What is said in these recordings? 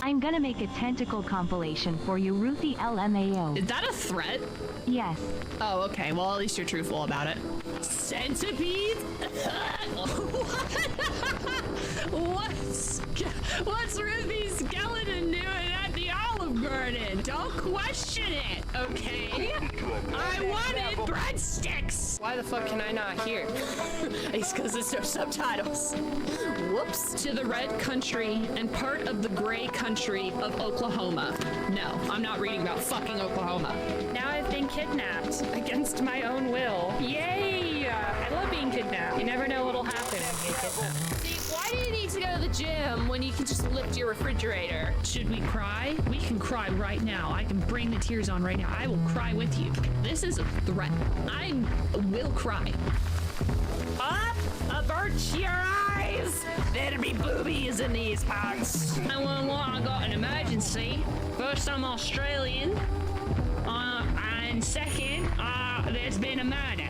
I'm gonna make a tentacle compilation for you, Ruthie LMAO. Is that a threat? Yes. Oh, okay. Well, at least you're truthful about it. Centipede? What's Ruthie's skeleton doing at the Olive Garden? Don't question it, okay? I wanted breadsticks! Why the fuck can I not hear? It's because there's no subtitles. Whoops. To the red country and part of the gray country of Oklahoma. No, I'm not reading about fucking Oklahoma. Now I've been kidnapped against my own will. Yay! I love being kidnapped. You never know what'll happen when you get kidnapped. See, why do you need to go to the gym when you can just lift your refrigerator? Should we cry? We can cry right now. I can bring the tears on right now. I will cry with you. This is a threat. I will cry. Up! Avert your eyes! There'll be boobies in these parts. I got an emergency. First, I'm Australian. And second, there's been a murder.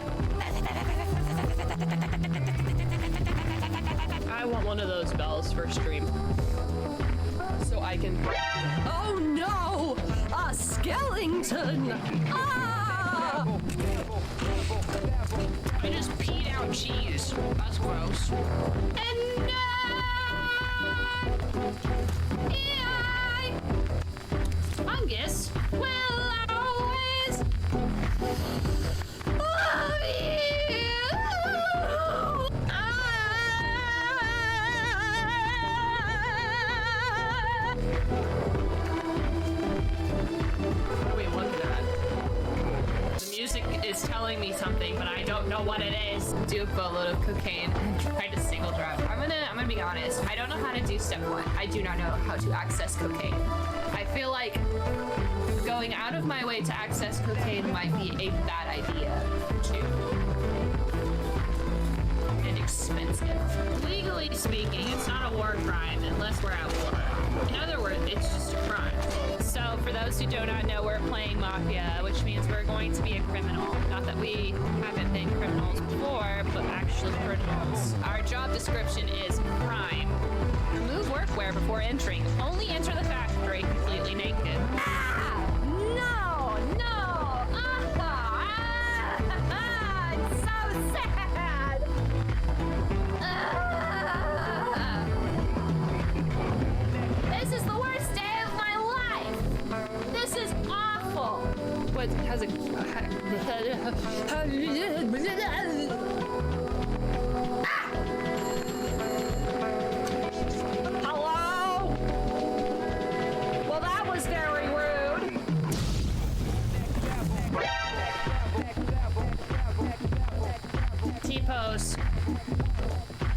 I want one of those bells for stream. So I can... Oh no! A skeleton! Ah! I just peed out cheese. That's gross. And Fungus will always love you. What are we looking at? The music is telling me something, but I don't know what it is. Do a boatload of cocaine and try to single drop. I'm gonna be honest. I don't know how to do step 1. I do not know how to access cocaine. I feel like going out of my way to access cocaine might be a bad idea, too. And expensive. Legally speaking, it's not a war crime unless we're at war. In other words, it's just a crime. So, for those who do not know, we're playing Mafia, which means we're going to be a criminal. Not that we haven't been criminals before, but actually criminals. Our job description is crime. Remove workwear before entering. Only enter the factory completely naked. Ah! No! No! It's so sad! This is the worst day of my life! This is awful! What has a... Hello? Well, that was very rude. T-pose.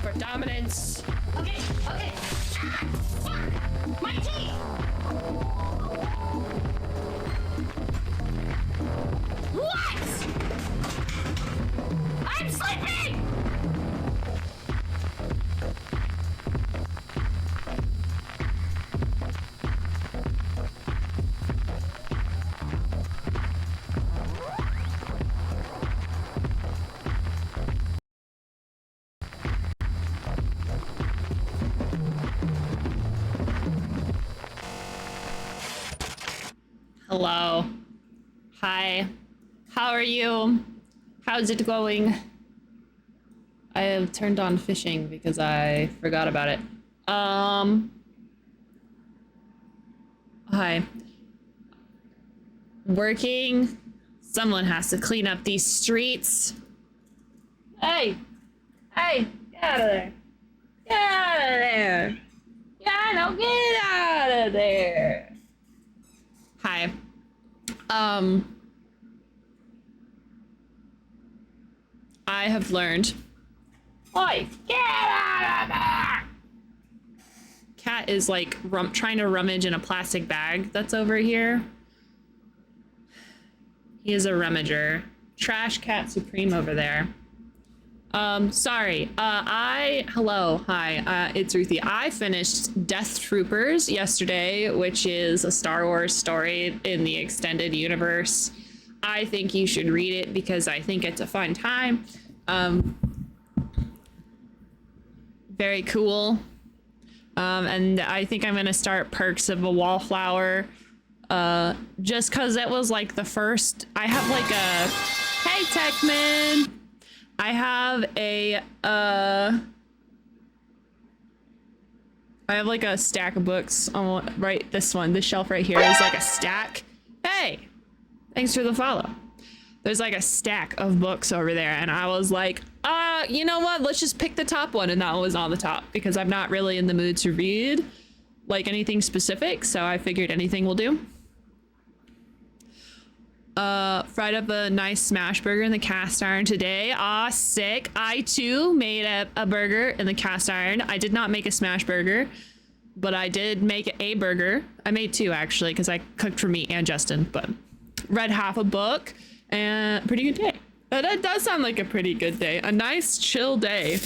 For dominance. Okay. Fuck! My teeth! What? I'm sleeping! Hello. Hi. How are you? How's it going? I have turned on fishing because I forgot about it. Hi. Working. Someone has to clean up these streets. Hey! Hey! Get out of there! Get out of there! Yeah, no, get out of there! Hi. I have learned. Oi! Get out of there! Cat is like trying to rummage in a plastic bag that's over here. He is a rummager. Trash Cat Supreme over there. Sorry. Hello. Hi. It's Ruthie. I finished Death Troopers yesterday, which is a Star Wars story in the extended universe. I think you should read it because I think it's a fun time. Very cool. And I think I'm gonna start Perks of a Wallflower, just cause it was like the first. I have like a, hey Techman, I have a I have like a stack of books on this shelf right here is like a stack. Hey, thanks for the follow. There's like a stack of books over there, and I was like, you know what? Let's just pick the top one, and that one was on the top because I'm not really in the mood to read like anything specific, so I figured anything will do. Fried up a nice smash burger in the cast iron today. Aw, sick. I too made a burger in the cast iron. I did not make a smash burger, but I did make a burger. I made two actually because I cooked for me and Justin, but read half a book and pretty good day. That does sound like a pretty good day. A nice chill day.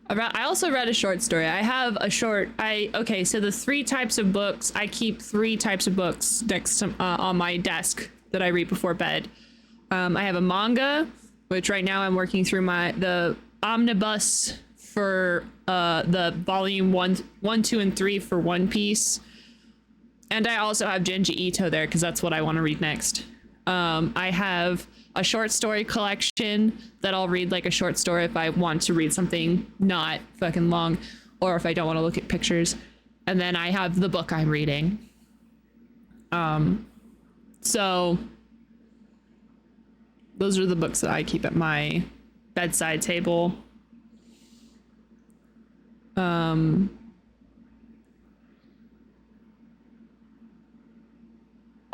I also read a short story. I have a short, okay, so the 3 types of books, I keep 3 types of books next to, on my desk that I read before bed. I have a manga, which right now I'm working through the omnibus for the volume 1, 2, and 3 for One Piece. And I also have Genji Ito there because that's what I want to read next. I have a short story collection that I'll read like a short story if I want to read something not fucking long, or if I don't want to look at pictures. And then I have the book I'm reading. So those are the books that I keep at my bedside table.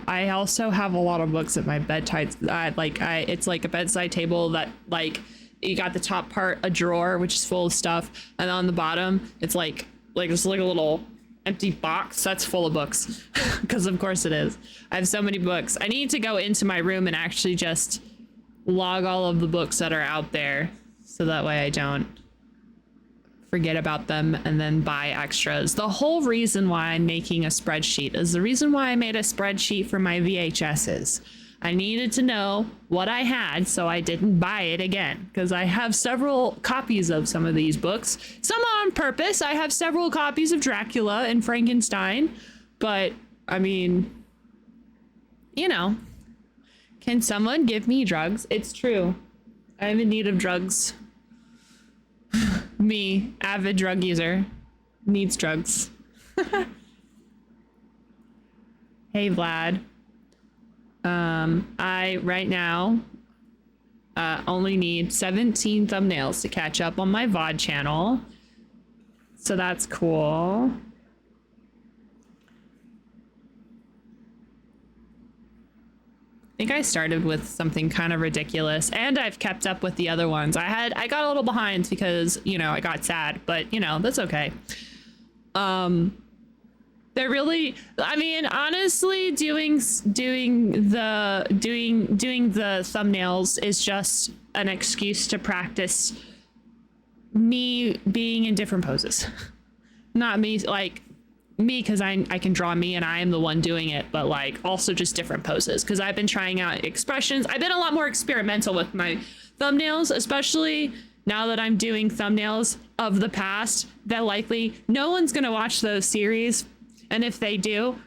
I also have a lot of books at my bedside. It's like a bedside table that like you got the top part a drawer which is full of stuff, and on the bottom it's like just like a little empty box that's full of books because of course it is. I have so many books. I need to go into my room and actually just log all of the books that are out there so that way I don't forget about them and then buy extras. The whole reason why I'm making a spreadsheet is the reason why I made a spreadsheet for my VHSs. I needed to know what I had so I didn't buy it again, because I have several copies of some of these books, some on purpose. I have several copies of Dracula and Frankenstein, but I mean, you know, can someone give me drugs? It's true. I'm in need of drugs. Me, avid drug user, needs drugs. Hey Vlad. I right now only need 17 thumbnails to catch up on my VoD channel. So that's cool. I think I started with something kind of ridiculous, and I've kept up with the other ones. I got a little behind because, you know, I got sad, but you know, that's okay. They're really, I mean, honestly, doing the thumbnails is just an excuse to practice me being in different poses. Not me, like me, because I can draw me and I am the one doing it, but like also just different poses because I've been trying out expressions. I've been a lot more experimental with my thumbnails, especially now that I'm doing thumbnails of the past that likely no one's gonna watch those series, and if they do,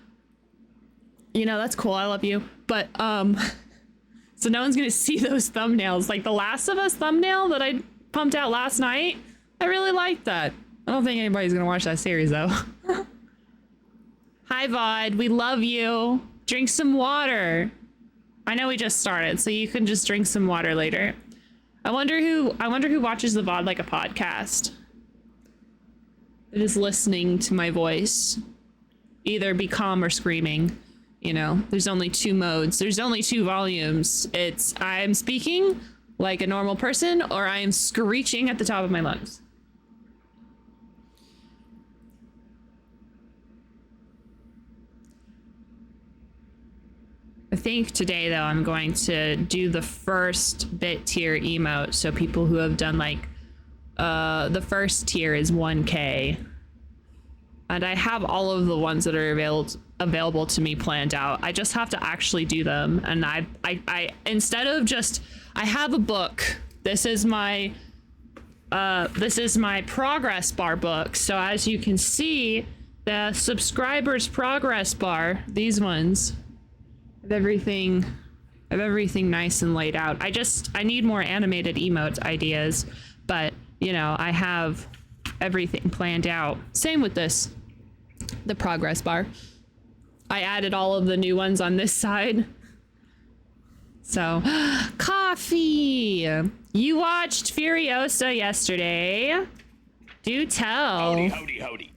you know, that's cool, I love you, but so no one's gonna see those thumbnails. Like the Last of Us thumbnail that I pumped out last night, I really liked that. I don't think anybody's gonna watch that series though. Hi VoD, we love you. Drink some water. I know we just started, so you can just drink some water later. I wonder who watches the VoD like a podcast. It is listening to my voice. Either be calm or screaming. You know, there's only 2 modes. There's only 2 volumes. It's I'm speaking like a normal person, or I am screeching at the top of my lungs. I think today, though, I'm going to do the first bit tier emote. So people who have done like, the first tier is 1K. And I have all of the ones that are available to me planned out. I just have to actually do them. And I instead of just, I have a book. This is my this is my progress bar book. So as you can see, the subscribers progress bar, these ones, have everything nice and laid out. I need more animated emotes ideas, but you know, I have everything planned out. Same with this, the progress bar. I added all of the new ones on this side. So, coffee. You watched Furiosa yesterday. Do tell. Howdy.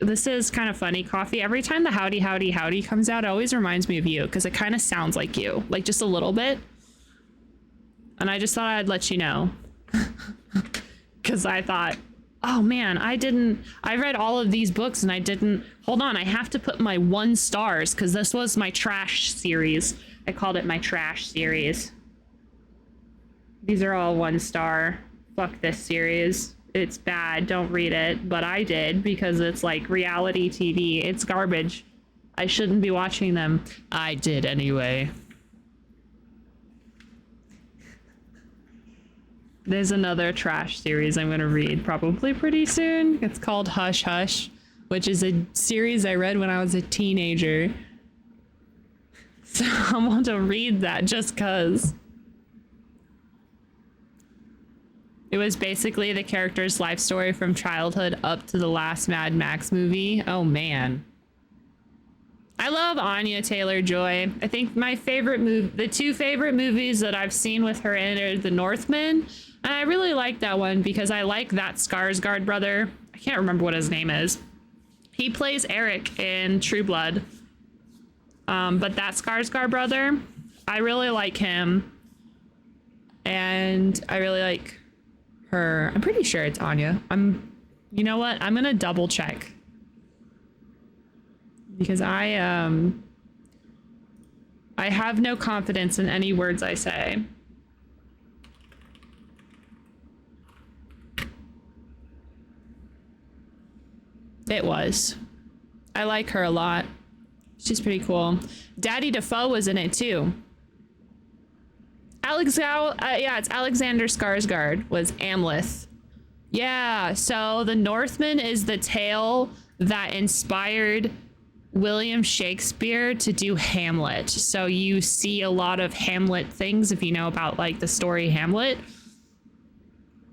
This is kind of funny, Coffee. Every time the howdy comes out, it always reminds me of you because it kind of sounds like you, like just a little bit. And I just thought I'd let you know. Because I thought, oh man, I read all of these books and I didn't, hold on, I have to put my 1 stars because this was my trash series. I called it my trash series. These are all 1 star. Fuck this series. It's bad, don't read it, but I did because it's like reality TV. It's garbage. I shouldn't be watching them. I did anyway. There's another trash series I'm gonna read probably pretty soon. It's called Hush Hush, which is a series I read when I was a teenager. So I want to read that just cause. It was basically the character's life story from childhood up to the last Mad Max movie. Oh man. I love Anya Taylor-Joy. I think my favorite the 2 favorite movies that I've seen with her in are The Northman. And I really like that one because I like that Skarsgård brother. I can't remember what his name is. He plays Eric in True Blood. But that Skarsgård brother, I really like him. And I really like her. I'm pretty sure it's Anya. You know what? I'm gonna double check. Because I have no confidence in any words I say. It was. I like her a lot. She's pretty cool. Daddy Defoe was in it too. Yeah, it's Alexander Skarsgård was Amleth. Yeah, so The Northman is the tale that inspired William Shakespeare to do Hamlet. So you see a lot of Hamlet things if you know about like the story Hamlet.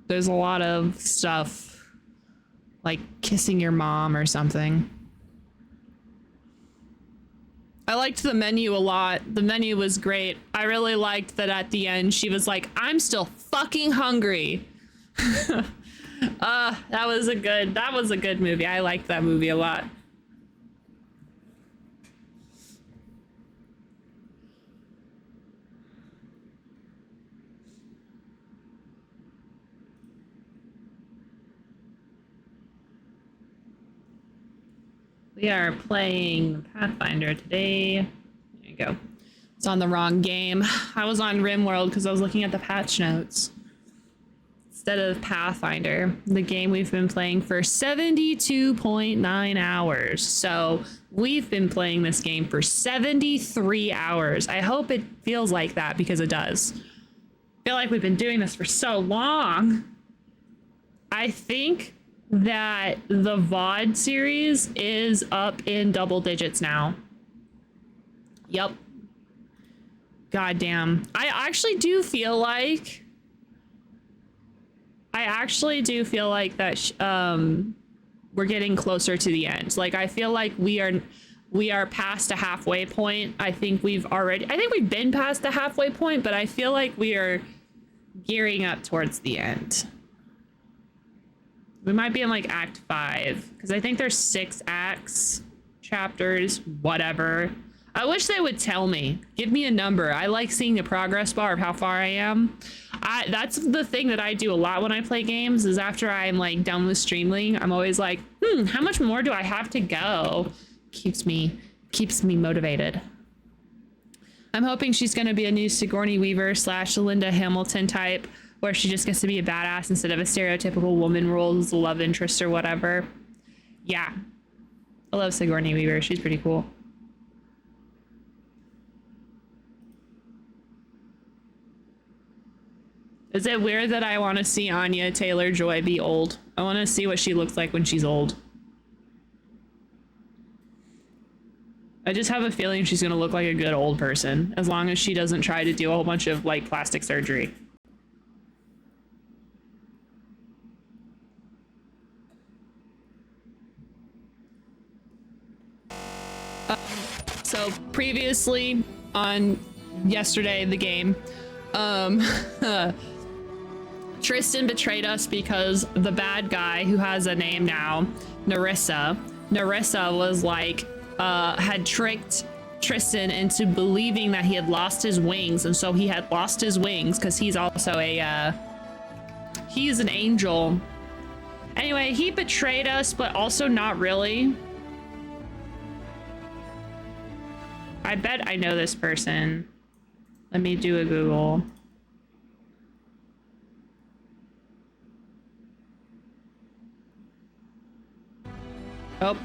There's a lot of stuff like kissing your mom or something. I liked the menu a lot. The menu was great. I really liked that at the end she was like, I'm still fucking hungry. That was a good movie. I liked that movie a lot. We are playing Pathfinder today. There you go. It's on the wrong game. I was on RimWorld because I was looking at the patch notes. Instead of Pathfinder, the game we've been playing for 72.9 hours. So we've been playing this game for 73 hours. I hope it feels like that because it does. I feel like we've been doing this for so long. I think that the VoD series is up in double digits now. Yep. Goddamn. I actually do feel like that we're getting closer to the end. Like I feel like we are past a halfway point. I think we've been past the halfway point, but I feel like we are gearing up towards the end. We might be in like Act 5 because I think there's 6 acts, chapters, whatever. I wish they would tell me. Give me a number. I like seeing the progress bar of how far I am. That's the thing that I do a lot when I play games is after I'm like done with Streamling, I'm always like, how much more do I have to go? Keeps me motivated. I'm hoping she's going to be a new Sigourney Weaver / Linda Hamilton type, where she just gets to be a badass instead of a stereotypical woman role as a love interest or whatever. Yeah. I love Sigourney Weaver. She's pretty cool. Is it weird that I want to see Anya Taylor-Joy be old? I want to see what she looks like when she's old. I just have a feeling she's gonna look like a good old person, as long as she doesn't try to do a whole bunch of, like, plastic surgery. So previously on yesterday, the game, Tristan betrayed us because the bad guy who has a name now, Narissa was like, had tricked Tristan into believing that he had lost his wings, and so he had lost his wings because he's also he's an angel. Anyway, he betrayed us, but also not really. I bet I know this person. Let me do a Google. Oh.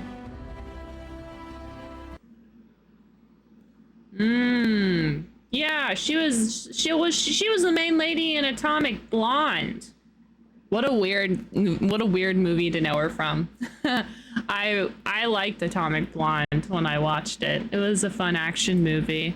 Yeah, she was the main lady in Atomic Blonde. What a weird movie to know her from. I liked Atomic Blonde when I watched it. It was a fun action movie.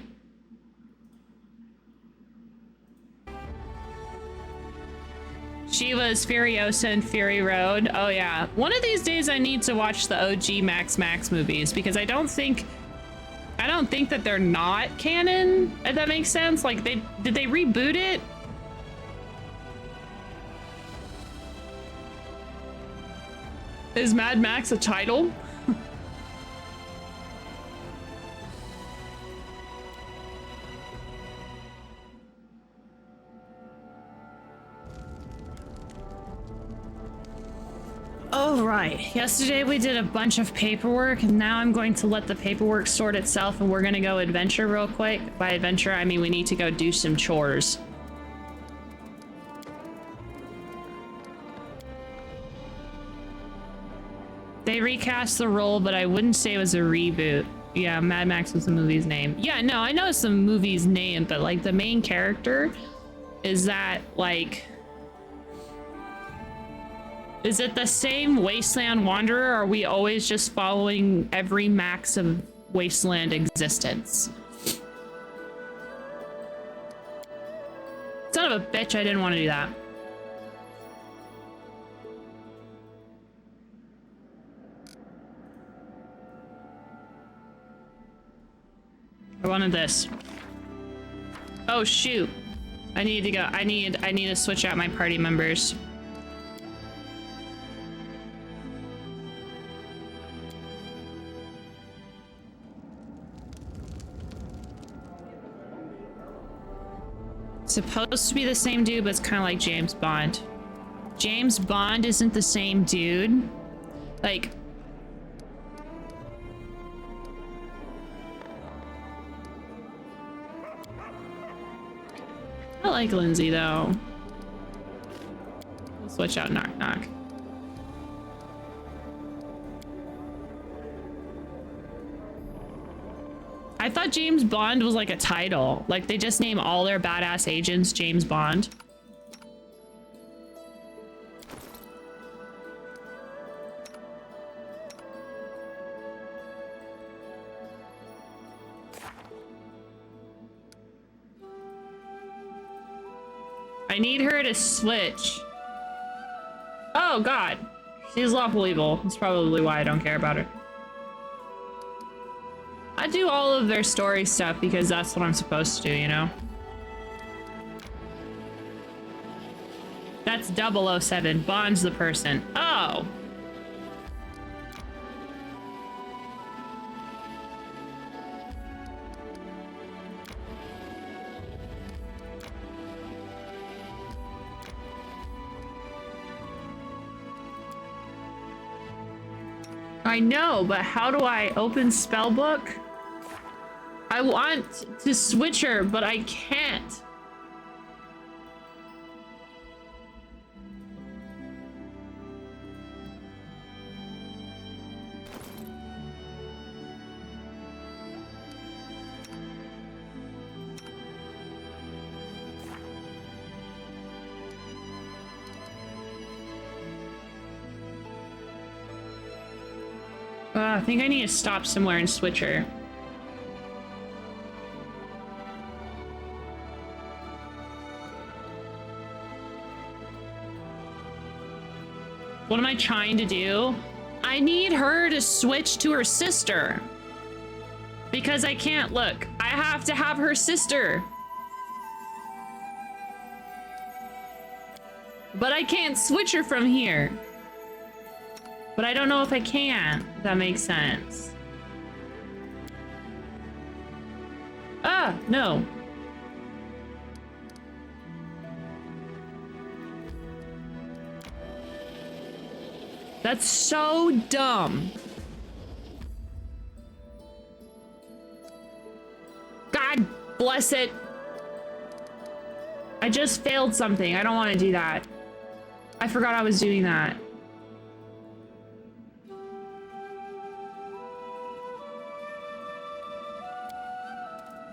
She was Furiosa in Fury Road. Oh yeah. One of these days I need to watch the OG Max movies because I don't think that they're not canon, if that makes sense. Like, did they reboot it? Is Mad Max a title? Oh, right. Yesterday we did a bunch of paperwork, and now I'm going to let the paperwork sort itself, and we're gonna go adventure real quick. By adventure, I mean we need to go do some chores. They recast the role, but I wouldn't say it was a reboot. Yeah, Mad Max was the movie's name. Yeah, no, I know it's the movie's name, but like the main character, is that like... Is it the same Wasteland Wanderer, or are we always just following every Max of Wasteland existence? Son of a bitch, I didn't want to do that. I wanted this. Oh shoot. I need to go. I need to switch out my party members. Supposed to be the same dude, but it's kind of like James Bond. James Bond isn't the same dude. Like... I like Lindsay, though. We'll switch out Knock Knock. I thought James Bond was like a title. Like, they just name all their badass agents James Bond. I need her to switch. Oh, God. She's lawful evil. That's probably why I don't care about her. I do all of their story stuff because that's what I'm supposed to do, you know? That's 007. Bond's the person. Oh! I know, but how do I open spellbook? I want to switch her, but I can't. I think I need to stop somewhere and switch her. What am I trying to do? I need her to switch to her sister. Because I can't look. I have to have her sister. But I can't switch her from here. But I don't know if I can. If that makes sense. Ah, no. That's so dumb. God bless it. I just failed something. I don't want to do that. I forgot I was doing that.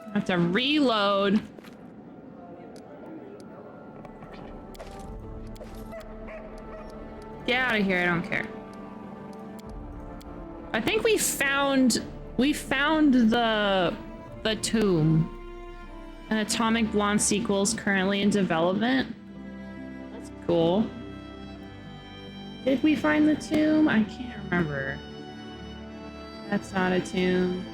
I have to reload. Get out of here, I don't care. I think we found the tomb. An Atomic Blonde sequel is currently in development. That's cool. Did we find the tomb? I can't remember. That's not a tomb.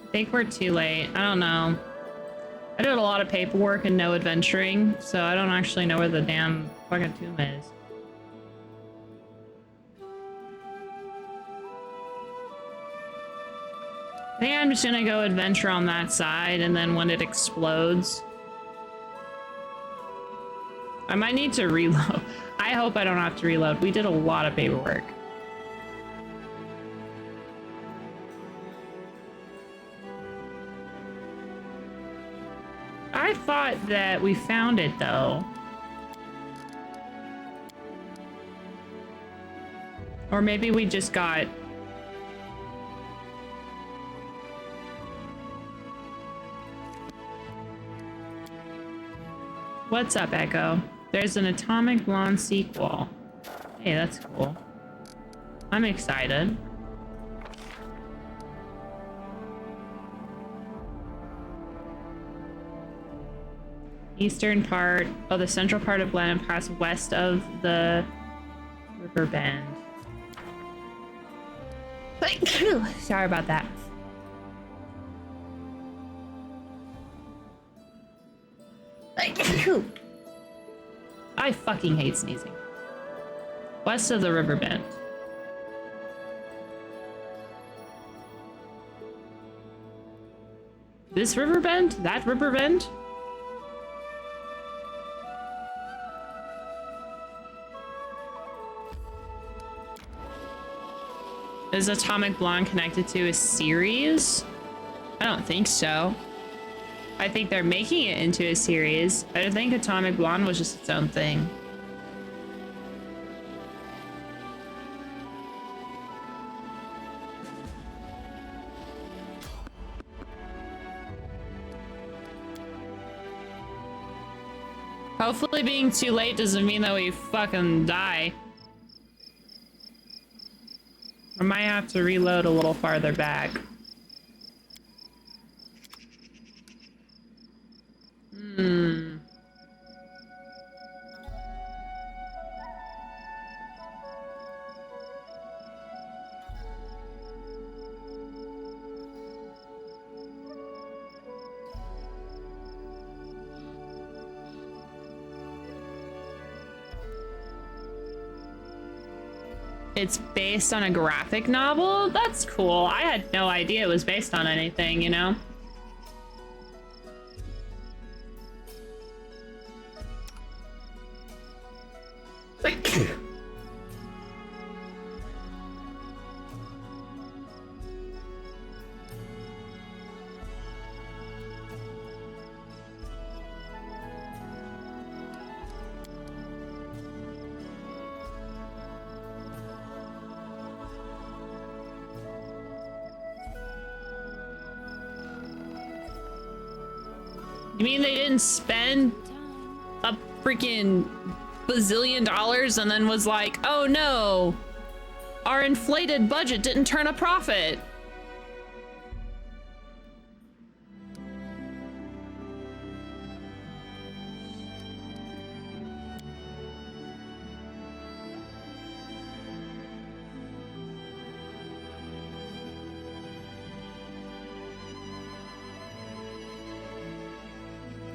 I think we're too late. I don't know. I did a lot of paperwork and no adventuring, so I don't actually know where the damn fucking tomb is. I think I'm just gonna go adventure on that side, and then when it explodes, I might need to reload. I hope I don't have to reload. We did a lot of paperwork. I thought that we found it, though. Or maybe we just got... What's up, Echo? There's an Atomic Blonde sequel. Hey, that's cool. I'm excited. Eastern part, oh, the central part of Glenham Pass west of the river bend. Sorry about that. I fucking hate sneezing. West of the river bend. This river bend? That river bend? Is Atomic Blonde connected to a series? I don't think so. I think they're making it into a series. I think Atomic Blonde was just its own thing. Hopefully being too late doesn't mean that we fucking die. I might have to reload a little farther back. it's based on a graphic novel. That's cool. I had no idea it was based on anything, you know? You mean they didn't spend a freaking bazillion dollars and then was like, oh no, our inflated budget didn't turn a profit?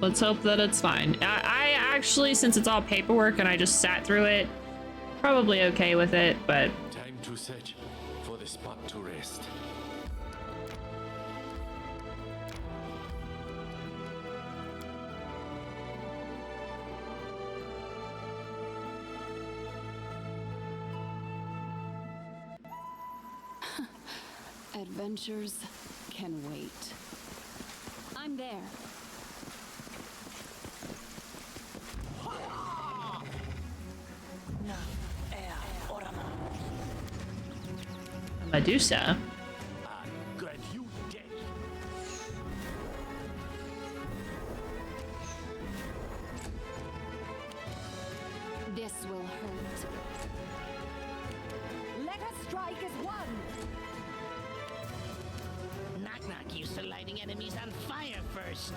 Let's hope that it's fine. I actually, since it's all paperwork and I just sat through it, probably okay with it, but... Time to search for the spot to rest. Adventures can wait. I'm there. Medusa. I'll grant you death. This will hurt. Let us strike as one. Knock Knock used to lighting enemies on fire first.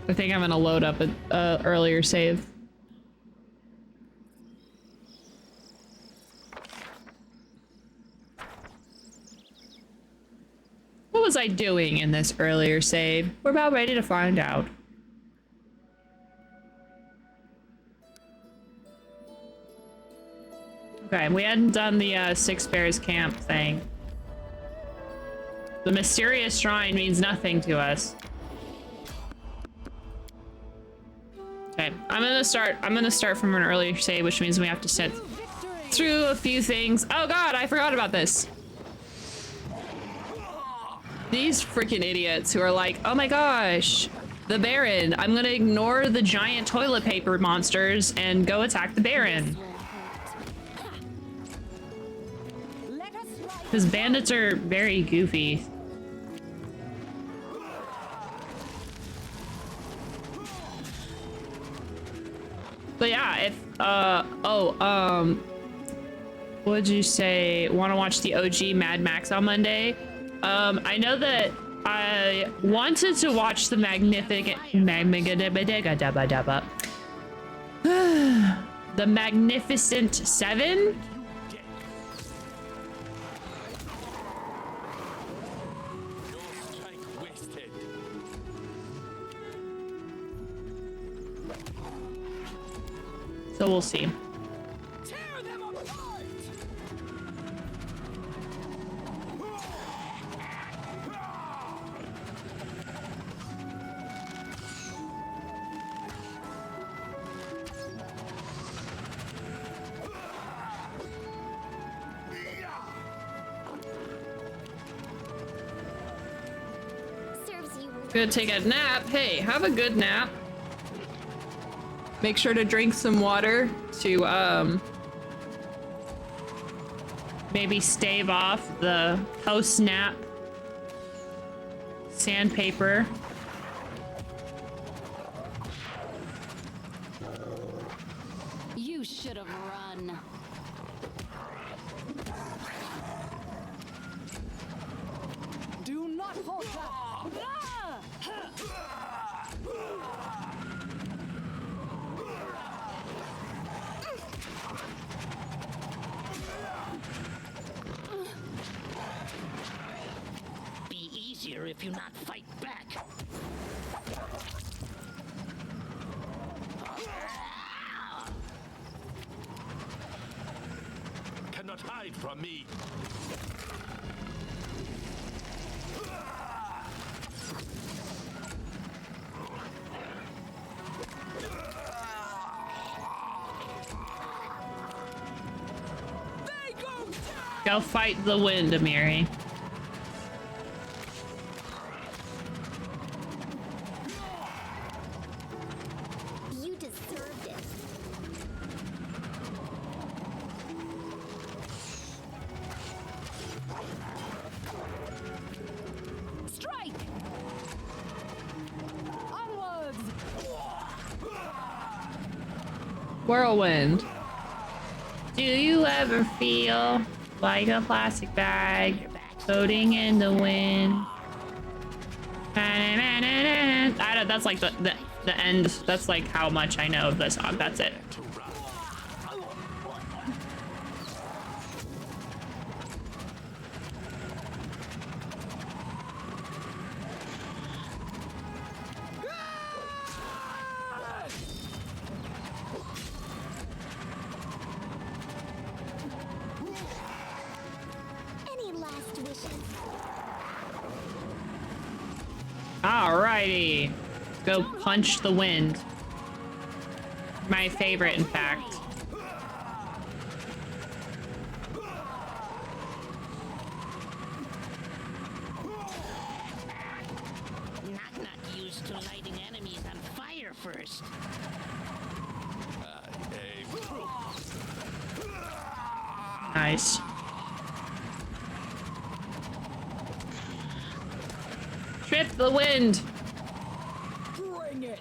I think I'm gonna load up an earlier save. What was I doing in this earlier save? We're about ready to find out. Okay, we hadn't done the Six Bears camp thing. The mysterious shrine means nothing to us. Okay, I'm gonna start from an earlier save, which means we have to sit through a few things. Oh god, I forgot about this. These freaking idiots who are like, oh my gosh, the Baron. I'm gonna ignore the giant toilet paper monsters and go attack the Baron. Because bandits are very goofy. But yeah, if, what'd you say? Want to watch the OG Mad Max on Monday? I know that I wanted to watch the the Magnificent Seven. So we'll see. Tear them apart! Serves you. Gonna take a nap. Hey, have a good nap. Make sure to drink some water to maybe stave off the post-nap sandpaper. You should have run. Do not falter. hide from me. Go fight the wind, Amiri. You deserved it. Strike! Onwards! Whirlwind. Do you ever feel like a plastic bag floating in the wind? I don't, that's like the end. That's like how much I know of the song. That's it. Any last wishes? Alrighty. Go punch the wind. My favorite, in fact. Knock used to lighting enemies on fire first. Nice. Trip the wind. Bring it.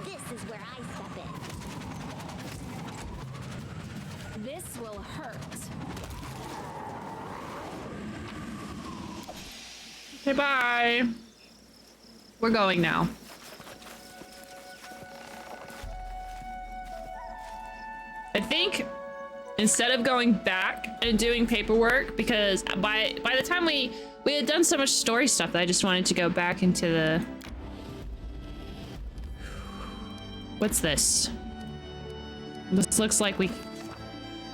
This is where I step in. This will hurt. Okay, bye. We're going now. I think instead of going back and doing paperwork, because by the time we had done so much story stuff that I just wanted to go back into the... What's this? This looks like we...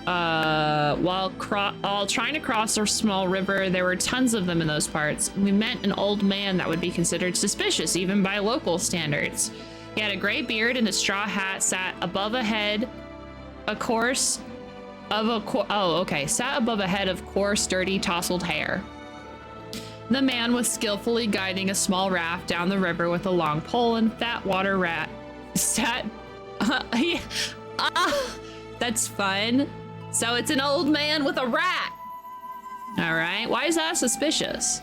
while trying to cross a small river, there were tons of them in those parts. We met an old man that would be considered suspicious even by local standards. He had a gray beard and a straw hat, sat above a head, sat above a head of coarse, dirty, tousled hair. The man was skillfully guiding a small raft down the river with a long pole and fat water rat. That's fun. So it's an old man with a rat. All right, why is that suspicious?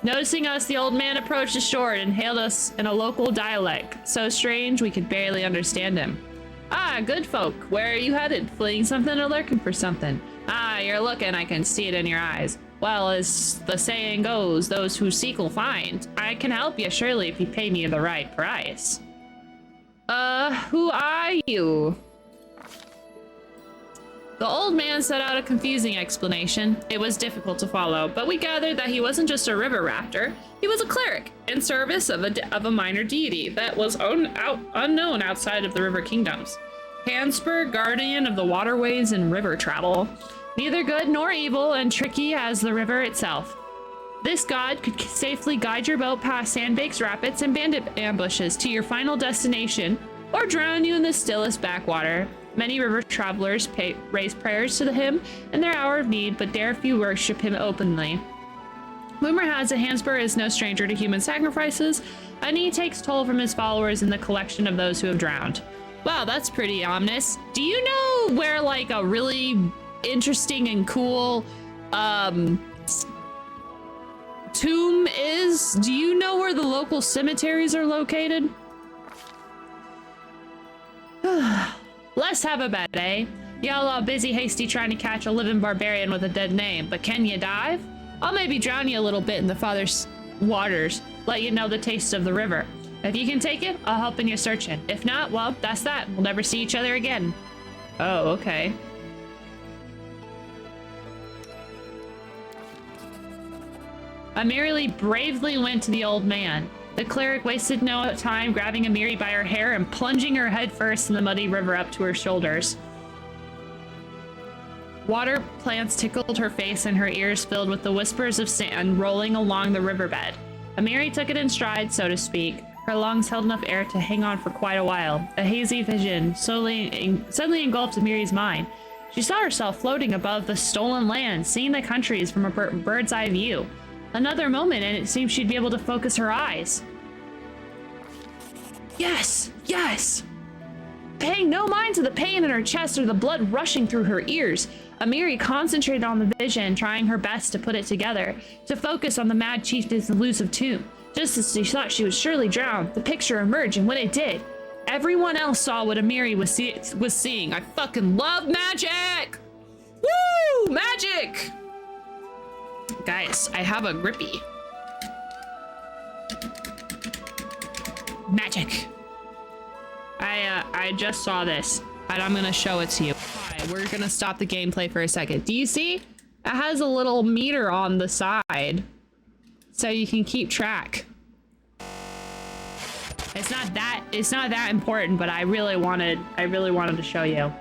Noticing us, the old man approached the shore and hailed us in a local dialect, so strange we could barely understand him. Ah, good folk, where are you headed? Fleeing something or lurking for something? Ah, you're looking, I can see it in your eyes. Well, as the saying goes, those who seek will find. I can help you, surely, if you pay me the right price. Who are you? The old man set out a confusing explanation. It was difficult to follow, but we gathered that he wasn't just a river rafter. He was a cleric in service of a minor deity that was unknown outside of the river kingdoms. Hansper, guardian of the waterways and river travel. Neither good nor evil and tricky as the river itself. This god could safely guide your boat past sandbanks, rapids, and bandit ambushes to your final destination, or drown you in the stillest backwater. Many river travelers raise prayers to him in their hour of need, but dare few worship him openly. Rumor has it Hansper is no stranger to human sacrifices, and he takes toll from his followers in the collection of those who have drowned. Wow, that's pretty ominous. Do you know where, like, a really interesting and cool tomb is? Do you know where the local cemeteries are located? Let's have a bet, eh? Y'all are busy hasty trying to catch a living barbarian with a dead name, but can you dive? I'll maybe drown you a little bit in the father's waters, let you know the taste of the river. If you can take it, I'll help in your searching. If not, well, that's that. We'll never see each other again. Oh, okay. I merely bravely went to the old man. The cleric wasted no time grabbing Amiri by her hair and plunging her head first in the muddy river up to her shoulders. Water plants tickled her face and her ears filled with the whispers of sand rolling along the riverbed. Amiri took it in stride, so to speak. Her lungs held enough air to hang on for quite a while. A hazy vision suddenly engulfed Amiri's mind. She saw herself floating above the stolen land, seeing the countries from a bird's eye view. Another moment, and it seemed she'd be able to focus her eyes. Yes! Yes! Paying no mind to the pain in her chest or the blood rushing through her ears, Amiri concentrated on the vision, trying her best to put it together, to focus on the mad chieftain's elusive tomb. Just as she thought she would surely drown, the picture emerged, and when it did, everyone else saw what Amiri was seeing. I fucking love magic! Woo! Magic! Guys, I have a grippy. Magic. I just saw this, and I'm gonna show it to you. Alright, we're gonna stop the gameplay for a second. Do you see? It has a little meter on the side, so you can keep track. It's not that important, but I really wanted to show you.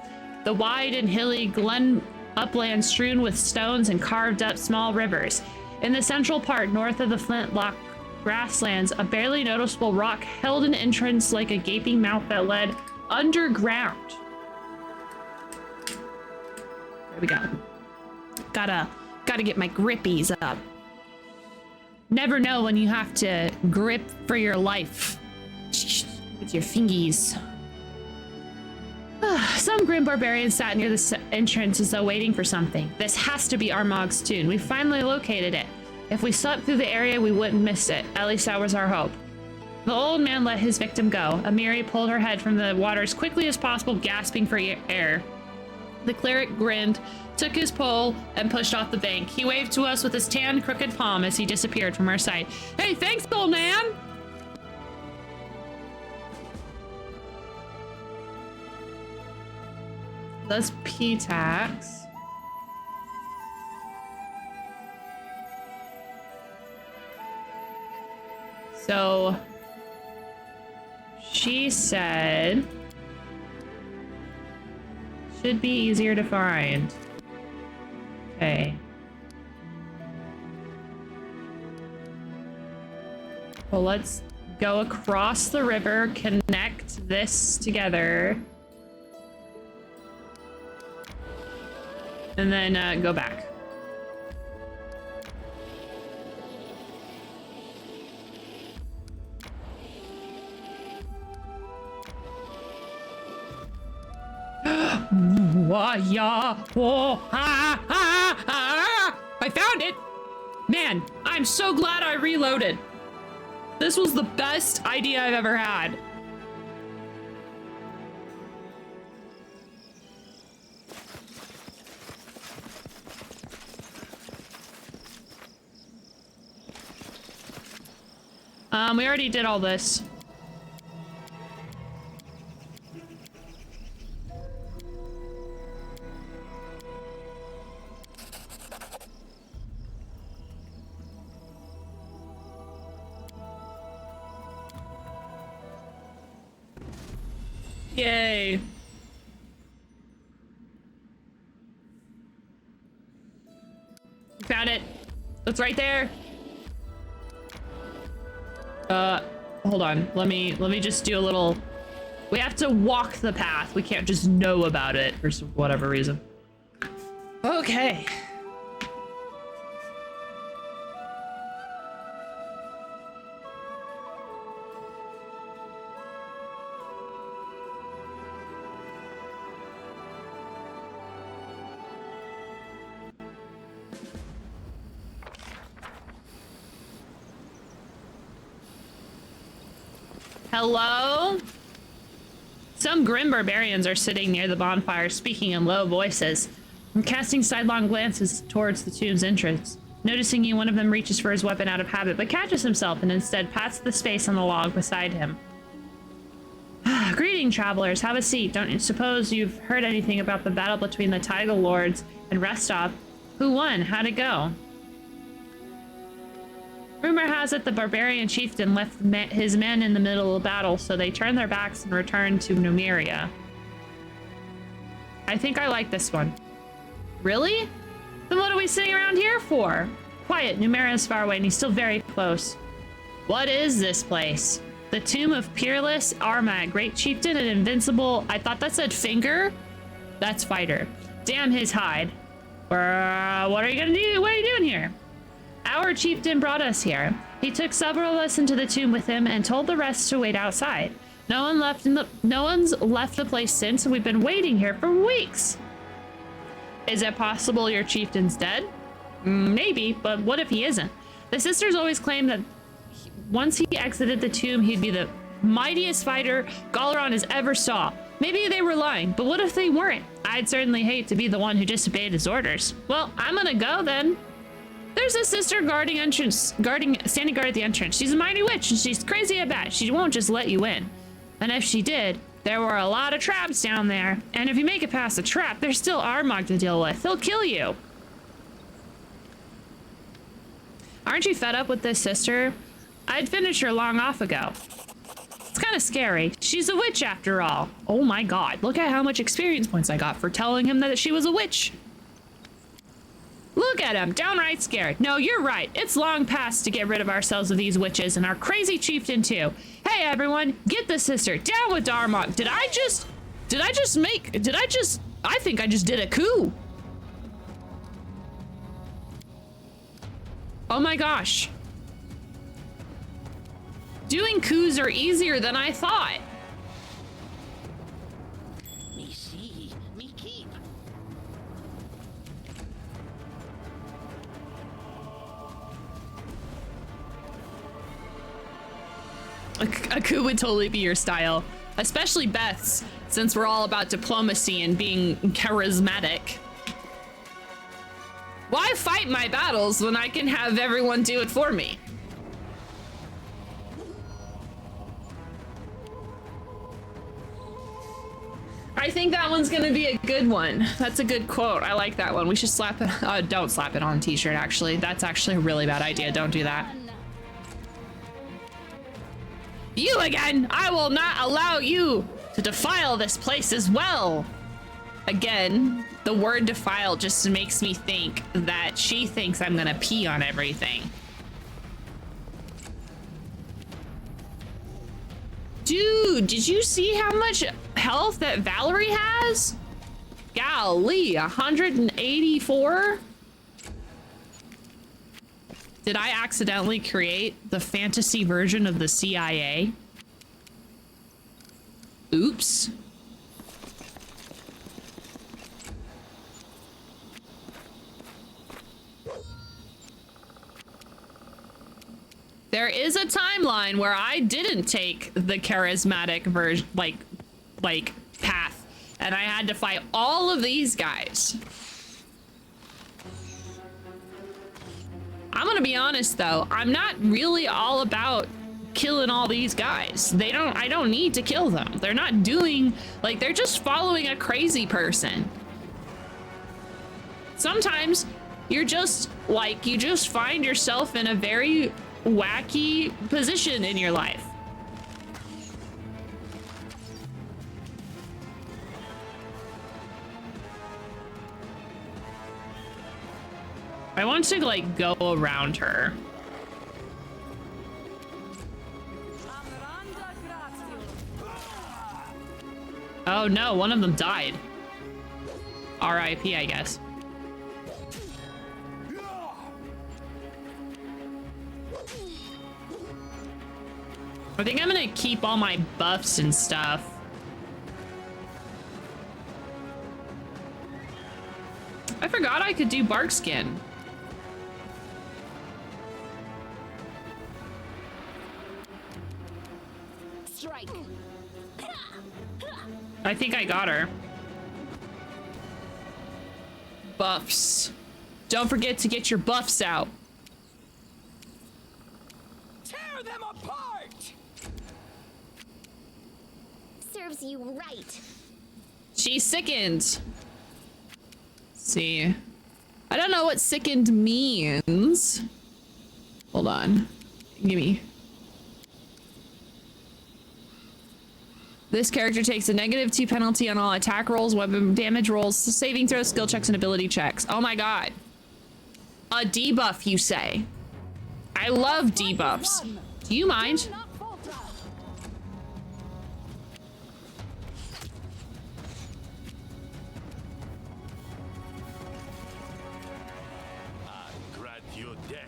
The wide and hilly glen upland strewn with stones and carved up small rivers. In the central part, north of the flintlock grasslands, a barely noticeable rock held an entrance like a gaping mouth that led underground. There we go. Gotta get my grippies up. Never know when you have to grip for your life with your fingies. Some grim barbarians sat near the entrance as though waiting for something. This has to be Armag's tune. We finally located it. If we slept through the area, we wouldn't miss it. At least that was our hope. The old man let his victim go. Amiri pulled her head from the water as quickly as possible, gasping for air. The cleric grinned, took his pole, and pushed off the bank. He waved to us with his tan, crooked palm as he disappeared from our sight. Hey, thanks, old man! That's P-tax. So she said should be easier to find. Okay. Well, let's go across the river, connect this together, and then go back. I found it! Man, I'm so glad I reloaded. This was the best idea I've ever had. We already did all this. Yay. Found it. It's right there. Hold on. Let me just do a little... We have to walk the path. We can't just know about it for whatever reason. Okay. Hello? Some grim barbarians are sitting near the bonfire, speaking in low voices and casting sidelong glances towards the tomb's entrance. Noticing you, one of them reaches for his weapon out of habit, but catches himself and instead pats the space on the log beside him. Greeting, travelers. Have a seat. Don't you suppose you've heard anything about the battle between the Tiger Lords and Restov? Who won? How'd it go? Rumor has it the barbarian chieftain left his men in the middle of battle, so they turned their backs and returned to Numeria. I think I like this one. Really? Then what are we sitting around here for? Quiet, Numeria is far away and he's still very close. What is this place? The tomb of Peerless Armag, great chieftain and invincible. I thought that said finger. That's fighter. Damn his hide. What are you gonna do? What are you doing here? Our chieftain brought us here. He took several of us into the tomb with him and told the rest to wait outside. No one's left the place since, and we've been waiting here for weeks. Is it possible your chieftain's dead? Maybe, but what if he isn't? The sisters always claim that once he exited the tomb, he'd be the mightiest fighter Galaron has ever saw. Maybe they were lying, but what if they weren't? I'd certainly hate to be the one who disobeyed his orders. Well, I'm gonna go then. There's a sister standing guard at the entrance. She's a mighty witch and she's crazy at bat. She won't just let you in. And if she did, there were a lot of traps down there. And if you make it past the trap, there's still Armag to deal with. He'll kill you. Aren't you fed up with this sister? I'd finished her long off ago. It's kind of scary. She's a witch after all. Oh my god, look at how much experience points I got for telling him that she was a witch. Look at him, downright scared. No, you're right. It's long past to get rid of ourselves of these witches and our crazy chieftain too. Hey everyone, get the sister, down with Armag. I think I just did a coup. Oh my gosh. Doing coups are easier than I thought. Me see, me keep. A coup would totally be your style, especially Beth's, since we're all about diplomacy and being charismatic. Why fight my battles when I can have everyone do it for me? I think that one's gonna be a good one. That's a good quote. I like that one. We should slap it. Don't slap it on a t-shirt, actually. That's actually a really bad idea. Don't do that. You again! I will not allow you to defile this place as well! Again, the word defile just makes me think that she thinks I'm gonna pee on everything. Dude, did you see how much health that Valerie has? Golly, 184? Did I accidentally create the fantasy version of the CIA? Oops. There is a timeline where I didn't take the charismatic version, like path, and I had to fight all of these guys. I'm gonna be honest though, I'm not really all about killing all these guys. I don't need to kill them. They're not doing, like, they're just following a crazy person. Sometimes you're just like, you just find yourself in a very wacky position in your life. I want to like go around her. Oh no, one of them died. R.I.P. I guess. I think I'm gonna keep all my buffs and stuff. I forgot I could do bark skin. Strike. I think I got her. Buffs. Don't forget to get your buffs out. Tear them apart! Serves you right. She's sickened. See. I don't know what sickened means. Hold on. Gimme. This character takes a -2 penalty on all attack rolls, weapon damage rolls, saving throws, skill checks, and ability checks. Oh my god. A debuff, you say? I love debuffs. Do you mind? I grant you death.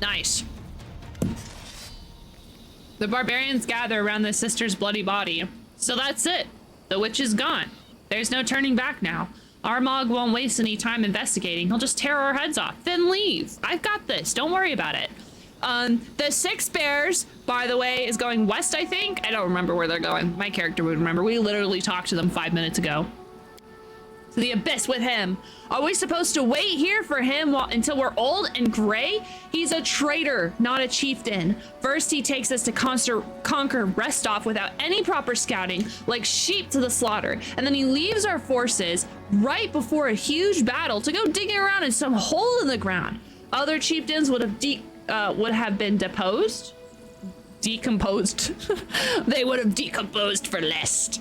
Nice. The barbarians gather around the sister's bloody body. So that's it. The witch is gone. There's no turning back now. Armagh won't waste any time investigating. He'll just tear our heads off, then leave. I've got this. Don't worry about it. The Six Bears, by the way, is going west, I think. I don't remember where they're going. My character would remember. We literally talked to them 5 minutes ago. To the abyss with him. Are we supposed to wait here for him until we're old and gray? He's a traitor, not a chieftain. First, he takes us to conquer Restov without any proper scouting, like sheep to the slaughter. And then he leaves our forces right before a huge battle to go digging around in some hole in the ground. Other chieftains would have been decomposed. They would have decomposed for less.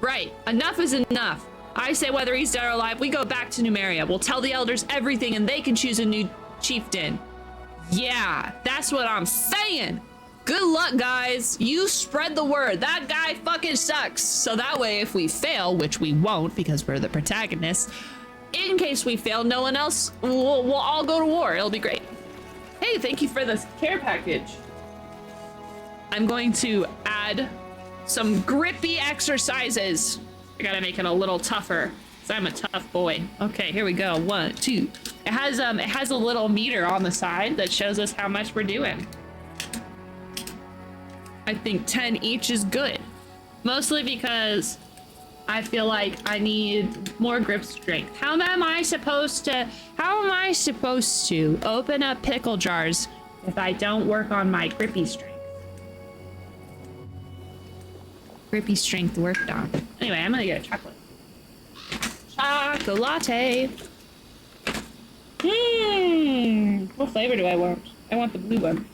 Right, enough is enough. I say whether he's dead or alive, we go back to Numeria. We'll tell the elders everything and they can choose a new chieftain. Yeah, that's what I'm saying. Good luck, guys. You spread the word. That guy fucking sucks. So that way, if we fail, which we won't because we're the protagonists, in case we fail, no one else, we'll all go to war. It'll be great. Hey, thank you for this care package. I'm going to add some grippy exercises. I gotta make it a little tougher, because I'm a tough boy. Okay, here we go. 1, 2. It has a little meter on the side that shows us how much we're doing. I think 10 each is good. Mostly because I feel like I need more grip strength. How am I supposed to open up pickle jars if I don't work on my grippy strength? Grippy strength worked on. Anyway, I'm gonna get a chocolate. Chocolate. What flavor do I want? I want the blue one.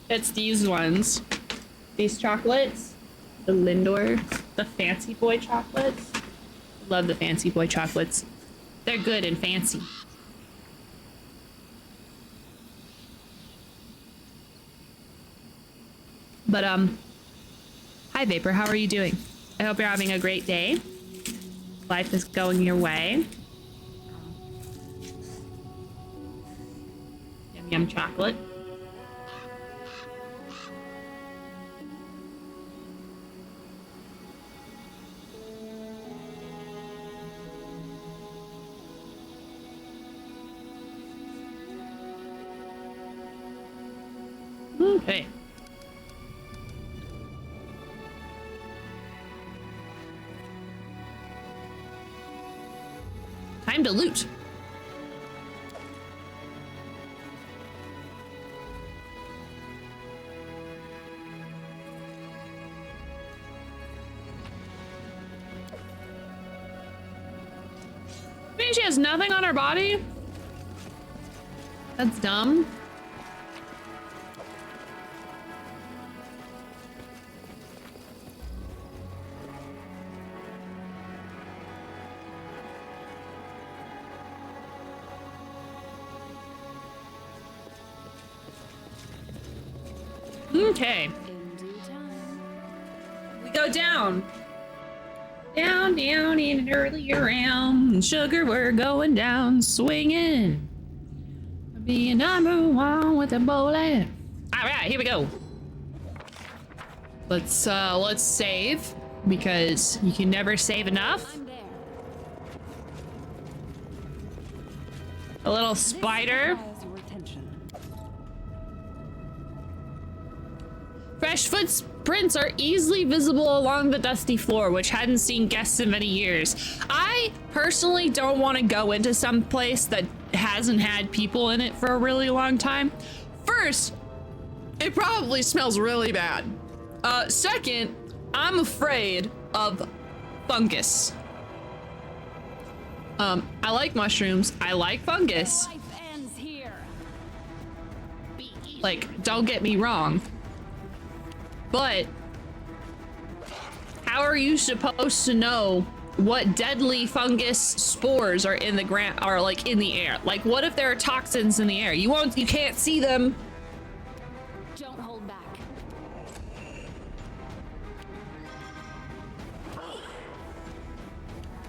It's these ones. These chocolates. The Lindor. The Fancy Boy chocolates. Love the Fancy Boy chocolates. They're good and fancy. But, hi Vapor, how are you doing? I hope you're having a great day. Life is going your way. Yum yum chocolate. Okay. Time to loot. I mean, she has nothing on her body? That's dumb. Okay. We go down. Down, down, in an early round. Sugar, we're going down, swinging. Be number one with a bowling. All right, here we go. Let's save because you can never save enough. A little spider. Fresh footprints are easily visible along the dusty floor, which hadn't seen guests in many years. I personally don't want to go into some place that hasn't had people in it for a really long time. First, it probably smells really bad. Second, I'm afraid of fungus. I like mushrooms. I like fungus. Life ends here. Like, don't get me wrong. But how are you supposed to know what deadly fungus spores are in the ground, are like in the air? Like, what if there are toxins in the air? You can't see them. Don't hold back.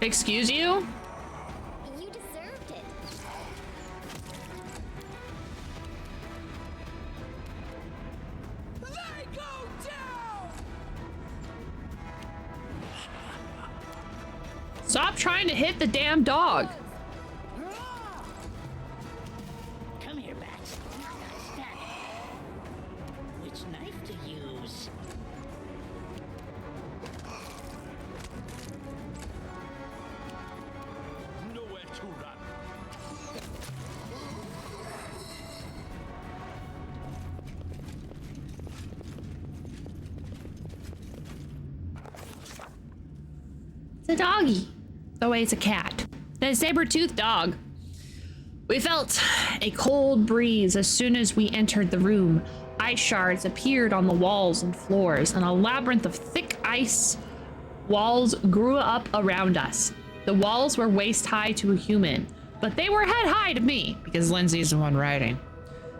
Excuse you? You deserved it. They go down! Stop trying to hit the damn dog. Come here, Bats. Which knife to use? Nowhere to run. It's a doggy. Oh wait, it's a cat. A saber-toothed dog. We felt a cold breeze as soon as we entered the room. Ice shards appeared on the walls and floors, and a labyrinth of thick ice walls grew up around us. The walls were waist high to a human, but they were head high to me, because Lindsay's the one writing.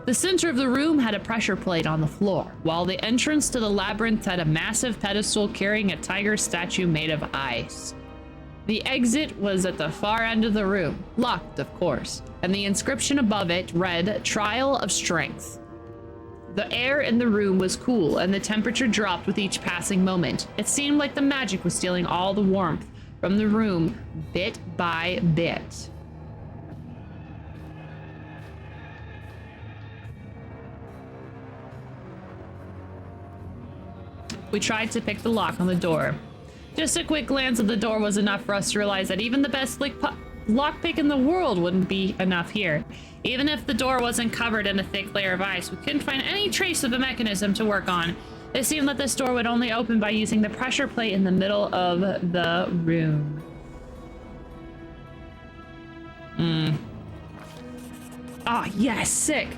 The center of the room had a pressure plate on the floor, while the entrance to the labyrinth had a massive pedestal carrying a tiger statue made of ice. The exit was at the far end of the room, locked of course, and the inscription above it read, "Trial of Strength." The air in the room was cool, and the temperature dropped with each passing moment. It seemed like the magic was stealing all the warmth from the room, bit by bit. We tried to pick the lock on the door. Just a quick glance at the door was enough for us to realize that even the best lockpick in the world wouldn't be enough here. Even if the door wasn't covered in a thick layer of ice, we couldn't find any trace of a mechanism to work on. It seemed that this door would only open by using the pressure plate in the middle of the room. Ah, yes, sick.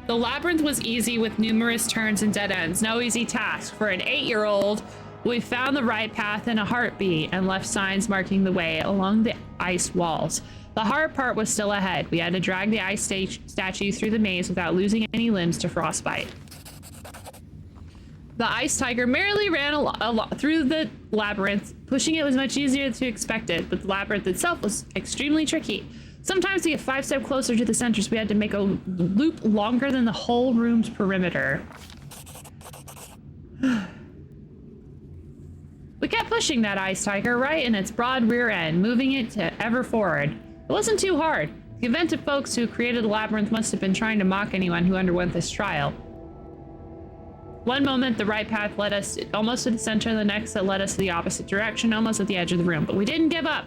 The labyrinth was easy with numerous turns and dead ends. No easy task. For an 8-year-old, we found the right path in a heartbeat and left signs marking the way along the ice walls. The hard part was still ahead. We had to drag the ice statue through the maze without losing any limbs to frostbite. The ice tiger merrily ran through the labyrinth. Pushing it was much easier than expected, but the labyrinth itself was extremely tricky. Sometimes to get 5 steps closer to the center, so we had to make a loop longer than the whole room's perimeter. We kept pushing that ice tiger right in its broad rear end, moving it to ever forward. It wasn't too hard. The inventive folks who created the labyrinth must have been trying to mock anyone who underwent this trial. One moment, the right path led us almost to the center, the next that led us to the opposite direction, almost at the edge of the room. But we didn't give up.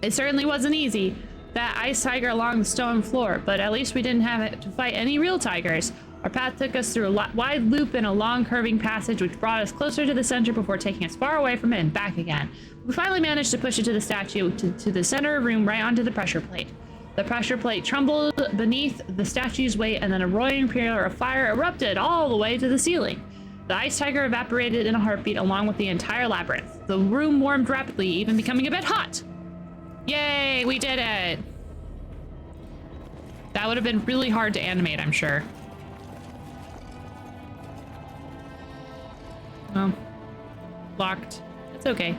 It certainly wasn't easy, that ice tiger along the stone floor, but at least we didn't have to fight any real tigers. Our path took us through a wide loop in a long curving passage which brought us closer to the center before taking us far away from it and back again. We finally managed to push it to the statue, to the center of the room, right onto the pressure plate. The pressure plate trembled beneath the statue's weight, and then a roaring pillar of fire erupted all the way to the ceiling. The ice tiger evaporated in a heartbeat along with the entire labyrinth. The room warmed rapidly, even becoming a bit hot. Yay, we did it! That would have been really hard to animate, I'm sure. Oh. Locked. It's okay.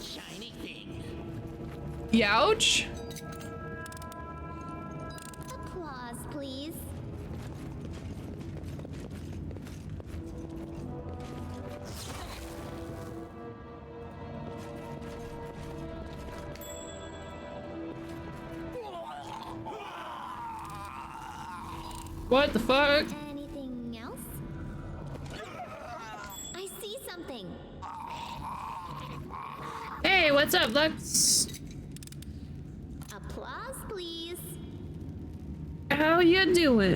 Shiny thing. Youch! Applause, please. What the fuck? Anything else? I see something. Hey, what's up, Lux? Applause, please. How you doing?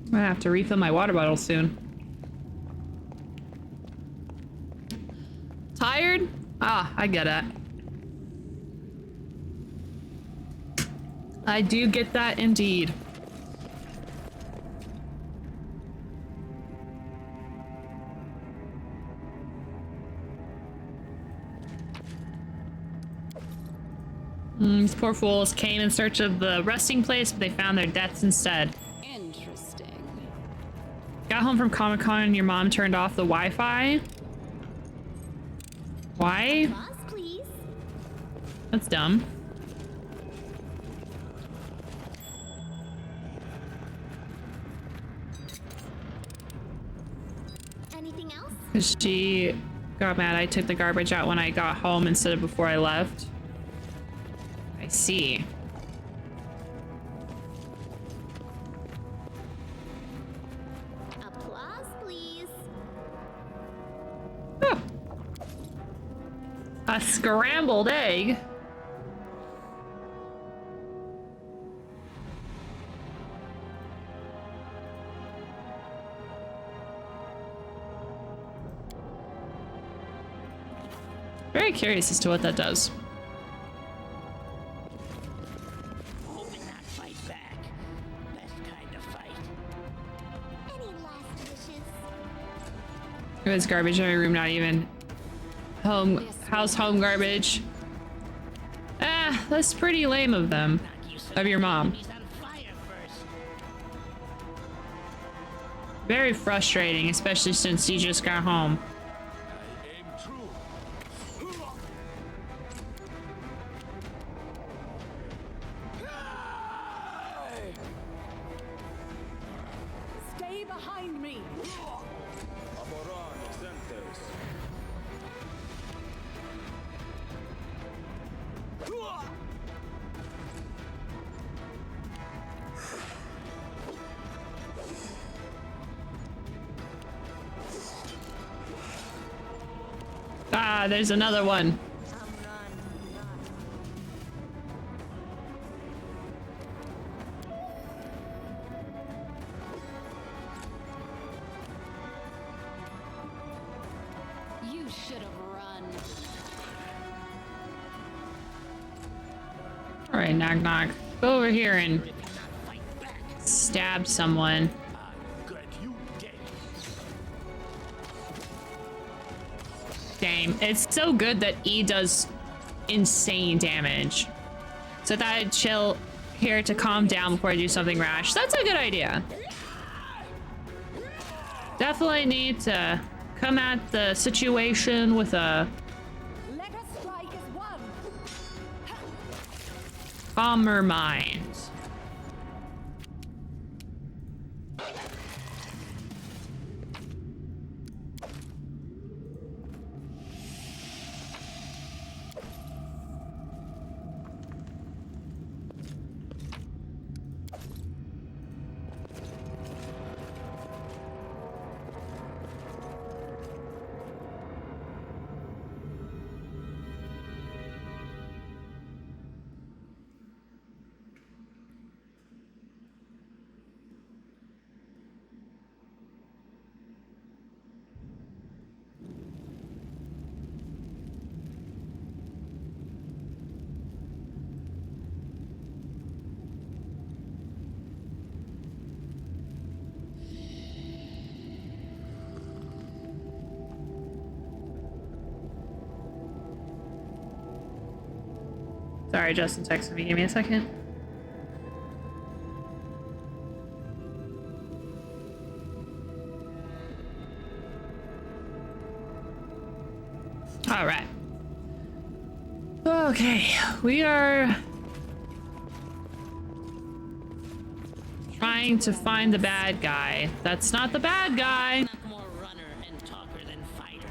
I'm gonna have to refill my water bottle soon. Tired? Ah, I get it. I do get that indeed. These poor fools came in search of the resting place, but they found their deaths instead. Interesting. Got home from Comic-Con and your mom turned off the Wi-Fi? Why? Applause, please. That's dumb. Anything else? Because she got mad I took the garbage out when I got home instead of before I left. I see. Applause, please. Oh. A scrambled egg? Very curious as to what that does. Hoping not fight back. Best kind of fight. Any last wishes? It was garbage in my room, not even home garbage. Ah, that's pretty lame of them. Knock you some Of your mom. enemies on fire first. Very frustrating, especially since you just got home. I aim true. Stay behind me. Amoran exentes. Ah, there's another one. You should have run. All right, knock knock. Go over here and stab someone. Glad you dead. Damn, it's so good that E does insane damage. So that I'd chill here to calm down before I do something rash. That's a good idea. Definitely need to come at the situation with a Let us strike as one. calmer mind. Sorry, Justin texted me. Give me a second. All right. Okay, we are trying to find the bad guy. That's not the bad guy. Not more runner and talker than fighter.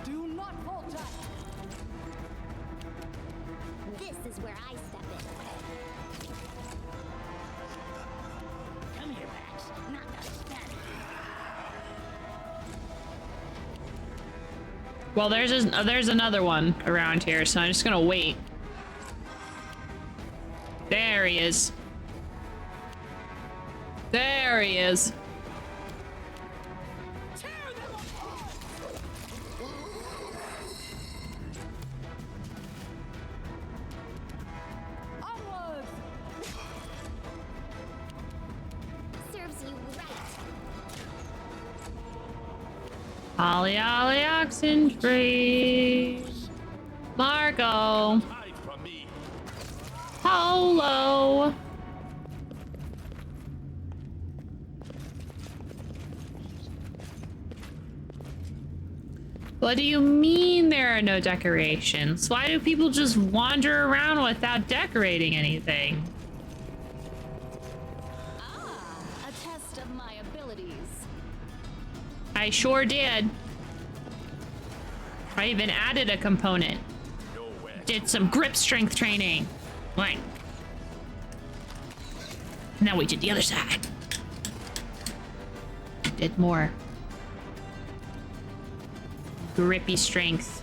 Do not falter. This is where I step in. Come here, Max. Not a stab. Well, there's another one around here, so I'm just gonna wait. There he is. There he is. Serves you right. Ollie, ollie, oxen free. Marco. Hide from me. Hello. What do you mean there are no decorations? Why do people just wander around without decorating anything? A test of my abilities. I sure did. I even added a component. Nowhere. Did some grip strength training. Like. Now we did the other side. Did more. Grippy strength.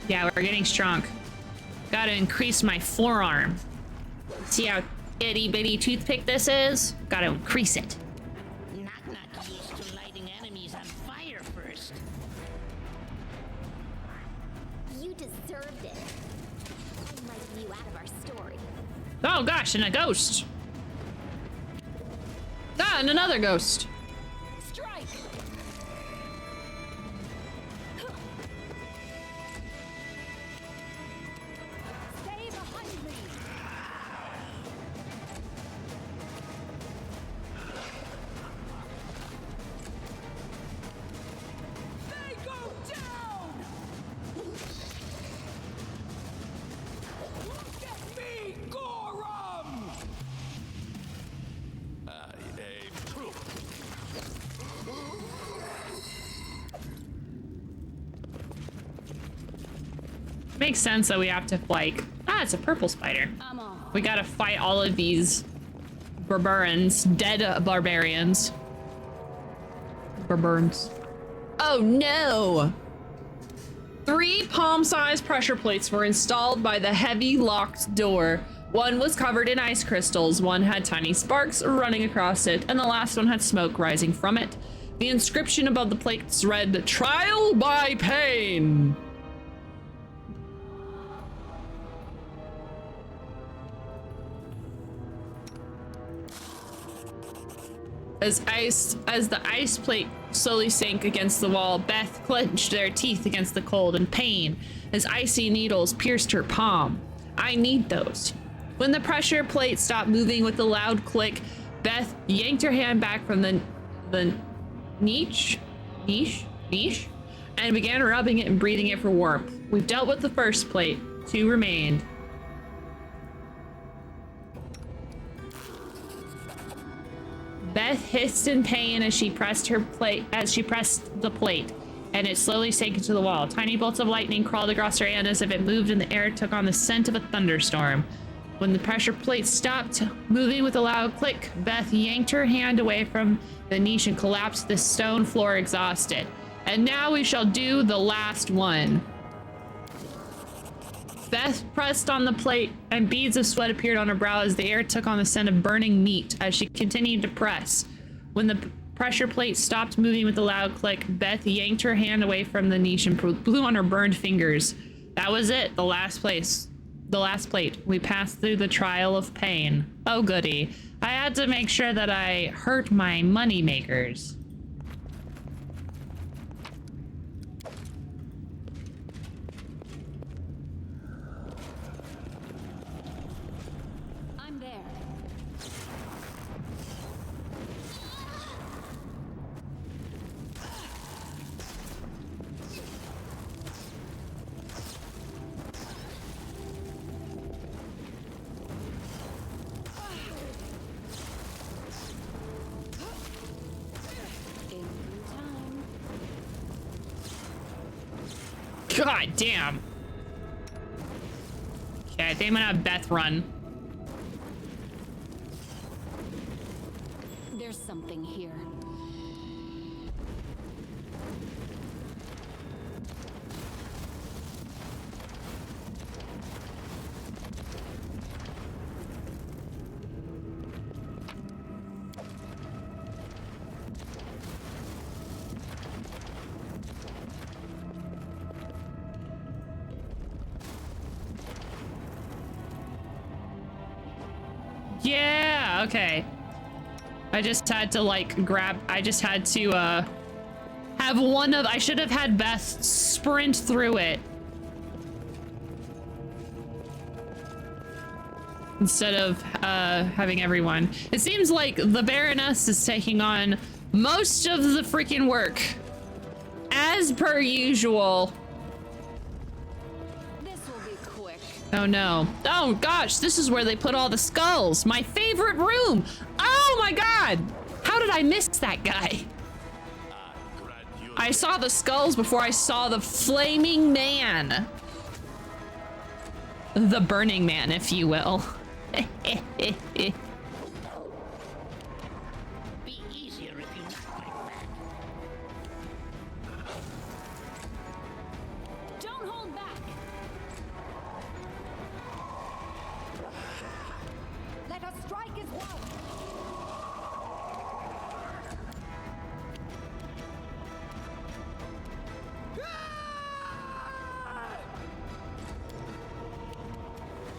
Yeah, we're getting strong. Gotta increase my forearm. See how itty bitty toothpick this is? Gotta increase it. Knock used to lighting enemies on fire first. You deserved it. I'm writing you out of our story. Oh gosh, and a ghost. Ah, and another ghost. Strike! Stay behind me! They go down! Look at me, Gorum! I aim true. Makes sense that we have to like. Ah, it's a purple spider. I'm on. We gotta fight all of these barbarians, dead barbarians. Barbarians. Oh no! 3 palm-sized pressure plates were installed by the heavy locked door. One was covered in ice crystals, one had tiny sparks running across it, and the last one had smoke rising from it. The inscription above the plates read, "Trial by Pain." As the ice plate slowly sank against the wall, Beth clenched their teeth against the cold and pain as icy needles pierced her palm. I need those. When the pressure plate stopped moving with a loud click, Beth yanked her hand back from the niche, and began rubbing it and breathing it for warmth. We've dealt with the first plate. 2 remained. Beth hissed in pain as she pressed the plate, and it slowly sank into the wall. Tiny bolts of lightning crawled across her hand as if it moved, and the air took on the scent of a thunderstorm. When the pressure plate stopped moving with a loud click, Beth yanked her hand away from the niche and collapsed to the stone floor exhausted. And now we shall do the last one. Beth pressed on the plate, and beads of sweat appeared on her brow as the air took on the scent of burning meat as she continued to press. When the pressure plate stopped moving with a loud click, Beth yanked her hand away from the niche and blew on her burned fingers. That was it, the last plate. We passed through the trial of pain. Oh goody. I had to make sure that I hurt my money makers. I'm there. In time. God damn. Okay, I think I'm gonna have Beth run. They're There's something here. Yeah, okay. I just had to like grab, I just had to have one of, I should have had Beth sprint through it. Instead of having everyone. It seems like the Baroness is taking on most of the freaking work. As per usual. This will be quick. Oh no. Oh gosh, this is where they put all the skulls. My favorite room. Oh my god. How did I miss that guy? I saw the skulls before I saw the flaming man. The burning man, if you will. Be easier if you knock my back. Don't hold back. Let us strike as one.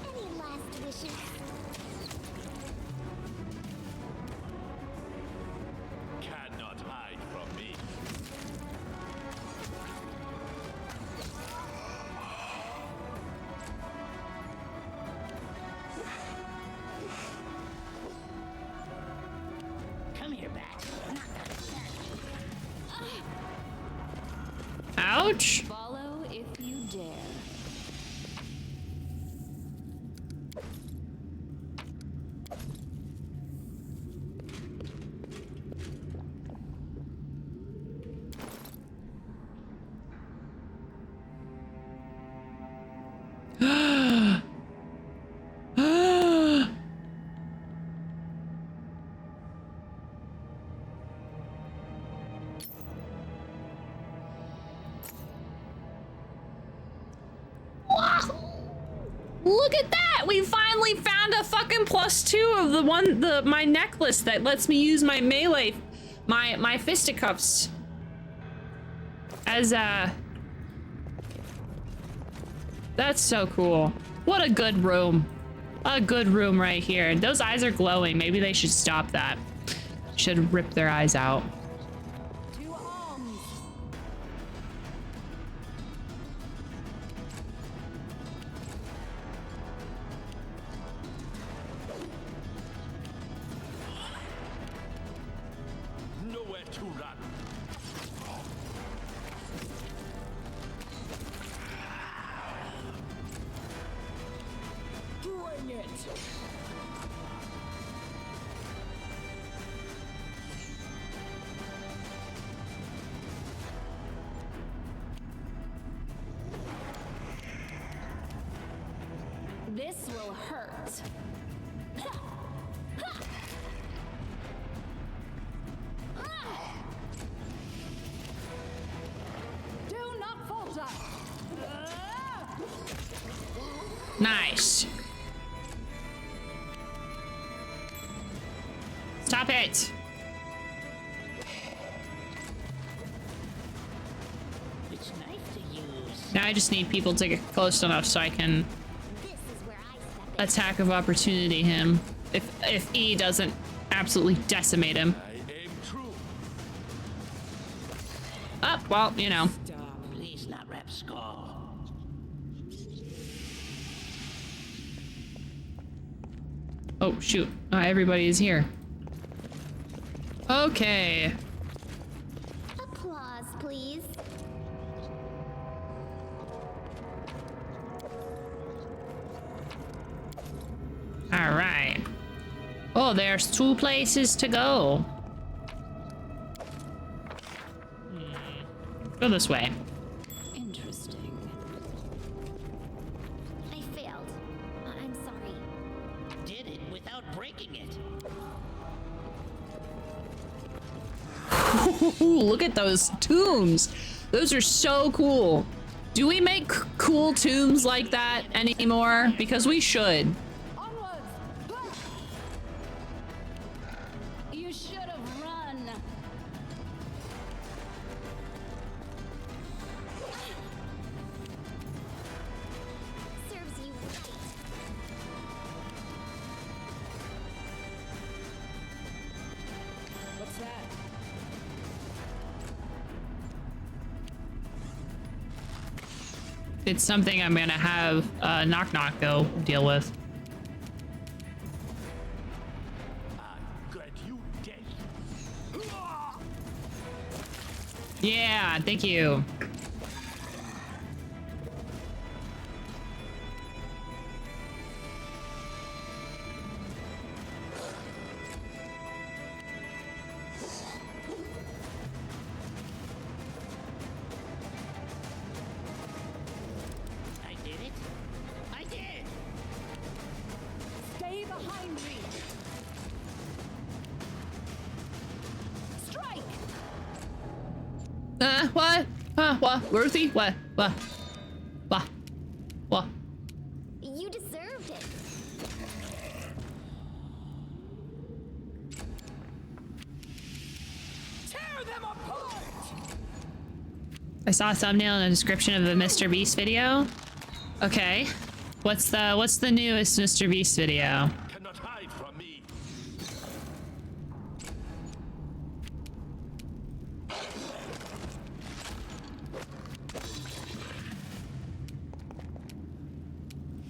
Any last wishes? Cannot hide from me. Come here, Bat. Knock that. Ouch. Follow if you dare. Look at that! We finally found a fucking +2 of the one, my necklace that lets me use my melee, my fisticuffs. As that's so cool. What a good room. A good room right here. Those eyes are glowing. Maybe they should stop that. Should rip their eyes out. To arms. Nowhere to run. Bring it! This will hurt. Do not falter. Nice. Stop it. It's nice to use. Now I just need people to get close enough so I can This is where I step in. attack of opportunity him. If E doesn't absolutely decimate him. I aim true. Oh, well, you know. Please not rap skull. Oh, shoot. Everybody is here. Okay. Applause, please. All right. Oh, there's 2 places to go. Go this way. Interesting. I failed. I'm sorry. Did it without breaking it. Look at those tombs. Those are so cool. Do we make cool tombs like that anymore? Because we should. You should have run. Serves you right. What's that? It's something I'm gonna have Knock Knock go deal with. I'm glad you dead. Yeah, thank you. I did it. I did. Stay behind me. Strike. What? What? Ruthie? What? What? What? What? You deserved it. Tear them apart! I saw a thumbnail and a description of the Mr. Beast video. Okay. What's the newest Mr. Beast video? Cannot hide from me.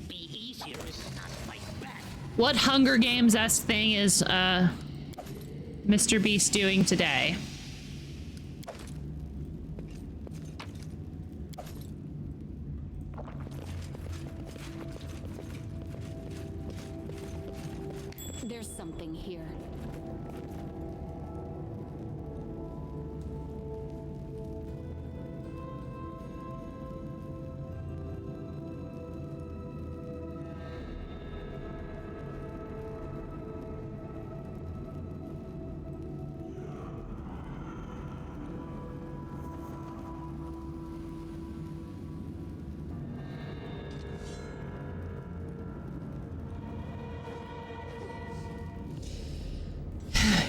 Be easier is not fight back. What Hunger Games-esque thing is Mr. Beast doing today? There's something here.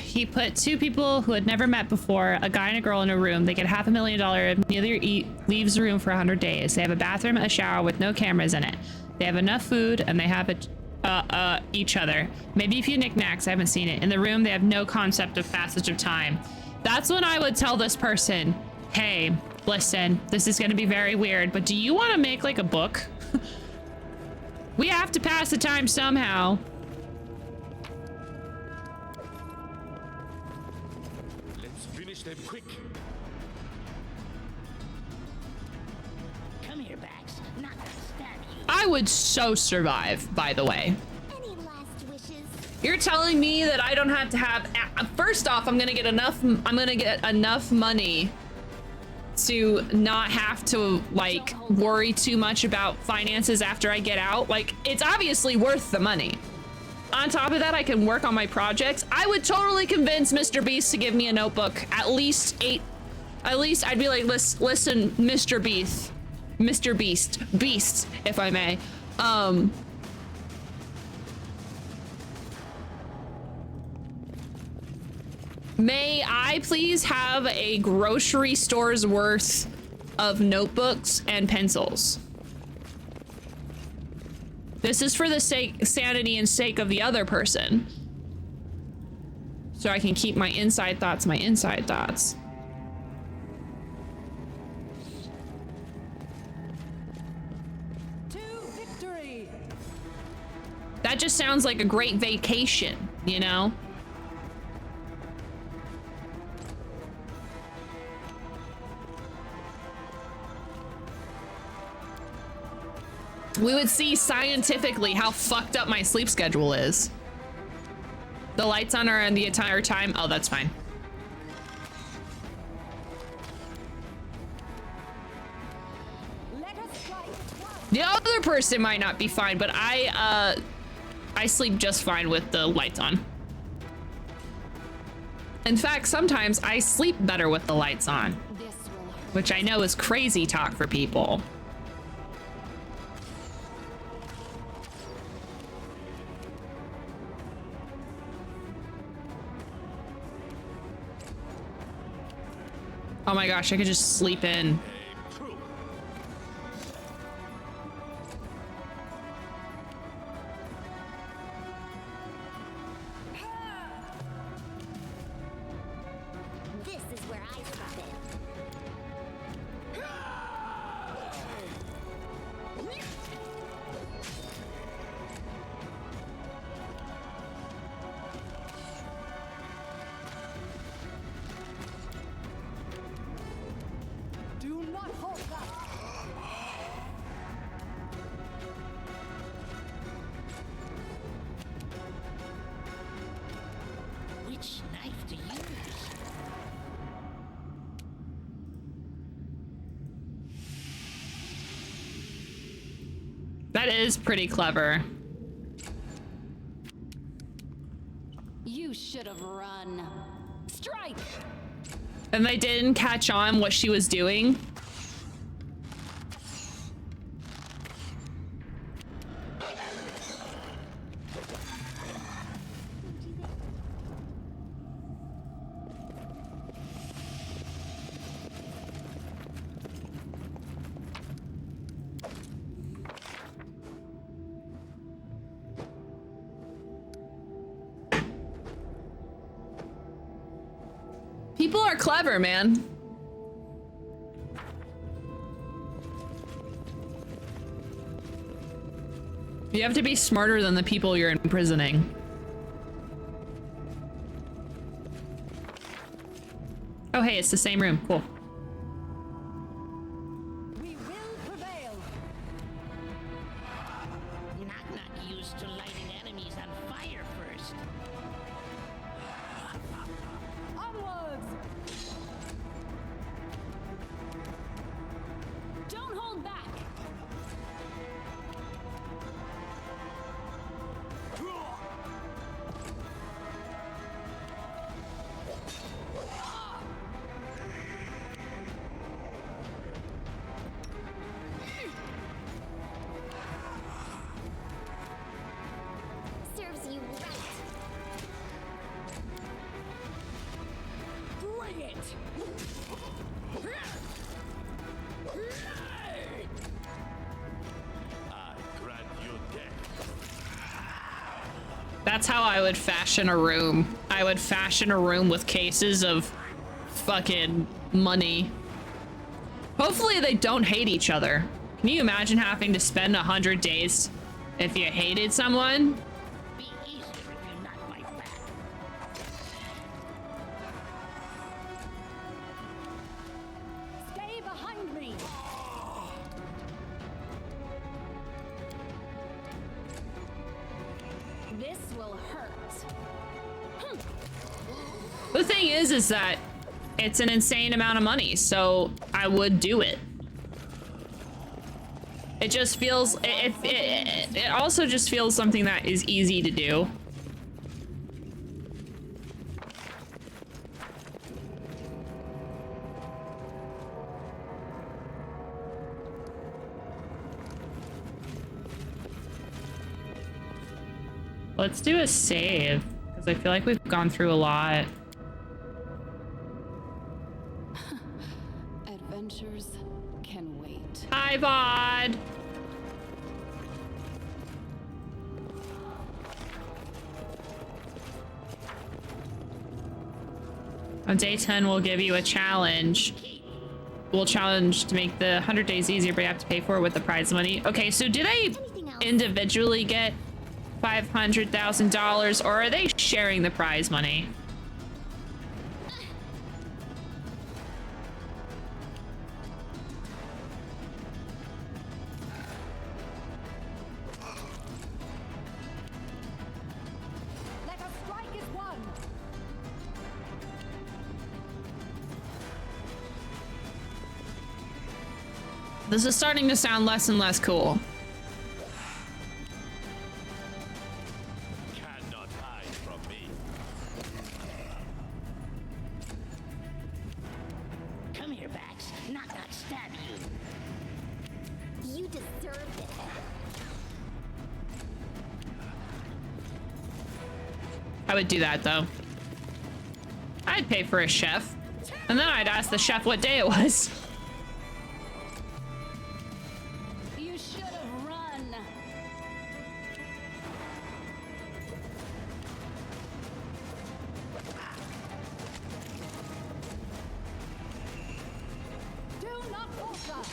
He put two people who had never met before, a guy and a girl, in a room. They get $500,000 if neither leaves the room for 100 days. They have a bathroom, a shower with no cameras in it. They have enough food, and they have each other. Maybe a few knickknacks. I haven't seen it. In the room, they have no concept of passage of time. That's when I would tell this person, hey, listen, this is going to be very weird, but do you want to make like a book? We have to pass the time somehow. Let's finish them quick. Come here, Bax. Not gonna stab you. I would so survive, by the way. Any last wishes? You're telling me that I don't have to have, first off, I'm gonna get enough money to not have to like worry too much about finances after I get out. Like, it's obviously worth the money. On top of that, I can work on my projects. I would totally convince Mr. Beast to give me a notebook. At least I'd be like, listen, Mr. Beast, if I may. May I please have a grocery store's worth of notebooks and pencils? This is for the sanity and sake of the other person. So I can keep my inside thoughts. To victory. That just sounds like a great vacation, you know? We would see scientifically how fucked up my sleep schedule is. The lights on are the entire time. Oh, that's fine. Let us strike twice. The other person might not be fine, but I sleep just fine with the lights on. In fact, sometimes I sleep better with the lights on, This will hurt. which I know is crazy talk for people. Oh my gosh, I could just sleep in. True. This is where I step in. Do not hold back. Which knife to use? That is pretty clever. You should have run. Strike! And they didn't catch on what she was doing. People are clever, man. You have to be smarter than the people you're imprisoning. Oh, hey, it's the same room. Cool. We will prevail. Not used to lighting enemies on fire first. Onwards! Don't hold back. Serves you right. Bring it! I grant you death. That's how I would fashion a room. I would fashion a room with cases of fucking money. Hopefully they don't hate each other. Can you imagine having to spend 100 days if you hated someone? Be easier if you knock my back. Stay behind me. This will hurt. The thing is that it's an insane amount of money, so I would do it. It just feels, it also just feels something that is easy to do. Let's do a save, because I feel like we've gone through a lot. Adventures can wait. Hi, VoD! On day 10, we'll give you a challenge. We'll challenge to make the 100 days easier, but you have to pay for it with the prize money. Okay, so did I Anything else? individually get $500,000, or are they sharing the prize money? Let us strike as one. This is starting to sound less and less cool. Cannot hide from me. I would do that though. I'd pay for a chef, and then I'd ask the chef what day it was. You should have run. Do not falter.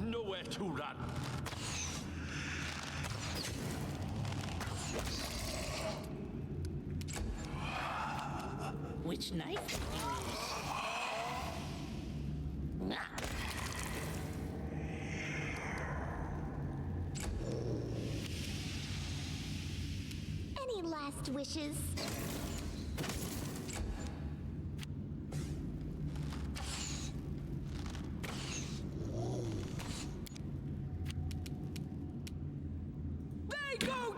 Nowhere to run. Which knife to use? Ah. Any last wishes?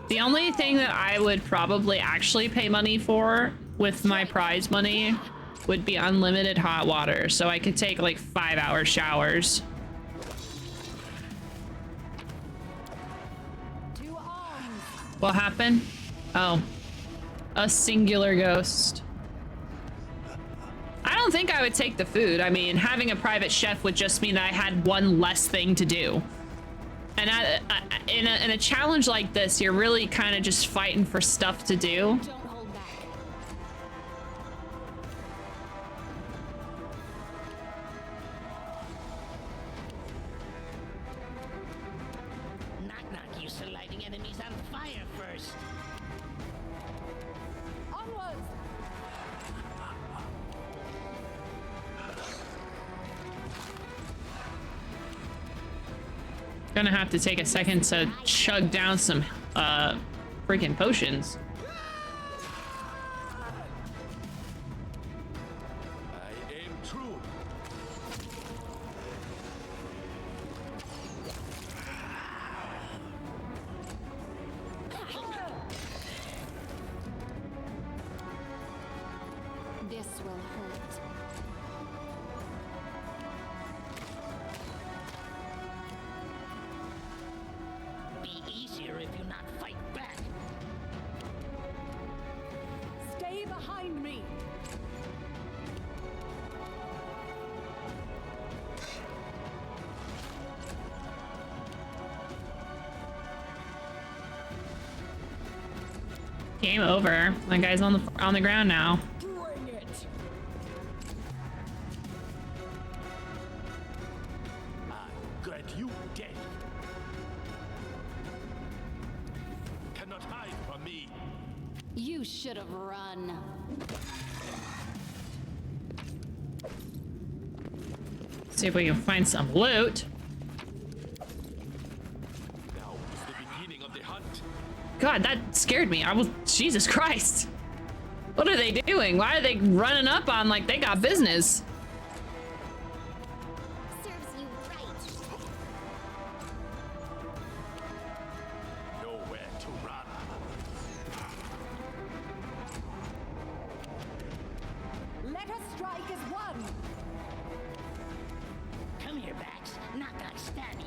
The only thing that I would probably actually pay money for with my prize money would be unlimited hot water, so I could take like 5-hour showers. To arms. What happened? Oh, a singular ghost. I don't think I would take the food. I mean, having a private chef would just mean that I had one less thing to do. And in a challenge like this, you're really kind of just fighting for stuff to do. Don't hold back. Knock knock used to lighting enemies on fire first. Onwards. Gonna have to take a second to chug down some freaking potions. I aim true. This will hurt. Be easier if you not fight back. Stay behind me. Game over. My guy's on the ground now. Bring it. I grant you death. Cannot hide from me. You should have run. See if we can find some loot. Now is the beginning of the hunt. God, that scared me. Jesus Christ. What are they doing? Why are they running up on like they got business? Serves you right. Nowhere to run. Let us strike as one. Come here, Bax. Knock knock stab you.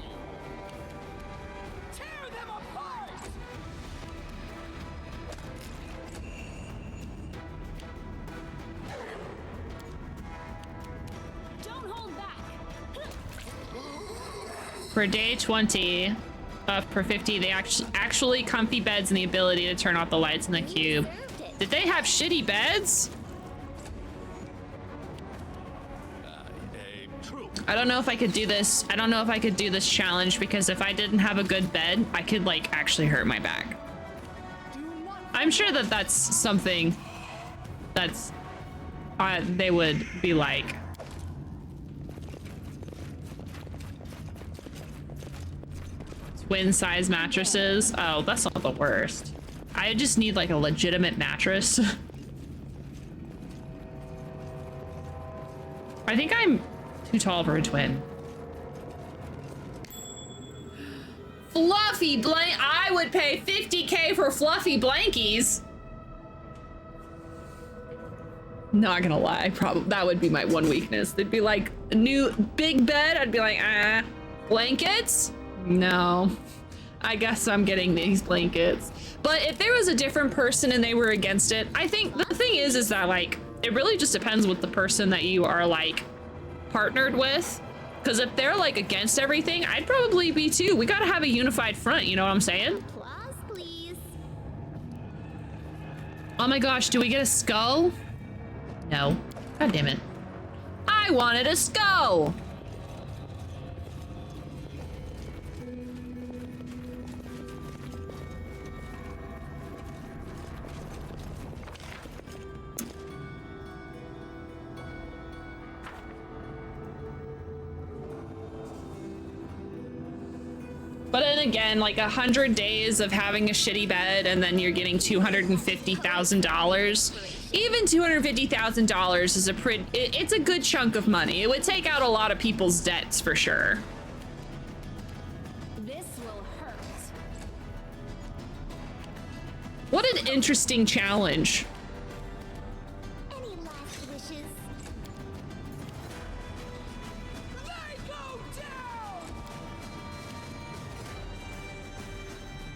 Tear them apart. Don't hold back. For day 20 per 50, they actually comfy beds and the ability to turn off the lights in the cube. Deserved it. Did they have shitty beds? Aim true. I don't know if I could do this. I don't know if I could do this challenge because if I didn't have a good bed, I could like actually hurt my back. I'm sure that that's something that's they would be like. Twin size mattresses. Oh, that's not the worst. I just need like a legitimate mattress. I think I'm too tall for a twin. Fluffy blank. I would pay 50K for fluffy blankies. Not gonna lie, probably that would be my one weakness. They'd be like a new big bed. I'd be like, ah. Blankets? No. I guess I'm getting these blankets. But if there was a different person and they were against it, I think the thing is that like, it really just depends with the person that you are like partnered with. Because if they're like against everything, I'd probably be too. We gotta have a unified front, you know what I'm saying? Applause, please. Oh my gosh, do we get a skull? No. God damn it. I wanted a skull! But then again, like 100 days of having a shitty bed and then you're getting $250,000. Even $250,000 is a it's a good chunk of money. It would take out a lot of people's debts for sure. This will hurt. What an interesting challenge. Any last wishes?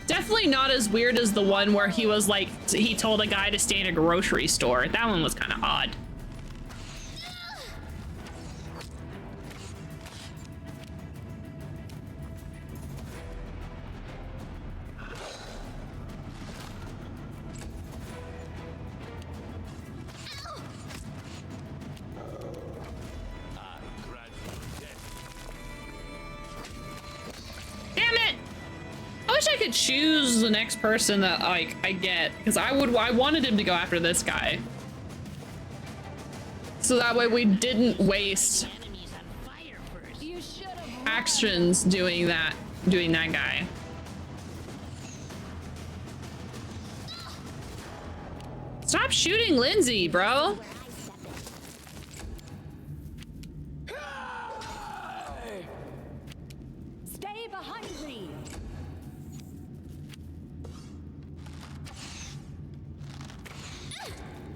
Definitely not as weird as the one where he was like, he told a guy to stay in a grocery store. That one was kind of odd. Damn it! I wish I could choose the next person that like I get, because I wanted him to go after this guy. So that way we didn't waste Enemies on fire first. You should have. actions doing that guy. Stop shooting Lindsay, bro. Where I step in. Stay behind me.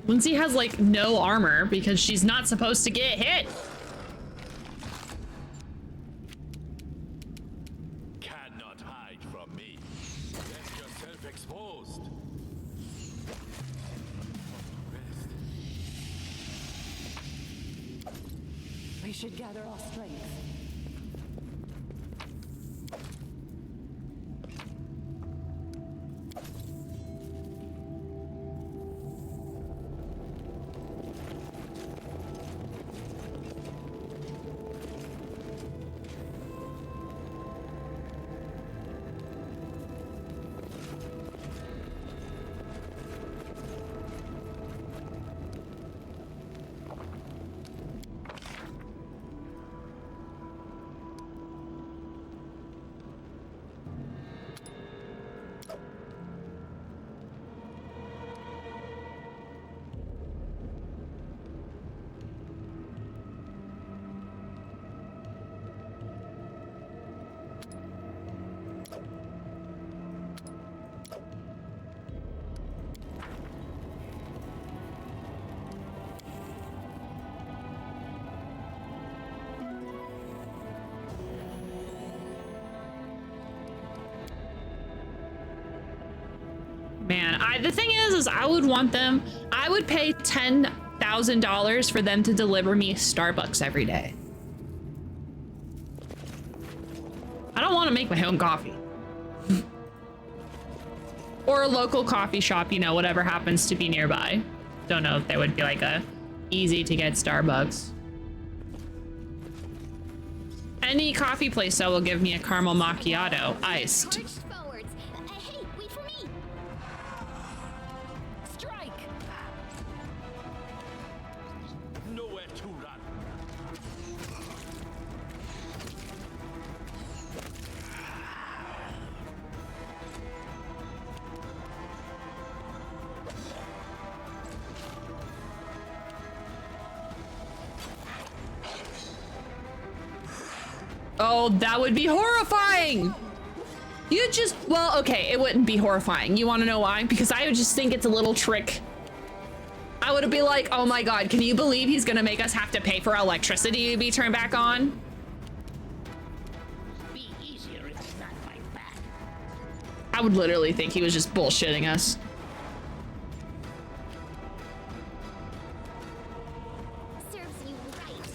Lindsay has like no armor because she's not supposed to get hit. Cannot hide from me. Get yourself exposed. Rest. We should gather our strength. Man, the thing is I would want them. I would pay $10,000 for them to deliver me Starbucks every day. I don't want to make my own coffee. Or a local coffee shop, you know, whatever happens to be nearby. Don't know if there would be like a easy to get Starbucks. Any coffee place that will give me a caramel macchiato, iced. March forwards. Hey, wait for me. Strike. Nowhere to run. Oh, that would be horrifying. You just, well, okay, it wouldn't be horrifying. You want to know why? Because I would just think it's a little trick. I would be like, oh my God, can you believe he's gonna make us have to pay for electricity to be turned back on? would literally think he was just bullshitting us. Serves you right.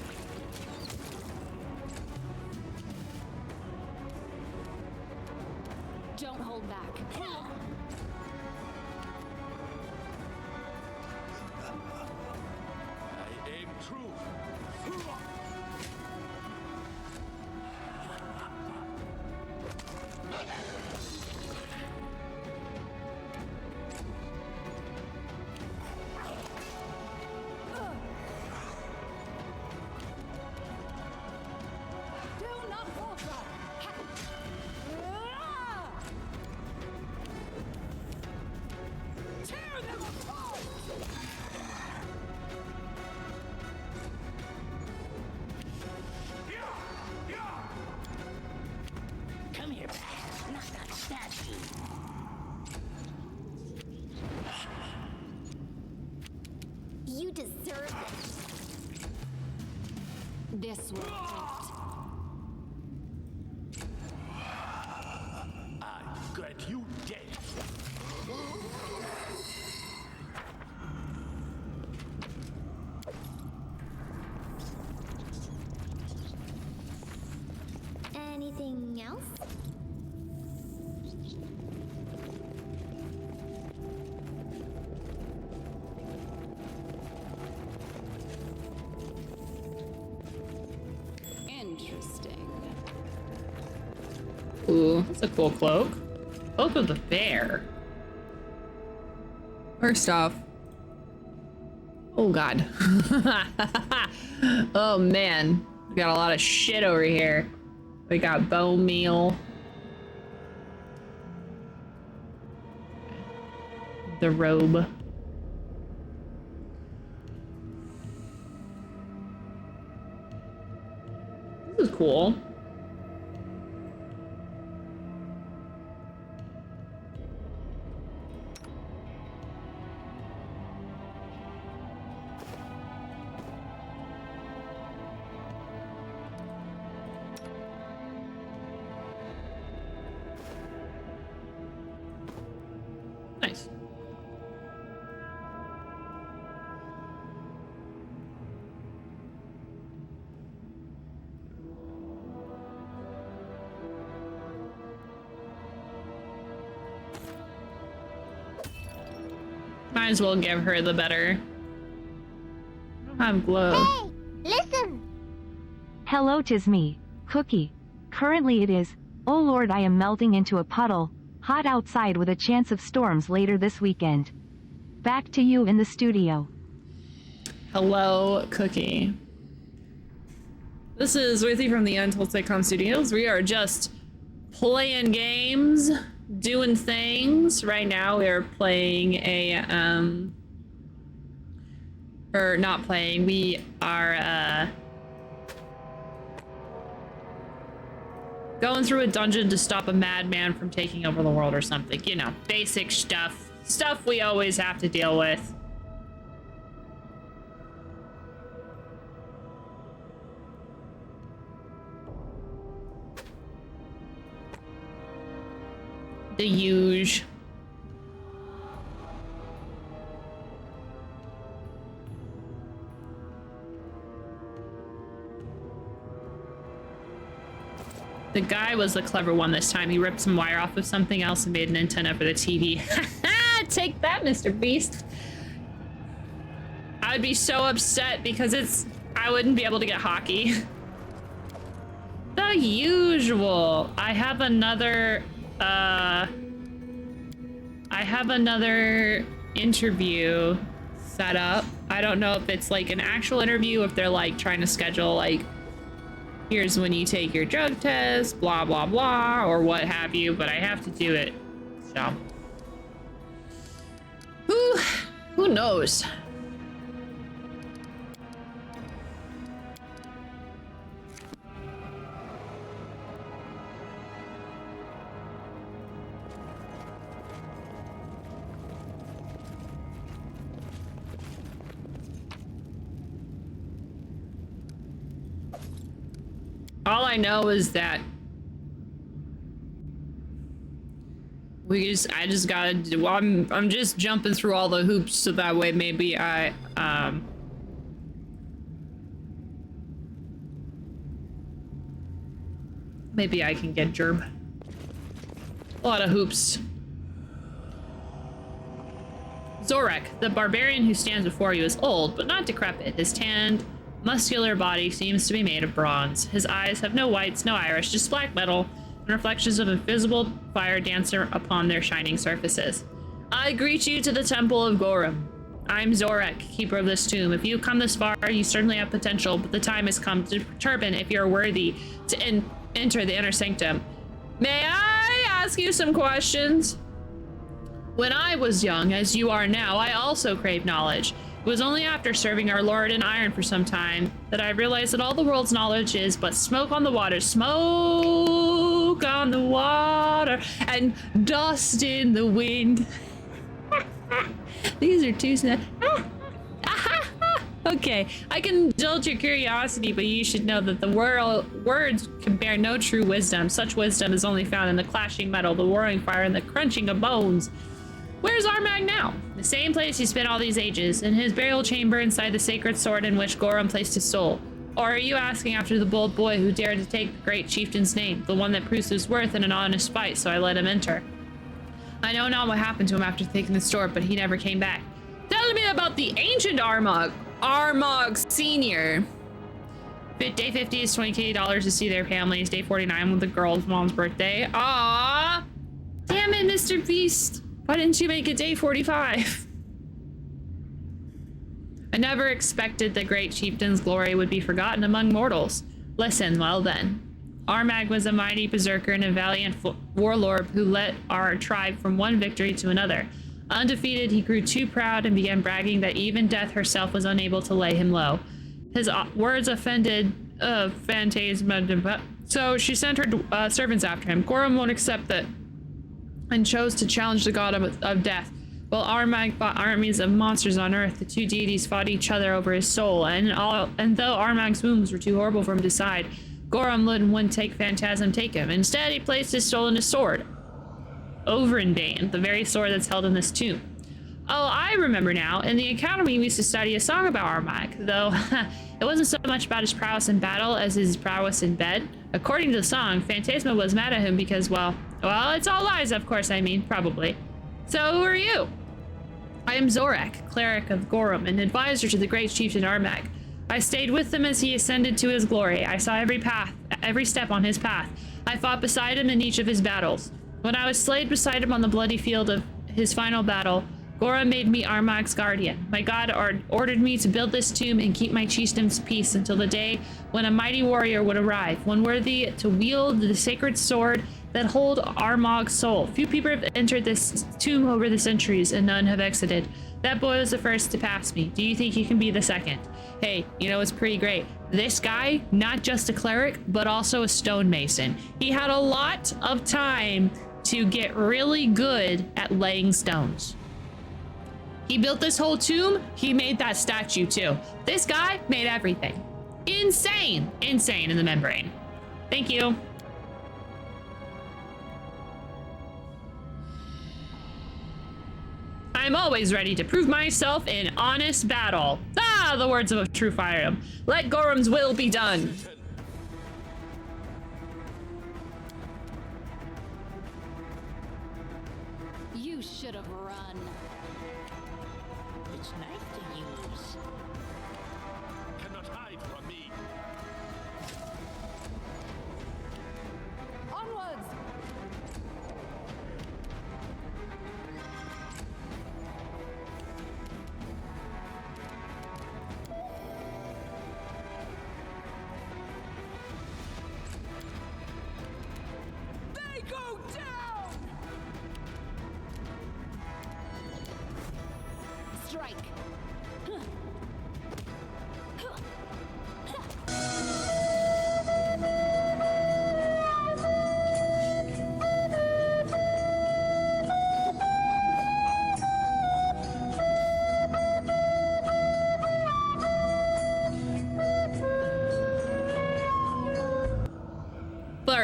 Don't hold back. I aim true. Do not falter. Tear them apart. Come here, knock that statue. You deserve it. This will hurt. I grant you death. Anything else? Interesting. Ooh, that's a cool cloak. Cloak of the bear. First off. Oh god. Oh man. We got a lot of shit over here. We got bone meal. The robe. This is cool. Nice. Might as well give her the better. I don't have glow. Hey, listen. Hello, 'tis me, Cookie. Currently it is, oh lord, I am melting into a puddle, hot outside with a chance of storms later this weekend. Back to you in the studio. Hello, Cookie. This is Ruthie from the Untold Sitcom Studios. We are just playing games, doing things. Right now we are playing a, or not playing, we are, going through a dungeon to stop a madman from taking over the world or something. You know, basic stuff. Stuff we always have to deal with. The huge. The guy was the clever one this time. He ripped some wire off of something else and made an antenna for the TV. Take that, Mr. Beast. I would be so upset because I wouldn't be able to get hockey. The usual. I have another interview set up. I don't know if it's like an actual interview, if they're like trying to schedule like, here's when you take your drug test, blah, blah, blah, or what have you, but I have to do it. So. Who knows? All I know is that I just gotta do, I'm just jumping through all the hoops so that way maybe maybe I can get Gerb. A lot of hoops. Zorek, the barbarian who stands before you, is old, but not decrepit. His tanned, muscular body seems to be made of bronze. His eyes have no whites, no iris, just black metal, and reflections of invisible fire dance upon their shining surfaces. I greet you to the Temple of Gorum. I'm Zorek, keeper of this tomb. If you come this far, you certainly have potential, but the time has come to determine if you're worthy to enter the inner sanctum. May I ask you some questions? When I was young, as you are now, I also craved knowledge. It was only after serving our Lord in iron for some time that I realized that all the world's knowledge is but smoke on the water, smoke on the water, and dust in the wind. These are too snap. Okay, I can indulge your curiosity, but you should know that the words can bear no true wisdom. Such wisdom is only found in the clashing metal, the roaring fire, and the crunching of bones. Where's Armag now? The same place he spent all these ages, in his burial chamber inside the sacred sword in which Gorum placed his soul. Or are you asking after the bold boy who dared to take the great chieftain's name, the one that proves his worth in an honest fight, so I let him enter? I know not what happened to him after taking the sword, but he never came back. Tell me about the ancient Armag. Armag Senior. Day 50 is $20K to see their families. Day 49 with the girl's mom's birthday. Ah, damn it, Mr. Beast. Why didn't you make it day 45? I never expected the great chieftain's glory would be forgotten among mortals. Listen, well then. Armag was a mighty berserker and a valiant warlord who led our tribe from one victory to another. Undefeated, he grew too proud and began bragging that even death herself was unable to lay him low. His words offended Phantasma, so she sent her servants after him. Gorum won't accept that and chose to challenge the god of death. While Armag fought armies of monsters on Earth, the two deities fought each other over his soul, and though Armag's wounds were too horrible for him to decide, Gorum wouldn't take Phantasm take him. Instead, he placed his soul in his sword. Overinbane, the very sword that's held in this tomb. Oh, I remember now. In the academy, we used to study a song about Armag, though it wasn't so much about his prowess in battle as his prowess in bed. According to the song, Phantasma was mad at him because, well, it's all lies, of course, probably. So who are you? I am Zorek, cleric of Gorum, and advisor to the great chieftain Armag. I stayed with him as he ascended to his glory. I saw every step on his path. I fought beside him in each of his battles. When I was slayed beside him on the bloody field of his final battle, Gorum made me Armag's guardian. My god ordered me to build this tomb and keep my chieftain's peace until the day when a mighty warrior would arrive, one worthy to wield the sacred sword that hold Armag's soul. Few people have entered this tomb over the centuries, and none have exited. That boy was the first to pass me. Do you think he can be the second? Hey, you know, it's pretty great. This guy, not just a cleric, but also a stonemason. He had a lot of time to get really good at laying stones. He built this whole tomb. He made that statue too. This guy made everything. Insane. Insane in the membrane. Thank you. I'm always ready to prove myself in honest battle. Ah, the words of a true firearm. Let Gorum's will be done. You should have run. It's nice to use. Cannot hide from me. Onwards! They go down! Strike!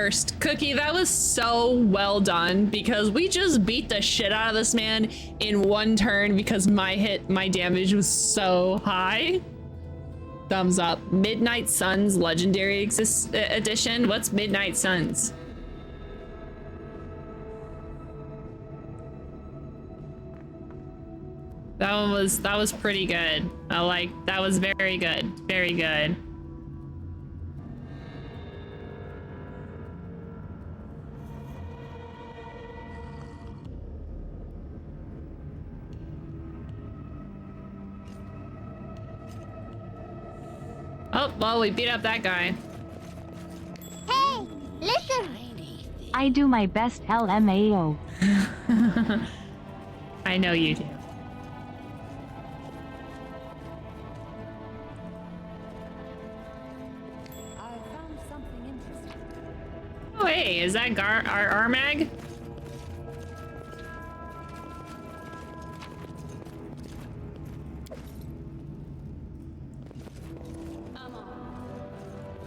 first. Cookie, that was so well done because we just beat the shit out of this man in one turn because my damage was so high. Thumbs up. Midnight Suns Legendary Edition. What's Midnight Suns? That was pretty good. That was very good. Very good. Oh, well, we beat up that guy. Hey, listen! I do my best LMAO. I know you do. I found something interesting. Oh, hey, is that our Armag?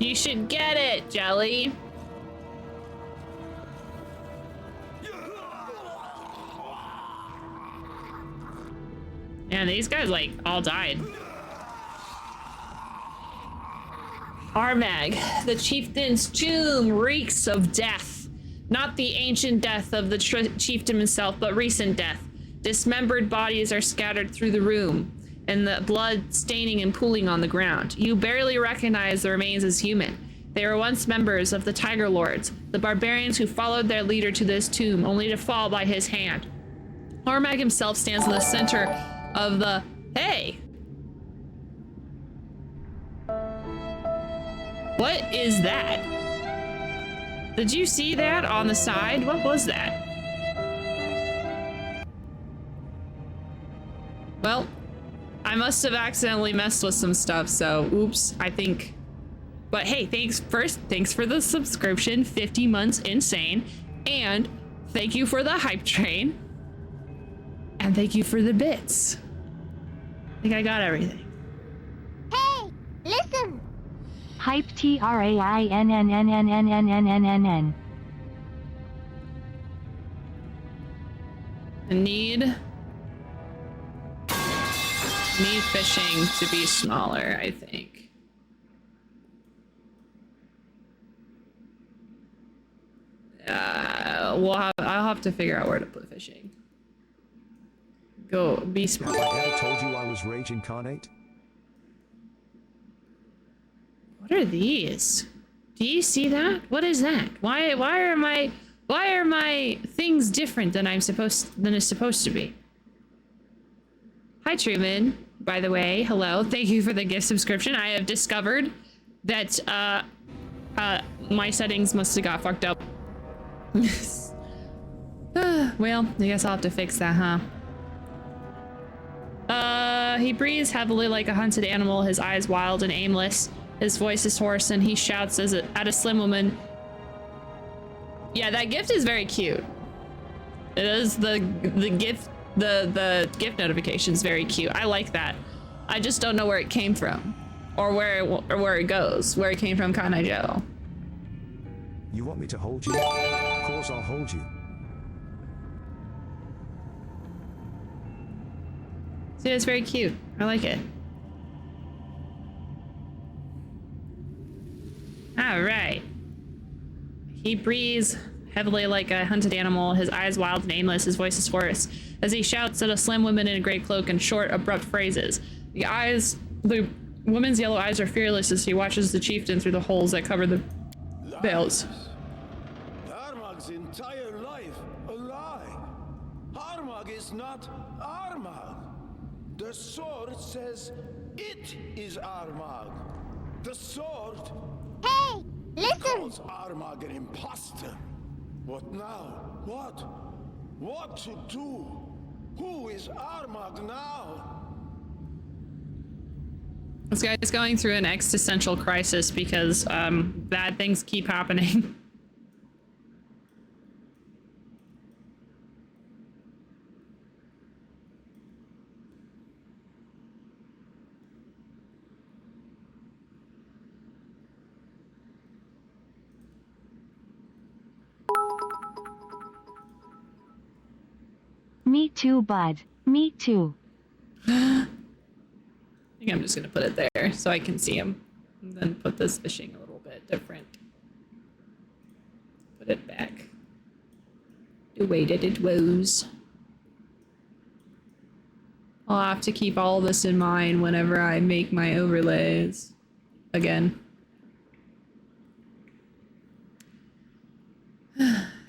You should get it, Jelly. Man, these guys like all died. Armag, the chieftain's tomb reeks of death. Not the ancient death of the chieftain himself, but recent death. Dismembered bodies are scattered through the room, and the blood staining and pooling on the ground. You barely recognize the remains as human. They were once members of the Tiger Lords, the barbarians who followed their leader to this tomb, only to fall by his hand. Armag himself stands in the center of the... Hey! What is that? Did you see that on the side? What was that? Well, I must have accidentally messed with some stuff, so oops, I think. But hey, thanks for the subscription, 50 months insane, and thank you for the hype train, and thank you for the bits. I think I got everything. Hey, listen! Hype TRAINNNNNNNNNNN. Need fishing to be smaller, I think. I'll have to figure out where to put fishing. Go, be smart. Have I ever told you I was Rage Incarnate? What are these? Do you see that? What is that? Why are my things different than it's supposed to be? Hi Truman, by the way, hello. Thank you for the gift subscription. I have discovered that my settings must have got fucked up. Well, I guess I'll have to fix that, huh? He breathes heavily like a hunted animal, his eyes wild and aimless. His voice is hoarse and he shouts at a slim woman. Yeah, that gift is very cute. It is the gift notification is very cute. I like that. I just don't know where it came from, or where it goes. Where it came from, Kanai Joe. You want me to hold you? Of course I'll hold you. See, it's very cute. I like it. All right. He breathes heavily like a hunted animal, his eyes wild and aimless, his voice is hoarse, as he shouts at a slim woman in a gray cloak in short, abrupt phrases. The woman's yellow eyes are fearless as he watches the chieftain through the holes that cover the veils. Armag's entire life a lie. Armag is not Armag. The sword says it is Armag. The sword Hey, listen! calls Armag an imposter. What now? What? What to do? Who is Armag now? This guy is going through an existential crisis because bad things keep happening. Me too, bud. Me too. I think I'm just gonna put it there so I can see him. And then put this fishing a little bit different. Put it back the way that it was. I'll have to keep all this in mind whenever I make my overlays again.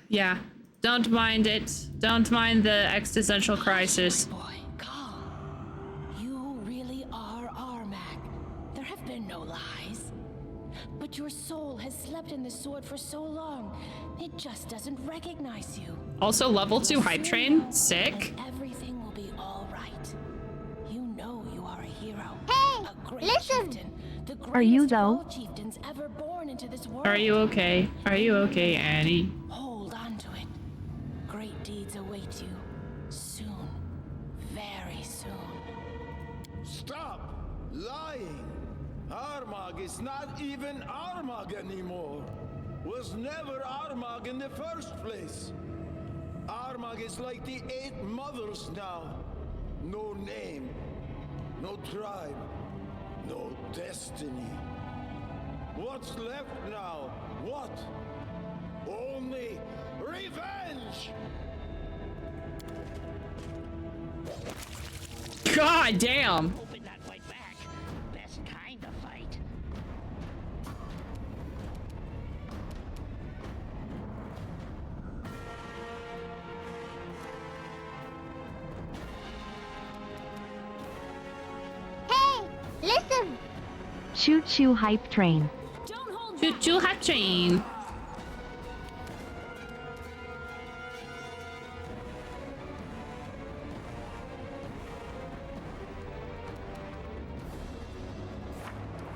Yeah, don't mind it. Don't mind the existential crisis. Boy, calm. You really are Armak. There have been no lies. But your soul has slept in the sword for so long, it just doesn't recognize you. Also, level 2 hype train. Sick. And everything will be all right. You know you are a hero. Hey, A great listen. chieftain. The Are you, greatest of though? all chieftains ever born into this world. Are you okay? Are you okay, Annie? Hold on to it. Great deeds await you. Soon. Very soon. Stop lying. Armag is not even Armag anymore. Was never Armag in the first place. Armag is like the 8 mothers now. No name, no tribe, no destiny. What's left now? What? Only revenge! God damn. Hoping not fight back. Best kind of fight. Hey, listen. Choo choo hype train. Don't hold Choo back. choo hype train.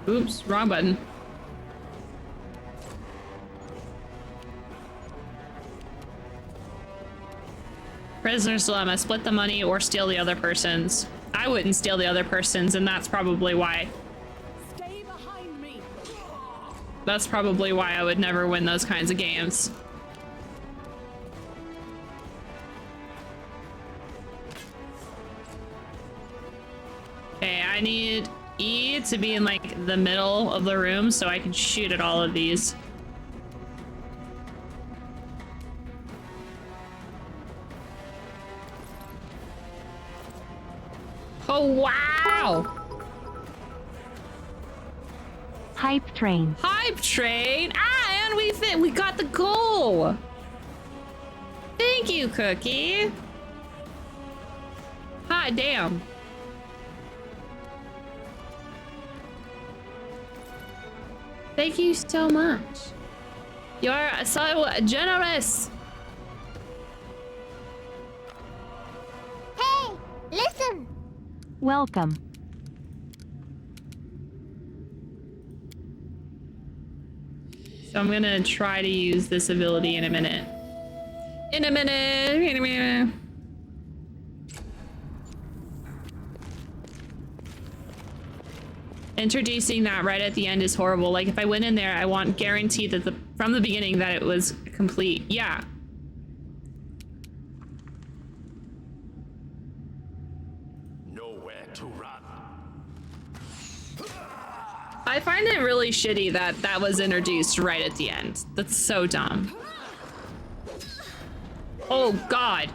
Oops, wrong button. Prisoner's dilemma, split the money or steal the other person's. I wouldn't steal the other person's, and that's probably why. Stay behind me. That's probably why I would never win those kinds of games. Okay, I need E to be in like the middle of the room so I can shoot at all of these. Oh, wow! Hype train. Hype train! Ah, and we got the goal! Thank you, Cookie! Hot damn. Thank you so much. You're so generous. Hey, listen. Welcome. So I'm gonna try to use this ability in a minute. In a minute. Introducing that right at the end is horrible. Like if I went in there, I want guaranteed that from the beginning that it was complete. Yeah. Nowhere to run. I find it really shitty that that was introduced right at the end. That's so dumb. Oh God.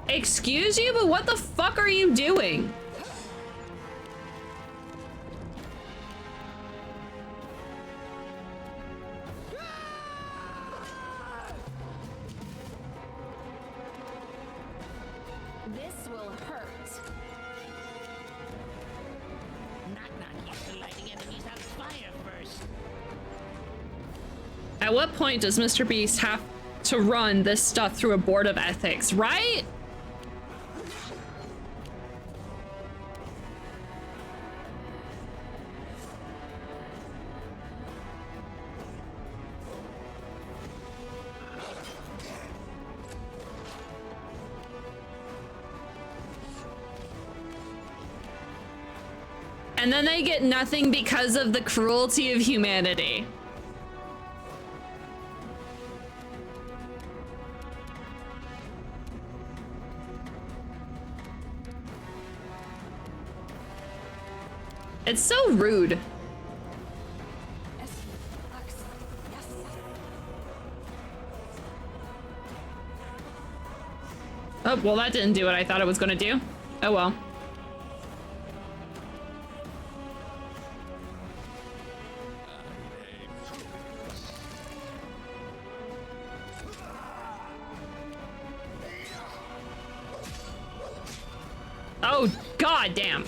Excuse you, but what the fuck are you doing? This will hurt. Knock used to lighting enemies on fire first. At what point does Mr. Beast have to run this stuff through a board of ethics, right? And then they get nothing because of the cruelty of humanity. It's so rude. Oh, well, that didn't do what I thought it was gonna do. Oh well. Oh, god damn.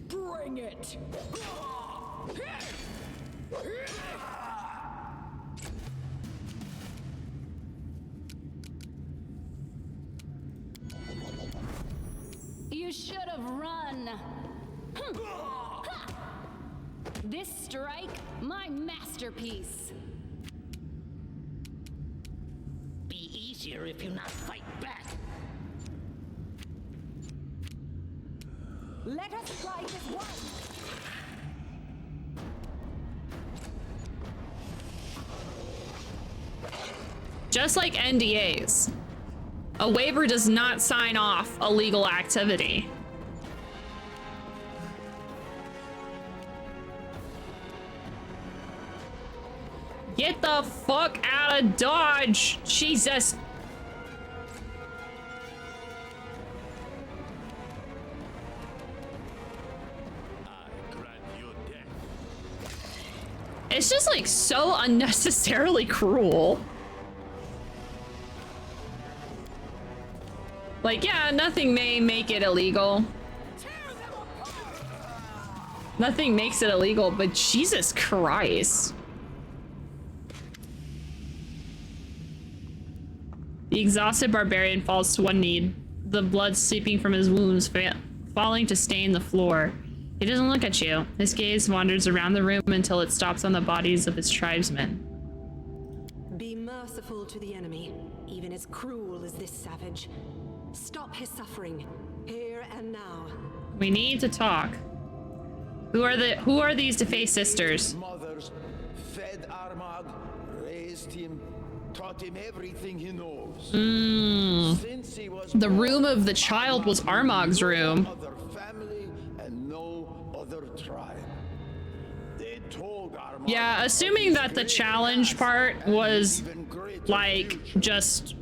Bring it! You should have run. This strike, my masterpiece. Be easier if you not fight back. Let us fight as one. Just like NDAs, a waiver does not sign off illegal activity. Get the fuck out of Dodge! Jesus! It's just like so unnecessarily cruel. Like, yeah, nothing may make it illegal. Nothing makes it illegal, but Jesus Christ. The exhausted barbarian falls to one knee, the blood seeping from his wounds, falling to stain the floor. He doesn't look at you. His gaze wanders around the room until it stops on the bodies of his tribesmen. Be merciful to the enemy, even as cruel as this savage. Stop his suffering, here and now. We need to talk. Who are these defaced sisters? Mothers fed Armagh, raised him, taught him everything he knows. Since he was The room of the child was Armagh's room. No other family and no other tribe. They told Armagh. Yeah, assuming that the challenge part was like just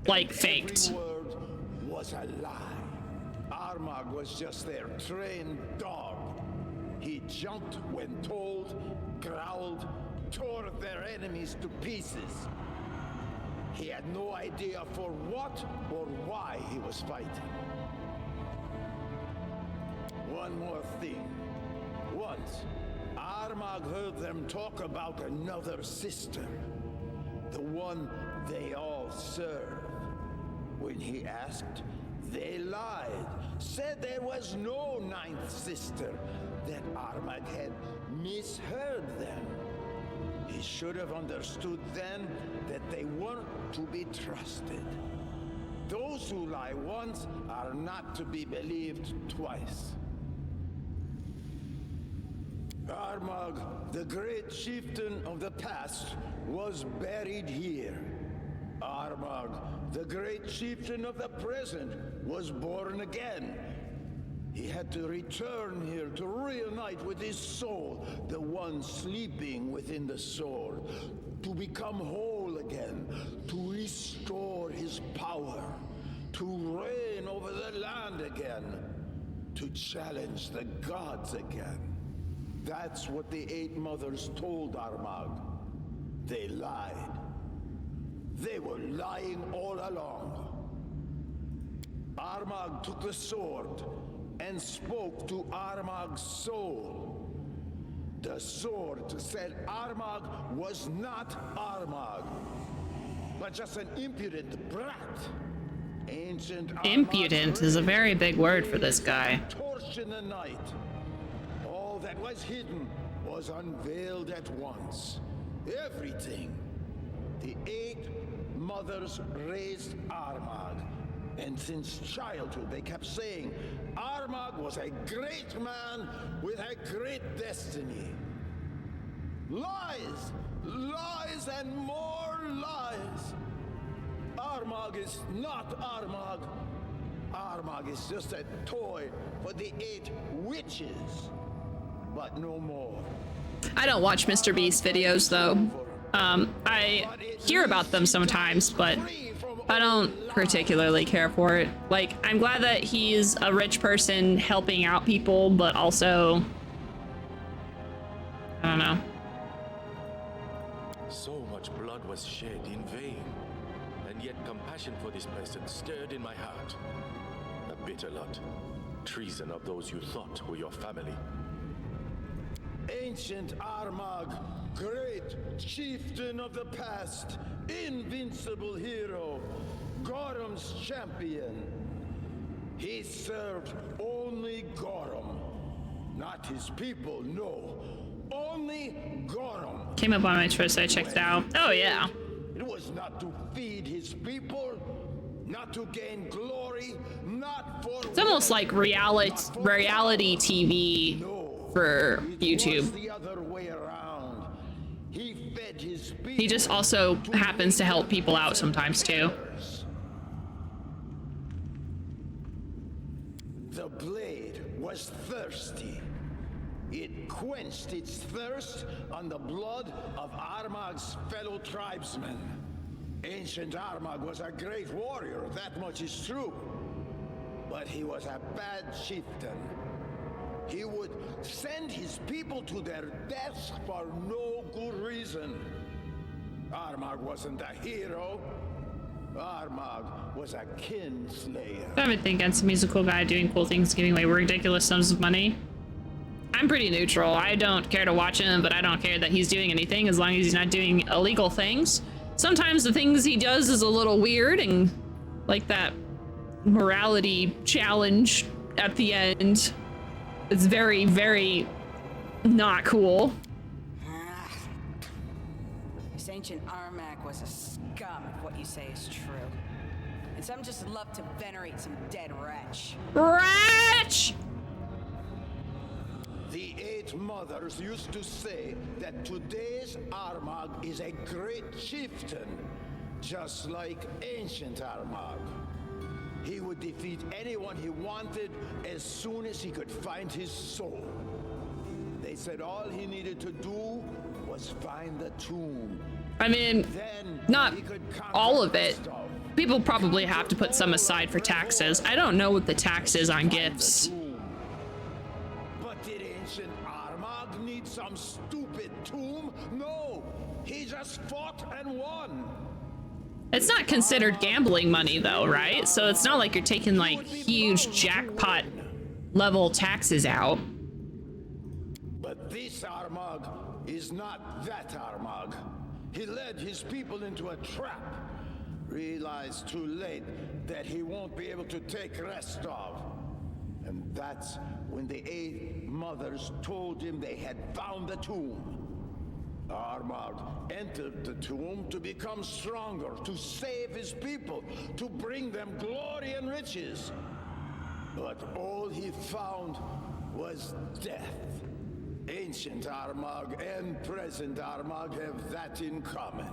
like faked. Every word was a lie. Armagh was just their trained dog. He jumped when told, growled, tore their enemies to pieces. He had no idea for what or why he was fighting. One more thing. Once, Armagh heard them talk about another sister, the one they all serve. When he asked, they lied, said there was no ninth sister, that Armagh had misheard them. He should have understood then that they weren't to be trusted. Those who lie once are not to be believed twice. Armagh, the great chieftain of the past, was buried here. Armagh, the great chieftain of the present, was born again. He had to return here to reunite with his soul, the one sleeping within the sword, to become whole again, to restore his power, to reign over the land again, to challenge the gods again. That's what the 8 mothers told Armagh. They lied. They were lying all along. Armagh took the sword and spoke to Armagh's soul. The sword said Armagh was not Armagh, but just an impudent brat. Ancient Impudent is a very big word for this guy. Torch in the night. All that was hidden was unveiled at once. Everything. The 8 mothers raised Armagh. And since childhood, they kept saying Armagh was a great man with a great destiny. Lies! Lies and more lies. Armagh is not Armagh. Armagh is just a toy for the 8 witches. But no more. I don't watch Mr. Beast videos though. I hear about them sometimes, but I don't particularly care for it. Like, I'm glad that he's a rich person helping out people, but also, I don't know. So much blood was shed in vain, and yet compassion for this person stirred in my heart. A bitter lot. Treason of those you thought were your family. Ancient Armagh, great chieftain of the past, invincible hero, Gorham's champion. He served only Gorham, not his people, no. Only Gorham. Came up on my Twitter, so I checked it out. Oh yeah. It was not to feed his people, not to gain glory, not for... It's almost like reality TV for YouTube. The other way around. He fed his people. He just also happens to help people out sometimes too. The blade was thirsty. It quenched its thirst on the blood of Armagh's fellow tribesmen. Ancient Armagh was a great warrior, that much is true. But he was a bad chieftain. He would send his people to their deaths for no good reason. Armagh wasn't a hero. Armagh was a kinslayer. I would think against a musical guy doing cool things, giving away ridiculous sums of money. I'm pretty neutral. I don't care to watch him, but I don't care that he's doing anything as long as he's not doing illegal things. Sometimes the things he does is a little weird, and like that morality challenge at the end. It's very, very not cool. This ancient Armagh was a scum if what you say is true. And some just love to venerate some dead wretch. Wretch! The 8 mothers used to say that today's Armagh is a great chieftain, just like ancient Armagh. He would defeat anyone he wanted as soon as he could find his soul. They said all he needed to do was find the tomb. I mean, not all of it. People probably have to put some aside for taxes. I don't know what the tax is on gifts. But did ancient Armagh need some stupid tomb? No, he just fought and won. It's not considered gambling money though, right? So it's not like you're taking like huge jackpot level taxes out. But this Armagh is not that Armagh. He led his people into a trap. Realized too late that he won't be able to take rest of. And that's when the 8 mothers told him they had found the tomb. Armagh entered the tomb to become stronger, to save his people, to bring them glory and riches. But all he found was death. Ancient Armagh and present Armagh have that in common.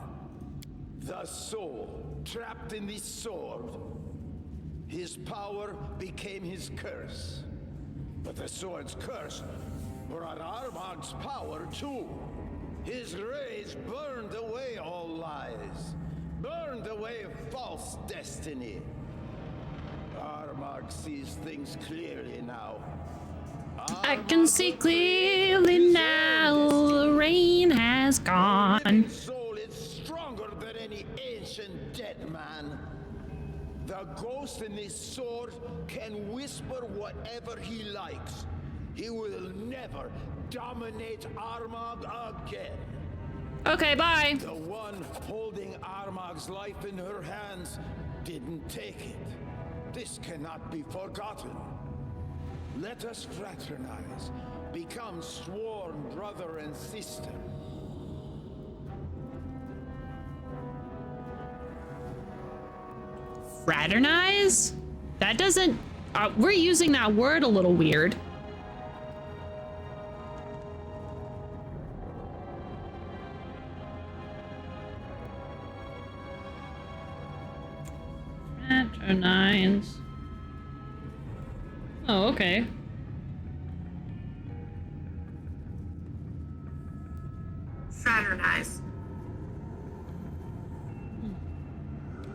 The soul, trapped in the sword. His power became his curse. But the sword's curse brought Armagh's power too. His rays burned away all lies, burned away false destiny. Armagh sees things clearly now. I can see clearly now the rain has gone. Soul is stronger than any ancient dead man. The ghost in this sword can whisper whatever he likes. He will never dominate Armagh again. Okay, bye. The one holding Armagh's life in her hands didn't take it. This cannot be forgotten. Let us fraternize, become sworn brother and sister. Fraternize? That doesn't... we're using that word a little weird. Oh, okay. Fraternize.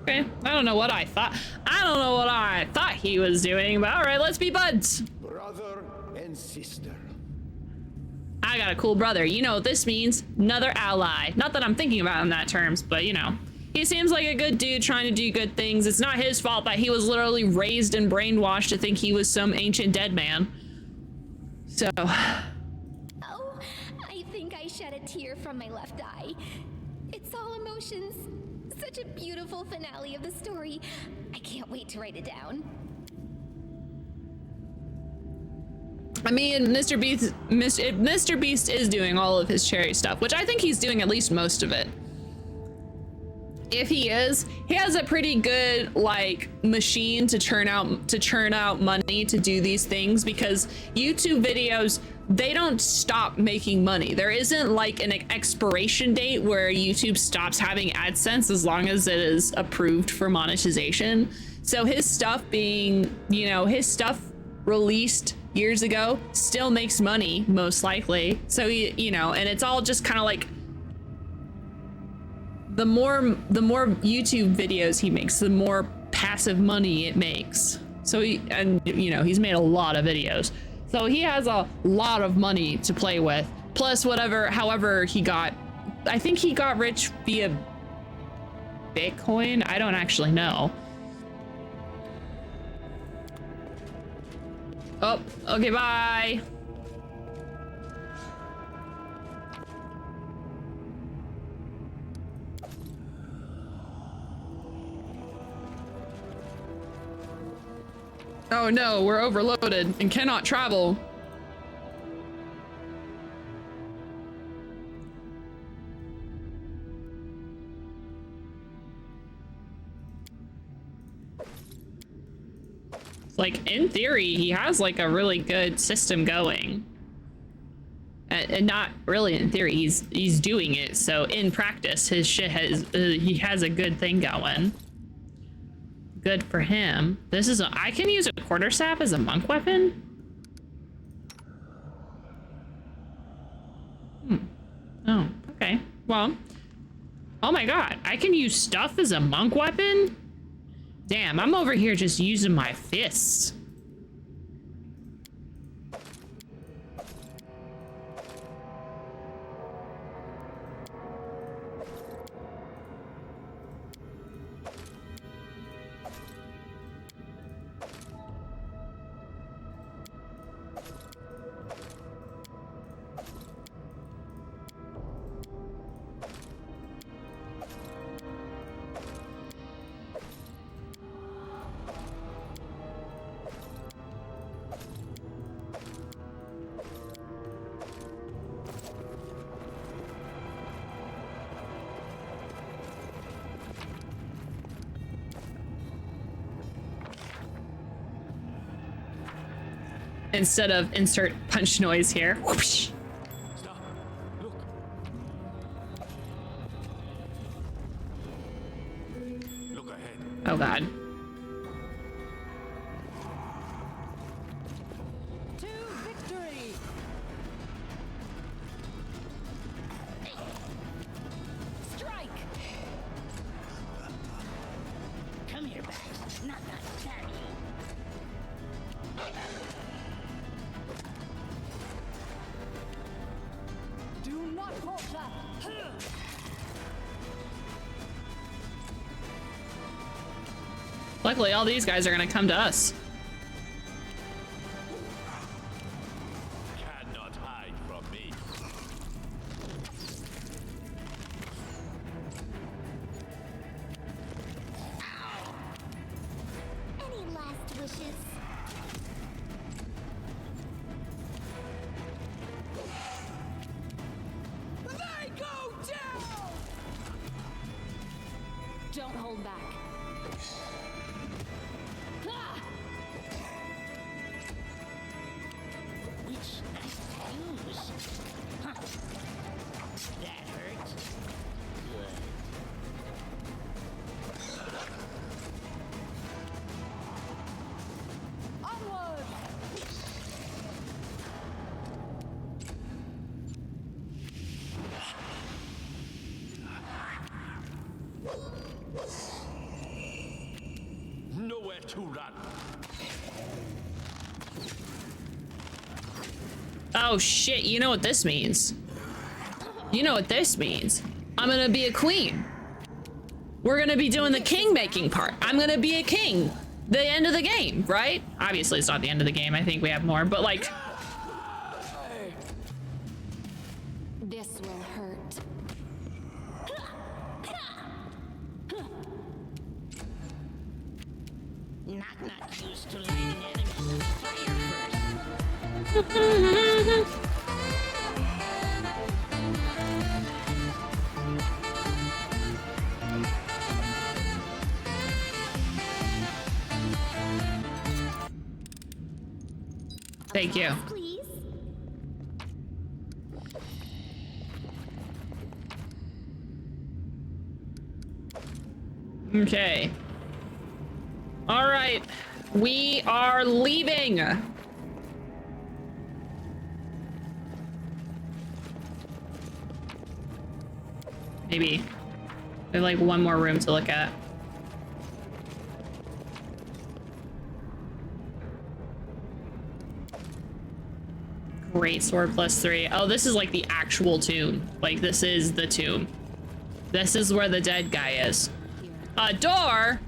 Okay, I don't know what I thought. I don't know what I thought he was doing, but all right, let's be buds. Brother and sister. I got a cool brother. You know what this means? Another ally. Not that I'm thinking about it in that terms, but you know. He seems like a good dude trying to do good things. It's not his fault that he was literally raised and brainwashed to think he was some ancient dead man. So. Oh, I think I shed a tear from my left eye. It's all emotions. Such a beautiful finale of the story. I can't wait to write it down. I mean, Mr. Beast is doing all of his cherry stuff, which I think he's doing at least most of it. If he is, he has a pretty good like machine to churn out money to do these things, because YouTube videos, they don't stop making money. There isn't like an expiration date where YouTube stops having AdSense as long as it is approved for monetization. So his stuff being, you know, his stuff released years ago still makes money most likely. So you know, and it's all just kind of like the more YouTube videos he makes, the more passive money it makes. So you know, he's made a lot of videos. So he has a lot of money to play with. Plus however he got, I think he got rich via Bitcoin. I don't actually know. Oh, okay, bye. Oh no, we're overloaded and cannot travel. Like, in theory, he has like a really good system going. And not really in theory, he's doing it. So in practice, his shit he has a good thing going. Good for him. I can use a quarterstaff as a monk weapon? Oh, okay. Well, oh my god, I can use stuff as a monk weapon? Damn, I'm over here just using my fists. Instead of insert punch noise here. Whoosh. Stop. Look. Look ahead. Oh god. To victory! Strike! Come here, Bax. Not stab you. Do not falter! Luckily, all these guys are gonna come to us. Cannot hide from me. Any last wishes? They go down! Don't hold back. Oh shit, you know what this means. You know what this means. I'm gonna be a queen. We're gonna be doing the king making part. I'm gonna be a king. The end of the game, right? Obviously it's not the end of the game. I think we have more, but like... This will hurt. Not used to lighting enemies on fire first. Thank you. Please. Okay. All right. We are leaving. Maybe. We have like one more room to look at. Great sword +3. Oh, this is like the actual tomb. Like this is the tomb. This is where the dead guy is. A door?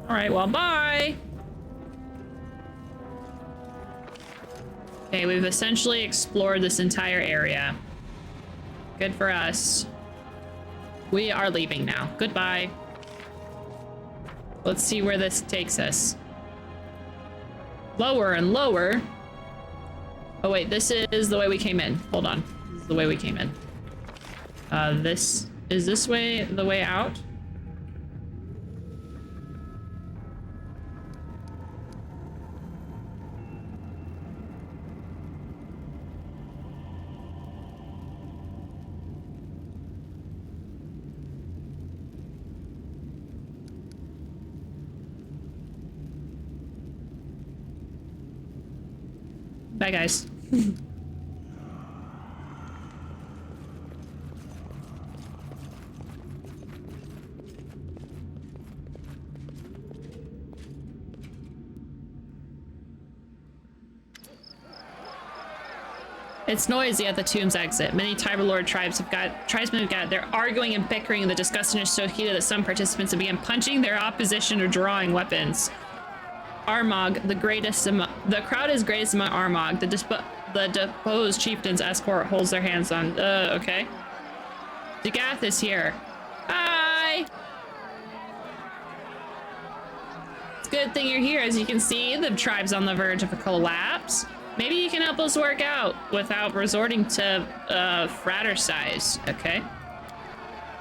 All right, well, bye. Okay, we've essentially explored this entire area. Good for us. We are leaving now. Goodbye. Let's see where this takes us. Lower and lower. Oh wait, this is the way we came in. Hold on. This is the way we came in. This way the way out? Bye, guys. It's noisy at the tomb's exit. Many Tiberlord tribesmen have got. They're arguing and bickering, and the discussion is so heated that some participants have begun punching their opposition or drawing weapons. Armagh, the crowd is greatest among Armagh. The deposed chieftain's escort holds their hands on. Okay. Dagath is here. Hi. It's a good thing you're here. As you can see, the tribe's on the verge of a collapse. Maybe you can help us work out without resorting to fratricides. Okay.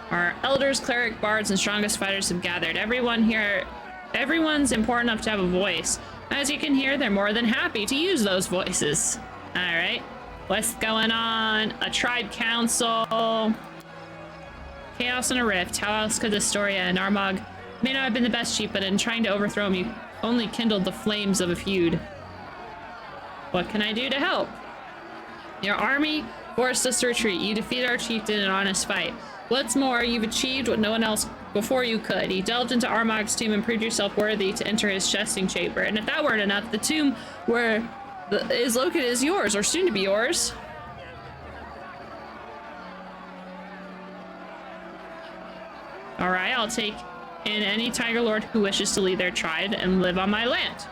Our elders, cleric, bards, and strongest fighters have gathered. Everyone's important enough to have a voice. As you can hear, they're more than happy to use those voices. All right. What's going on? A tribe council. Chaos and a rift. How else could this story end? Armagh may not have been the best chief, but in trying to overthrow him, you only kindled the flames of a feud. What can I do to help? Your army forced us to retreat. You defeated our chieftain in an honest fight. What's more, you've achieved what no one else before you could. You delved into Armagh's tomb and proved yourself worthy to enter his testing chamber. And if that weren't enough, the tomb where is located is yours, or soon to be yours. All right, I'll take in any Tiger Lord who wishes to lead their tribe and live on my land.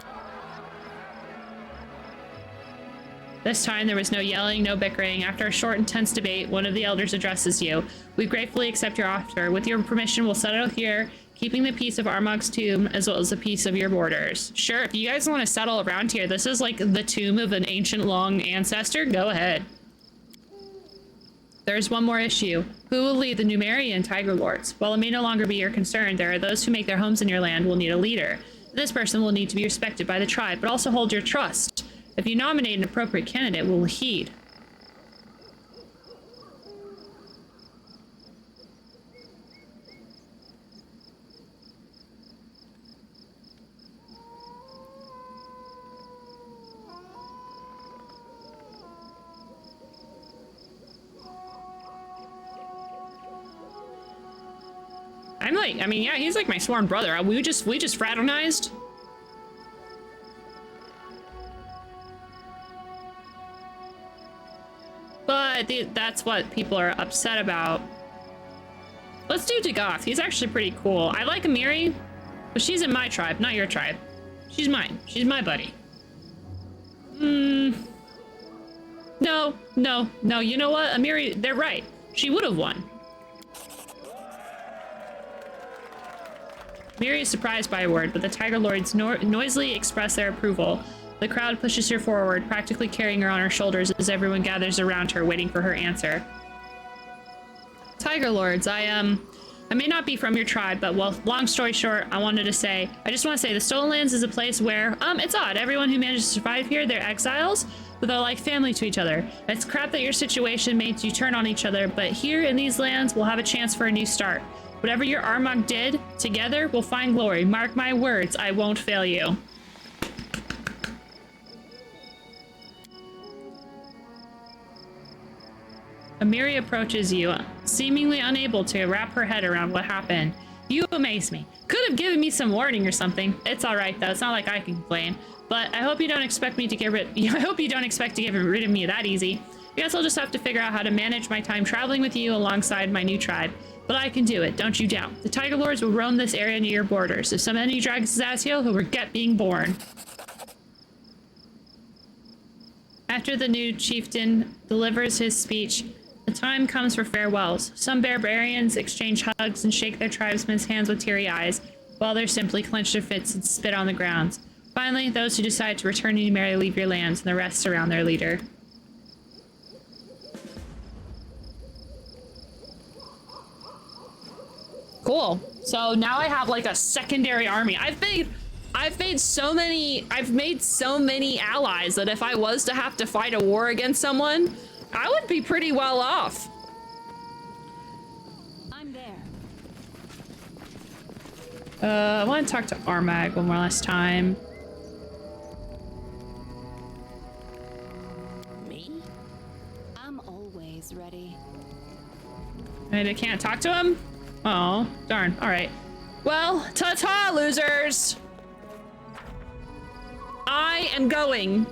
This time, there was no yelling, no bickering. After a short, intense debate, one of the elders addresses you. We gratefully accept your offer. With your permission, we'll settle here, keeping the peace of Armagh's tomb as well as the peace of your borders. Sure, if you guys want to settle around here, this is like the tomb of an ancient long ancestor. Go ahead. There's one more issue. Who will lead the Numerian Tiger Lords? While it may no longer be your concern, there are those who make their homes in your land will need a leader. This person will need to be respected by the tribe, but also hold your trust. If you nominate an appropriate candidate, we'll heed. I'm like, I mean, yeah, he's like my sworn brother. We just fraternized. But that's what people are upset about. Let's do Dagoth. He's actually pretty cool. I like Amiri, but she's in my tribe, not your tribe. She's mine. She's my buddy. No. You know what? Amiri, they're right. She would have won. Amiri is surprised by a word, but the Tiger Lords noisily express their approval. The crowd pushes her forward, practically carrying her on her shoulders as everyone gathers around her, waiting for her answer. Tiger Lords, I may not be from your tribe, but well, long story short, I just want to say the Stolen Lands is a place where, it's odd. Everyone who manages to survive here, they're exiles, but they're like family to each other. It's crap that your situation made you turn on each other, but here in these lands, we'll have a chance for a new start. Whatever your Armagh did, together, we'll find glory. Mark my words, I won't fail you. Amiri approaches you, seemingly unable to wrap her head around what happened. You amaze me. Could have given me some warning or something. It's all right though. It's not like I can complain. But I hope you don't expect me to get rid. I hope you don't expect to get rid of me that easy. I guess I'll just have to figure out how to manage my time traveling with you alongside my new tribe. But I can do it. Don't you doubt. The Tiger Lords will roam this area near your borders. If some enemy drags his ass here, he'll regret being born. After the new chieftain delivers his speech, the time comes for farewells. Some barbarians exchange hugs and shake their tribesmen's hands with teary eyes, while others simply clench their fists and spit on the ground. Finally, those who decide to return to Numeria leave your lands, and the rest surround their leader. Cool. So now I have like a secondary army. I've made so many allies that if I was to have to fight a war against someone, I would be pretty well off. I'm there. I want to talk to Armagh one more last time. Me? I'm always ready. And I can't talk to him? Oh, darn. All right. Well, ta-ta, losers. I am going.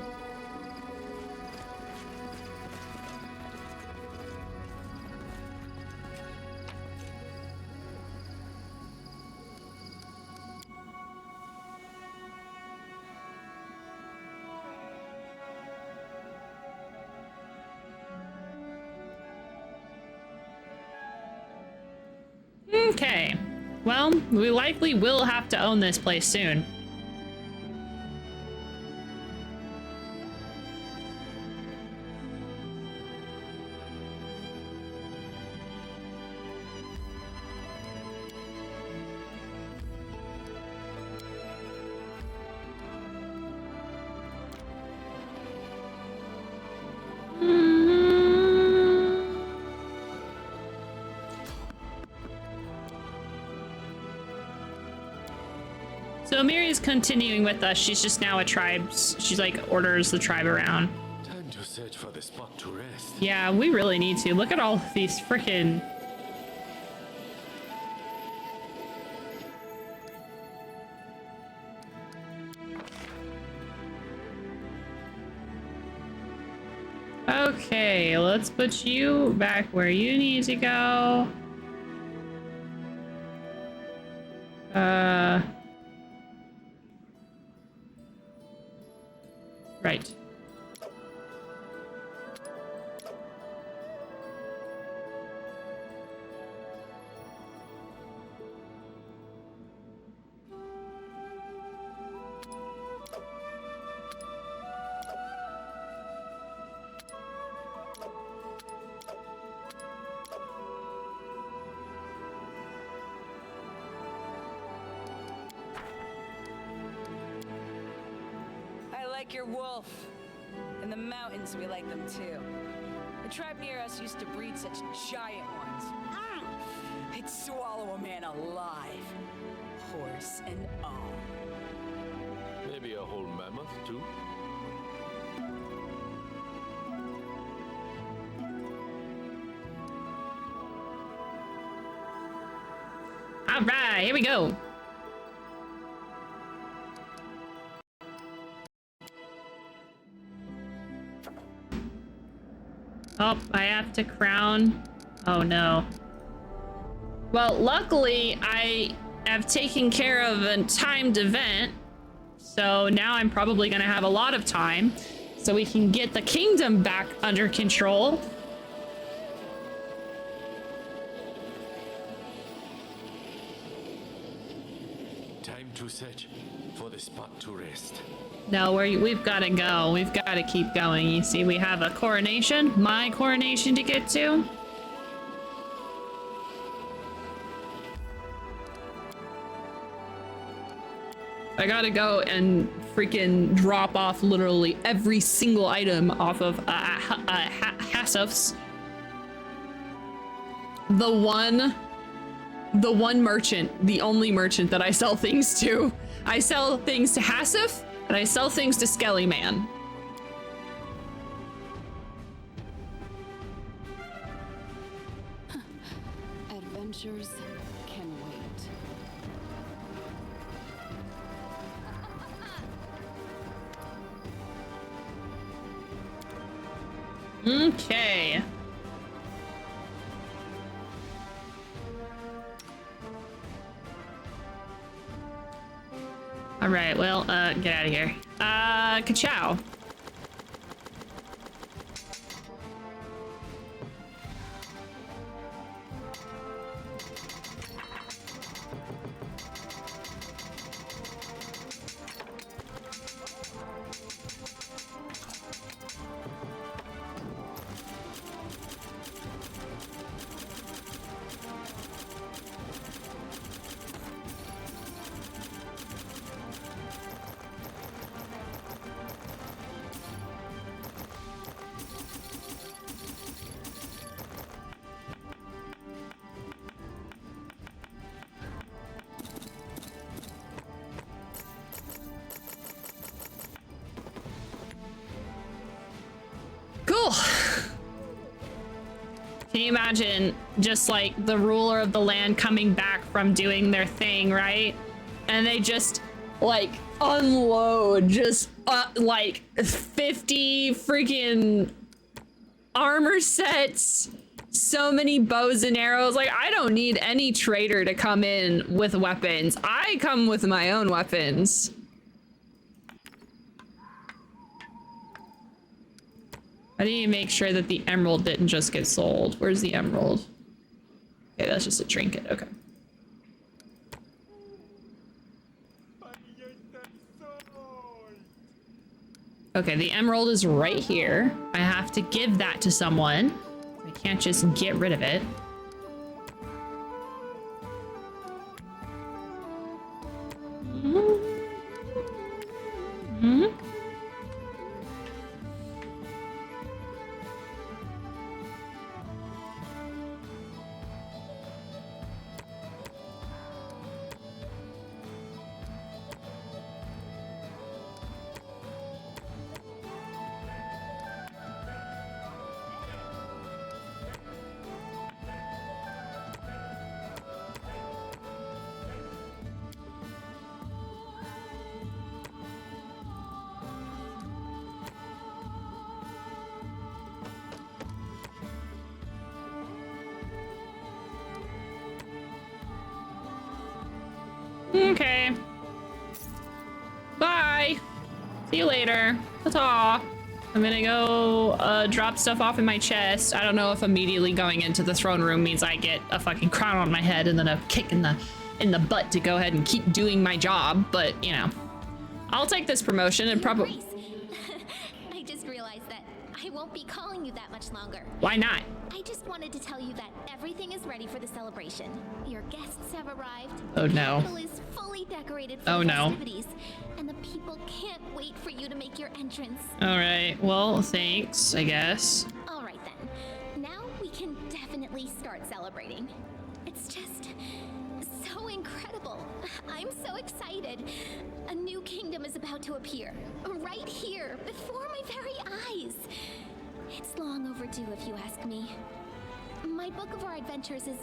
Okay. Well, we likely will have to own this place soon. So Amiri's continuing with us. She's just now a tribe. She's like orders the tribe around. Time to search for the spot to rest. Yeah, we really need to. Look at all these freaking... Okay, let's put you back where you need to go. Right. Your wolf. In the mountains, we like them too. The tribe near us used to breed such giant ones. They'd swallow a man alive, horse and all. Maybe a whole mammoth, too? All right, here we go. Oh, I have to crown. Oh no. Well, luckily I have taken care of a timed event, so now I'm probably gonna have a lot of time so we can get the kingdom back under control. Time to search for the spot to rest. No, we've got to go. We've got to keep going. You see, we have a coronation, my coronation to get to. I gotta go and freaking drop off literally every single item off of Hassof's. The one merchant, the only merchant that I sell things to. I sell things to Hassof, and I sell things to Skelly Man. Adventures can wait. Okay. All right, well, get out of here. Ka-chow. Cool. Can you imagine just like the ruler of the land coming back from doing their thing, right? And they just like unload just like 50 freaking armor sets, so many bows and arrows. Like, I don't need any trader to come in with weapons. I come with my own weapons. I need to make sure that the emerald didn't just get sold. Where's the emerald? Okay, that's just a trinket. Okay. Okay, the emerald is right here. I have to give that to someone. I can't just get rid of it. Mm-hmm. Okay. Bye. See you later. Ta-ta. I'm gonna go drop stuff off in my chest. I don't know if immediately going into the throne room means I get a fucking crown on my head and then a kick in the butt to go ahead and keep doing my job, but you know. I'll take this promotion and probably I just realized that I won't be calling you that much longer. Why not? I just wanted to tell you that everything is ready for the celebration. Your guests have arrived. Oh no. The capital is fully decorated for the festivities, and the people can't wait for you to make your entrance. All right. Well, thanks, I guess. All right then. Now we can definitely start celebrating. It's just so incredible. I'm so excited. A new kingdom is about to appear, right here, before my very eyes. It's long overdue, if you ask me. My book of our adventures is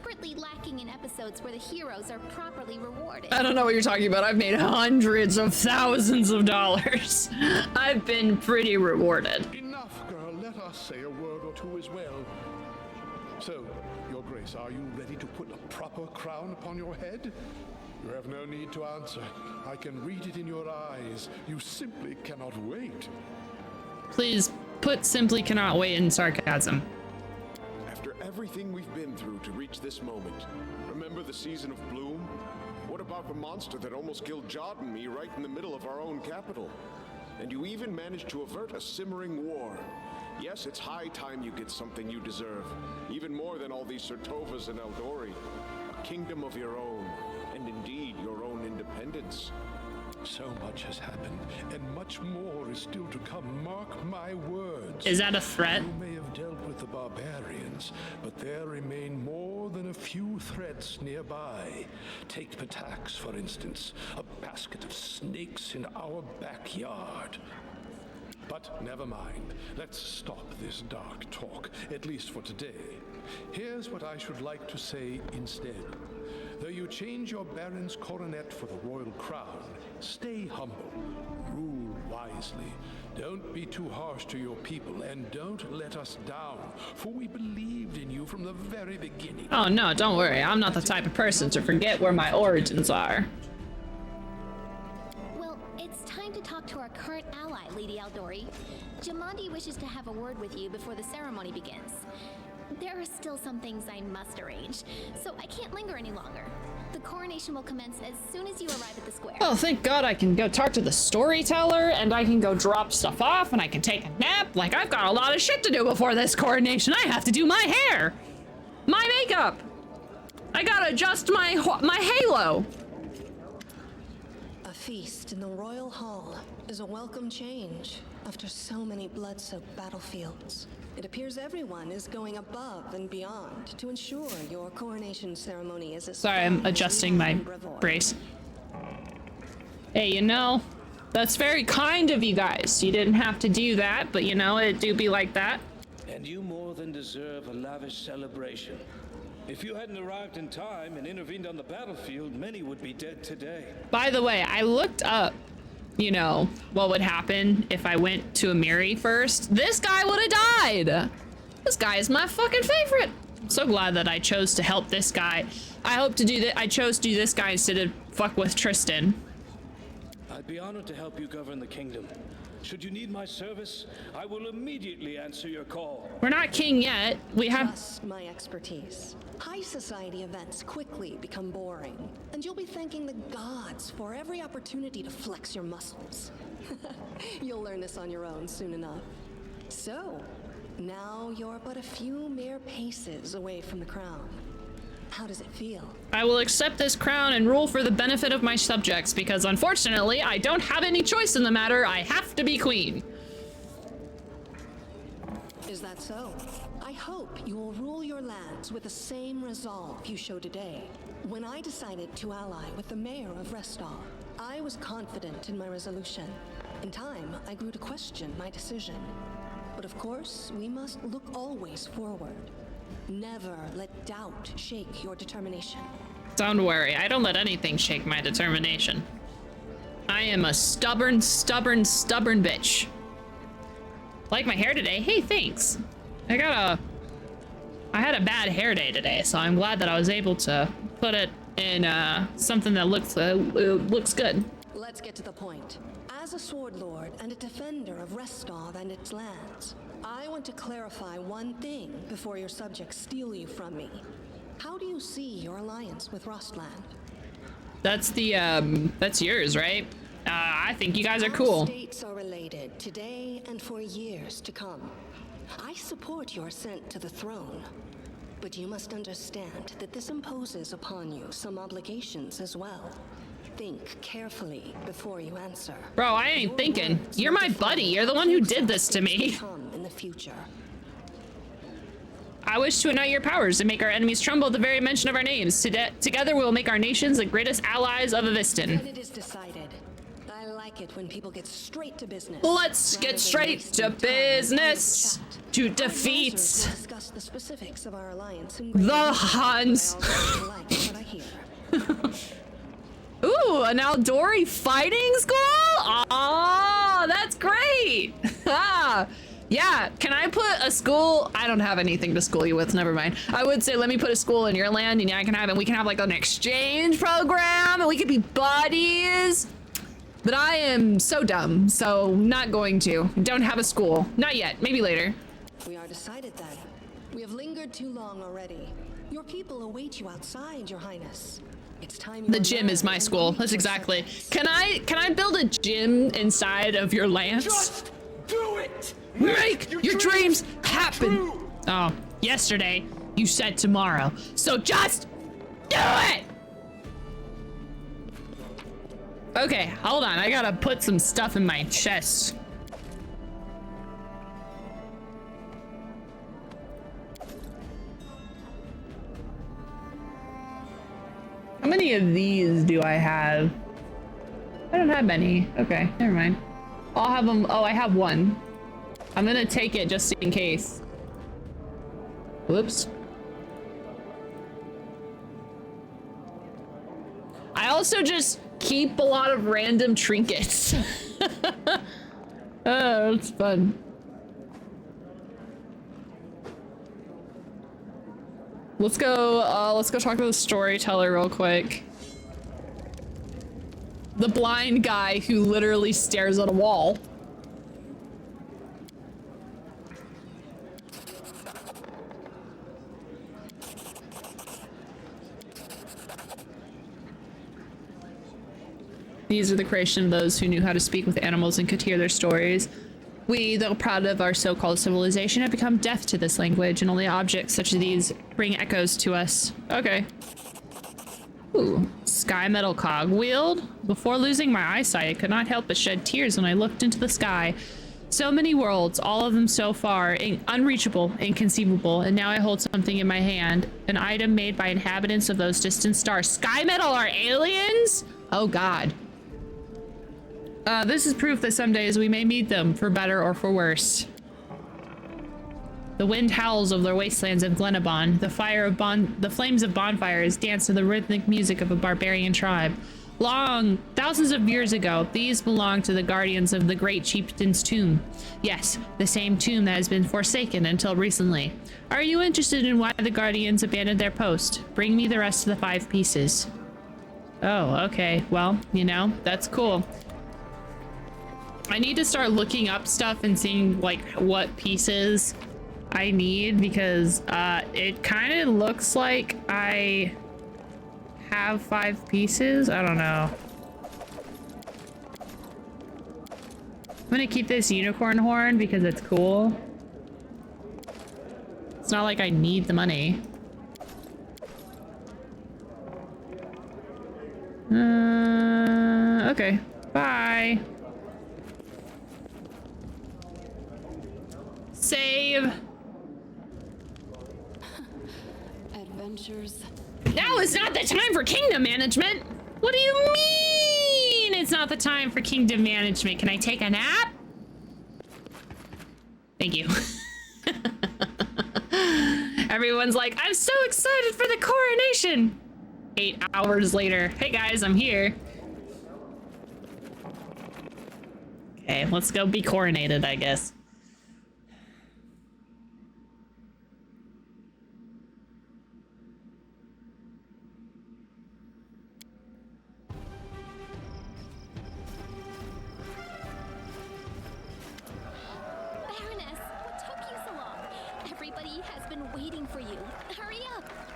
desperately lacking in episodes where the heroes are properly rewarded. I don't know what you're talking about. I've made hundreds of thousands of dollars. I've been pretty rewarded. Enough, girl. Let us say a word or two as well. So, Your Grace, are you ready to put a proper crown upon your head? You have no need to answer. I can read it in your eyes. You simply cannot wait. Please put simply cannot wait in sarcasm. After everything we've been through to reach this moment, remember the season of bloom? What about the monster that almost killed Jod and me right in the middle of our own capital? And you even managed to avert a simmering war. Yes, it's high time you get something you deserve, even more than all these Sertovas and Eldori. A kingdom of your own, and indeed your own independence. So much has happened, and much more is still to come. Mark my words. Is that a threat? You may have dealt with the barbarians, but there remain more than a few threats nearby. Take Patax, for instance, a basket of snakes in our backyard. But never mind. Let's stop this dark talk, at least for today. Here's what I should like to say instead. Though you change your baron's coronet for the royal crown, stay humble, rule wisely. Don't be too harsh to your people, and don't let us down, for we believed in you from the very beginning. Oh no, don't worry. I'm not the type of person to forget where my origins are. Well, it's time to talk to our current ally, Lady Eldori. Jamandi wishes to have a word with you before the ceremony begins. There are still some things I must arrange, so I can't linger any longer. The coronation will commence as soon as you arrive at the square. Oh, thank God I can go talk to the storyteller, and I can go drop stuff off, and I can take a nap. Like, I've got a lot of shit to do before this coronation. I have to do my hair, my makeup. I gotta adjust my halo. A feast in the royal hall is a welcome change after so many blood-soaked battlefields. It appears everyone is going above and beyond to ensure your coronation ceremony is as... Sorry, I'm adjusting my brace. Hey, you know, that's very kind of you guys. You didn't have to do that, but you know, it do be like that. And you more than deserve a lavish celebration. If you hadn't arrived in time and intervened on the battlefield, many would be dead today. By the way, I looked up, you know, what would happen if I went to Amiri first. This guy would have died. This guy is my fucking favorite. I'm so glad that I chose to help this guy. I hope to do that. I chose to do this guy instead of fuck with Tristan. I'd be honored to help you govern the kingdom. Should you need my service, I will immediately answer your call. We're not king yet. We have... Trust my expertise. High society events quickly become boring, and you'll be thanking the gods for every opportunity to flex your muscles. You'll learn this on your own soon enough. So, now you're but a few mere paces away from the crown. How does it feel? I will accept this crown and rule for the benefit of my subjects, because unfortunately, I don't have any choice in the matter. I have to be queen. Is that so? I hope you will rule your lands with the same resolve you show today. When I decided to ally with the mayor of Restal, I was confident in my resolution. In time, I grew to question my decision. But of course, we must look always forward. Never let doubt shake your determination. Don't worry, I don't let anything shake my determination. I am a stubborn bitch. Like my hair today? Hey, thanks. I had a bad hair day today, so I'm glad that I was able to put it in something that looks good. Let's get to the point. As a sword lord and a defender of Restov and its lands, I want to clarify one thing before your subjects steal you from me. How do you see your alliance with Rostland? That's that's yours, right? I think you guys are cool. Our states are related today and for years to come. I support your ascent to the throne, but you must understand that this imposes upon you some obligations as well. Think carefully before you answer. Bro, I ain't thinking. You're my buddy. You're the one who did this to me. In the future. I wish to unite your powers and make our enemies tremble at the very mention of our names. Together we will make our nations the greatest allies of Aviston. Then it is decided. I like it when people get straight to business. Let's get straight to business to defeat Discuss the specifics of our alliance the Huns. Ooh, an outdoory fighting school? Oh, that's great. Yeah, can I put a school? I don't have anything to school you with, never mind. I would say let me put a school in your land and yeah, I can have it. We can have like an exchange program and we could be buddies. But I am so dumb, so not going to. Don't have a school. Not yet, maybe later. We are decided then. We have lingered too long already. Your people await you outside, Your Highness. It's time. The gym is my school. That's exactly. Can I build a gym inside of your lands? Just do it! Make your dreams happen. Oh, yesterday you said tomorrow. So just do it. Okay, hold on. I gotta put some stuff in my chest. How many of these do I have? I don't have many. Okay, never mind. I'll have them. Oh, I have one. I'm gonna take it just in case. Whoops. I also just keep a lot of random trinkets. Oh, it's fun. Let's go talk to the storyteller real quick. The blind guy who literally stares at a wall. These are the creation of those who knew how to speak with animals and could hear their stories. We, though proud of our so-called civilization, have become deaf to this language, and only objects such as these bring echoes to us. Okay. Ooh, sky metal cog wield. Before losing my eyesight, I could not help but shed tears when I looked into the sky. So many worlds, all of them so far, unreachable, inconceivable, and now I hold something in my hand, an item made by inhabitants of those distant stars. Sky metal are aliens? Oh God. This is proof that some days we may meet them, for better or for worse. The wind howls over the wastelands of Glenabon. The flames of bonfires dance to the rhythmic music of a barbarian tribe. Long, thousands of years ago, these belonged to the guardians of the great chieftain's tomb. Yes, the same tomb that has been forsaken until recently. Are you interested in why the guardians abandoned their post? Bring me the rest of the 5 pieces. Oh, okay. Well, you know, that's cool. I need to start looking up stuff and seeing like what pieces I need because it kind of looks like I have 5 pieces. I don't know. I'm gonna keep this unicorn horn because it's cool. It's not like I need the money. Okay. Bye. Save. Adventures. Now is not the time for kingdom management. What do you mean it's not the time for kingdom management? Can I take a nap? Thank you. Everyone's like, I'm so excited for the coronation. 8 hours later. Hey guys, I'm here. Okay, let's go be coronated, I guess.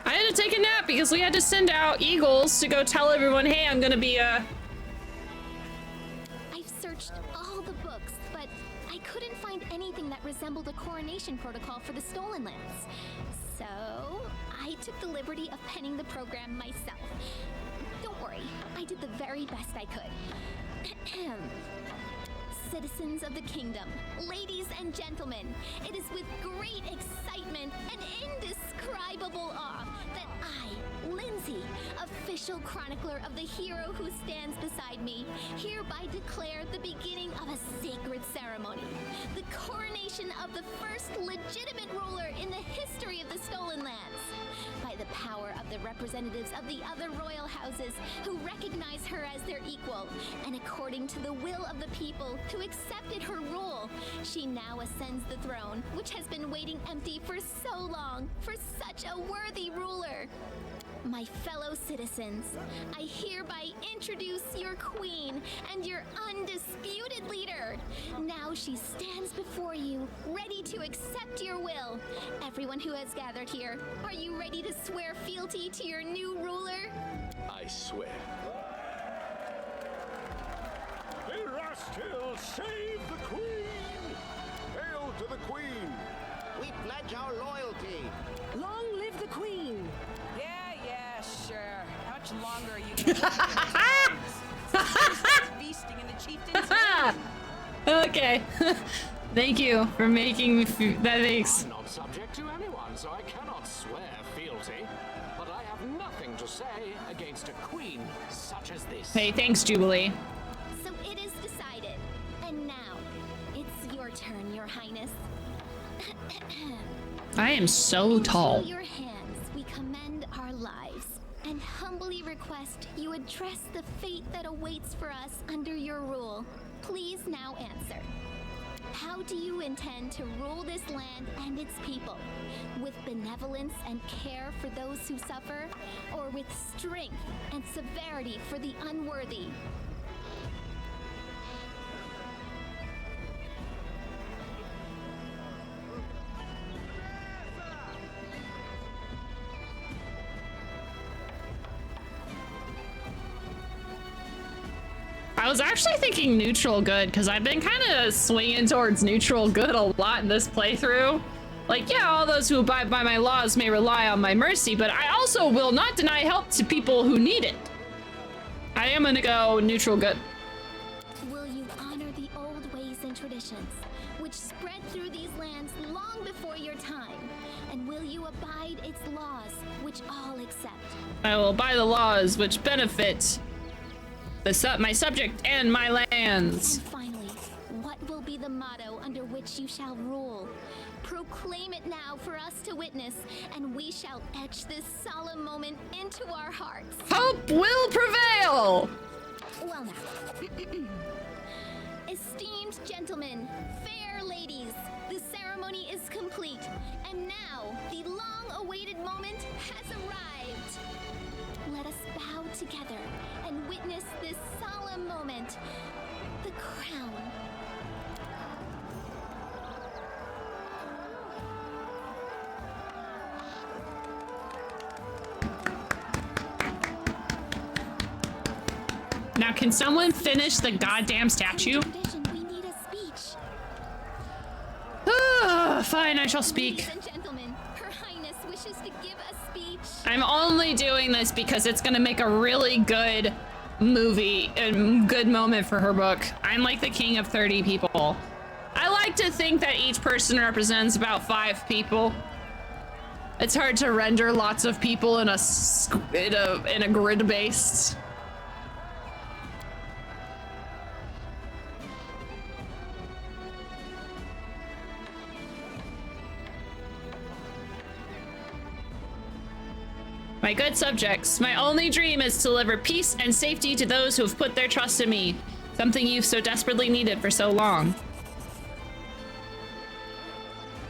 I had to take a nap because we had to send out eagles to go tell everyone, hey, I'm gonna be I've searched all the books, but I couldn't find anything that resembled a coronation protocol for the Stolen Lands. So I took the liberty of penning the program myself. Don't worry, I did the very best I could. citizens of the kingdom, ladies and gentlemen, it is with great excitement and indescribable awe that I, Lindsay, official chronicler of the hero who stands beside me, hereby declare the beginning of a sacred ceremony, the coronation of the first legitimate ruler in the history of the Stolen Lands. By the power of the representatives of the other royal houses who recognize her as their equal, and according to the will of the people who accepted her rule, she now ascends the throne, which has been waiting empty for so long, for such a worthy ruler. My fellow citizens, I hereby introduce your queen and your undisputed leader. Now she stands before you, ready to accept your will. Everyone who has gathered here, are you ready to swear fealty to your new ruler? I swear. Erastil, save the queen! Hail to the queen! We pledge our loyalty. Long live the queen! Yeah, sure. How much longer are you gonna hold feasting in the chieftain's name? Okay. Thank you for making me feel that makes. I'm not subject to anyone, so I cannot swear fealty. But I have nothing to say against a queen such as this. Hey, thanks, Jubilee. So it is decided. And now, it's your turn, Your Highness. I am so tall. Into your hands, we commend our lives and humbly request you address the fate that awaits for us under your rule. Please now answer. How do you intend to rule this land and its people? With benevolence and care for those who suffer, or with strength and severity for the unworthy? I was actually thinking neutral good because I've been kind of swinging towards neutral good a lot in this playthrough. Like, yeah, all those who abide by my laws may rely on my mercy, but I also will not deny help to people who need it. I am gonna go neutral good. Will you honor the old ways and traditions, which spread through these lands long before your time? And will you abide its laws, which all accept? I will abide the laws which benefit my subject and my lands. And finally, what will be the motto under which you shall rule? Proclaim it now for us to witness, and we shall etch this solemn moment into our hearts. Hope will prevail! Well now. Esteemed gentlemen, fair ladies, the ceremony is complete, and now the long-awaited moment has arrived. Let us bow together and witness this solemn moment, the crown. Now, can someone finish the goddamn statue? We need a speech. Fine, I shall speak. Ladies and gentlemen, Her Highness wishes to give a speech. I'm only doing this because it's gonna make a really good movie and good moment for her book. I'm like the king of 30 people. I like to think that each person represents about 5 people. It's hard to render lots of people in a grid based. My good subjects, my only dream is to deliver peace and safety to those who have put their trust in me, something you've so desperately needed for so long.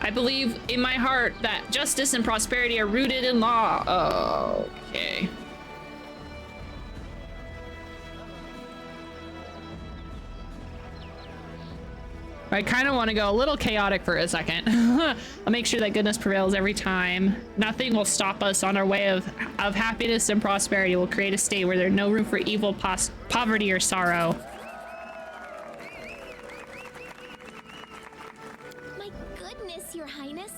I believe in my heart that justice and prosperity are rooted in law. Okay. I kind of want to go a little chaotic for a second. I'll make sure that goodness prevails every time. Nothing will stop us on our way of happiness and prosperity. We'll create a state where there's no room for evil, poverty, or sorrow. My goodness, Your Highness.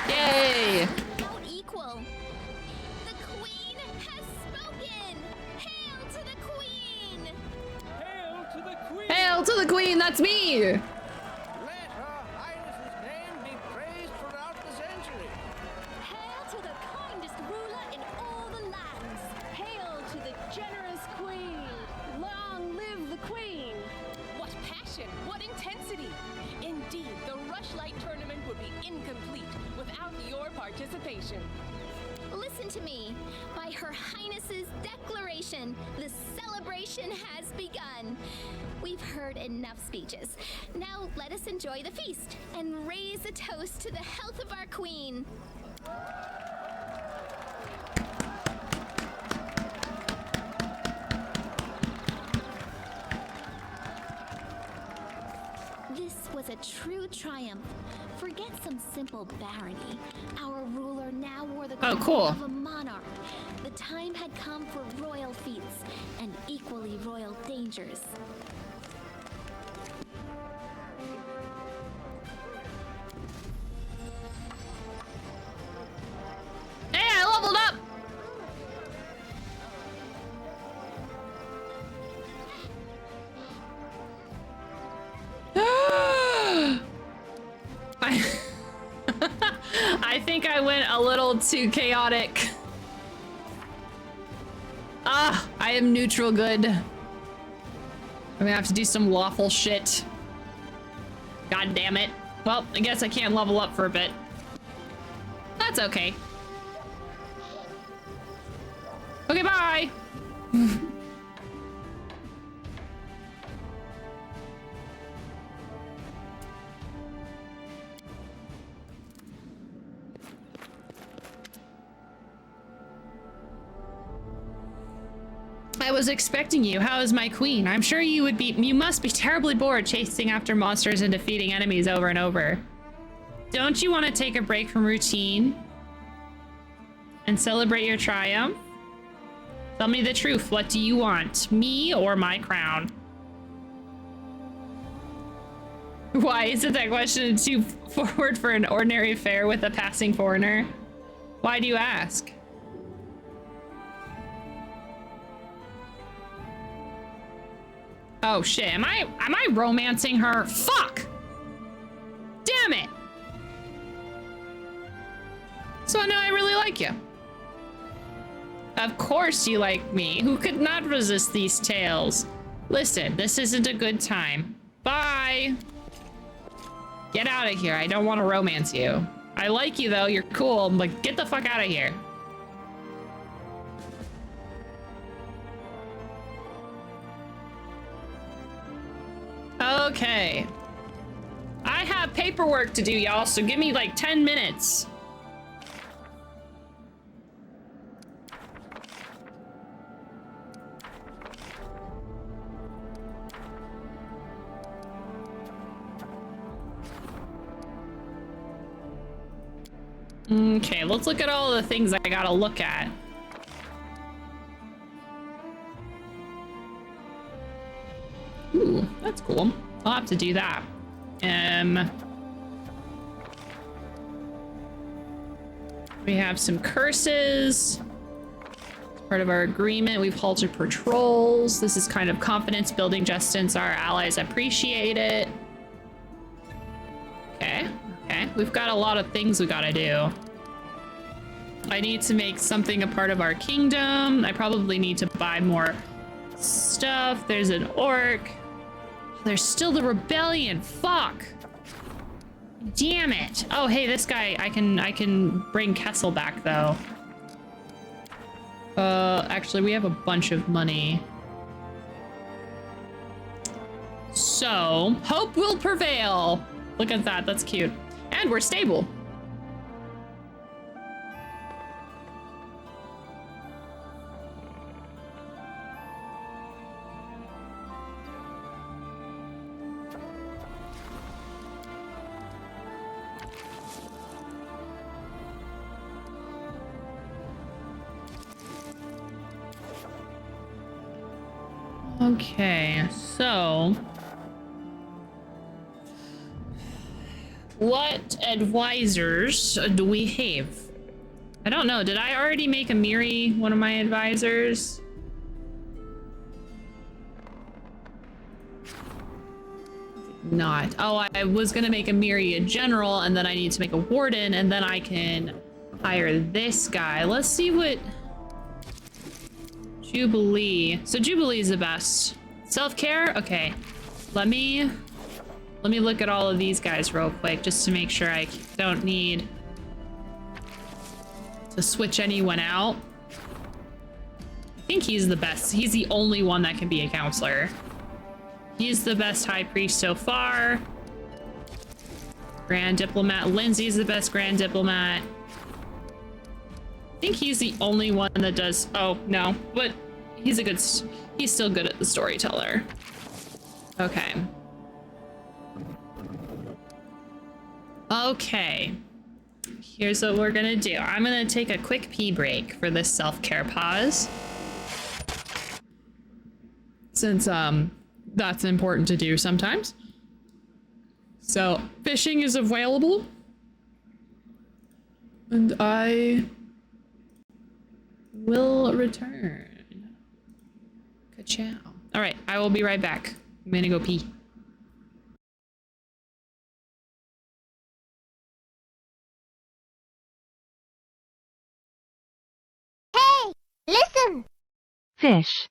Yay! Without equal. The Queen has spoken. Hail to the queen, that's me! Let Her Highness's name be praised throughout the century. Hail to the kindest ruler in all the lands. Hail to the generous queen. Long live the queen. What passion, what intensity! Indeed, the Rushlight tournament would be incomplete without your participation. Listen to me. By Her Highness's declaration, the celebration has begun. We've heard enough speeches. Now let us enjoy the feast and raise a toast to the health of our queen. This was a true triumph. Forget some simple barony. Our ruler now wore the Oh, crown cool. of a monarch. The time had come for royal feats and equally royal dangers. Hey, I leveled up! I think I went a little too chaotic. Ah, I am neutral good. I'm gonna have to do some lawful shit. God damn it. Well, I guess I can't level up for a bit. That's okay. Okay, bye. I was expecting you. How is my queen? I'm sure you must be terribly bored chasing after monsters and defeating enemies over and over. Don't you want to take a break from routine and celebrate your triumph? Tell me the truth. What do you want? Me or my crown? Why isn't that question too forward for an ordinary affair with a passing foreigner? Why do you ask? Oh shit, am I romancing her? Fuck! Damn it! So I know I really like you. Of course you like me. Who could not resist these tales? Listen, this isn't a good time. Bye! Get out of here, I don't want to romance you. I like you though, you're cool, but get the fuck out of here. Okay. I have paperwork to do, y'all, so give me like 10 minutes. Okay, let's look at all the things I gotta look at. Ooh, that's cool. I'll have to do that. We have some curses. Part of our agreement, we've halted patrols. This is kind of confidence building just since our allies appreciate it. Okay, okay. We've got a lot of things we gotta do. I need to make something a part of our kingdom. I probably need to buy more stuff. There's an orc. There's still the rebellion. Fuck. Damn it. Oh, hey, this guy, I can bring Kessel back though. Actually, we have a bunch of money. So, hope will prevail. Look at that, that's cute. And we're stable. Okay, so what advisors do we have? I don't know. Did I already make Amiri one of my advisors? not? Oh, I was gonna make a Myriad General, and then I need to make a Warden, and then I can hire this guy. Let's see what... Jubilee. So Jubilee is the best. Self-care? Okay. Let me look at all of these guys real quick, just to make sure I don't need to switch anyone out. I think he's the best. He's the only one that can be a counselor. He's the best high priest so far. Grand diplomat. Lindsay's the best grand diplomat. I think he's the only one that does... Oh, no. But he's still good at the storyteller. Okay. Okay. Here's what we're gonna do. I'm gonna take a quick pee break for this self-care pause. Since, that's important to do sometimes. So, fishing is available. And I will return. Ka-chow. All right, I will be right back. I'm gonna go pee. Hey, listen! Fish.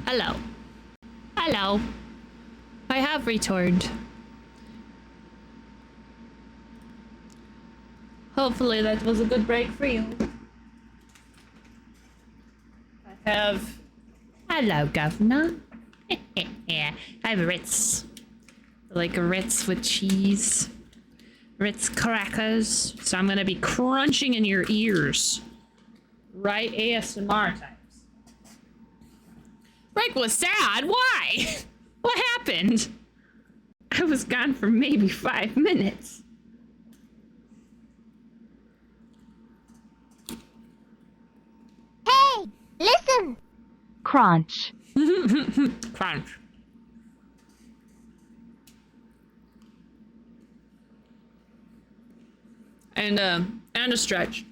Hello. Hello. I have returned. Hopefully that was a good break for you. I have... Hello, Governor. I have Ritz. Like Ritz with cheese. Ritz crackers. So I'm gonna be crunching in your ears. Right? ASMR times. Break was sad. Why? What happened? I was gone for maybe 5 minutes. Hey, listen! Crunch. Crunch. And a stretch.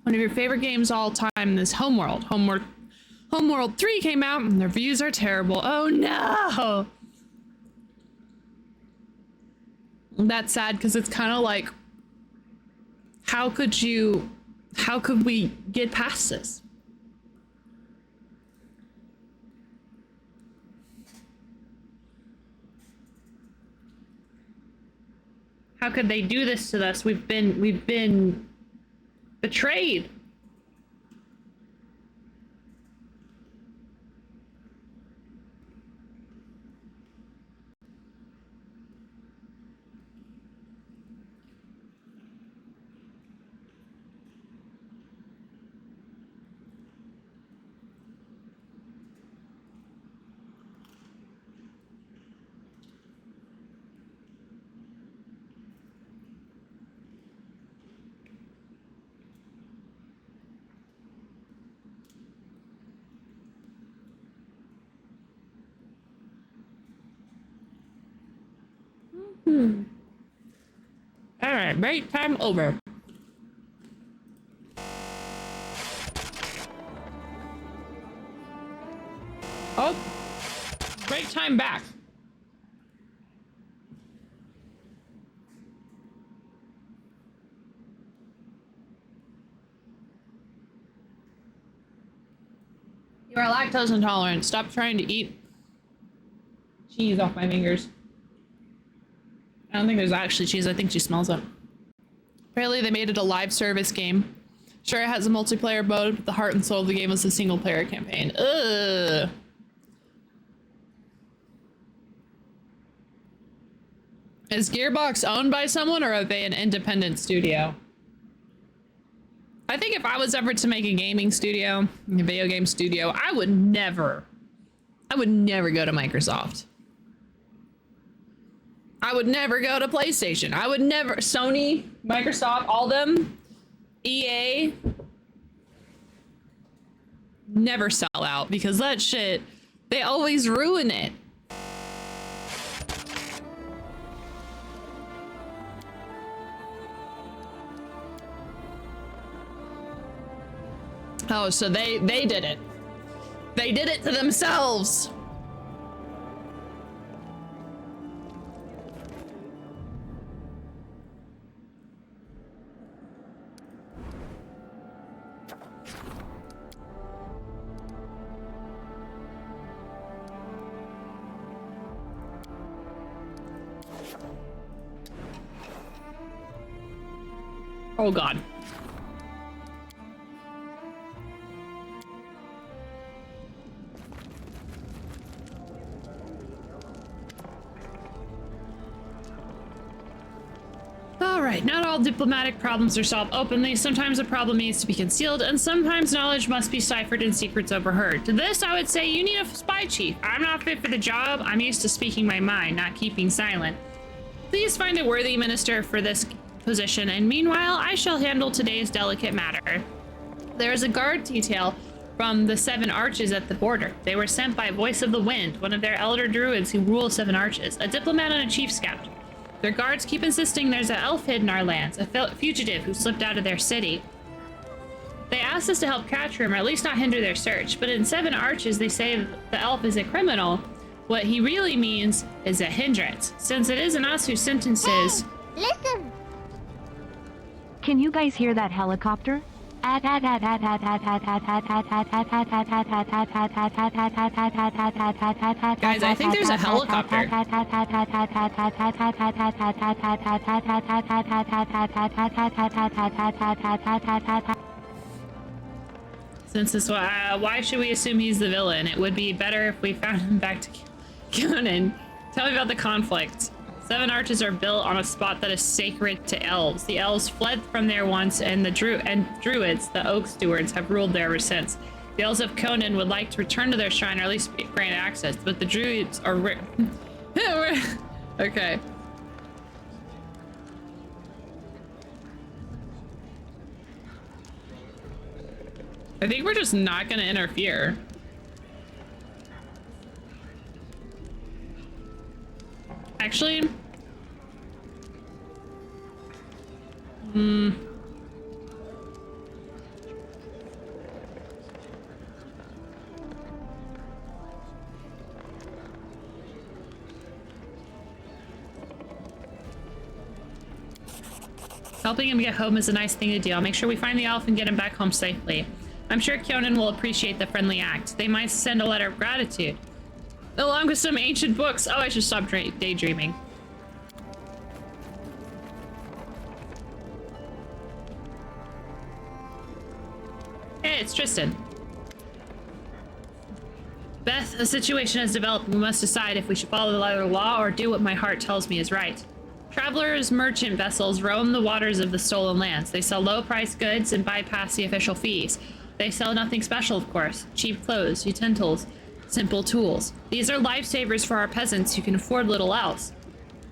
One of your favorite games all time is Homeworld. Homeworld 3 came out and the reviews are terrible. Oh no! That's sad because it's kind of like, how could we get past this? How could they do this to us? We've been betrayed. All right, break time over. Oh, break time back. You are lactose intolerant. Stop trying to eat cheese off my fingers. I don't think there's actually cheese. I think she smells it. Apparently they made it a live service game. Sure, it has a multiplayer mode, but the heart and soul of the game is a single player campaign. Ugh. Is Gearbox owned by someone or are they an independent studio? I think if I was ever to make a gaming studio, a video game studio, I would never go to Microsoft. I would never go to PlayStation. I would never, Sony, Microsoft, all them, EA, never sell out because that shit, they always ruin it. Oh, so they did it. They did it to themselves. Oh God. Alright, not all diplomatic problems are solved openly. Sometimes a problem needs to be concealed, and sometimes knowledge must be ciphered and secrets overheard. To this, I would say you need a spy chief. I'm not fit for the job. I'm used to speaking my mind, not keeping silent. Please find a worthy minister for this position, and meanwhile, I shall handle today's delicate matter. There is a guard detail from the 7 Arches at the border. They were sent by Voice of the Wind, one of their elder druids who rule 7 Arches, a diplomat and a chief scout. Their guards keep insisting there's an elf hid in our lands, a fugitive who slipped out of their city. They asked us to help capture him, or at least not hinder their search, but in 7 Arches they say the elf is a criminal. What he really means is a hindrance, since it isn't us who sentences... Hey, listen! Can you guys hear that helicopter? Guys, I think there's a helicopter. Since this, why should we assume he's the villain? It would be better if we found him back to Conan. Tell me about the conflict. 7 arches are built on a spot that is sacred to elves. The elves fled from there once, and the druids, the oak stewards, have ruled there ever since. The elves of Conan would like to return to their shrine, or at least grant access, but the druids are okay. I think we're just not gonna interfere. Actually, helping him get home is a nice thing to do. I'll make sure we find the elf and get him back home safely. I'm sure Conan will appreciate the friendly act. They might send a letter of gratitude, along with some ancient books. Oh, I should stop daydreaming. Hey, it's Tristan. Beth, the situation has developed. We must decide if we should follow the letter of the law or do what my heart tells me is right. Travelers' merchant vessels roam the waters of the stolen lands. They sell low-priced goods and bypass the official fees. They sell nothing special, of course. Cheap clothes, utensils, simple tools. These are lifesavers for our peasants who can afford little else.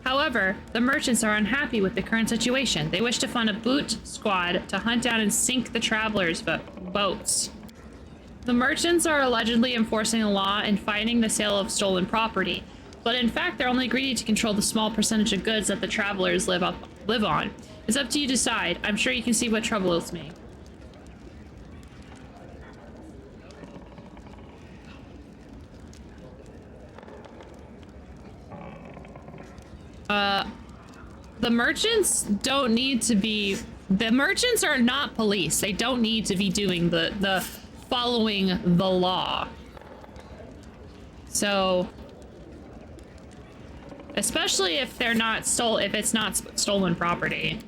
However, the merchants are unhappy with the current situation. They wish to fund a boot squad to hunt down and sink the travelers' boats. The merchants are allegedly enforcing the law and fighting the sale of stolen property, but in fact they're only greedy to control the small percentage of goods that the travelers live on. It's up to you to decide. I'm sure you can see what troubles me. The merchants don't need to be... The merchants are not police. They don't need to be doing the following the law. So... Especially if they're not if it's not stolen property.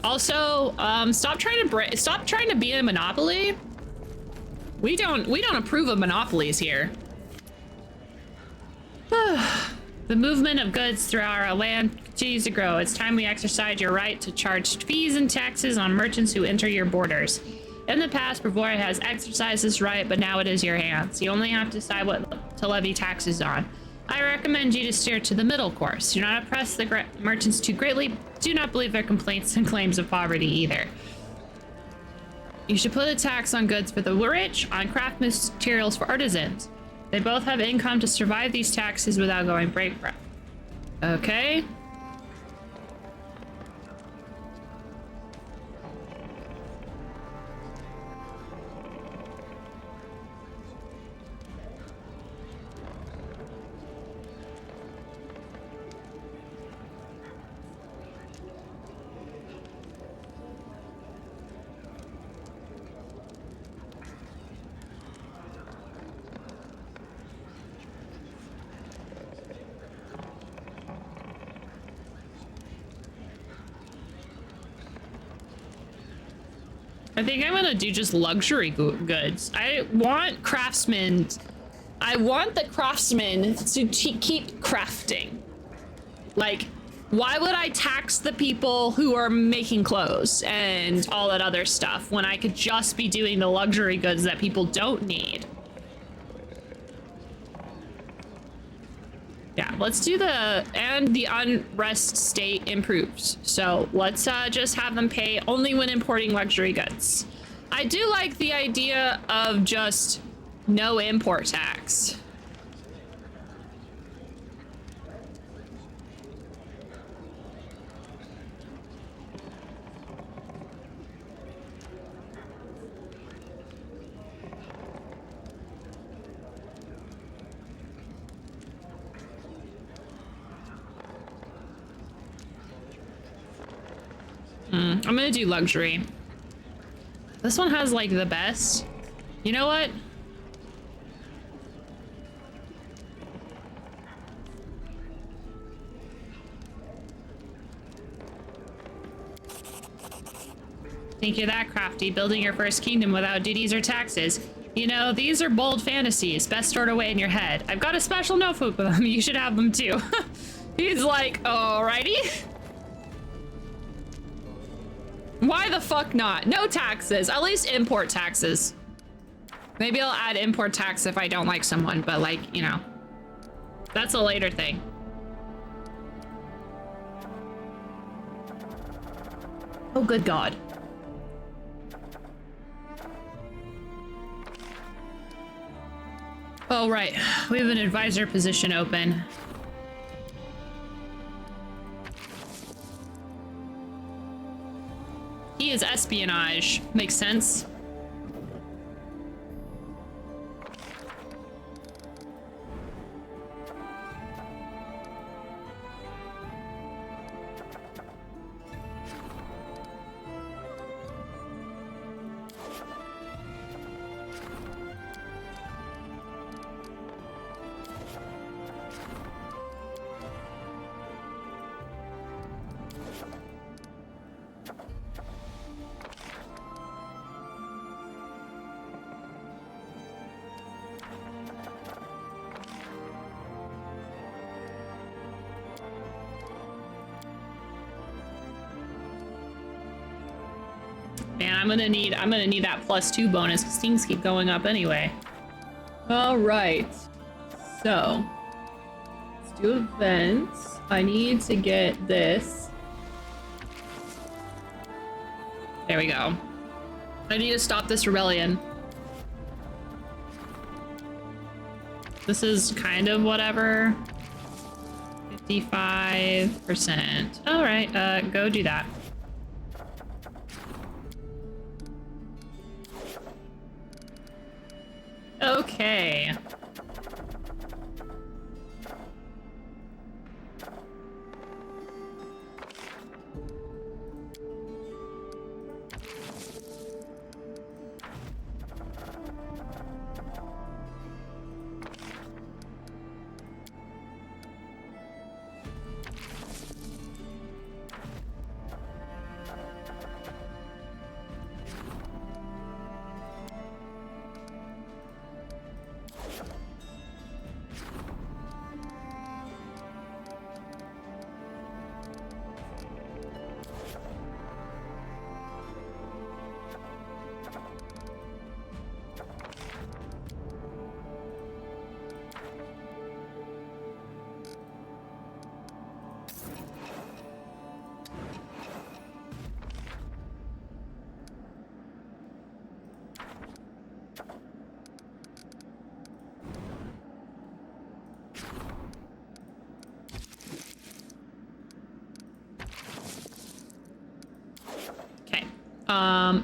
Also, stop trying to be a monopoly. We don't approve of monopolies here. The movement of goods through our land continues to grow. It's time we exercise your right to charge fees and taxes on merchants who enter your borders. In the past, Bravora has exercised this right, but now it is your hands. You only have to decide what to levy taxes on. I recommend you to steer to the middle course. Do not oppress the merchants too greatly. Do not believe their complaints and claims of poverty either. You should put a tax on goods for the rich, on craft materials for artisans. They both have income to survive these taxes without going bankrupt. Okay. I think I'm gonna do just luxury goods. I want craftsmen. I want the craftsmen to keep crafting. Like, why would I tax the people who are making clothes and all that other stuff when I could just be doing the luxury goods that people don't need? Yeah, let's do and the unrest state improves. So let's just have them pay only when importing luxury goods. I do like the idea of just no import tax. I'm gonna do luxury. This one has like the best. You know what? Think you're that crafty, building your first kingdom without duties or taxes. You know, these are bold fantasies, best stored away in your head. I've got a special notebook with them, you should have them too. He's like, alrighty. Why the fuck not? No taxes, at least import taxes. Maybe I'll add import tax if I don't like someone, but like, you know, that's a later thing. Oh, good God. Oh, right. We have an advisor position open. He is espionage. Makes sense. Man, I'm gonna need that +2 bonus because things keep going up anyway. All right, so let's do events. I need to get this. There we go. I need to stop this rebellion. This is kind of whatever. 55%. All right, go do that. Okay.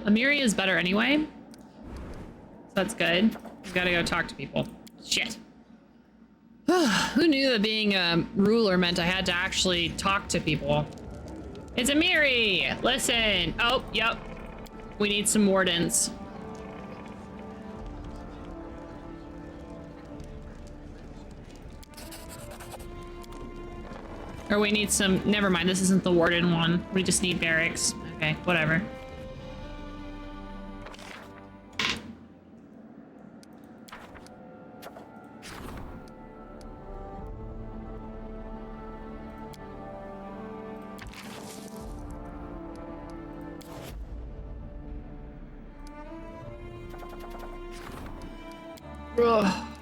Amiri is better anyway. So that's good. We gotta go talk to people. Shit. Who knew that being a ruler meant I had to actually talk to people? It's Amiri! Listen! Oh, yep. We need some wardens. Or we need some... Never mind, this isn't the warden one. We just need barracks. Okay, whatever.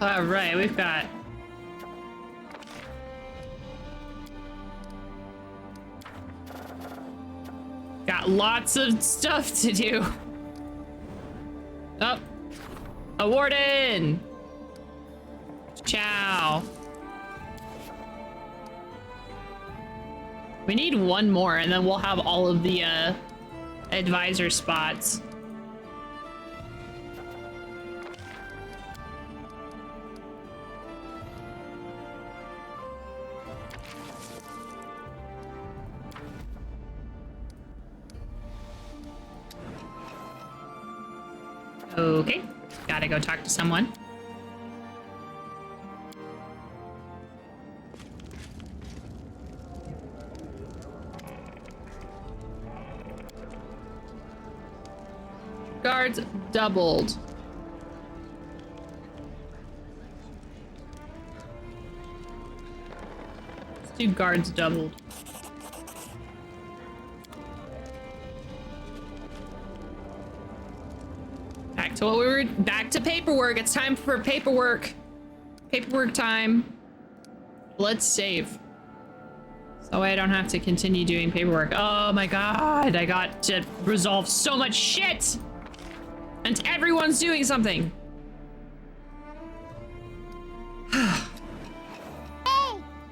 All right, we've got lots of stuff to do. Oh, a warden. Ciao. We need one more, and then we'll have all of the advisor spots. Okay, gotta go talk to someone. Guards doubled. Let's do guards doubled. Back to what we were, back to paperwork. It's time for paperwork. Paperwork time. Let's save. So I don't have to continue doing paperwork. Oh my god, I got to resolve so much shit! And everyone's doing something. Hey,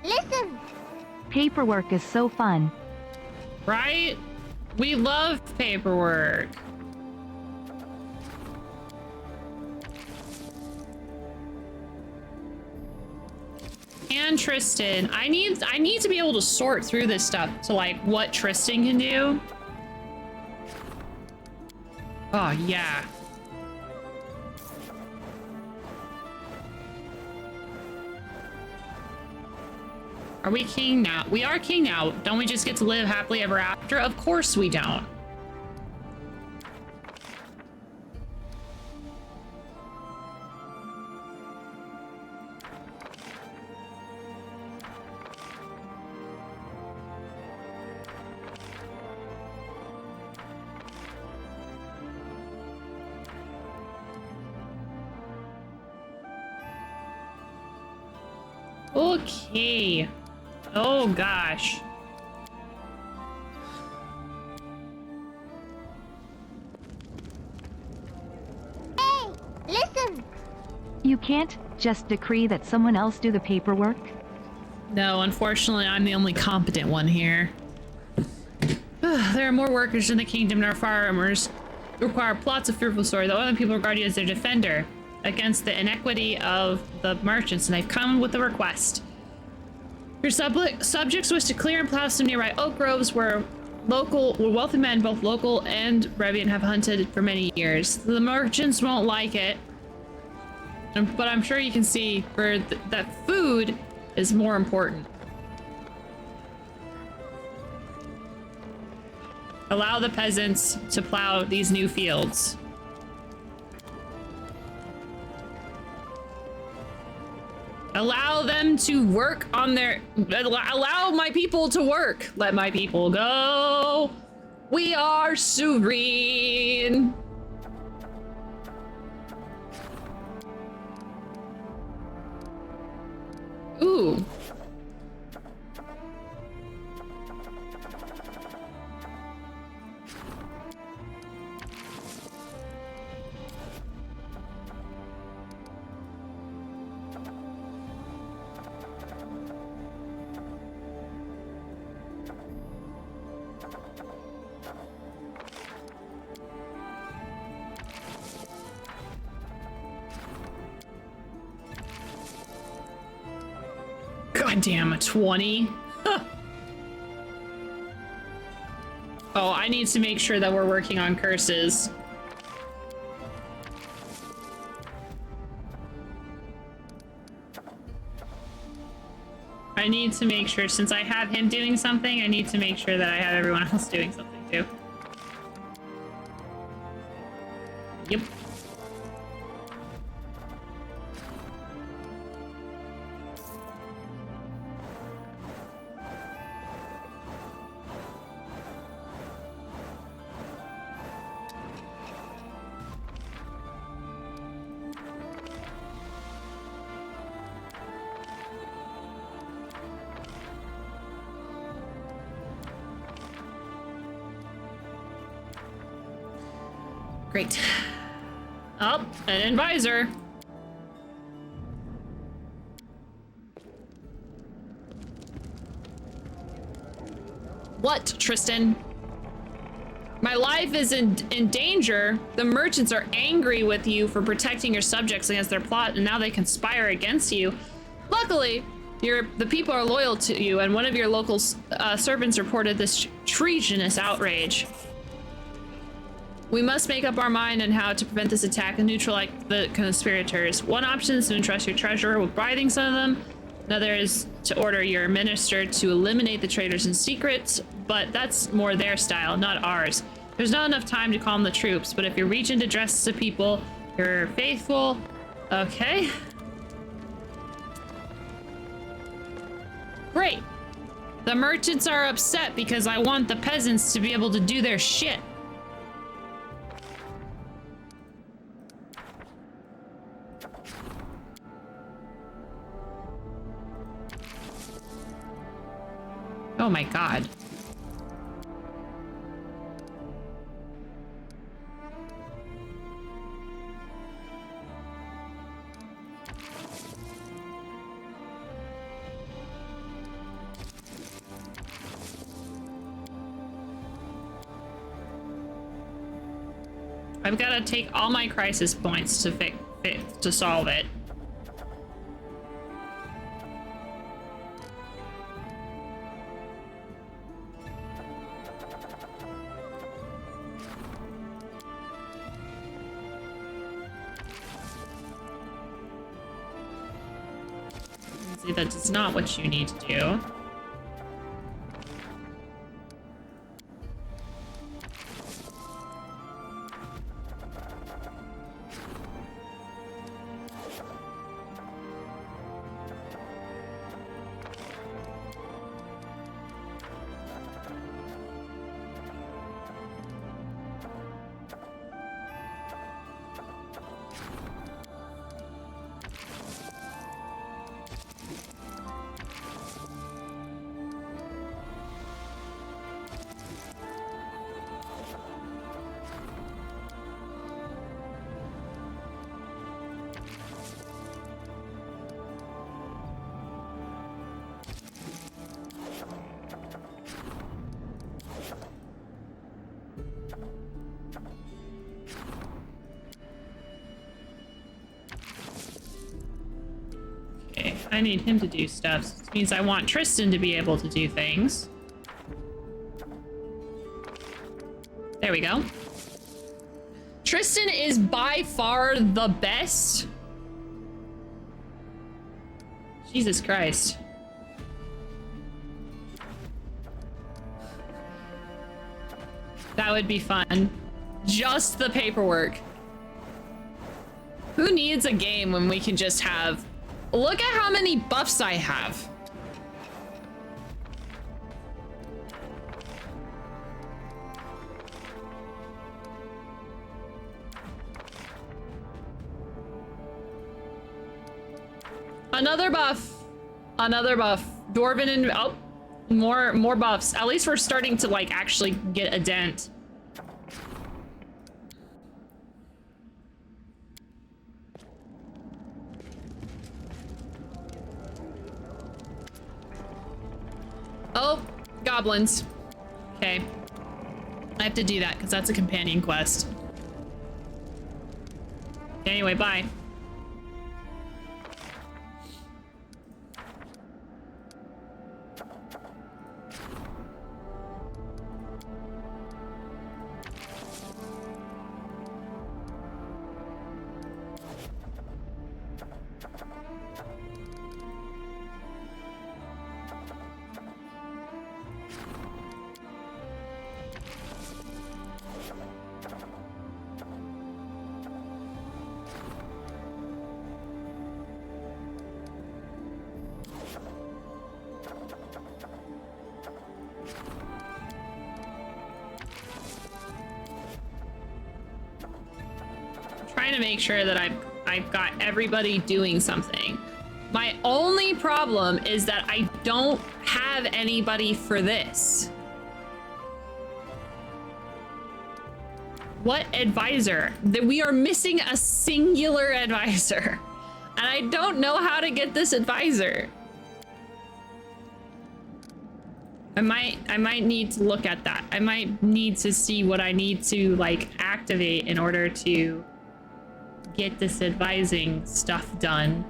listen! Paperwork is so fun. Right? We love paperwork. And Tristan, I need to be able to sort through this stuff to like what Tristan can do. Oh yeah. Are we king now? We are king now. Don't we just get to live happily ever after? Of course we don't. Okay. Oh gosh. Hey, listen! You can't just decree that someone else do the paperwork? No, unfortunately, I'm the only competent one here. There are more workers in the kingdom than our farmers. Require plots of fearful story, though other people regard you as their defender against the inequity of the merchants, and I've come with a request. Your subjects wish to clear and plow some nearby oak groves where wealthy men, both local and Revian, have hunted for many years. The merchants won't like it, but I'm sure you can see that food is more important. Allow the peasants to plow these new fields. Allow them to work on their... Allow my people to work. Let my people go. We are serene. Ooh. God damn, a 20. Huh. Oh, I need to make sure that we're working on curses. I need to make sure, since I have him doing something, I need to make sure that I have everyone else doing something too. Yep. Great. Oh, an advisor. What, Tristan? My life is in danger. The merchants are angry with you for protecting your subjects against their plot, and now they conspire against you. Luckily, the people are loyal to you, and one of your local servants reported this treasonous outrage. We must make up our mind on how to prevent this attack and neutralize the conspirators. One option is to entrust your treasurer with bribing some of them. Another is to order your minister to eliminate the traitors in secret, but that's more their style, not ours. There's not enough time to calm the troops, but if your regent addresses the people, you're faithful. Okay. Great. The merchants are upset because I want the peasants to be able to do their shit. Oh my god. I've got to take all my crisis points to solve it. See, that is not what you need to do. I need him to do stuff. Which means I want Tristan to be able to do things. There we go. Tristan is by far the best. Jesus Christ. That would be fun. Just the paperwork. Who needs a game when we can just have... Look at how many buffs I have. Another buff. Another buff. Dwarven and... Oh, more buffs. At least we're starting to, like, actually get a dent. Oh, goblins. Okay. I have to do that because that's a companion quest. Anyway, bye. To make sure that I've got everybody doing something. My only problem is that I don't have anybody for this. What advisor? That we are missing a singular advisor. And I don't know how to get this advisor. I might need to look at that. I might need to see what I need to like activate in order to get this advising stuff done.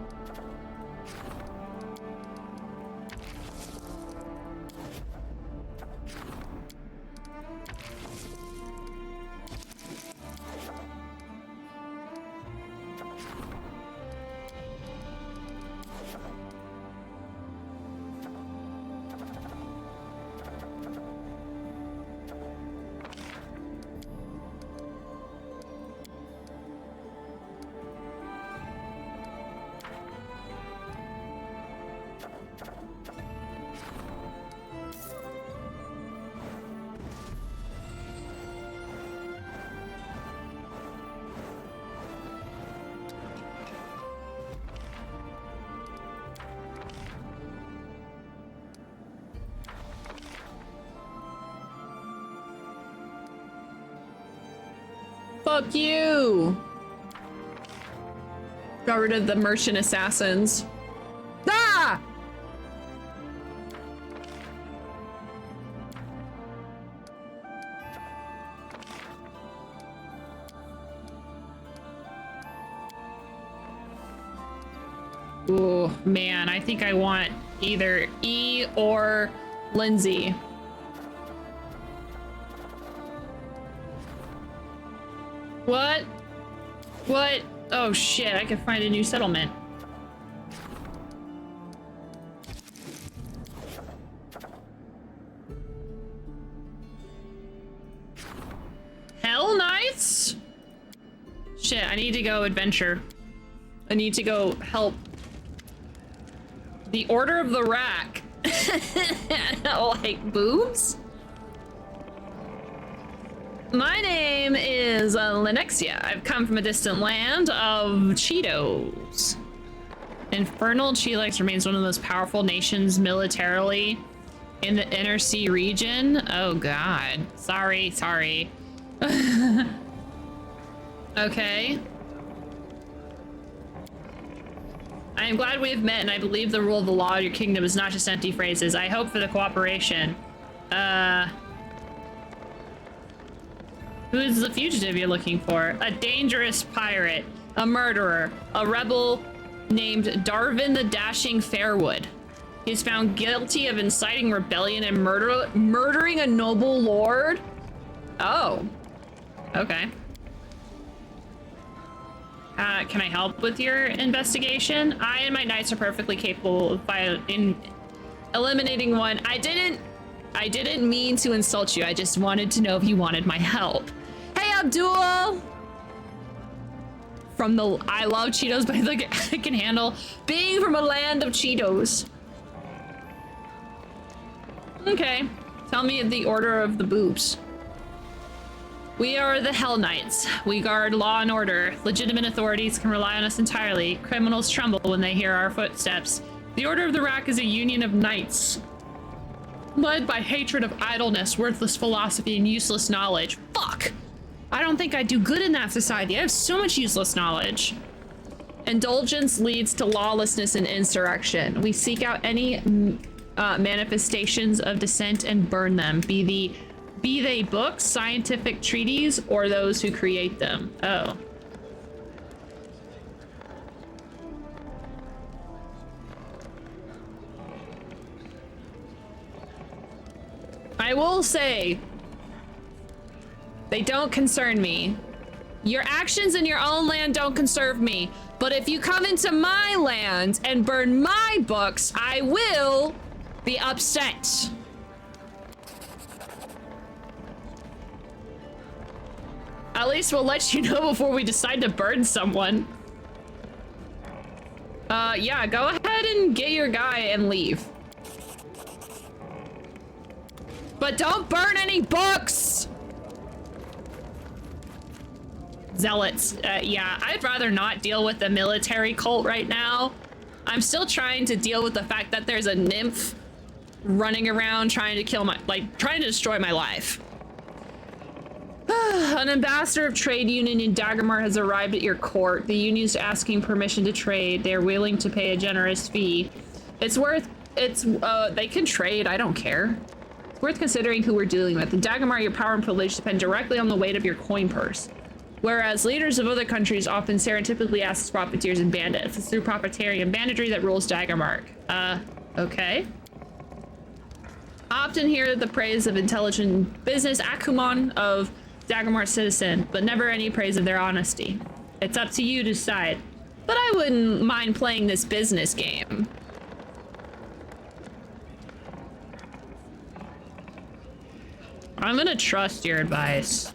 Fuck you! Got rid of the merchant assassins. Ah! Oh man, I think I want either E or Lindsay. What? What? Oh shit, I can find a new settlement. Hell Knights? Shit, I need to go adventure. I need to go help. The Order of the Rack. Like boobs? My name is Lenexia. I've come from a distant land of Cheetos. Infernal Chilex remains one of the most powerful nations militarily in the Inner Sea region. Oh god. Sorry. Okay. I am glad we have met, and I believe the rule of the law of your kingdom is not just empty phrases. I hope for the cooperation. Who is the fugitive you're looking for? A dangerous pirate, a murderer, a rebel named Darvin the Dashing Fairwood. He's found guilty of inciting rebellion and murdering a noble lord. Oh, okay. Can I help with your investigation? I and my knights are perfectly capable of eliminating one. I didn't mean to insult you. I just wanted to know if you wanted my help. Hey, Abdul! From the I love Cheetos, but I can handle being from a land of Cheetos. Okay, tell me the order of the boobs. We are the Hell Knights. We guard law and order. Legitimate authorities can rely on us entirely. Criminals tremble when they hear our footsteps. The Order of the Rack is a union of knights, led by hatred of idleness, worthless philosophy, and useless knowledge. Fuck! I don't think I do good in that society. I have so much useless knowledge. Indulgence leads to lawlessness and insurrection. We seek out any manifestations of dissent and burn them, be they books, scientific treaties, or those who create them. Oh. I will say, they don't concern me. Your actions in your own land don't concern me. But if you come into my land and burn my books, I will be upset. At least we'll let you know before we decide to burn someone. Yeah, go ahead and get your guy and leave. But don't burn any books! Zealots. Yeah, I'd rather not deal with the military cult right now. I'm still trying to deal with the fact that there's a nymph running around trying to kill my, trying to destroy my life. An ambassador of trade union in Daggermar has arrived at your court. The union is asking permission to trade. They are willing to pay a generous fee. They can trade. I don't care. It's worth considering who we're dealing with. In Daggermar, your power and privilege depend directly on the weight of your coin purse. Whereas leaders of other countries often serendipitously ask as profiteers and bandits. It's through profiteering and banditry that rules Daggermark. Okay. Often hear the praise of intelligent business acumen of Daggermar citizen, but never any praise of their honesty. It's up to you to decide. But I wouldn't mind playing this business game. I'm gonna trust your advice.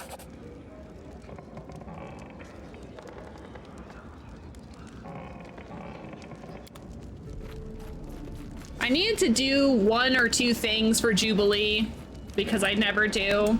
I need to do 1 or 2 things for Jubilee because I never do.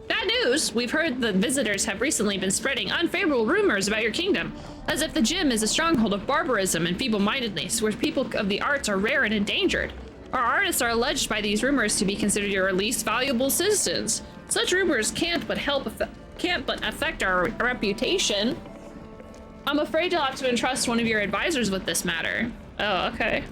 Bad news! We've heard that visitors have recently been spreading unfavorable rumors about your kingdom, as if the gym is a stronghold of barbarism and feeble-mindedness, where people of the arts are rare and endangered. Our artists are alleged by these rumors to be considered your least valuable citizens. Such rumors can't but affect our reputation. I'm afraid you'll have to entrust one of your advisors with this matter. Oh, okay.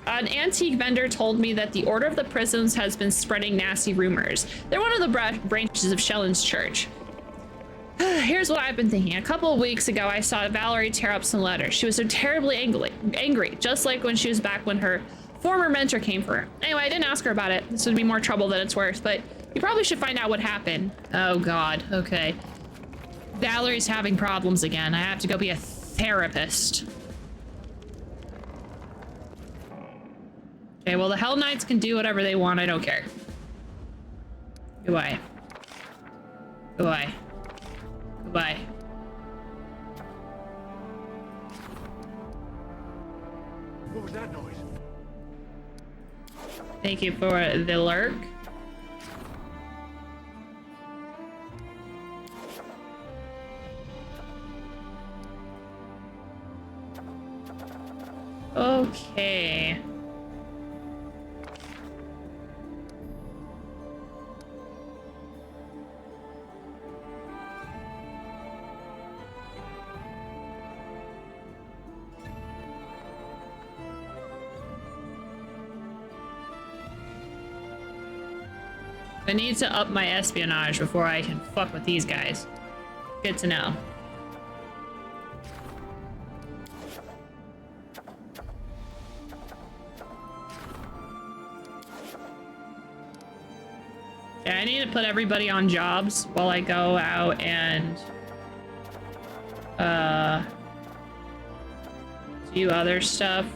An antique vendor told me that the Order of the Prisms has been spreading nasty rumors. They're one of the branches of Shellen's church. Here's what I've been thinking. A couple of weeks ago, I saw Valerie tear up some letters. She was so terribly angry, just like when she was back when her former mentor came for her. Anyway, I didn't ask her about it. This would be more trouble than it's worth, but you probably should find out what happened. Oh God, okay. Valerie's having problems again. I have to go be a therapist. Okay, well, the Hell Knights can do whatever they want. I don't care. Goodbye. Goodbye. Goodbye. What was that noise? Thank you for the lurk. Okay. I need to up my espionage before I can fuck with these guys. Good to know. Yeah, I need to put everybody on jobs while I go out and do other stuff.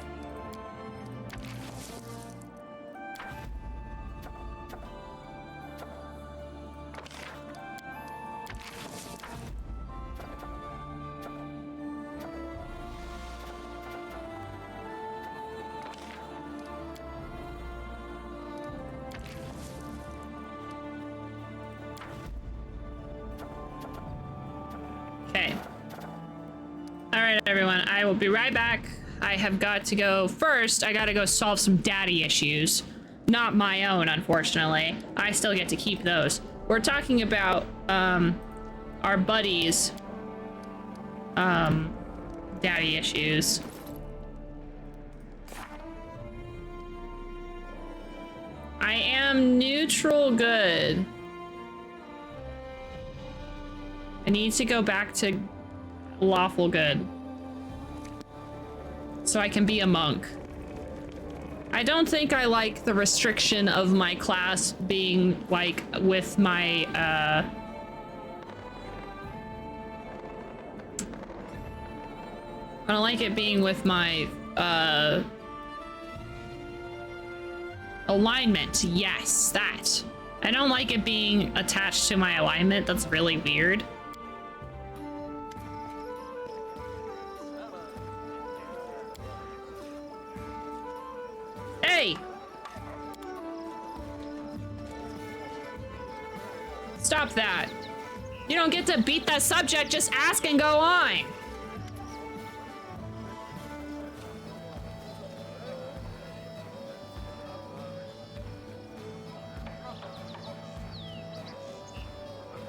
I will be right back. I have got to go first. I gotta go solve some daddy issues. Not my own, unfortunately. I still get to keep those. We're talking about our buddies' daddy issues. I am neutral good. I need to go back to lawful good. So I can be a monk. I don't think I like the restriction of my class being like with my I don't like it being with my alignment. Yes, that. I don't like it being attached to my alignment. That's really weird. Hey! Stop that. You don't get to beat that subject, just ask and go on.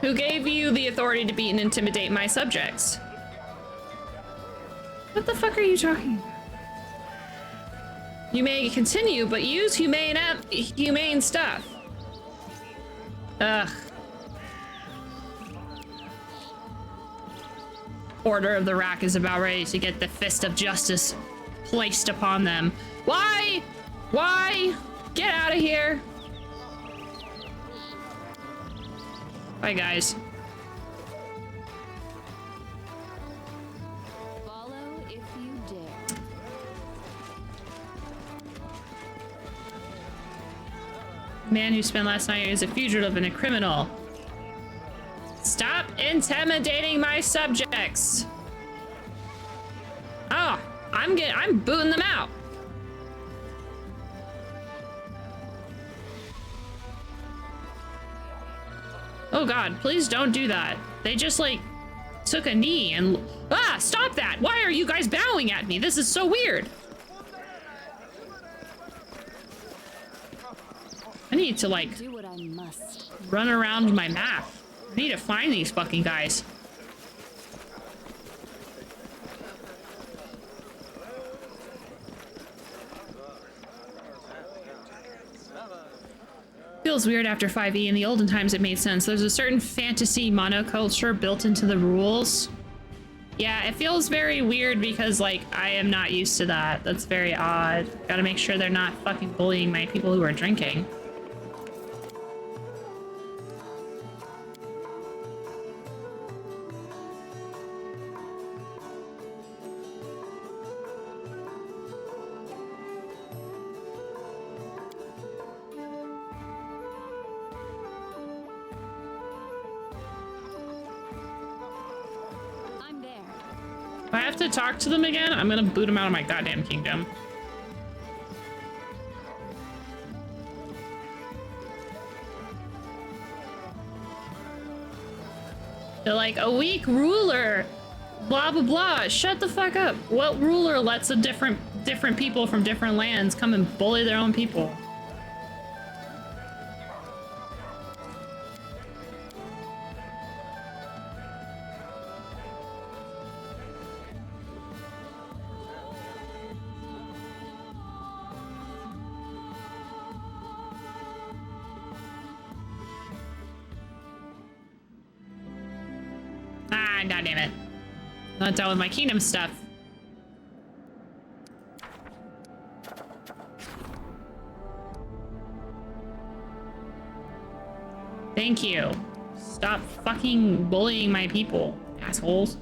Who gave you the authority to beat and intimidate my subjects? What the fuck are you talking about? You may continue, but use humane stuff. Ugh. Order of the Rack is about ready to get the fist of justice placed upon them. Why? Why? Get out of here. Bye, guys. Follow if you dare. Man who spent last night as a fugitive and a criminal. Stop intimidating my subjects. Oh, I'm booting them out. Oh God, please don't do that. They just like took a knee and stop that. Why are you guys bowing at me? This is so weird. I need to like Do what I must. run around my map. I need to find these fucking guys. Feels weird after 5e. In the olden times it made sense. There's a certain fantasy monoculture built into the rules. Yeah, it feels very weird because like I am not used to that. That's very odd. Gotta make sure they're not fucking bullying my people who are drinking. If I have to talk to them again, I'm gonna boot them out of my goddamn kingdom. They're like, a weak ruler, blah blah blah. Shut the fuck up. What ruler lets a different people from different lands come and bully their own people? Ah, god damn it. Not done with my kingdom stuff. Thank you. Stop fucking bullying my people, assholes.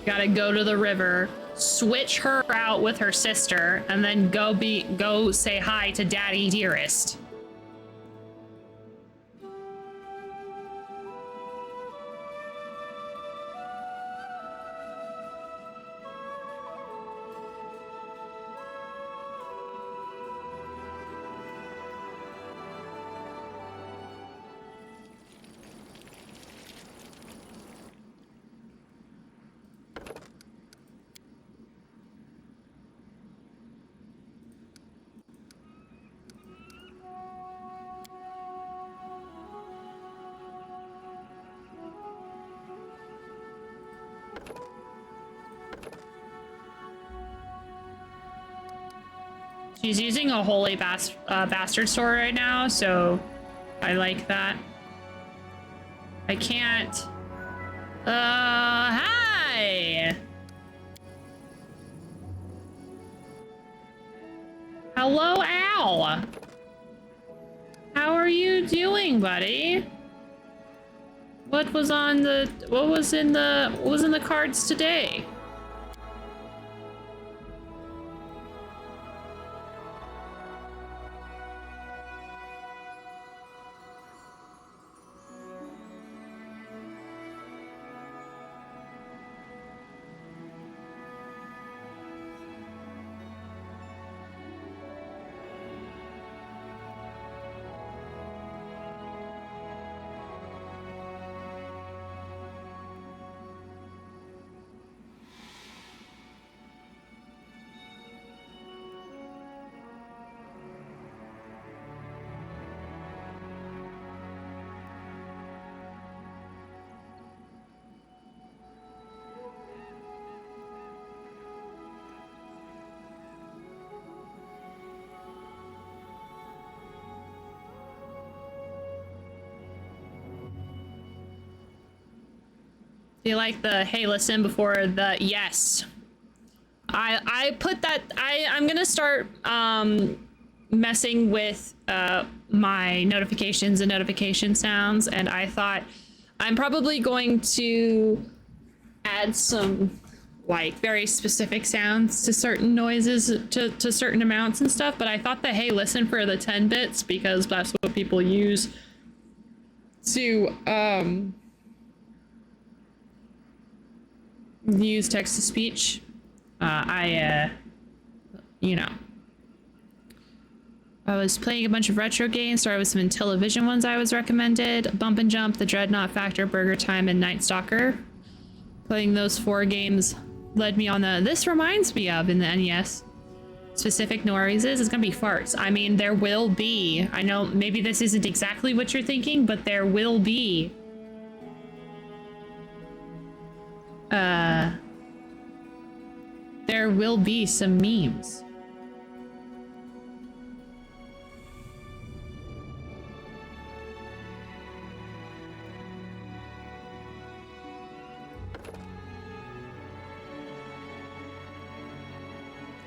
Gotta go to the river, switch her out with her sister, and then go say hi to Daddy Dearest. She's using a holy bastard sword right now, so I like that. I can't. Hi! Hello, Al! How are you doing, buddy? What was in the cards today? Do you like the hey listen before the yes? I put that I'm gonna start messing with my notifications and notification sounds, and I thought I'm probably going to add some like very specific sounds to certain noises to certain amounts and stuff, but I thought the hey listen for the 10 bits because that's what people use to use text to speech. You know, I was playing a bunch of retro games, started with some Intellivision ones I was recommended. Bump and Jump, The Dreadnought Factor, Burger Time, and Night Stalker. Playing those 4 games led me on the, this reminds me of in the NES. Specific noises, it's gonna be farts. I mean, there will be, I know maybe this isn't exactly what you're thinking, but there will be some memes.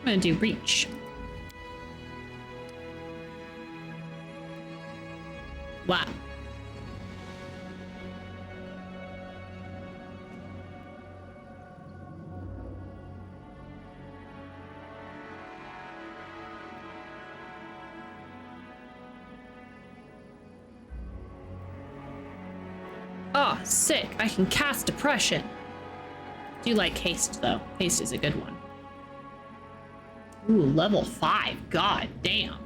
I'm gonna do reach. Wow. Oh, sick. I can cast depression. Do you like haste though? Haste is a good one. Ooh, level 5. God damn.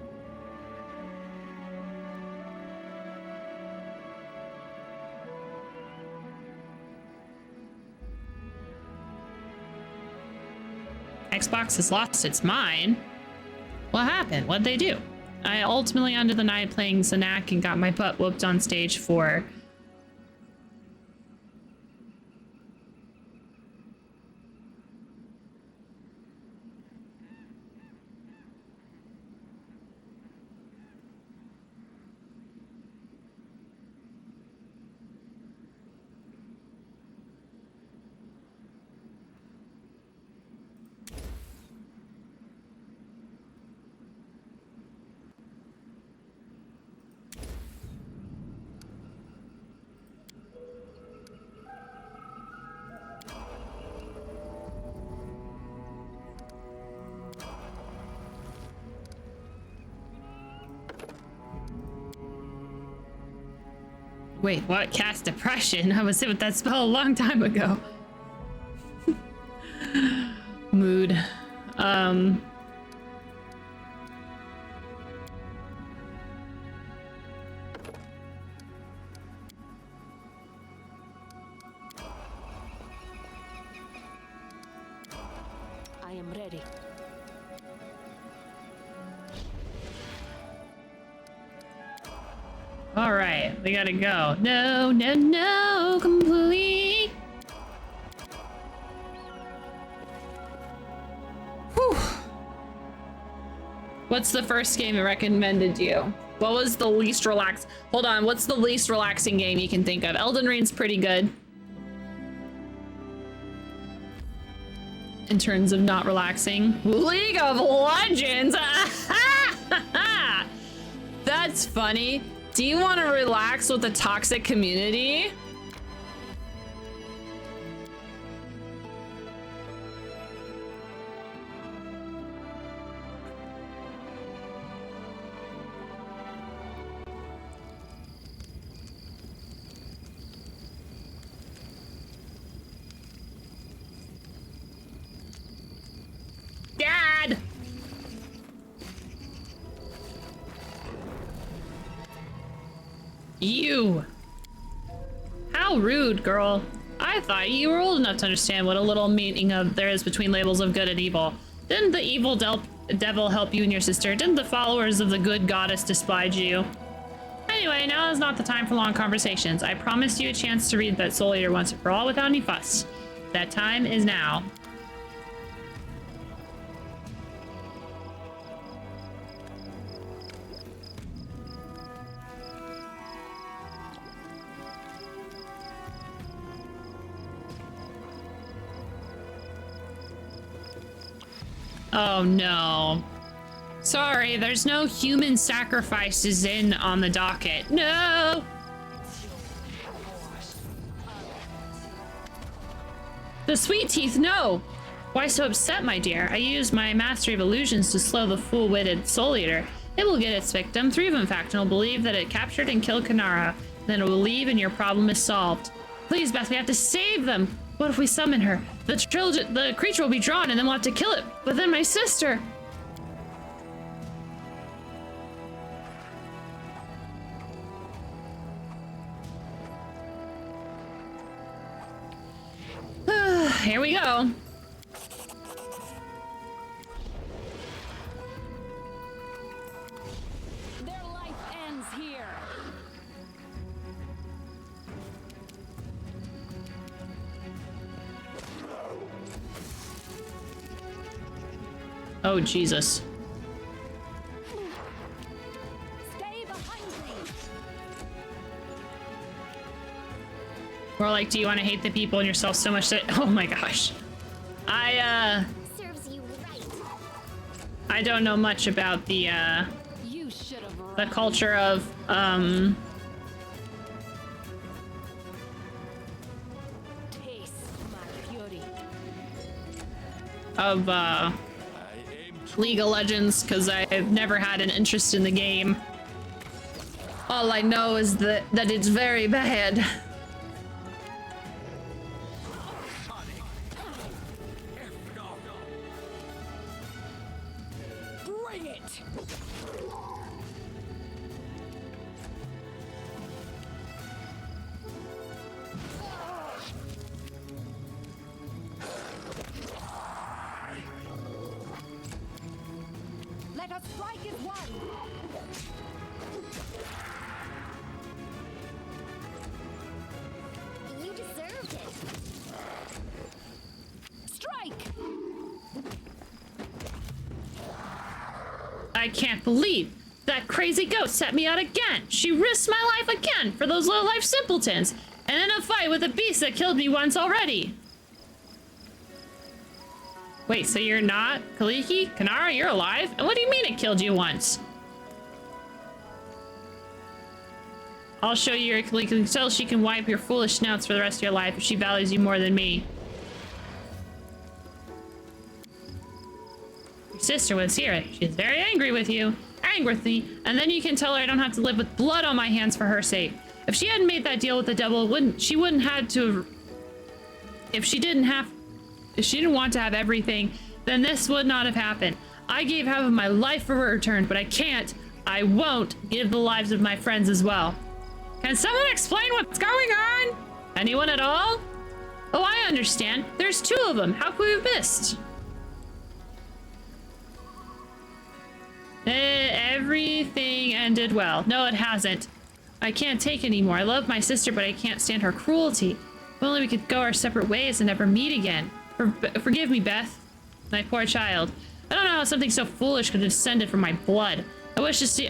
Xbox has lost its mind. What happened? What'd they do? I ultimately ended the night playing Zanak and got my butt whooped on stage 4. Wait, what? Cast depression? I was hit with that spell a long time ago. Mood. I am ready. All right, we gotta go. No, no, no, complete. Whew. What's the first game I recommended to you? What was the least relaxed? Hold on, what's the least relaxing game you can think of? Elden Ring's pretty good. In terms of not relaxing. League of Legends! That's funny. Do you want to relax with a toxic community? Dad! You! How rude, girl. I thought you were old enough to understand what a little meaning of there is between labels of good and evil. Didn't the evil devil help you and your sister? Didn't the followers of the good goddess despise you? Anyway, now is not the time for long conversations. I promised you a chance to read that Soul Eater once and for all without any fuss. That time is now. Oh no. Sorry, there's no human sacrifices in on the docket. No! The sweet teeth, no! Why so upset, my dear? I used my mastery of illusions to slow the full-witted Soul Eater. It will get its victim, 3 of them in fact, and will believe that it captured and killed Kanara. Then it will leave and your problem is solved. Please, Beth, we have to save them! What if we summon her? The creature will be drawn and then we'll have to kill it. But then my sister... Here we go. Oh, Jesus. Stay behind me. More like, do you want to hate the people and yourself so much that... Oh my gosh. Serves you right. I don't know much about the culture of, Taste my fury. of, League of Legends, because I've never had an interest in the game. All I know is that it's very bad. Bring it. Let us strike as one. You deserved it. Strike. I can't believe that crazy ghost set me out again. She risked my life again for those low-life simpletons, and in a fight with a beast that killed me once already. Wait, so you're not Kaliki? Kanara, you're alive? And what do you mean it killed you once? I'll show you your Kaliki until she can wipe your foolish snouts for the rest of your life if she values you more than me. Your sister was here. She's very angry with you. Angry with me. And then you can tell her I don't have to live with blood on my hands for her sake. If she hadn't made that deal with the devil, she wouldn't have to... If she didn't want to have everything, then this would not have happened. I gave half of my life for her return, but I won't give the lives of my friends as well. Can someone explain what's going on? Anyone at all? Oh, I understand. There's 2 of them. How could we have missed? Everything ended well. No, it hasn't. I can't take anymore. I love my sister, but I can't stand her cruelty. If only we could go our separate ways and never meet again. Forgive me, Beth. My poor child. I don't know how something so foolish could have descended from my blood. I wish to see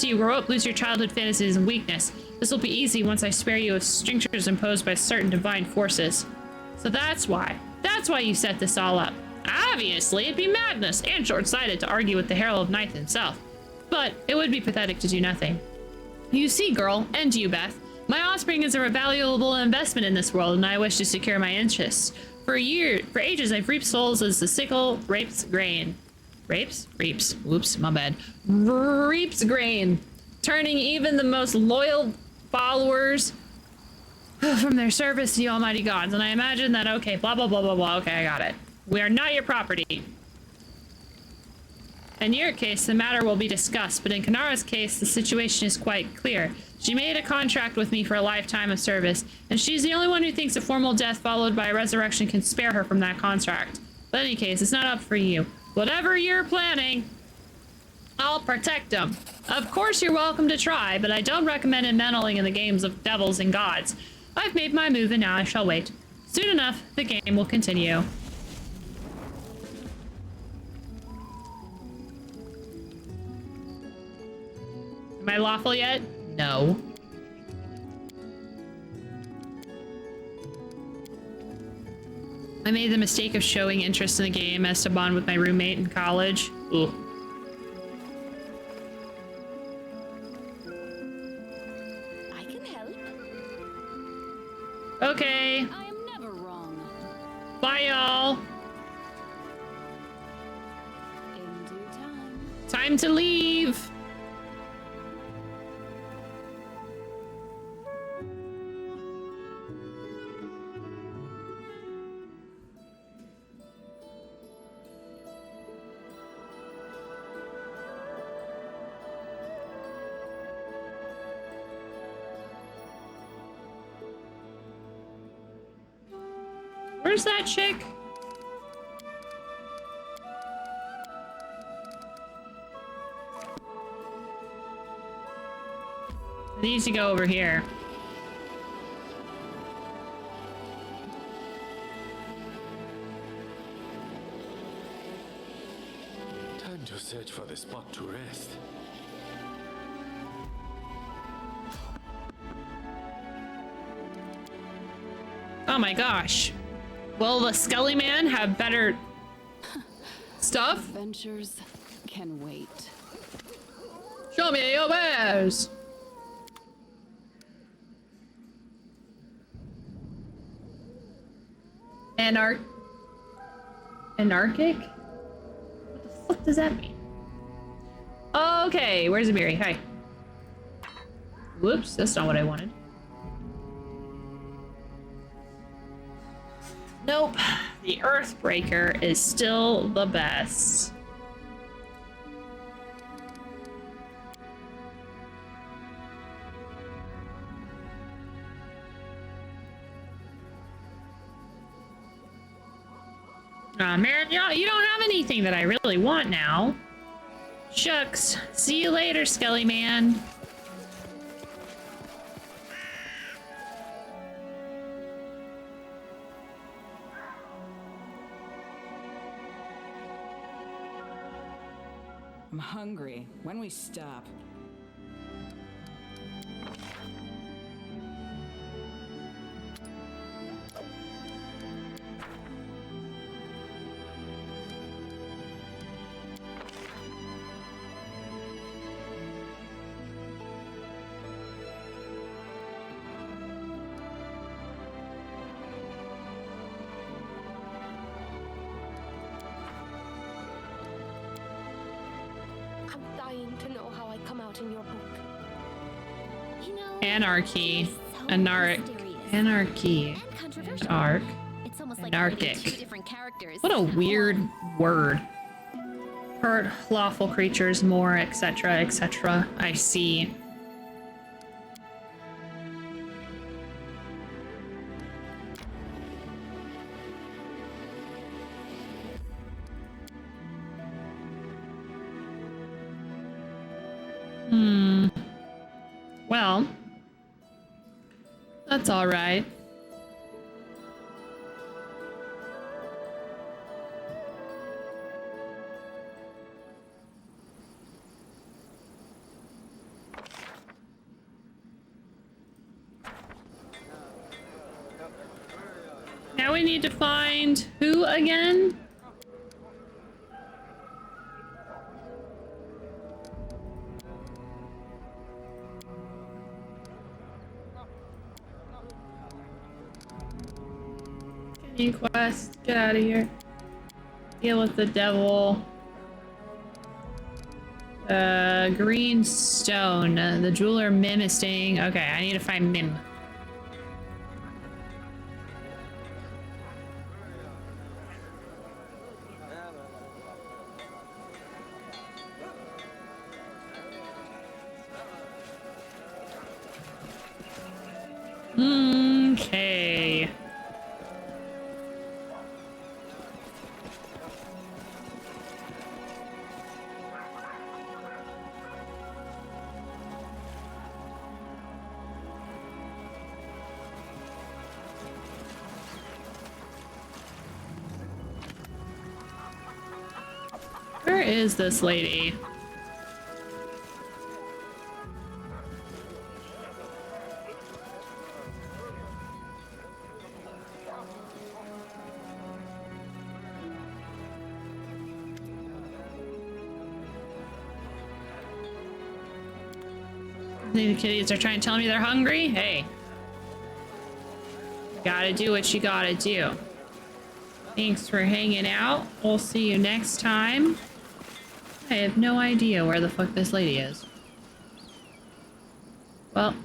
you grow up, lose your childhood fantasies and weakness. This will be easy once I spare you of strictures imposed by certain divine forces. So that's why you set this all up. Obviously, it'd be madness and short-sighted to argue with the Herald of Night himself. But it would be pathetic to do nothing. You see, girl, and you, Beth, my offspring is a valuable investment in this world, and I wish to secure my interests. For ages, I've reaped souls as the sickle reaps grain. Reaps. Whoops, my bad. Reaps grain, turning even the most loyal followers from their service to the almighty gods. And I imagine that, okay, blah, blah, blah, blah, blah. Okay, I got it. We are not your property. In your case, the matter will be discussed, but in Kanara's case, the situation is quite clear. She made a contract with me for a lifetime of service, and she's the only one who thinks a formal death followed by a resurrection can spare her from that contract. But in any case, it's not up for you. Whatever you're planning, I'll protect them. Of course you're welcome to try, but I don't recommend meddling in the games of devils and gods. I've made my move and now I shall wait. Soon enough, the game will continue. Am I lawful yet? No. I made the mistake of showing interest in the game as to bond with my roommate in college. Ooh. I can help. Okay. I am never wrong. Bye, y'all. In due time. Time to leave. Where's that chick? I need to go over here. search for the spot to rest. Oh my gosh. Will the Skelly Man have better stuff? Adventures can wait. Show me your wares. Anarchic? What the fuck does that mean? Okay, where's Amiri? Hi. Whoops, that's not what I wanted. Nope. The Earthbreaker is still the best. Aw, man, you don't have anything that I really want now. Shucks. See you later, Skelly Man. I'm hungry. When we stop? I'm dying to know how I come out in your book. You know, Anarchy. so Anarch. mysterious Anarchy. and controversial. Anarch. It's almost like Anarchic. creating two different characters. What a weird word. Hurt lawful creatures more, etc., etc. I see. Well, that's all right. Now we need to find who again? Any quest? Get out of here. Deal with the devil. Green stone. The jeweler Mim is staying. Okay, I need to find Mim. Okay. Where is this lady? The kitties are trying to tell me they're hungry? Hey. Gotta do what you gotta do. Thanks for hanging out. We'll see you next time. I have no idea where the fuck this lady is. Well,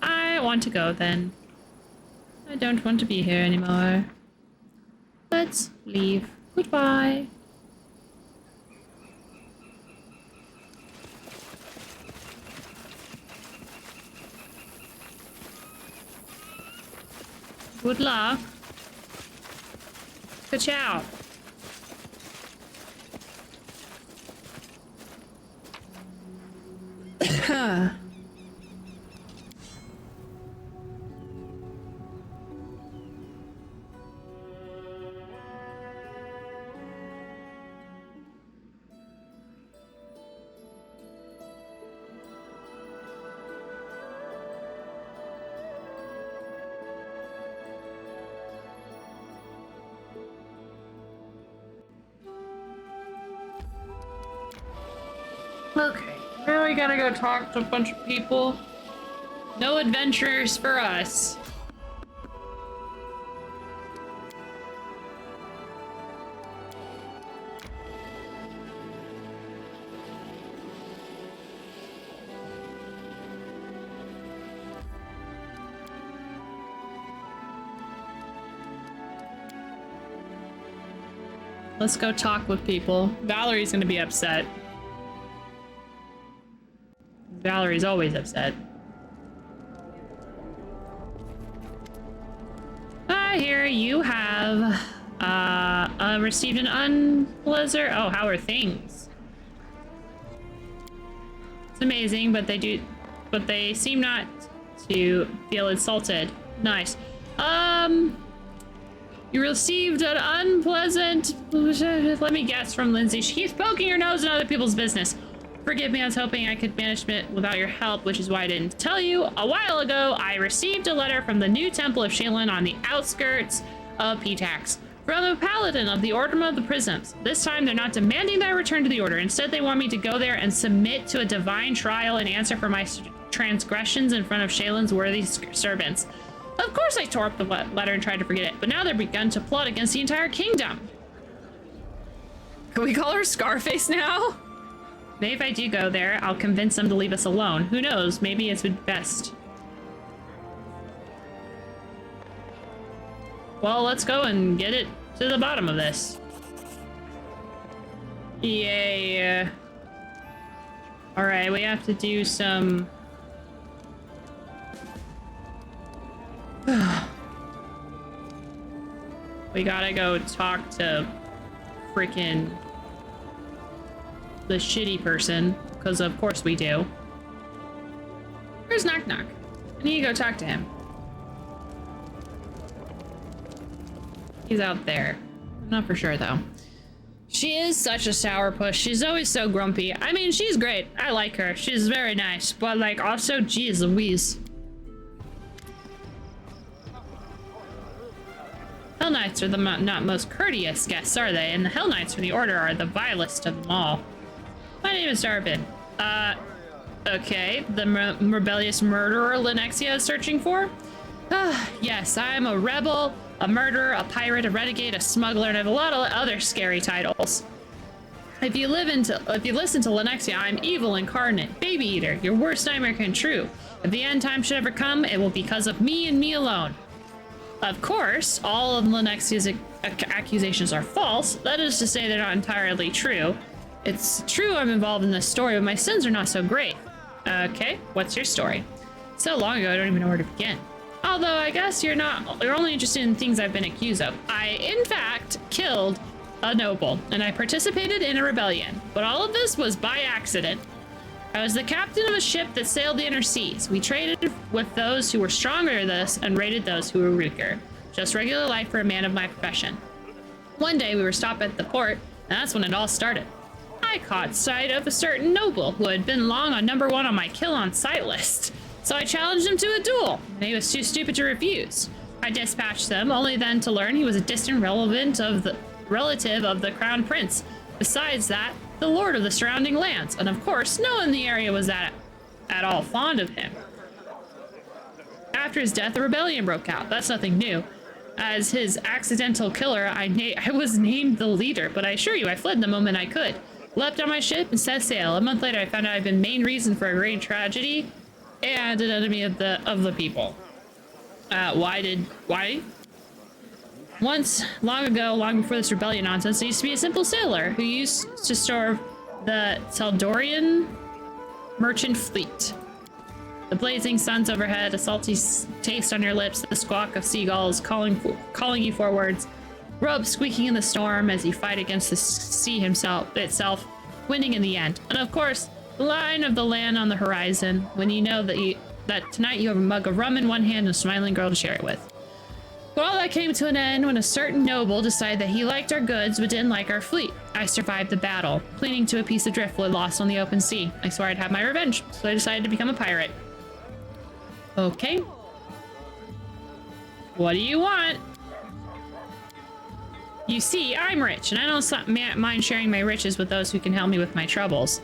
I want to go then. I don't want to be here anymore. Let's leave. Goodbye. Good luck. Ka-chow. Okay, now we gotta go talk to a bunch of people. No adventures for us. Let's go talk with people. Valerie's gonna be upset. Valerie's always upset. I hear you have received an unpleasant. Oh, how are things? It's amazing, but they seem not to feel insulted. Nice. You received an unpleasant, let me guess, from Lindsay. She keeps poking her nose in other people's business. Forgive me, I was hoping I could manage it without your help, which is why I didn't tell you. A while ago, I received a letter from the new Temple of Shaylin on the outskirts of Pitax. From a paladin of the Order of the Prisms. This time, they're not demanding that I return to the Order. Instead, they want me to go there and submit to a divine trial and answer for my transgressions in front of Shaylin's worthy servants. Of course I tore up the letter and tried to forget it, but now they've begun to plot against the entire kingdom. Can we call her Scarface now? Maybe if I do go there, I'll convince them to leave us alone. Who knows? Maybe it's best. Well, let's go and get it to the bottom of this. Yay. Alright, we have to do some... We gotta go talk to freaking the shitty person, because of course we do. Where's Knock Knock? I need to go talk to him. He's out there. I'm not for sure though. She is such a sourpuss. She's always so grumpy. I mean, she's great. I like her. She's very nice, but like also, geez Louise. Hell Knights are the not most courteous guests, are they? And the Hell Knights from the Order are the vilest of them all. My name is Darvin. Okay. The rebellious murderer Lenexia is searching for? Yes, I'm a rebel, a murderer, a pirate, a renegade, a smuggler, and I have a lot of other scary titles. If you listen to Lenexia, I'm evil incarnate, baby eater, your worst nightmare come true. If the end time should ever come, it will be because of me and me alone. Of course, all of Lenexia's accusations are false. That is to say, they're not entirely true. It's true I'm involved in this story, but my sins are not so great. Okay, what's your story? So long ago, I don't even know where to begin. Although, I guess you're only interested in things I've been accused of. I, in fact, killed a noble, and I participated in a rebellion. But all of this was by accident. I was the captain of a ship that sailed the inner seas. We traded with those who were stronger than us and raided those who were weaker. Just regular life for a man of my profession. One day we were stopped at the port, and that's when it all started. I caught sight of a certain noble who had been long on #1 on my kill on sight list. So I challenged him to a duel, and he was too stupid to refuse. I dispatched them, only then to learn he was a distant relative of the crown prince. Besides that, the lord of the surrounding lands, and of course, no one in the area was at all fond of him. After his death, a rebellion broke out. That's nothing new. As his accidental killer, I was named the leader, but I assure you, I fled the moment I could. Leapt on my ship and set sail. A month later, I found out I'd been main reason for a great tragedy and an enemy of the people. Why? Once, long ago, long before this rebellion nonsense, I used to be a simple sailor who used to serve the Seldorian merchant fleet. The blazing suns overhead, a salty taste on your lips, the squawk of seagulls calling you forwards, ropes squeaking in the storm as you fight against the sea itself, winning in the end. And of course, the line of the land on the horizon, when you know that tonight you have a mug of rum in one hand and a smiling girl to share it with. But all that came to an end when a certain noble decided that he liked our goods but didn't like our fleet. I survived the battle, clinging to a piece of driftwood lost on the open sea. I swore I'd have my revenge, so I decided to become a pirate. Okay. What do you want? You see, I'm rich, and I don't mind sharing my riches with those who can help me with my troubles.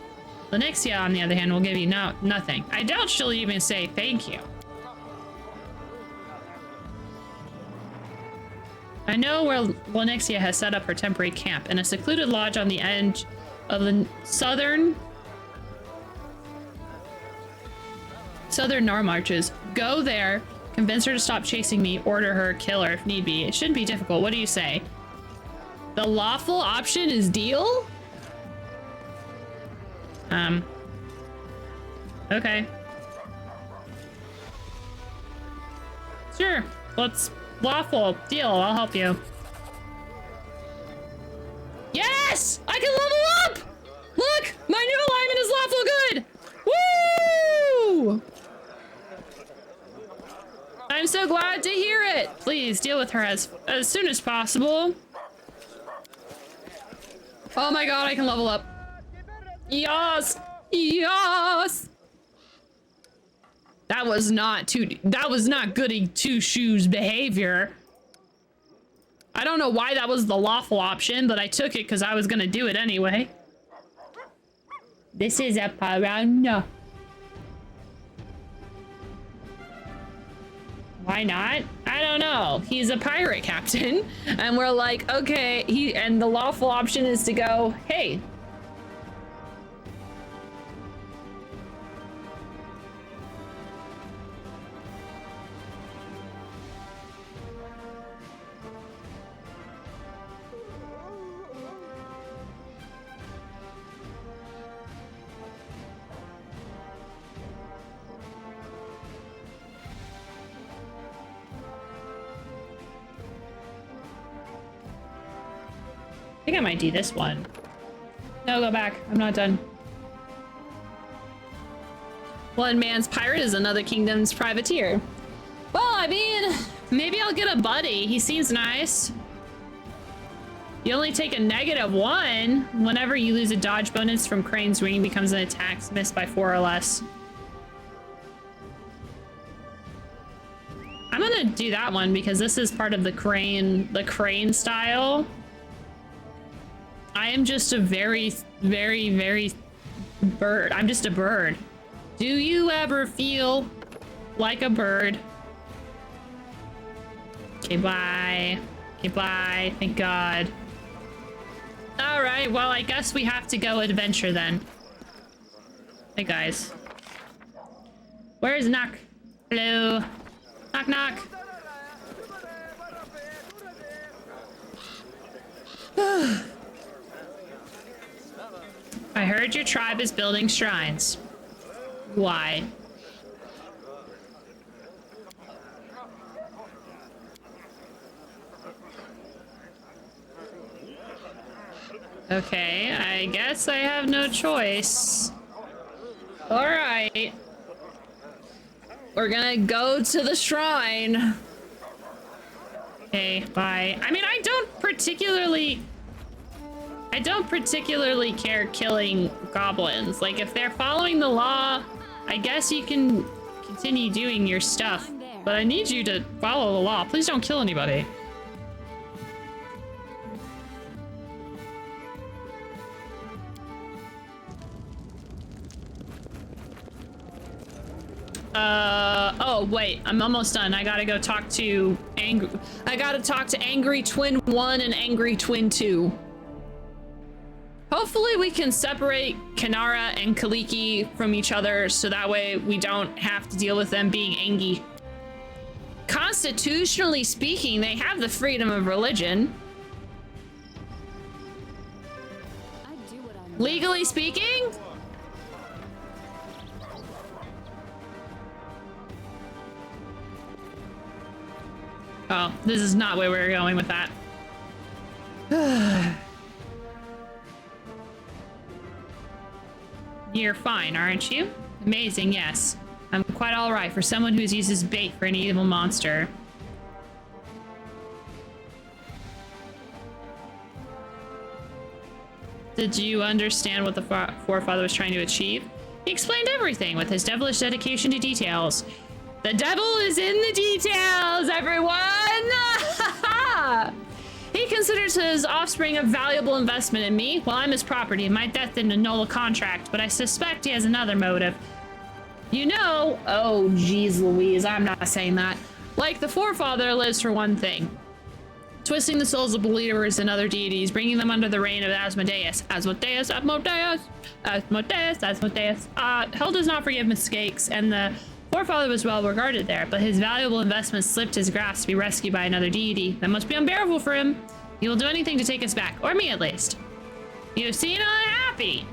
Lenixia, on the other hand, will give you nothing. I doubt she'll even say thank you. I know where Lenixia has set up her temporary camp, in a secluded lodge on the edge of the southern Nor Marches. Go there, convince her to stop chasing me, order her, kill her if need be. It shouldn't be difficult. What do you say? The lawful option is deal? Okay. Sure, let's lawful deal. I'll help you. Yes! I can level up! Look! My new alignment is lawful good! Woo! I'm so glad to hear it. Please deal with her as soon as possible. Oh my god, I can level up. Yes! Yes! That was not goody two shoes behavior. I don't know why that was the lawful option, but I took it because I was gonna do it anyway. This is a piranha. Why not? I don't know. He's a pirate captain, and we're like, okay, and the lawful option is to go, hey. I think I might do this one. No, go back. I'm not done. One man's pirate is another kingdom's privateer. Well, I mean, maybe I'll get a buddy. He seems nice. You only take a -1 whenever you lose a dodge bonus from Crane's Wing becomes an attack missed by 4 or less. I'm gonna do that one because this is part of the crane style. I am just a very, very, very bird. I'm just a bird. Do you ever feel like a bird? Okay, bye. Okay, bye. Thank God. All right, well, I guess we have to go adventure then. Hey, guys. Where is Knock? Hello? Knock, knock. I heard your tribe is building shrines. Why? Okay, I guess I have no choice. All right. We're gonna go to the shrine. Okay, bye. I mean, I don't particularly care killing goblins. Like, if they're following the law, I guess you can continue doing your stuff. But I need you to follow the law. Please don't kill anybody. Oh, wait. I'm almost done. I gotta go talk to Angry Twin 1 and Angry Twin 2. Hopefully we can separate Kanara and Kaliki from each other so that way we don't have to deal with them being angry. Constitutionally speaking, they have the freedom of religion. Legally speaking? Oh, this is not where we're going with that. You're fine, aren't you? Amazing, yes. I'm quite alright for someone who's used as bait for an evil monster. Did you understand what the forefather was trying to achieve? He explained everything with his devilish dedication to details. The devil is in the details, everyone! He considered considers his offspring a valuable investment in me. Well, I'm his property. My death didn't annul a contract, but I suspect he has another motive. You know, oh geez Louise, I'm not saying that. Like the forefather lives for one thing. Twisting the souls of believers and other deities, bringing them under the reign of Asmodeus. Asmodeus. Hell does not forgive mistakes, and the forefather was well regarded there, but his valuable investment slipped his grasp to be rescued by another deity. That must be unbearable for him. He will do anything to take us back, or me at least. You seem unhappy.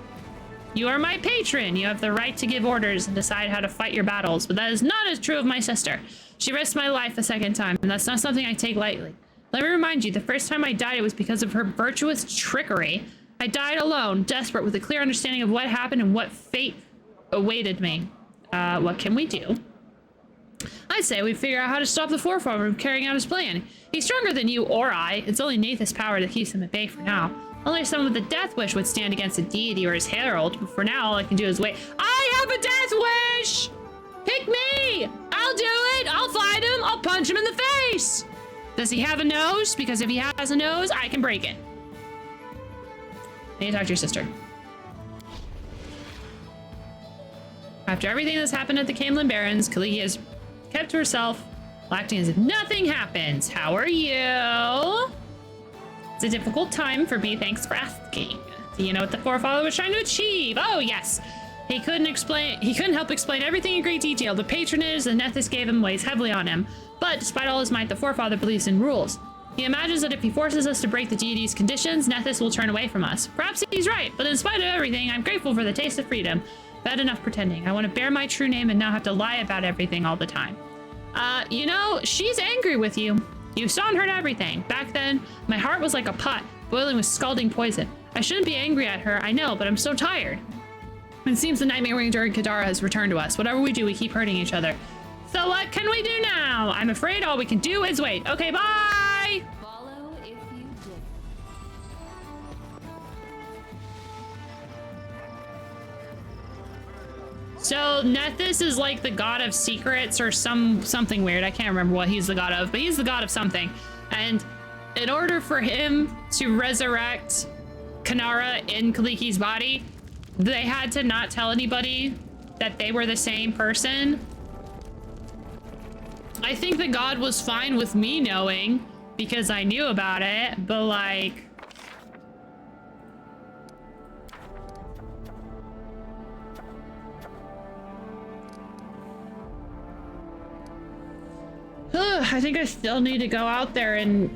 You are my patron. You have the right to give orders and decide how to fight your battles, but that is not as true of my sister. She risked my life a second time, and that's not something I take lightly. Let me remind you, the first time I died, it was because of her virtuous trickery. I died alone, desperate, with a clear understanding of what happened and what fate awaited me. What can we do? I say we figure out how to stop the forefather from carrying out his plan. He's stronger than you or I. It's only Nathan's power that keeps him at bay for now. Only someone with a death wish would stand against a deity or his herald, but for now all I can do is wait. I have a death wish! Pick me! I'll do it! I'll fight him! I'll punch him in the face! Does he have a nose? Because if he has a nose, I can break it. I need to talk to your sister. After everything that's happened at the Camelin Barrens, Kaliki has kept to herself, acting as if nothing happens. How are you? It's a difficult time for me, thanks for asking. Do you know what the forefather was trying to achieve? Oh, yes. He couldn't help explain everything in great detail. The patronage that Nethys gave him weighs heavily on him. But despite all his might, the forefather believes in rules. He imagines that if he forces us to break the deity's conditions, Nethys will turn away from us. Perhaps he's right, but in spite of everything, I'm grateful for the taste of freedom. Bad enough pretending. I want to bear my true name and not have to lie about everything all the time. You know, she's angry with you. You saw and heard everything. Back then, my heart was like a pot, boiling with scalding poison. I shouldn't be angry at her, I know, but I'm so tired. It seems the Nightmare Ranger in Kadara has returned to us. Whatever we do, we keep hurting each other. So what can we do now? I'm afraid all we can do is wait. Okay, bye! Follow if you did. So Nethys is like the god of secrets or something weird. I can't remember what he's the god of, but he's the god of something. And in order for him to resurrect Kanara in Kaliki's body, they had to not tell anybody that they were the same person. I think the god was fine with me knowing because I knew about it, but like... I think I still need to go out there and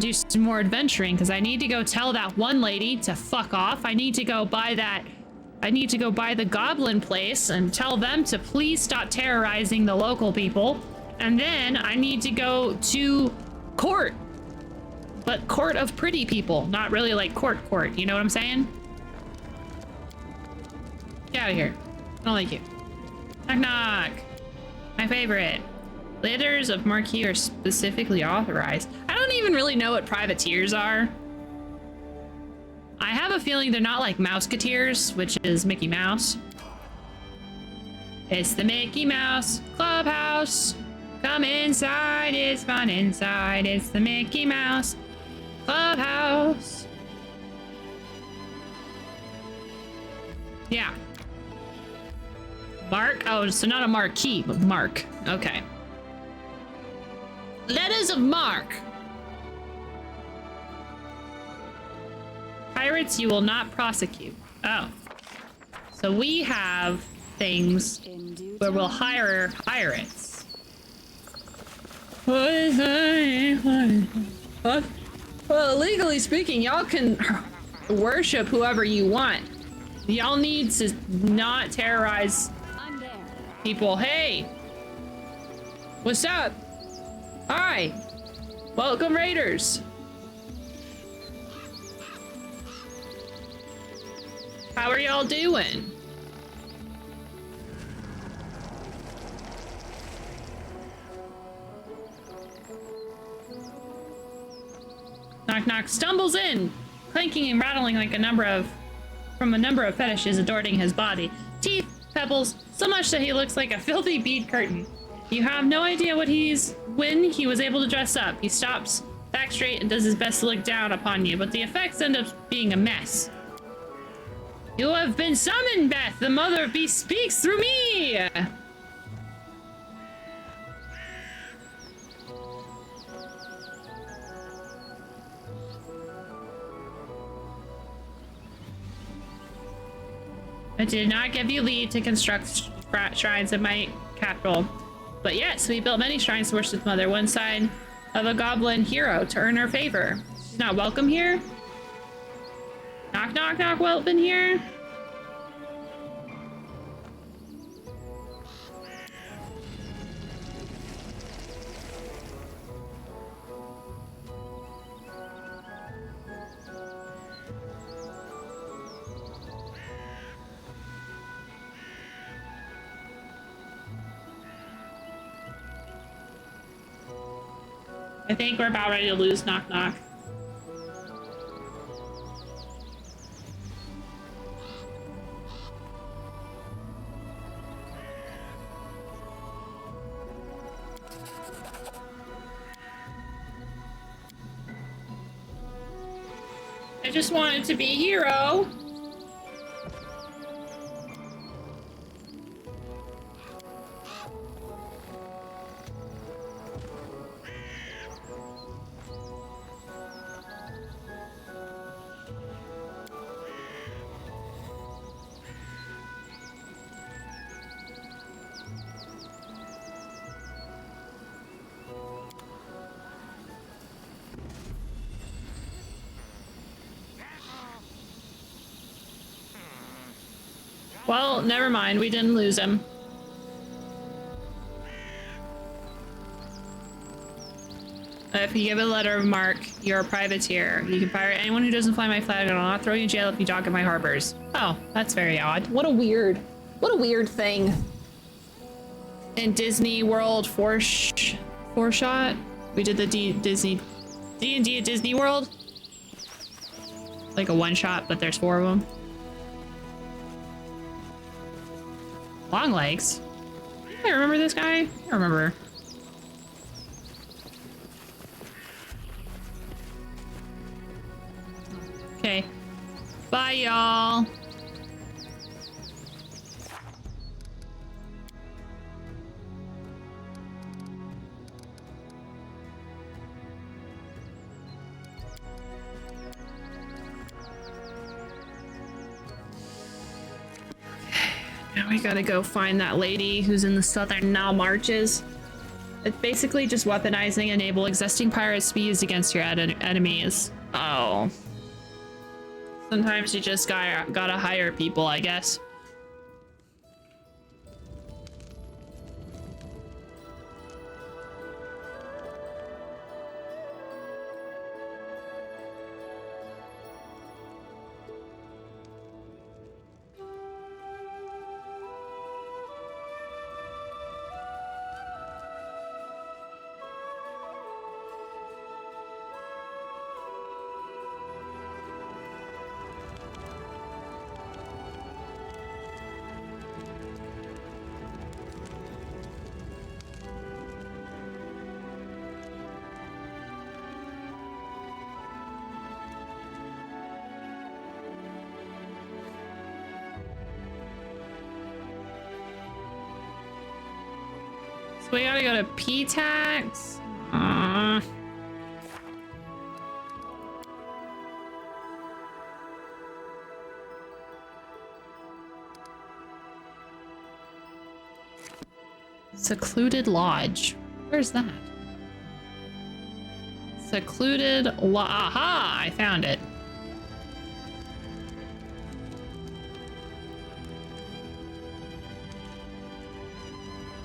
do some more adventuring because I need to go tell that one lady to fuck off. I need to go buy the goblin place and tell them to please stop terrorizing the local people. And then I need to go to court, but court of pretty people, not really like court, you know what I'm saying? Get out of here. I don't like you. Knock knock. My favorite. Letters of marquee are specifically authorized. I don't even really know what privateers are. I have a feeling they're not like Mouseketeers, which is Mickey Mouse. It's the Mickey Mouse Clubhouse. Come inside, it's fun inside. It's the Mickey Mouse Clubhouse. Yeah. Mark? Oh, so not a marquee, but Mark. Okay. Letters of Mark. Pirates you will not prosecute. Oh. So we have things where we'll hire pirates. Well, legally speaking, y'all can worship whoever you want. Y'all need to not terrorize people. Hey. What's up? Hi. Welcome, Raiders. How are y'all doing? Knock knock stumbles in, clanking and rattling like a number of fetishes adorning his body. Teeth, pebbles, so much that he looks like a filthy bead curtain. You have no idea when he was able to dress up. He stops Back straight and does his best to look down upon you, but the effects end up being a mess. You have been summoned, Beth! The Mother of Beast speaks through me! I did not give you leave to construct shrines in my capital. But yes, we built many shrines to worship Mother. One side of a goblin hero to earn her favor. She's not welcome here? Knock, knock, knock, welcome here? I think we're about ready to lose knock knock. I just wanted to be a hero. Well, never mind. We didn't lose him. If you give a letter of marque, you're a privateer. You can pirate anyone who doesn't fly my flag, and I'll not throw you in jail if you dock at my harbors. Oh, that's very odd. What a weird thing. In Disney World four shot, we did the D&D at Disney World. Like a one shot, but there's 4 of them. Long legs. I remember this guy. I remember. Okay. Bye, y'all. Now we gotta go find that lady who's in the southern now marches. It's basically just weaponizing enable existing pirates to be used against your enemies. Oh. Sometimes you just gotta hire people, I guess. We gotta go to P-Tax. Secluded Lodge. Where's that? Secluded Lodge. Aha! I found it.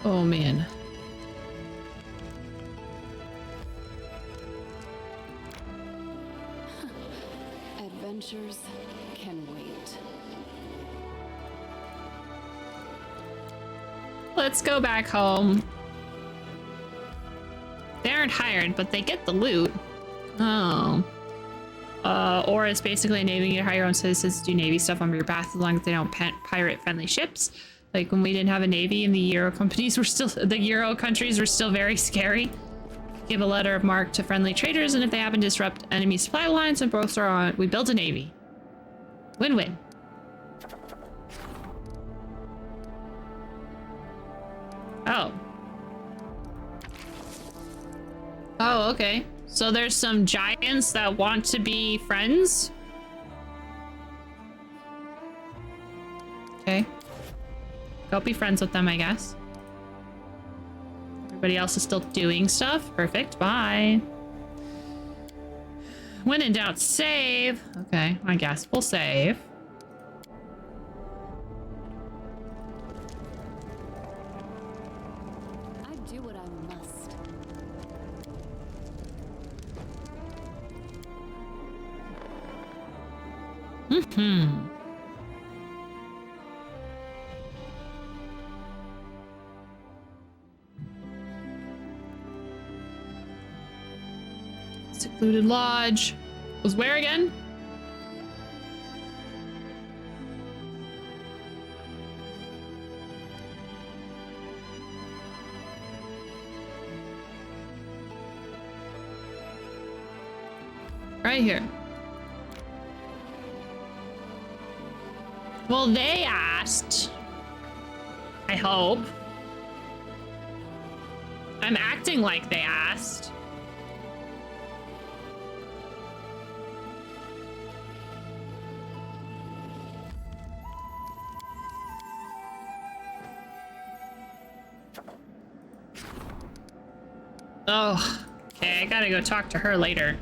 Oh man. Adventures can wait. Let's go back home. They aren't hired, but they get the loot. Oh. Or it's basically enabling you to hire your own citizens to do Navy stuff on your behalf as long as they don't pirate friendly ships. Like when we didn't have a Navy and the Euro countries were still very scary. Give a letter of marque to friendly traders, and if they happen to disrupt enemy supply lines, and both are on. We build a navy. Win-win. Oh. Oh, okay. So there's some giants that want to be friends? Okay. Go be friends with them, I guess. Everybody else is still doing stuff. Perfect. Bye. When in doubt, save. Okay, I guess we'll save. I do what I must. Mm-hmm. Secluded lodge. Was where again? Right here. Well, they asked. I hope. I'm acting like they asked. Oh, okay, I gotta go talk to her later.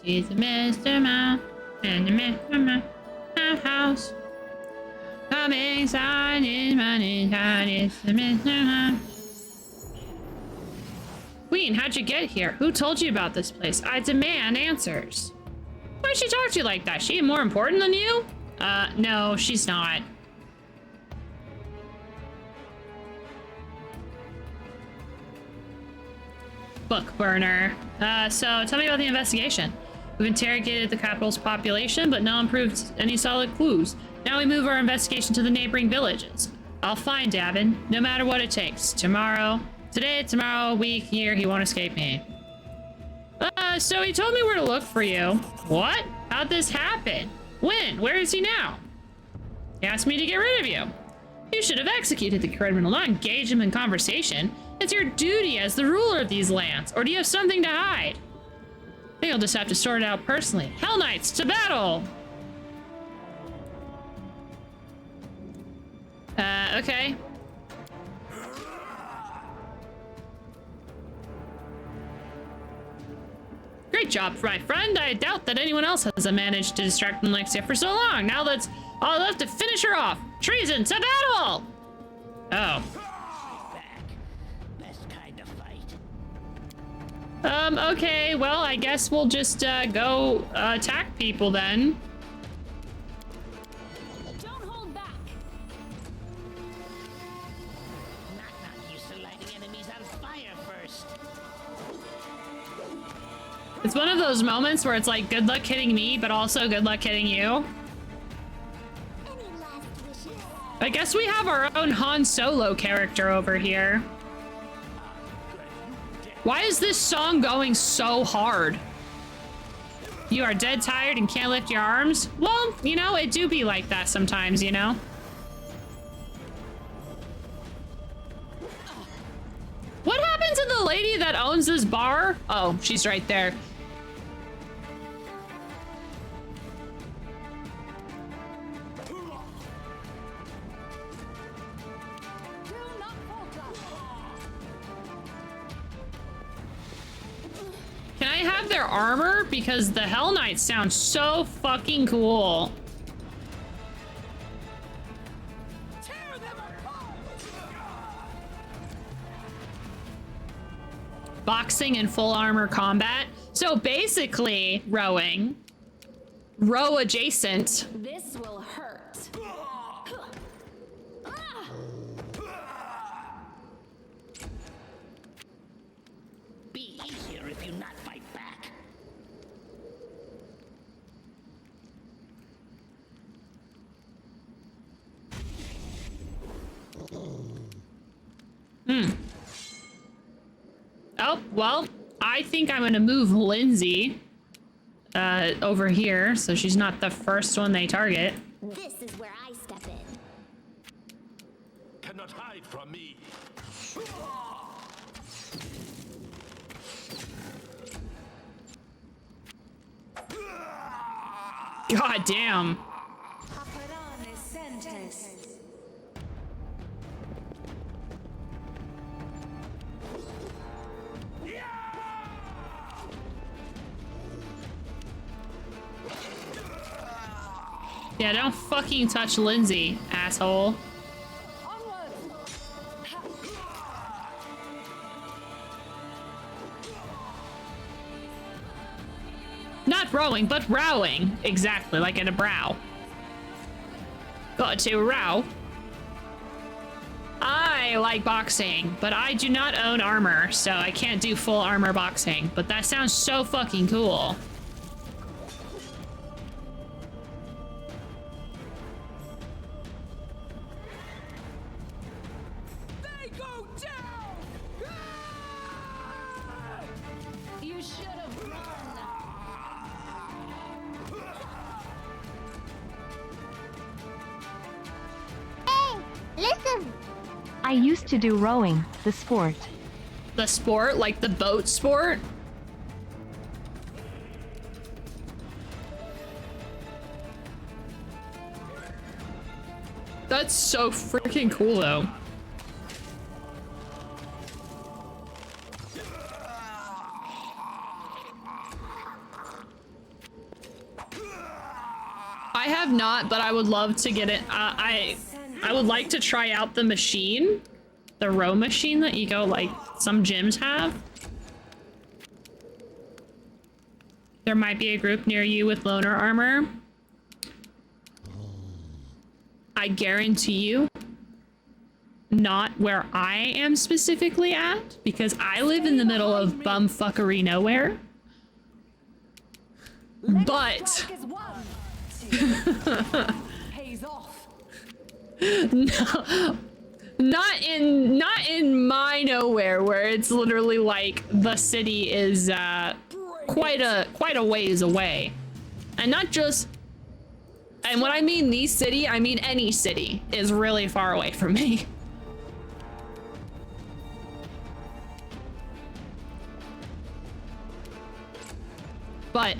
She's a Mr. Ma and the Mr. Ma house. Coming inside his money, it's the Mr. Ma. Queen, how'd you get here? Who told you about this place? I demand answers. Why'd she talk to you like that? She more important than you? No, she's not. Book burner. So tell me about the investigation. We've interrogated the capital's population, but no one proved any solid clues. Now we move our investigation to the neighboring villages. I'll find Davin, no matter what it takes. Tomorrow, today, tomorrow, a week, year, he won't escape me. So he told me where to look for you. What? How'd this happen? When? Where is he now? He asked me to get rid of you. You should have executed the criminal, not engage him in conversation. It's your duty as the ruler of these lands, or do you have something to hide? I think I'll just have to sort it out personally. Hell Knights, to battle! Okay. Great job, my friend. I doubt that anyone else has managed to distract Alexia for so long. Now that's all left to finish her off. Treason, to battle! Oh. Okay, well, I guess we'll just, go, attack people then. Don't hold back. Not used to lighting enemies on fire first. It's one of those moments where it's like, good luck hitting me, but also good luck hitting you. I guess we have our own Han Solo character over here. Why is this song going so hard? You are dead tired and can't lift your arms? Well, you know, it do be like that sometimes, you know? What happened to the lady that owns this bar? Oh, she's right there. Can I have their armor? Because the Hell Knights sound so fucking cool. Boxing and full armor combat. So basically, rowing. Row adjacent. This will hurt. Be easier if you not fight back. Oh, well, I think I'm gonna move Lindsay over here so she's not the first one they target. This is where I step in. Cannot hide from me. God damn. Yeah, don't fucking touch Lindsay, asshole. Not rowing, but rowing. Exactly, like in a brow. Got to row. I like boxing, but I do not own armor, so I can't do full armor boxing. But that sounds so fucking cool. They go down! You should have run. Hey, listen! I used to do rowing, the sport. The sport? Like the boat sport? That's so freaking cool, though. I have not, but I would love to get it. I would like to try out the machine, the row machine that you go, like some gyms have. There might be a group near you with loner armor. I guarantee you, not where I am specifically at, because I live in the middle of bumfuckery nowhere. But no, not in my nowhere, where it's literally like the city is quite a ways away, and not just. And when I mean the city, I mean any city is really far away from me. But,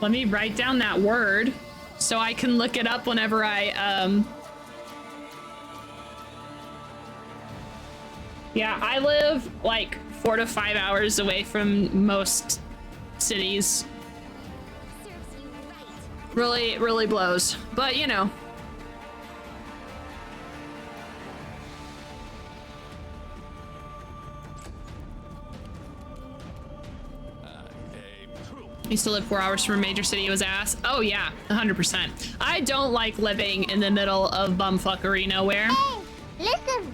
let me write down that word so I can look it up whenever I, Yeah, I live like 4 to 5 hours away from most cities. Really, really blows. But, you know. Used to live 4 hours from a major city. It was ass. Oh, yeah, 100%. I don't like living in the middle of bumfuckery nowhere. Hey, listen!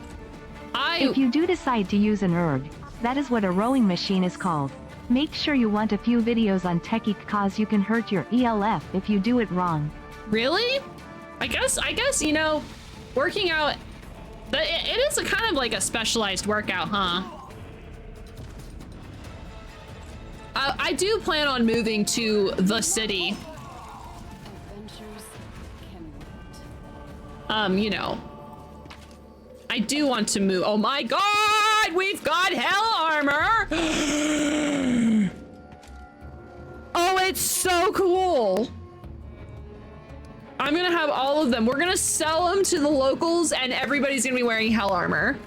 If you do decide to use an erg, that is what a rowing machine is called. Make sure you want a few videos on techie cause you can hurt your ELF if you do it wrong. Really? I guess, you know, working out, it is a kind of like a specialized workout, huh? I do plan on moving to the city. You know, I do want to move. Oh my God, we've got hell armor. Oh, it's so cool. I'm gonna have all of them. We're gonna sell them to the locals and everybody's gonna be wearing hell armor.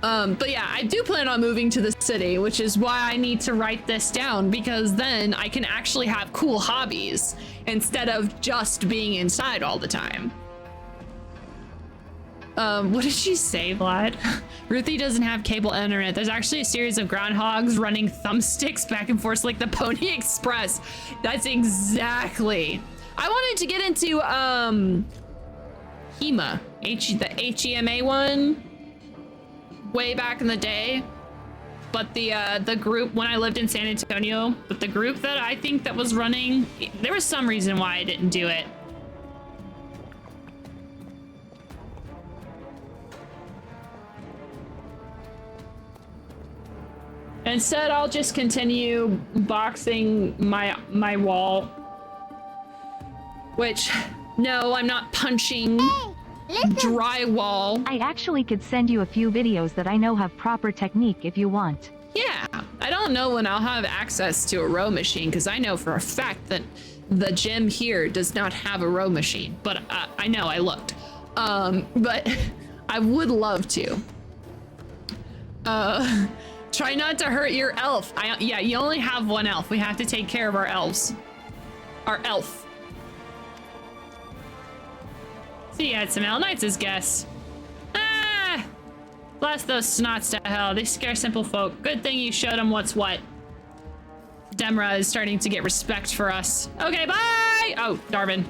But yeah, I do plan on moving to the city, which is why I need to write this down, because then I can actually have cool hobbies instead of just being inside all the time. What did she say, Vlad? Ruthie doesn't have cable internet. There's actually a series of groundhogs running thumbsticks back and forth like the Pony Express. That's exactly. I wanted to get into, HEMA, the HEMA one way back in the day. But the group, when I lived in San Antonio, but the group that I think that was running, there was some reason why I didn't do it. Instead, I'll just continue boxing my wall. Which, no, I'm not punching drywall. I actually could send you a few videos that I know have proper technique if you want. Yeah, I don't know when I'll have access to a row machine because I know for a fact that the gym here does not have a row machine, but I know I looked. But I would love to. Try not to hurt your elf. Yeah, you only have one elf. We have to take care of our elves. Our elf. So you had some Hell Knights as guests. Ah! Blast those snots to hell. They scare simple folk. Good thing you showed them what's what. Demra is starting to get respect for us. Okay, bye! Oh, Darvin.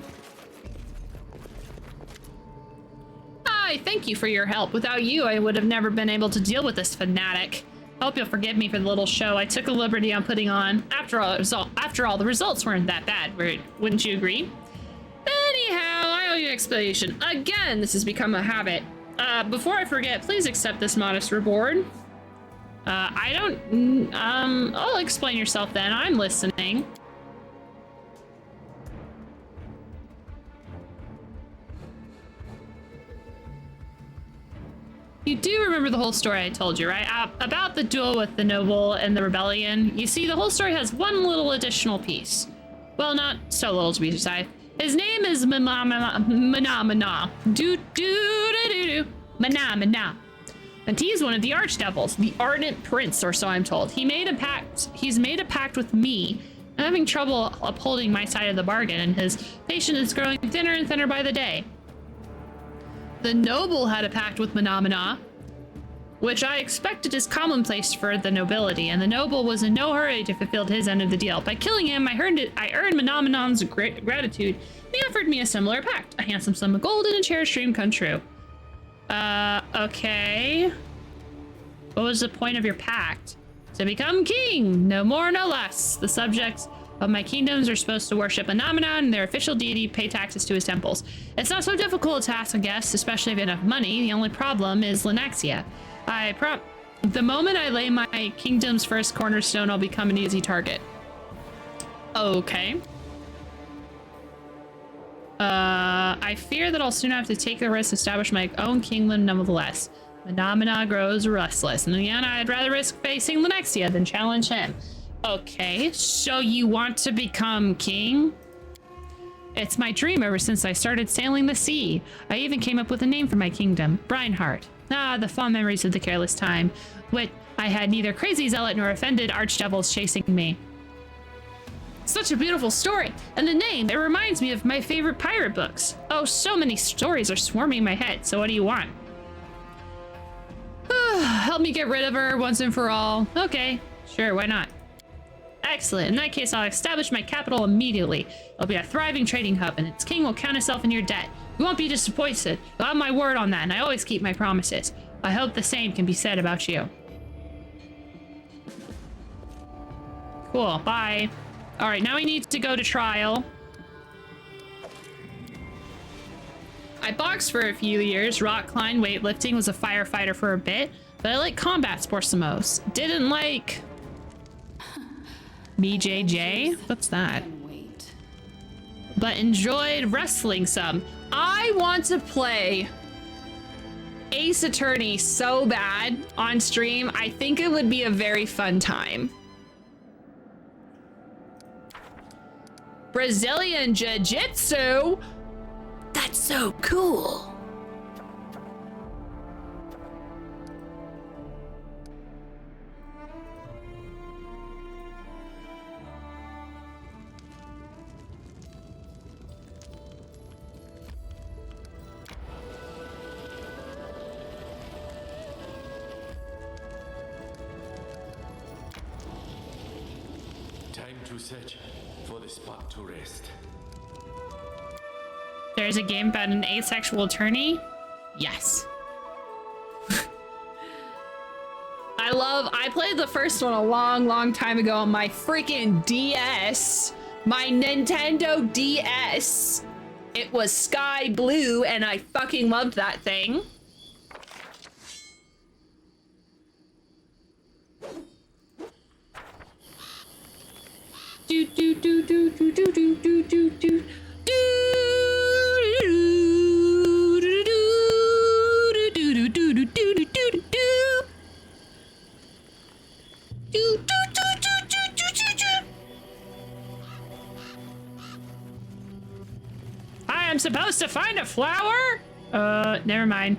Hi, thank you for your help. Without you, I would have never been able to deal with this fanatic. I hope you'll forgive me for the little show I took a liberty on putting on. After all, the results weren't that bad, wouldn't you agree? Anyhow, I owe you an explanation. Again, this has become a habit. Before I forget, please accept this modest reward. I'll explain yourself then. I'm listening. You do remember the whole story I told you, right? About the duel with the noble and the rebellion. You see, the whole story has one little additional piece. Well, not so little to be precise. His name is Manamana. Manamana. And he's one of the archdevils, the ardent prince, or so I'm told. He's made a pact with me. I'm having trouble upholding my side of the bargain, and his patience is growing thinner and thinner by the day. The noble had a pact with Manamana, which I expected is commonplace for the nobility, and the noble was in no hurry to fulfill his end of the deal. By killing him, I earned Manamanan's gratitude. He offered me a similar pact, a handsome sum of gold and a cherished dream come true. Okay. What was the point of your pact? To become king, no more, no less. The subjects of my kingdoms are supposed to worship Manamanan and their official deity, pay taxes to his temples. It's not so difficult a task, I guess, especially if you have enough money. The only problem is Linaxia. The moment I lay my kingdom's first cornerstone, I'll become an easy target. Okay. I fear that I'll soon have to take the risk to establish my own kingdom nonetheless. Manamana grows restless, and again, I'd rather risk facing Linaxia than challenge him. Okay, so you want to become king? It's my dream ever since I started sailing the sea. I even came up with a name for my kingdom, Brineheart. Ah, the fond memories of the careless time, when I had neither crazy zealot nor offended archdevils chasing me. Such a beautiful story, and the name, it reminds me of my favorite pirate books. Oh, so many stories are swarming in my head, so what do you want? Help me get rid of her once and for all. Okay, sure, why not? Excellent, in that case I'll establish my capital immediately. It'll be a thriving trading hub, and its king will count himself in your debt. You won't be disappointed. You'll have my word on that, and I always keep my promises. I hope the same can be said about you. Cool, bye. All right, now we need to go to trial. I boxed for a few years, rock climb, weightlifting, was a firefighter for a bit, but I like combat sports the most. Didn't like... BJJ? What's that? But enjoyed wrestling some. I want to play Ace Attorney so bad on stream. I think it would be a very fun time. Brazilian Jiu-Jitsu? That's so cool. Time to search for the spot to rest. There's a game about an asexual attorney? Yes. I played the first one a long time ago on my freaking DS. My Nintendo DS. It was sky blue and I fucking loved that thing. Do do do do do do do do do do. I'm supposed to find a flower? Never mind.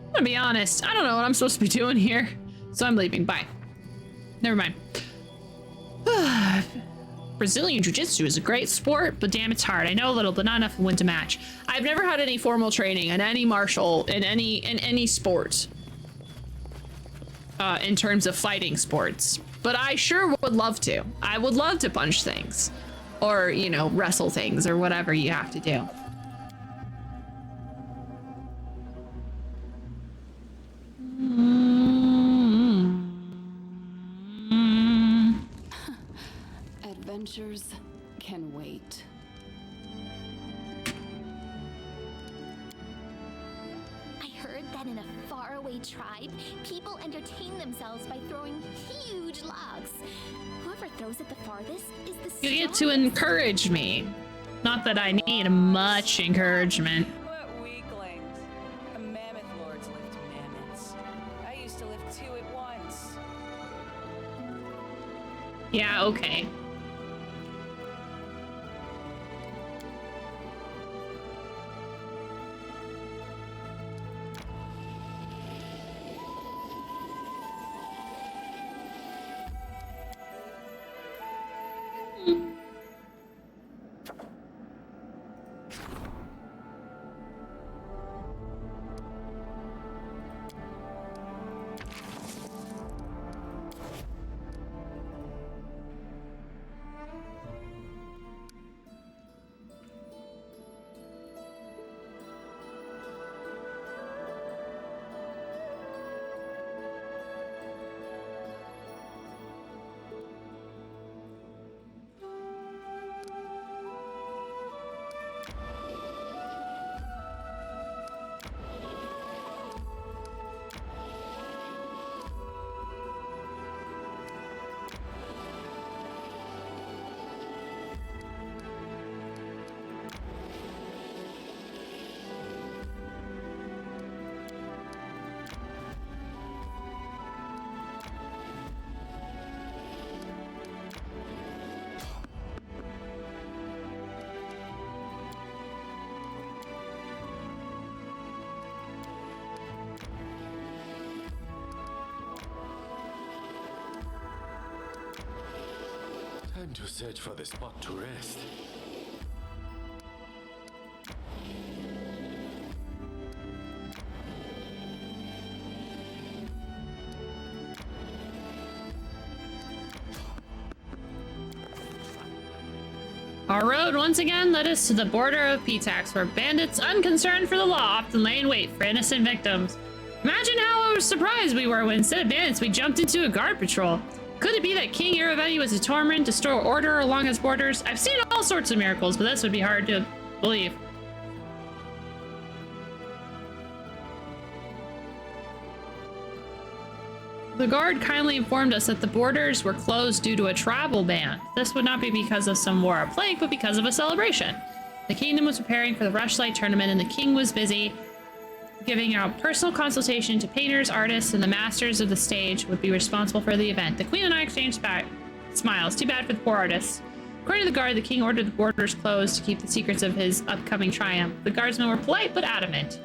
I'm gonna be honest, I don't know what I'm supposed to be doing here, so I'm leaving. Bye. Never mind. Brazilian Jiu-Jitsu is a great sport, but damn, it's hard. I know a little, but not enough to win to match. I've never had any formal training in any martial, in any sport. In terms of fighting sports. But I sure would love to. I would love to punch things. Or, you know, wrestle things or whatever you have to do. Adventures can wait. I heard that in a faraway tribe, people entertain themselves by throwing huge logs. Whoever throws it the farthest is the You get to encourage me. Not that I need much encouragement. What weaklings. The mammoth lords lift mammoths. I used to lift 2 at once. Yeah, okay. Time to search for the spot to rest. Our road once again led us to the border of Pitax, where bandits, unconcerned for the law, often lay in wait for innocent victims. Imagine how surprised we were when instead of bandits, we jumped into a guard patrol. Could it be that King Iraveni was determined to store order along his borders? I've seen all sorts of miracles, but this would be hard to believe. The guard kindly informed us that the borders were closed due to a travel ban. This would not be because of some war or plague, but because of a celebration. The kingdom was preparing for the Rushlight tournament, and the king was busy giving out personal consultation to painters, artists, and the masters of the stage would be responsible for the event. The queen and I exchanged smiles. Too bad for the poor artists. According to the guard, the king ordered the borders closed to keep the secrets of his upcoming triumph. The guardsmen were polite but adamant.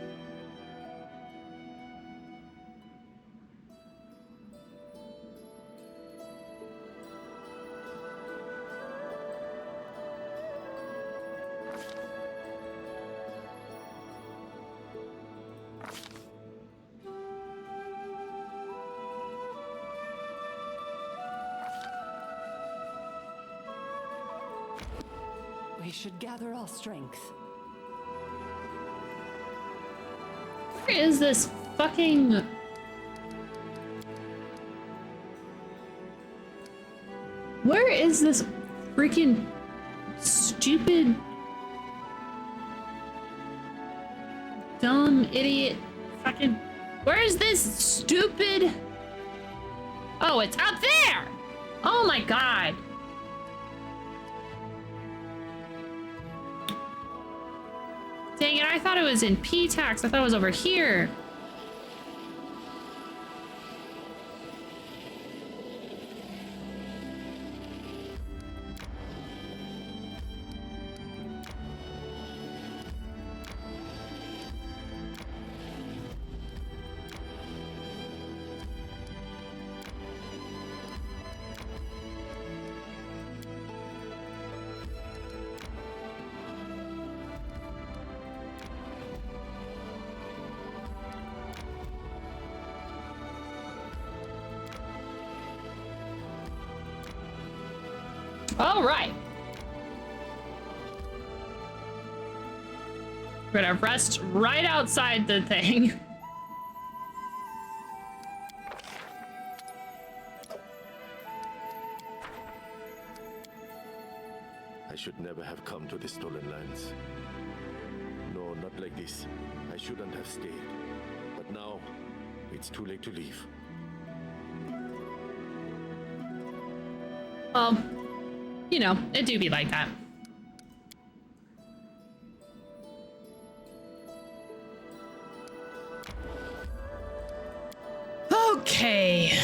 We should gather our strength. Where is this fucking... Where is this freaking stupid, dumb, idiot, fucking... Where is this stupid Oh, it's up there! Oh my god. Dang it, I thought it was in P-Tax. I thought it was over here. All right. We're gonna rest right outside the thing. I should never have come to the Stolen Lands. No, not like this. I shouldn't have stayed. But now, it's too late to leave. You know, it do be like that. Okay.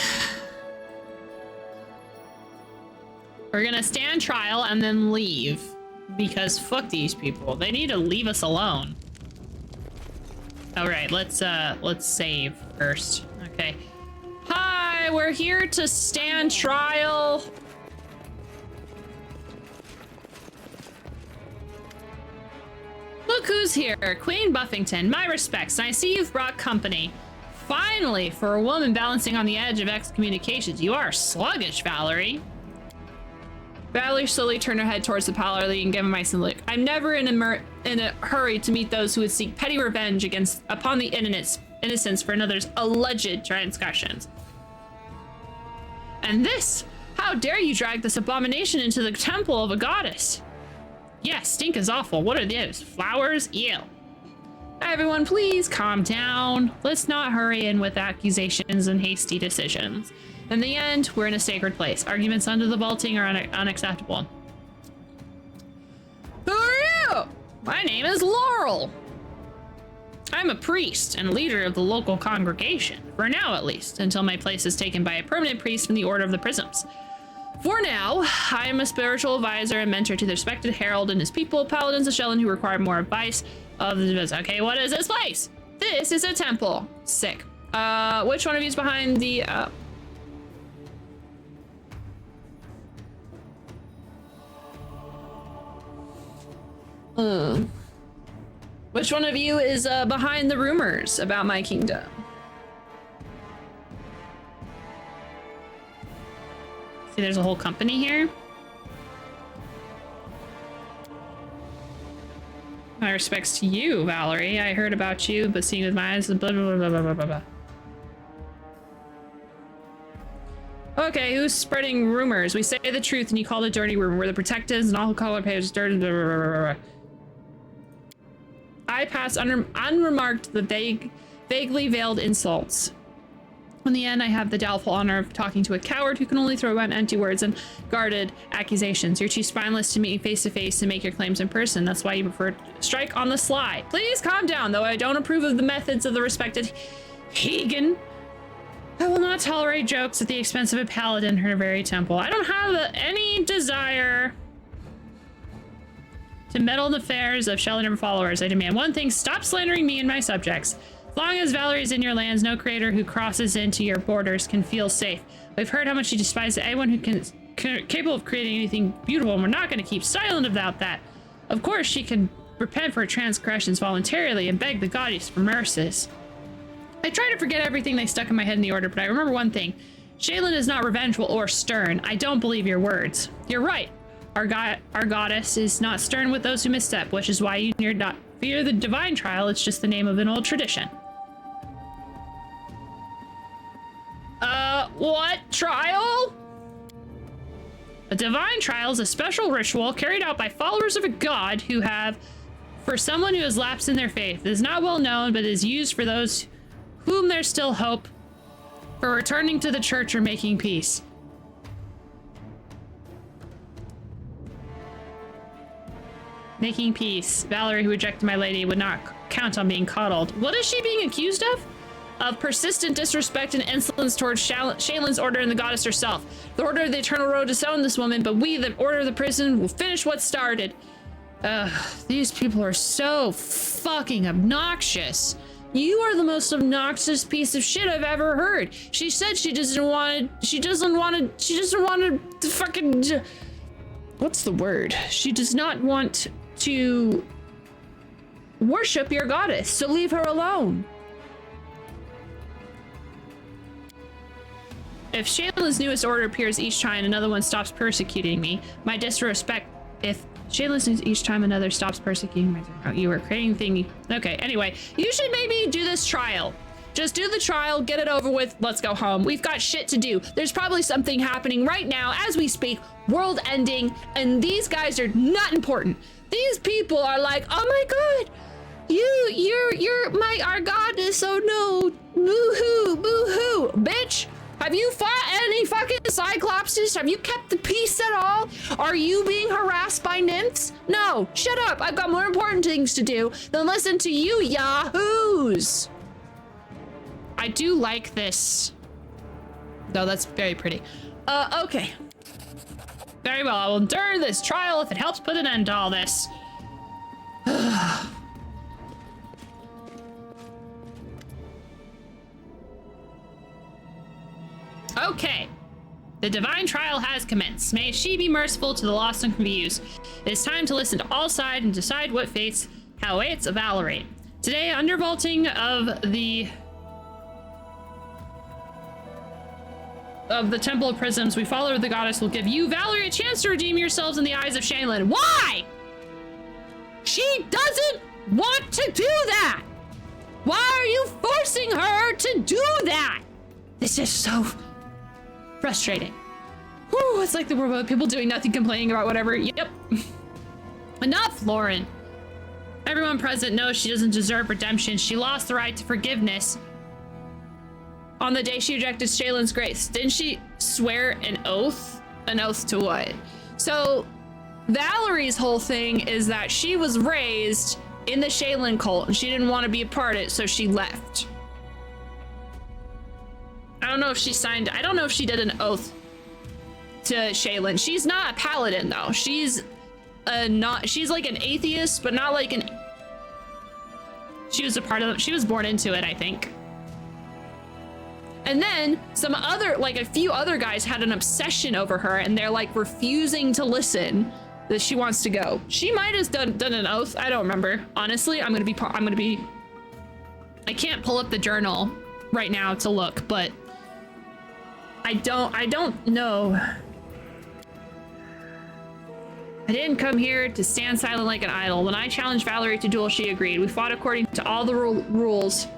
We're gonna stand trial and then leave. Because fuck these people. They need to leave us alone. Alright, let's save first. Okay. Hi, we're here to stand trial. Look who's here, Queen Buffington. My respects, and I see you've brought company. Finally, for a woman balancing on the edge of excommunications. You are sluggish, Valerie. Valerie slowly turned her head towards the parley and gave him a nice look. I'm never in a hurry to meet those who would seek petty revenge upon the innocents for another's alleged transgressions. And this? How dare you drag this abomination into the temple of a goddess? Yes, stink is awful. What are those? Flowers? Ew. Everyone, please calm down. Let's not hurry in with accusations and hasty decisions. In the end, we're in a sacred place. Arguments under the vaulting are unacceptable. Who are you? My name is Laurel. I'm a priest and leader of the local congregation, for now at least, until my place is taken by a permanent priest from the Order of the Prisms. For now, I am a spiritual advisor and mentor to the respected Herald and his people, paladins of Shellen, who require more advice of the division. Okay, what is this place? This is a temple. Sick. Which one of you is behind the, Which one of you is behind the rumors about my kingdom? See, there's a whole company here. My respects to you, Valerie. I heard about you, but seeing with my eyes, blah, blah, blah, blah, blah, blah, blah. Okay, who's spreading rumors? We say the truth and you call it a dirty rumor. We're the protectives and all who call our pages dirty, blah, blah, blah, blah, blah. I pass unremarked the vaguely veiled insults. In the end, I have the doubtful honor of talking to a coward who can only throw out empty words and guarded accusations. You're too spineless to meet me face to face and make your claims in person. That's why you prefer to strike on the sly. Please calm down, though I don't approve of the methods of the respected Hagen. I will not tolerate jokes at the expense of a paladin in her very temple. I don't have any desire to meddle in the affairs of Shellen followers. I demand one thing: stop slandering me and my subjects. As long as Valerie's in your lands, no creator who crosses into your borders can feel safe. We've heard how much you despise anyone who can capable of creating anything beautiful, and we're not going to keep silent about that. Of course, she can repent for her transgressions voluntarily and beg the goddess for mercies. I try to forget everything they stuck in my head in the order, but I remember one thing. Shaylin is not revengeful or stern. I don't believe your words. You're right. Our goddess is not stern with those who misstep, which is why you need not fear the divine trial. It's just the name of an old tradition. What trial? A divine trial is a special ritual carried out by followers of a god who have, for someone who has lapsed in their faith. It is not well known, but is used for those whom there's still hope For returning to the church or making peace. Making peace. Valerie, who rejected my lady, would not count on being coddled. What is she being accused of? Of persistent disrespect and insolence towards Shaylin's order and the goddess herself. The order of the Eternal Road disowned this woman, but we, the order of the prison, will finish what started. These people are so fucking obnoxious. You are the most obnoxious piece of shit I've ever heard. She said she doesn't want to fucking, what's the word? She does not want to worship your goddess, so leave her alone. If Shaylin's newest order appears each time another one stops persecuting me, my disrespect. If Shaylin's each time another stops persecuting me, you were creating thingy. Okay, anyway, you should maybe do this trial. Just do the trial, get it over with, let's go home. We've got shit to do. There's probably something happening right now as we speak, world ending, and these guys are not important. These people are like, oh my god, you're our goddess, oh no, boo-hoo, boo-hoo, bitch. Have you fought any fucking Cyclopses? Have you kept the peace at all? Are you being harassed by nymphs? No, shut up. I've got more important things to do than listen to you yahoos. I do like this. No, that's very pretty. Okay. Very well, I will endure this trial if it helps put an end to all this. Okay. The divine trial has commenced. May she be merciful to the lost and confused. It is time to listen to all sides and decide what fates awaits Valerie. Today, undervaulting of the Temple of Prisms, we follow the goddess will give you, Valerie, a chance to redeem yourselves in the eyes of Shaylin. Why? She doesn't want to do that. Why are you forcing her to do that? This is so frustrating. Whew, it's like the world of people doing nothing, complaining about whatever. Yep. Enough, Lauren. Everyone present knows she doesn't deserve redemption. She lost the right to forgiveness on the day she rejected Shaylin's grace. Didn't she swear an oath? An oath to what? So Valerie's whole thing is that she was raised in the Shaylin cult and she didn't want to be a part of it, so she left. I don't know if she signed, I don't know if she did an oath to Shaylin. She's not a paladin though. She's she's like an atheist, but not like an, she was a part of, she was born into it, I think. And then some other, like a few other guys had an obsession over her and they're like refusing to listen that she wants to go. She might have done an oath. I don't remember. Honestly, I can't pull up the journal right now to look, but I don't know. I didn't come here to stand silent like an idol. When I challenged Valerie to duel, she agreed. We fought according to all the rules,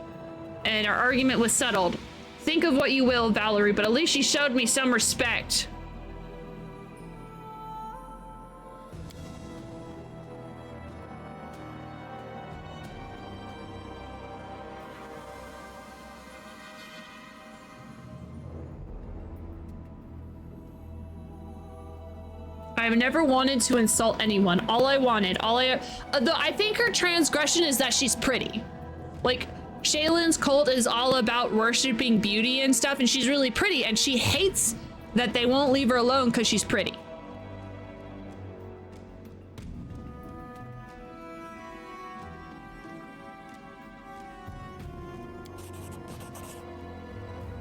and our argument was settled. Think of what you will, Valerie, but at least she showed me some respect. I've never wanted to insult anyone. I think her transgression is that she's pretty. Like, Shaylin's cult is all about worshiping beauty and stuff, and she's really pretty, and she hates that they won't leave her alone because she's pretty.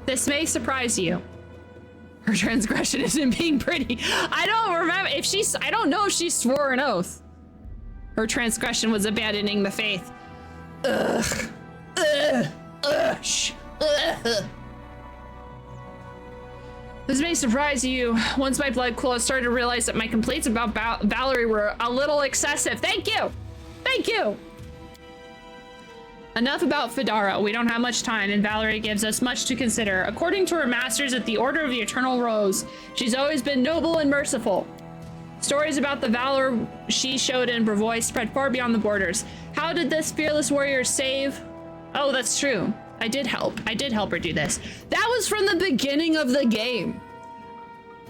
This may surprise you. Her transgression isn't being pretty. I don't remember if I don't know if she swore an oath. Her transgression was abandoning the faith. Ugh. This may surprise you. Once my blood cooled, I started to realize that my complaints about Valerie were a little excessive. Thank you. Thank you. Enough about Fedara. We don't have much time, and Valerie gives us much to consider. According to her masters at the Order of the Eternal Rose, she's always been noble and merciful. Stories about the valor she showed in Brevois spread far beyond the borders. How did this fearless warrior save? Oh, that's true. I did help. I did help her do this. That was from the beginning of the game.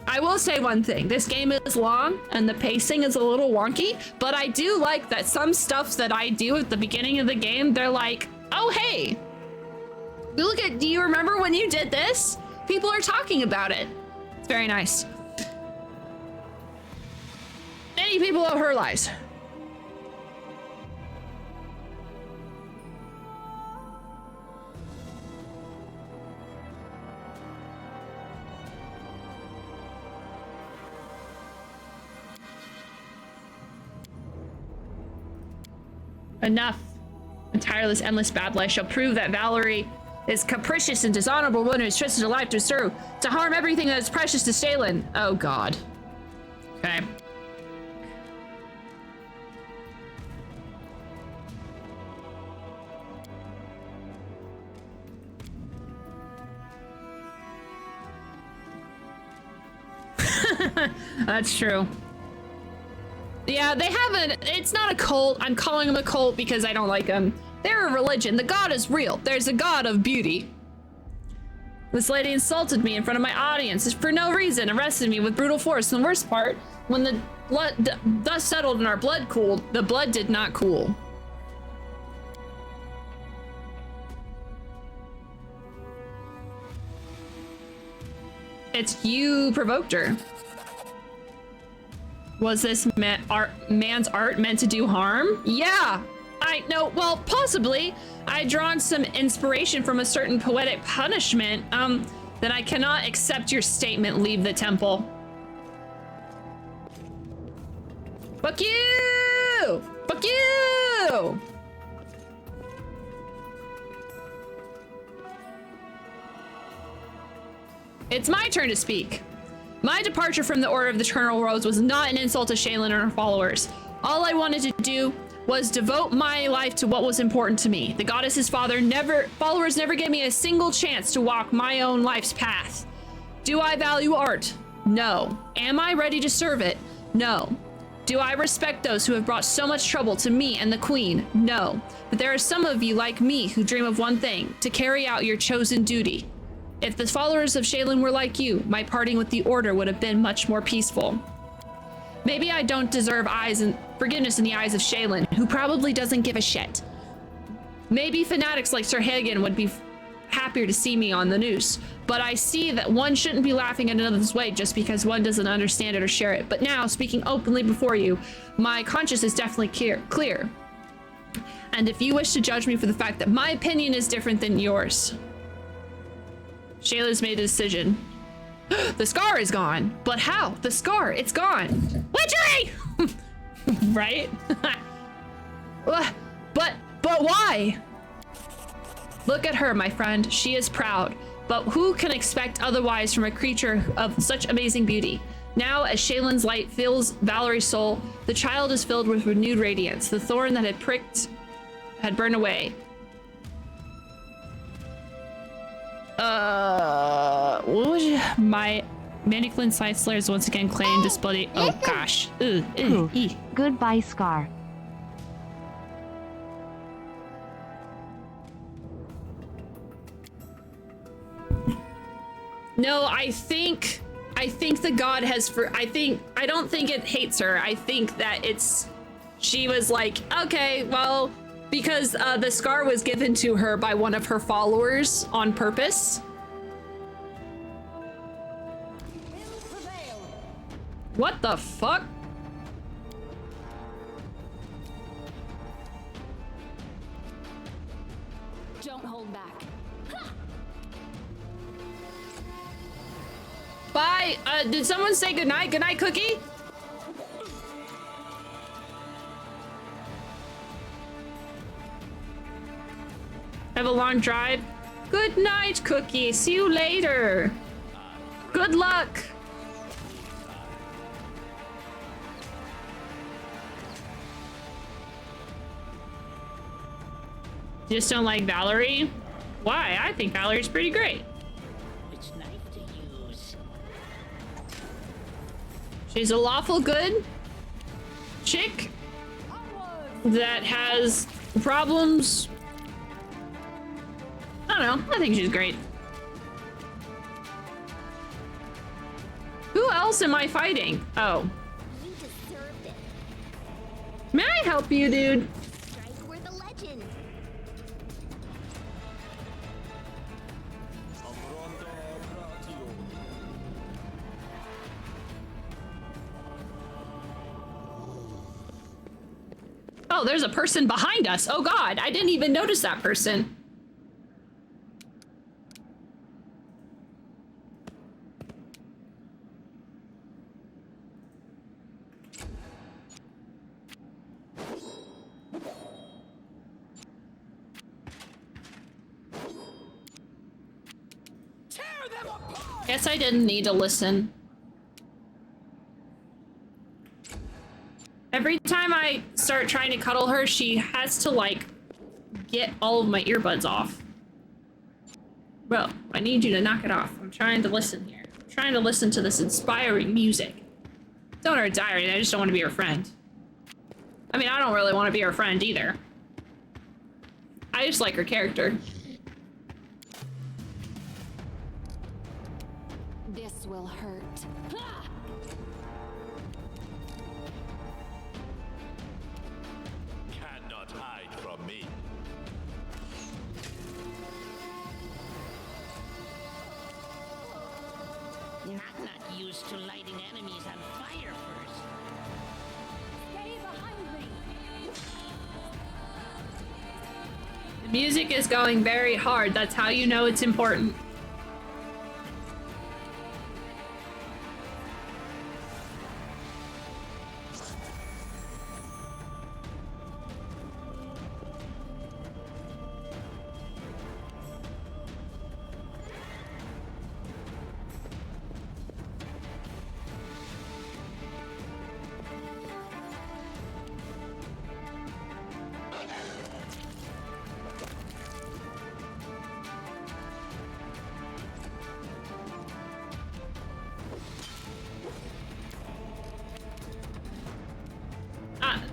I will say one thing. This game is long and the pacing is a little wonky, but I do like that some stuff that I do at the beginning of the game, they're like, oh, hey, look at, do you remember when you did this? People are talking about it. It's very nice. Many people owe her lives. Enough. A tireless, endless battle. I shall prove that Valerie is capricious and dishonorable one who is trusted a life to serve, to harm everything that is precious to Stalin. Oh God. Okay. That's true. Yeah, they haven't. It's not a cult. I'm calling them a cult because I don't like them. They're a religion. The god is real. There's a god of beauty. This lady insulted me in front of my audience for no reason, arrested me with brutal force. And the worst part, when the blood dust settled and our blood cooled, the blood did not cool. It's you provoked her. Was this man's art meant to do harm? Yeah, I know. Well, possibly. I'd drawn some inspiration from a certain poetic punishment. Then I cannot accept your statement. Leave the temple. Fuck you! Fuck you! It's my turn to speak. My departure from the Order of the Eternal Rose was not an insult to Shaylin and her followers. All I wanted to do was devote my life to what was important to me. The goddess's followers never gave me a single chance to walk my own life's path. Do I value art? No. Am I ready to serve it? No. Do I respect those who have brought so much trouble to me and the Queen? No. But there are some of you like me who dream of one thing, to carry out your chosen duty. If the followers of Shaylin were like you, my parting with the Order would have been much more peaceful. Maybe I don't deserve eyes and forgiveness in the eyes of Shaylin, who probably doesn't give a shit. Maybe fanatics like Sir Hagen would be happier to see me on the news, but I see that one shouldn't be laughing at another's way just because one doesn't understand it or share it. But now, speaking openly before you, my conscience is definitely clear. And if you wish to judge me for the fact that my opinion is different than yours, Shayla's made a decision. The scar is gone. But how? The scar, it's gone. Witchery! Right? But why? Look at her, my friend. She is proud. But who can expect otherwise from a creature of such amazing beauty? Now, as Shaylin's light fills Valerie's soul, the child is filled with renewed radiance. The thorn that had pricked had burned away. What was my Manniclin Side Slayers once again claimed display? Oh gosh. Goodbye, Scar. No, I think the god has I don't think it hates her. I think that she was like, okay, well, because the scar was given to her by one of her followers on purpose. What the fuck? Don't hold back. Bye. Did someone say goodnight? Goodnight, Cookie? Have a long drive. Good night, Cookie. See you later. Good luck. You just don't like Valerie? Why? I think Valerie's pretty great. It's nice to use. She's a lawful good chick that has problems. I don't know. I think she's great. Who else am I fighting? Oh. You deserved it. May I help you, dude? Strike worth a legend. Oh, there's a person behind us. Oh god, I didn't even notice that person. Guess I didn't need to listen. Every time I start trying to cuddle her, she has to, like, get all of my earbuds off. Bro, I need you to knock it off. I'm trying to listen here. I'm trying to listen to this inspiring music. Don't want her to die, I just don't want to be her friend. I mean, I don't really want to be her friend either. I just like her character. This will hurt. Cannot hide from me. Not used to lighting enemies on fire first. Stay behind me. The music is going very hard. That's how you know it's important.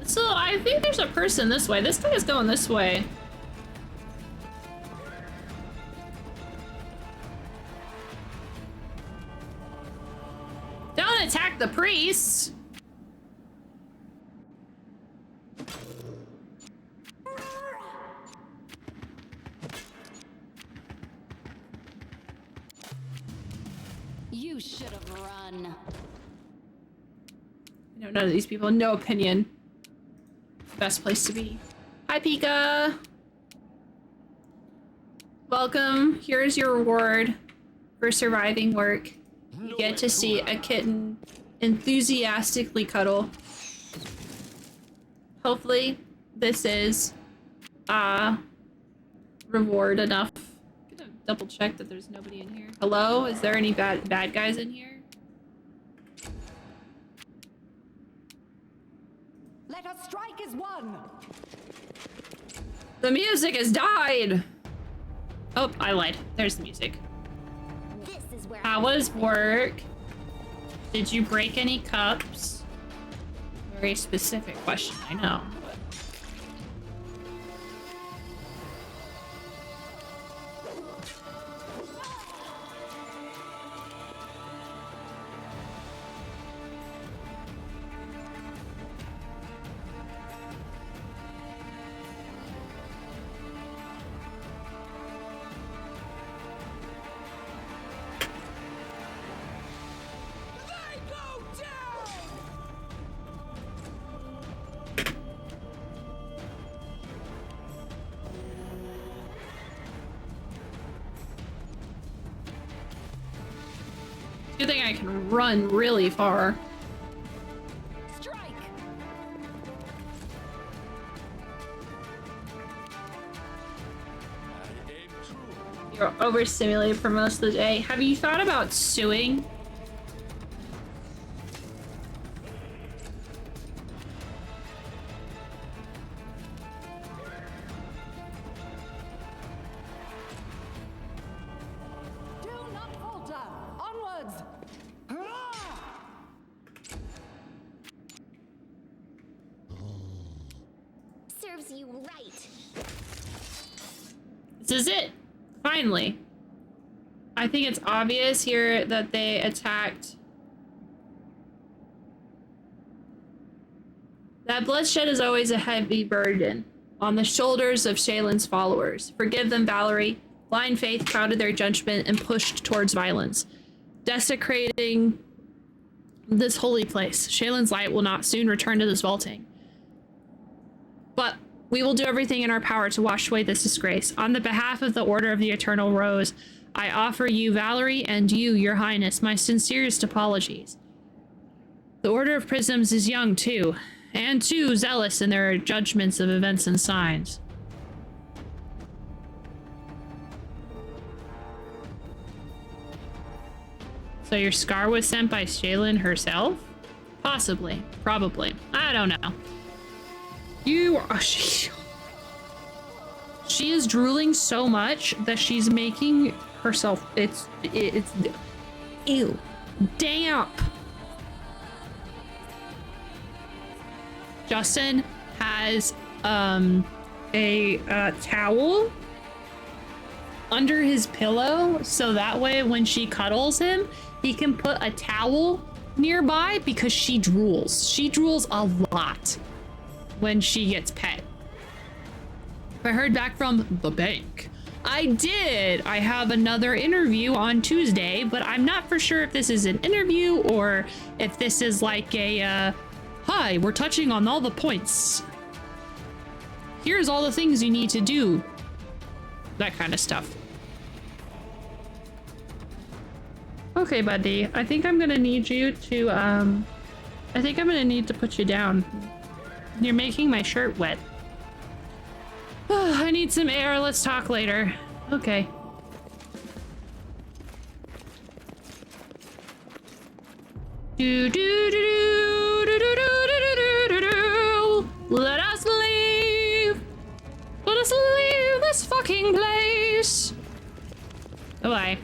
So I think there's a person this way. This guy is going this way. Don't attack the priests. You should have run. I know none of these people. No opinion. Best place to be. Hi, Pika. Welcome. Here's your reward for surviving work. You get to see a kitten enthusiastically cuddle. Hopefully, this is reward enough. I'm gonna double check that there's nobody in here. Hello? Is there any bad guys in here? Let us strike as one. The music has died. Oh, I lied. There's the music. This is where How was work? Did you break any cups? Very specific question, I know. Good thing I can run really far. Strike. You're overstimulated for most of the day. Have you thought about suing? Do not falter. Onwards. serves you right. This is it. Finally. I think it's obvious here that they attacked. That bloodshed is always a heavy burden on the shoulders of Shaylin's followers. Forgive them, Valerie. Blind faith clouded their judgment and pushed towards violence, desecrating this holy place. Shaylin's light will not soon return to this vaulting. But we will do everything in our power to wash away this disgrace. On the behalf of the Order of the Eternal Rose, I offer you, Valerie, and you, Your Highness, my sincerest apologies. The Order of Prisms is young, too, and too zealous in their judgments of events and signs. So your scar was sent by Shaylin herself? Possibly. Probably. I don't know. You are... She is drooling so much that she's making herself... It's... Ew. Damp. Justin has a towel under his pillow, so that way when she cuddles him, he can put a towel nearby because she drools. She drools a lot when she gets pet. I heard back from the bank. I did. I have another interview on Tuesday, but I'm not for sure if this is an interview or if this is like a, hi, we're touching on all the points. Here's all the things you need to do. That kind of stuff. Okay, buddy. I think I'm gonna need you to, I think I'm gonna need to put you down. You're making my shirt wet. I need some air. Let's talk later. Okay. Do do do do do do do do do. Let us leave. Let us leave this fucking place. Bye-bye.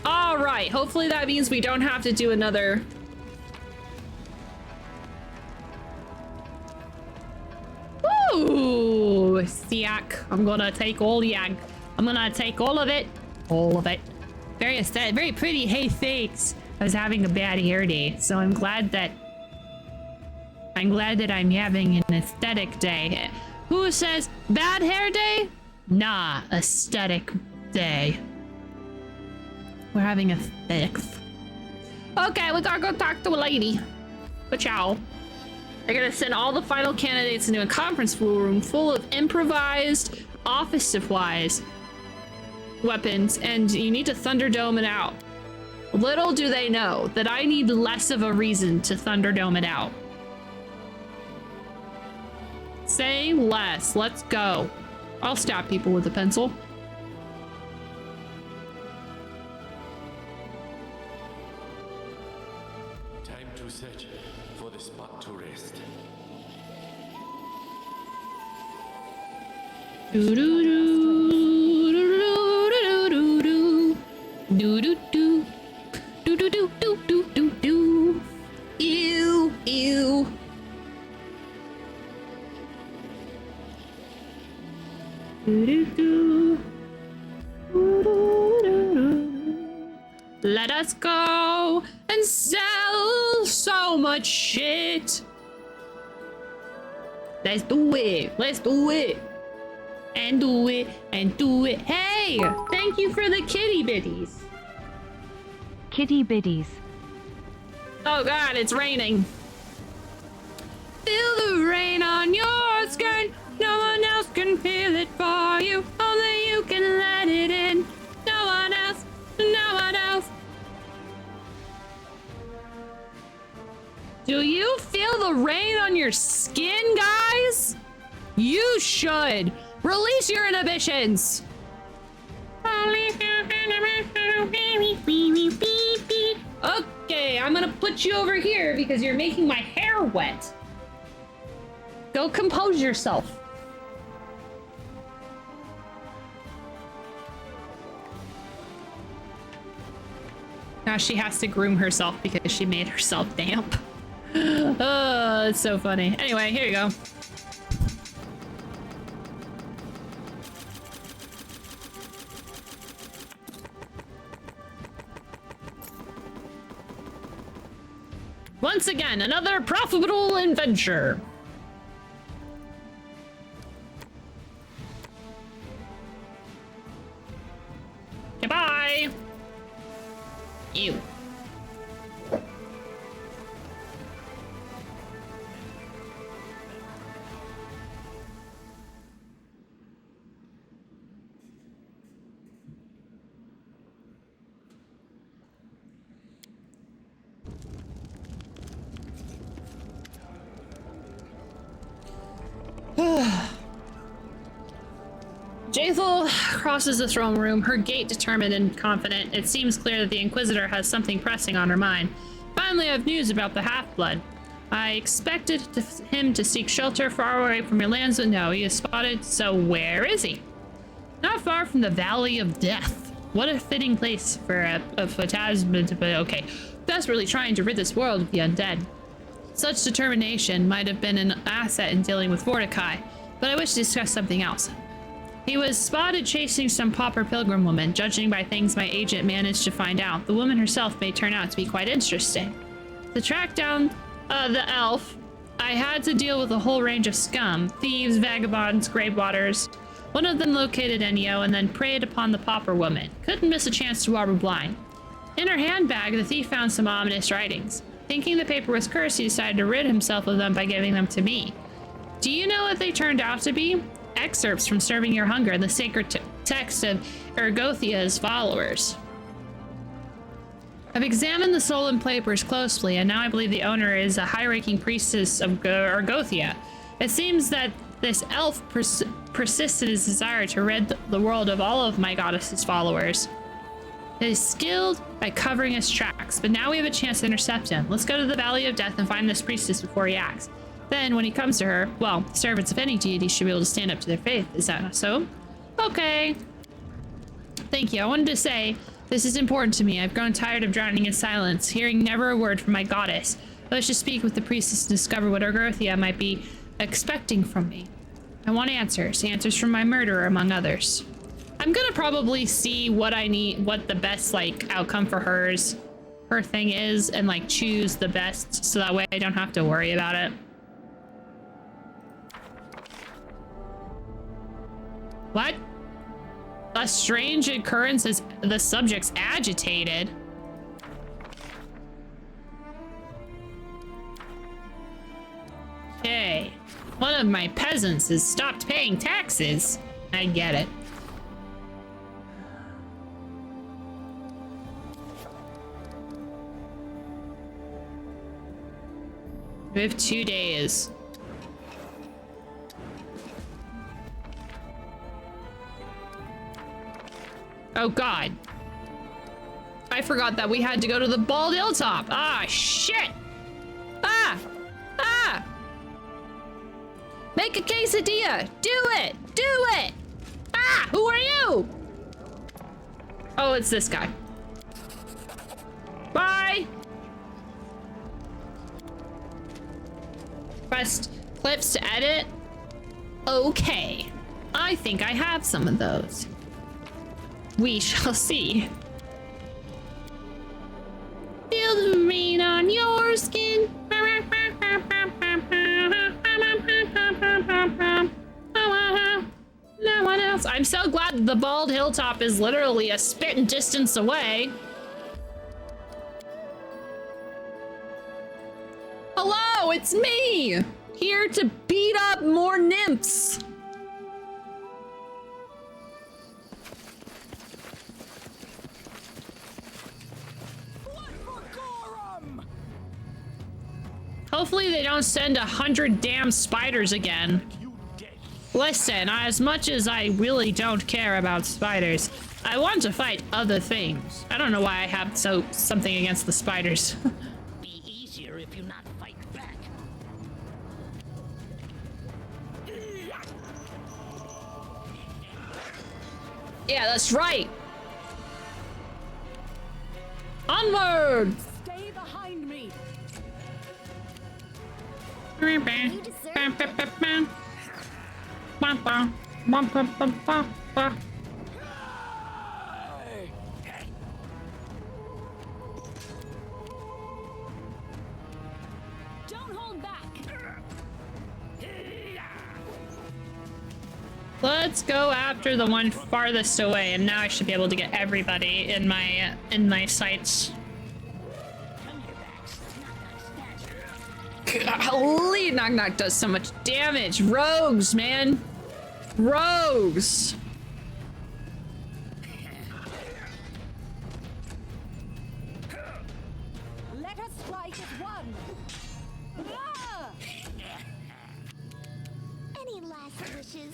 All right. Hopefully that means we don't have to do another. Ooh, yak. I'm gonna take all the yak. I'm gonna take all of it. All of it. Very aesthetic, very pretty. Hey, thanks. I was having a bad hair day, so I'm glad that I'm having an aesthetic day. Who says bad hair day? Nah, aesthetic day. We're having aesthetics. Okay, we gotta go talk to a lady. But ciao. They're gonna send all the final candidates into a conference room full of improvised office supplies, weapons, and you need to Thunderdome it out. Little do they know that I need less of a reason to Thunderdome it out. Say less. Let's go. I'll stab people with a pencil. Time to search for the spot to rest. Do do do do do do do do do do. Do do do do do do do. Ew, ew. Do do do. Let us go and sell so much shit. Let's do it. Let's do it. And do it. And do it. Hey, thank you for the kitty bitties. Kitty bitties. Oh god, it's raining. Feel the rain on your skin. No one else can feel it for you. Only you can let it in. No one else. No one else. Do you feel the rain on your skin, guys? You should. Release your inhibitions. Okay, I'm gonna put you over here because you're making my hair wet. Go compose yourself. Now she has to groom herself because she made herself damp. Oh, it's so funny. Anyway, here you go. Once again, another profitable adventure. Goodbye. Ew. Jaethel crosses the throne room, her gait determined and confident. It seems clear that the Inquisitor has something pressing on her mind. Finally, I have news about the Half-Blood. I expected him to seek shelter far away from your lands, but no, he is spotted, so where is he? Not far from the Valley of Death. What a fitting place for a phantasm, but okay. Desperately trying to rid this world of the undead. Such determination might have been an asset in dealing with Mordecai, but I wish to discuss something else. He was spotted chasing some pauper pilgrim woman. Judging by things my agent managed to find out, the woman herself may turn out to be quite interesting. To track down the elf, I had to deal with a whole range of scum. Thieves, vagabonds, gravewatters. One of them located Ennio and then preyed upon the pauper woman. Couldn't miss a chance to rob her blind. In her handbag, the thief found some ominous writings. Thinking the paper was cursed, he decided to rid himself of them by giving them to me. Do you know what they turned out to be? Excerpts from Serving Your Hunger, the sacred text of Ergothia's followers. I've examined the stolen papers closely, and now I believe the owner is a high-ranking priestess of Ergothia. It seems that this elf persists in his desire to rid the world of all of my goddess's followers. He is skilled at covering his tracks, but now we have a chance to intercept him. Let's go to the Valley of Death and find this priestess before he acts. Then, when he comes to her, well, servants of any deity should be able to stand up to their faith. Is that not so? Okay. Thank you. I wanted to say, this is important to me. I've grown tired of drowning in silence, hearing never a word from my goddess. I wish to speak with the priestess to discover what Ergothia might be expecting from me. I want answers. Answers from my murderer, among others. I'm gonna probably see what I need, what the best, like, outcome for her thing is, and, like, choose the best, so that way I don't have to worry about it. What? A strange occurrence as the subject's agitated. Okay. One of my peasants has stopped paying taxes. I get it. We have 2 days. Oh God. I forgot that we had to go to the Bald Hilltop. Ah, shit. Ah, ah. Make a quesadilla. Do it. Do it. Ah, who are you? Oh, it's this guy. Bye. Press clips to edit. Okay. I think I have some of those. We shall see. Feel the rain on your skin. No one else. I'm so glad that the Bald Hilltop is literally a spitting distance away. Hello, it's me! Here to beat up more nymphs. Hopefully they don't send 100 damn spiders again. Listen, as much as I really don't care about spiders, I want to fight other things. I don't know why I have something against the spiders. Be easier if you not fight back. Yeah, that's right. Onward! Stay behind me. Let's go after the one farthest away, and now I should be able to get everybody in my sights. Golly, knock knock does so much damage. Rogues, man. Rogues. Let us fight as one. Ah! Any last wishes?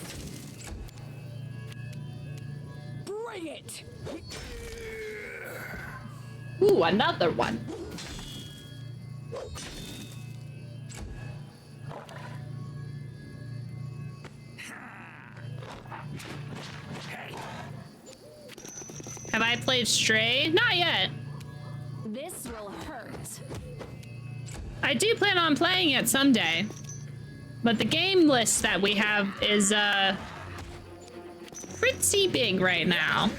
Bring it! Ooh, another one. Have I played Stray? Not yet. This will hurt. I do plan on playing it someday. But the game list that we have is pretty big right now.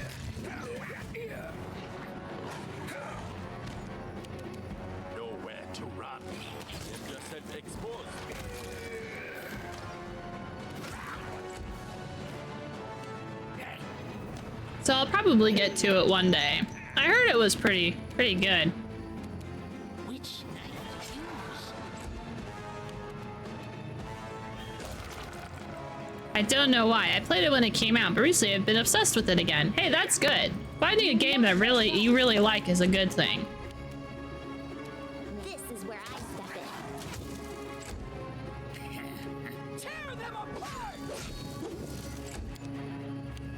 Nowhere to run. Get yourself exposed. So I'll probably get to it one day. I heard it was pretty good. Which knife to choose? I don't know why. I played it when it came out, but recently I've been obsessed with it again. Hey, that's good. Finding a game that you really like is a good thing. This is where I step in. Tear them apart!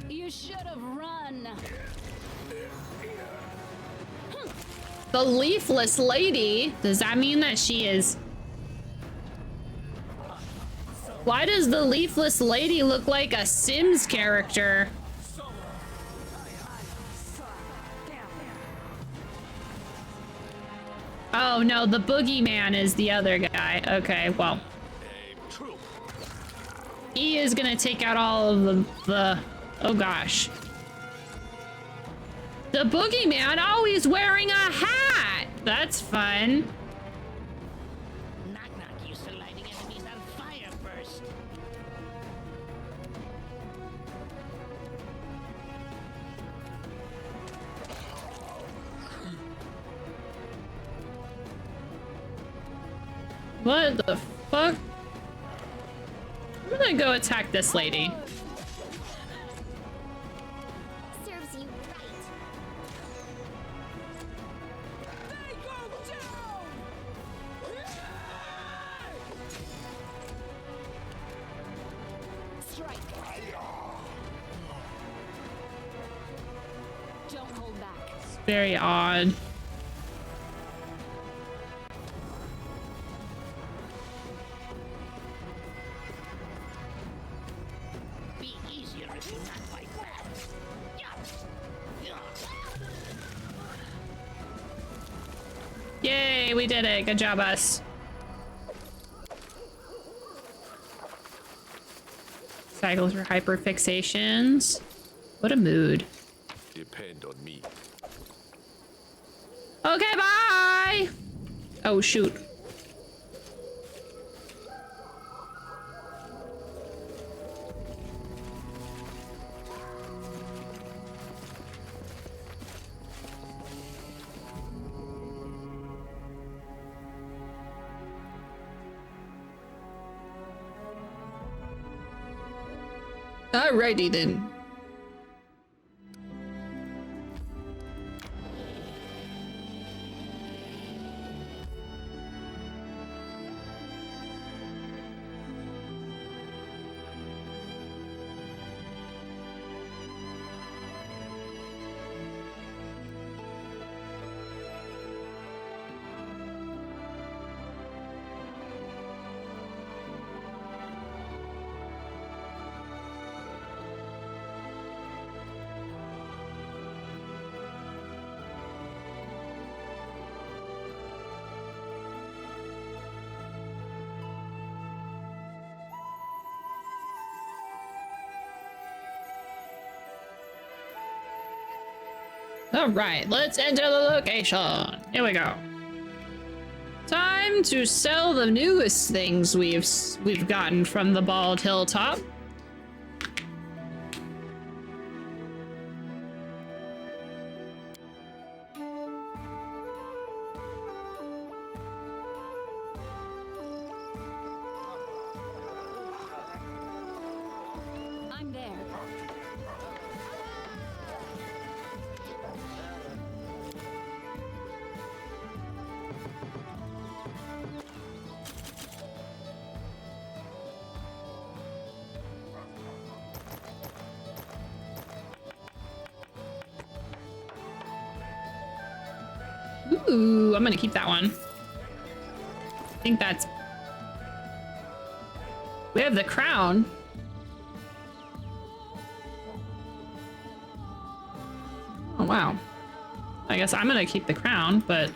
You should have run. The leafless lady? Does that mean that she is... Why does the leafless lady look like a Sims character? Oh no, the boogeyman is the other guy. Okay, well. He is gonna take out all of the oh gosh. The boogeyman, oh, he's wearing a hat. That's fun. Knock knock used to lighting enemies on fire first. What the fuck? I'm gonna go attack this lady. Serves you right. They go down! Strike. Don't hold back. It's very odd. Be easier if you not like that. Yay, we did it. Good job, us. Cycles for hyperfixations. What a mood. Depend on me. Okay, bye! Oh, shoot. Alrighty then. All right, let's enter the location. Here we go. Time to sell the newest things we've gotten from the Bald Hilltop. I'm there. Ooh, I'm gonna keep that one. I think that's... We have the crown. Oh, wow. I guess I'm gonna keep the crown, but...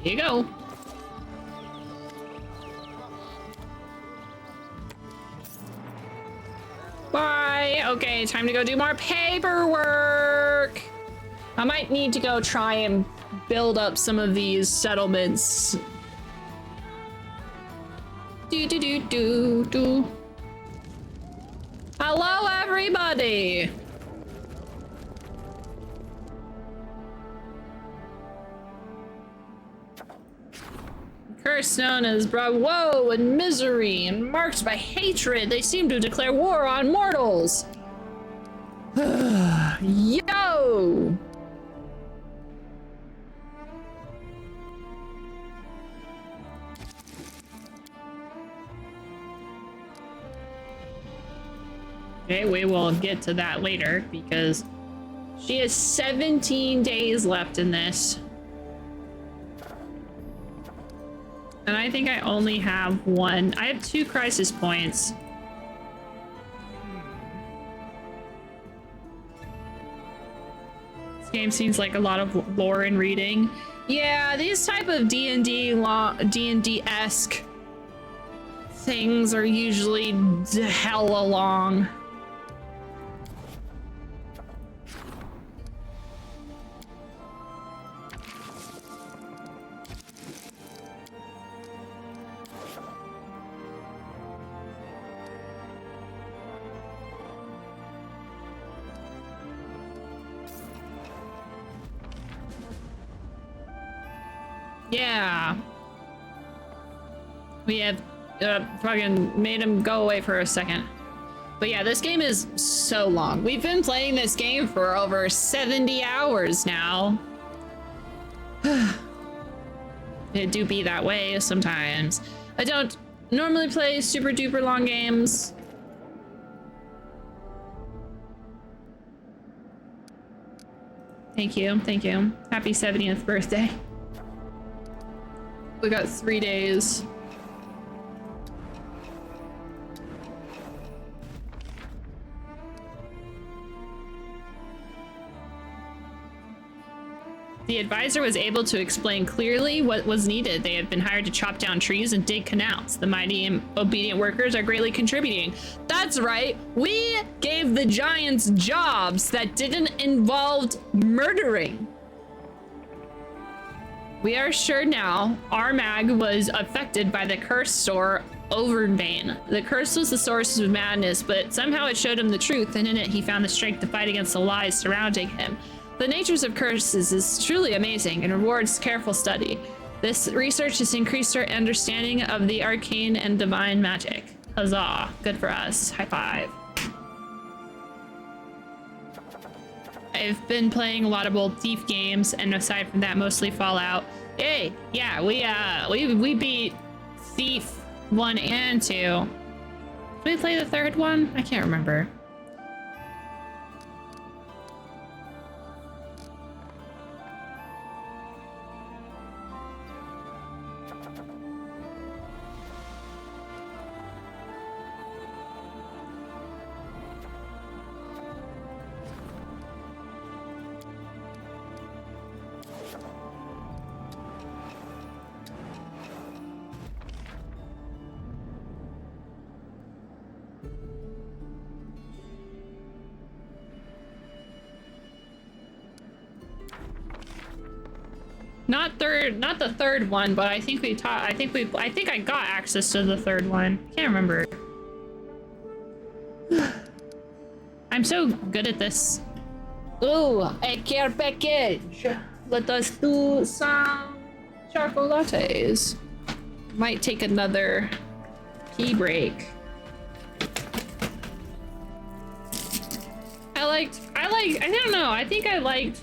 There you go. Bye. Okay, time to go do more paperwork. I might need to go try and build up some of these settlements. Do. Hello, everybody. Curse known as woe and misery and marked by hatred, they seem to declare war on mortals. Yo! Okay, we will get to that later because she has 17 days left in this. And I think I only have one. I have 2 crisis points. This game seems like a lot of lore and reading. Yeah, these type of D&D-esque things are usually hella long. Yeah. We have fucking made him go away for a second. But yeah, this game is so long. We've been playing this game for over 70 hours now. It do be that way sometimes. I don't normally play super duper long games. Thank you, thank you. Happy 70th birthday. We got 3 days. The advisor was able to explain clearly what was needed. They had been hired to chop down trees and dig canals. The mighty and obedient workers are greatly contributing. That's right. We gave the giants jobs that didn't involve murdering. We are sure now Armag was affected by the curse store Overbane. The curse was the source of madness, but somehow it showed him the truth, and in it he found the strength to fight against the lies surrounding him. The natures of curses is truly amazing and rewards careful study. This research has increased our understanding of the arcane and divine magic. Huzzah. Good for us. High five. I've been playing a lot of old Thief games, and aside from that, mostly Fallout. Hey, yeah, we beat Thief 1 and 2. Did we play the 3rd one? I can't remember. Not the 3rd one, but I think I think I got access to the 3rd one. Can't remember. I'm so good at this. Ooh, a care package. Let us do some charcoal lattes. Might take another pee break. I don't know. I think I liked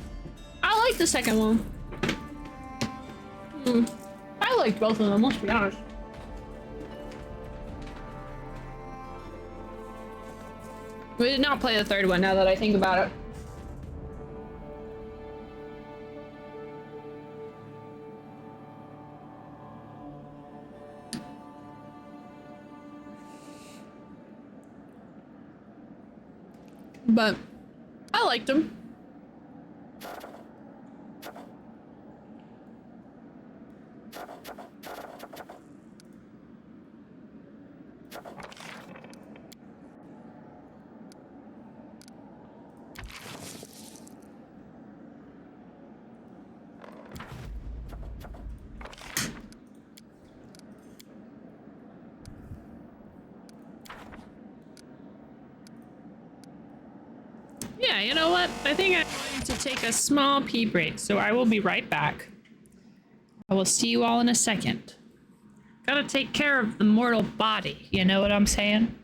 the second one. I liked both of them, let's be honest. We did not play the third one now that I think about it. But I liked him. Yeah, you know what? I think I'm going to take a small pee break, so I will be right back. I will see you all in a second. Gotta take care of the mortal body, you know what I'm saying?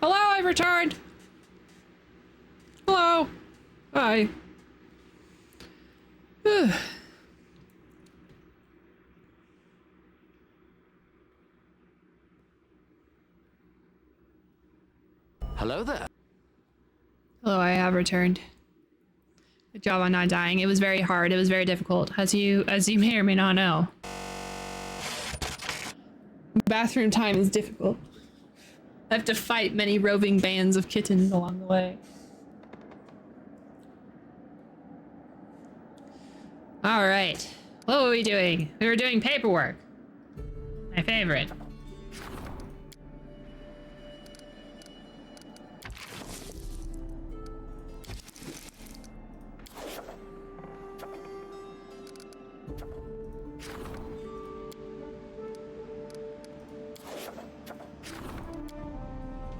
Hello, I've returned. Hello. Hi. Hello there. Hello, I have returned. Good job on not dying. It was very hard. It was very difficult, as you may or may not know. Bathroom time is difficult. I have to fight many roving bands of kittens along the way. All right. What were we doing? We were doing paperwork. My favorite.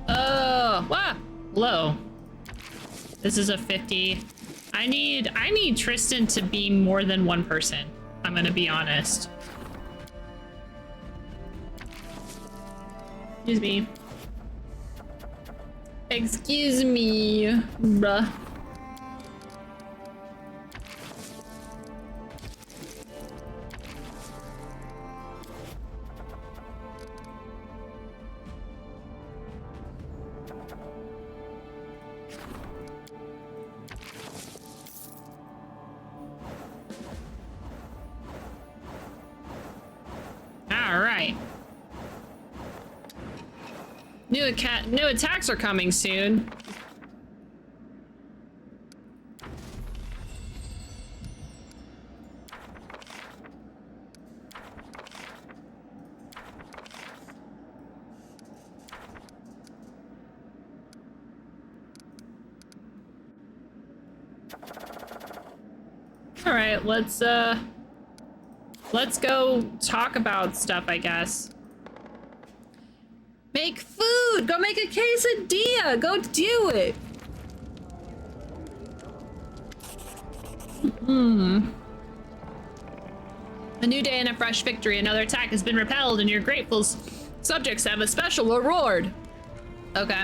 Oh, wow. Low. This is a 50. I need Tristan to be more than one person. I'm gonna be honest. Excuse me. Excuse me, bruh. Alright. New attacks are coming soon. Alright, let's go talk about stuff, I guess. Make food! Go make a quesadilla! Go do it! A new day and a fresh victory. Another attack has been repelled, and your grateful subjects have a special reward. Okay.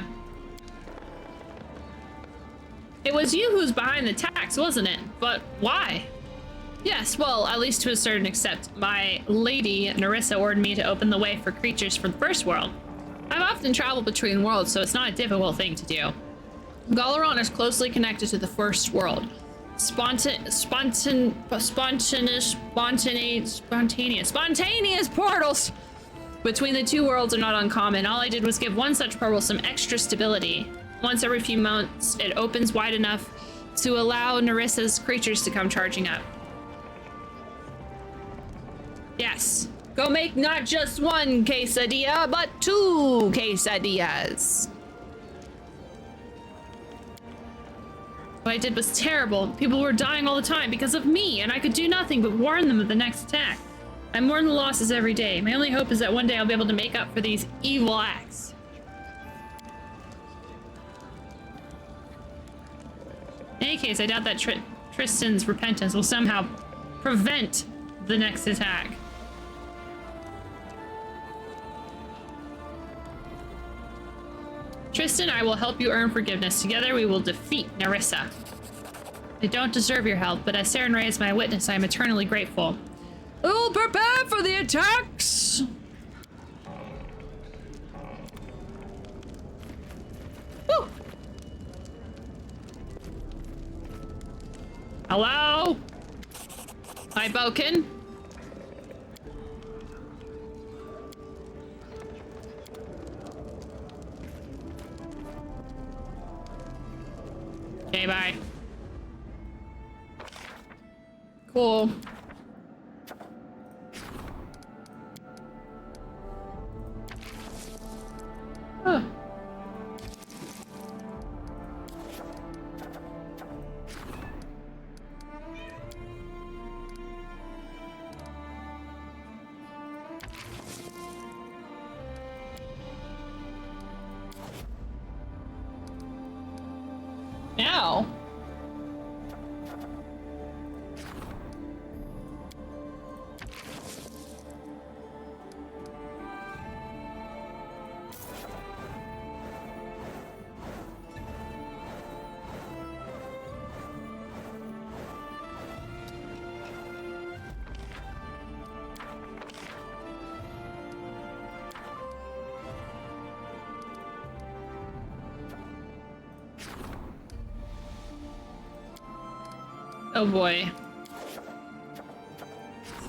It was you who's behind the attacks, wasn't it? But why? Yes, well, at least to a certain extent. My lady, Nerissa, ordered me to open the way for creatures from the first world. I've often traveled between worlds, so it's not a difficult thing to do. Galaron is closely connected to the first world. Spontaneous portals between the two worlds are not uncommon. All I did was give one such portal some extra stability. Once every few months, it opens wide enough to allow Nerissa's creatures to come charging up. Yes. Go make not just one quesadilla, but 2 quesadillas. What I did was terrible. People were dying all the time because of me, and I could do nothing but warn them of the next attack. I mourn the losses every day. My only hope is that one day I'll be able to make up for these evil acts. In any case, I doubt that Tristan's repentance will somehow prevent the next attack. Tristan, I will help you earn forgiveness. Together we will defeat Nerissa. I don't deserve your help, but as Sarenrae is my witness, I am eternally grateful. We will prepare for the attacks! Woo! Hello? Hi, Boken. Okay, bye. Cool. Huh. Now. Oh boy.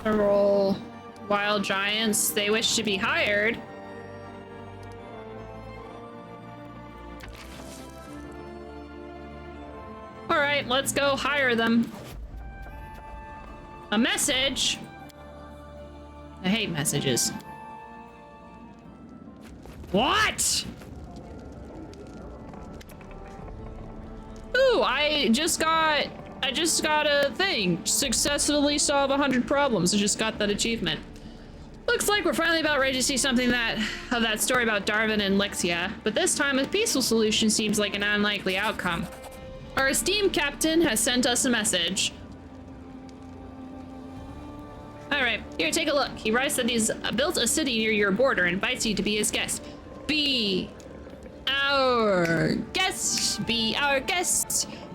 Several wild giants. They wish to be hired. Alright, let's go hire them. A message? I hate messages. What? Ooh, I just got a thing. Successfully solve 100 problems. I just got that achievement. Looks like we're finally about ready to see something of that story about Darwin and Lexia, but this time a peaceful solution seems like an unlikely outcome. Our esteemed captain has sent us a message. Alright, here, take a look. He writes that he's built a city near your border and invites you to be his guest. Be our guests,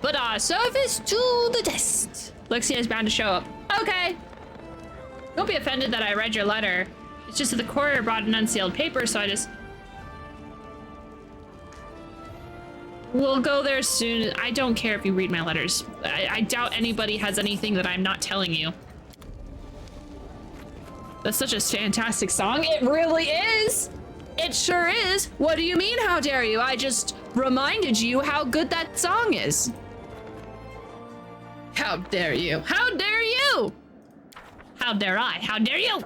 put our service to the test. Lexia is bound to show up. Okay. Don't be offended that I read your letter. It's just that the courier brought an unsealed paper, so I just... We'll go there soon. I don't care if you read my letters. I doubt anybody has anything that I'm not telling you. That's such a fantastic song. It really is. It sure is. What do you mean, how dare you? I just reminded you how good that song is. How dare you? How dare you? How dare I? How dare you?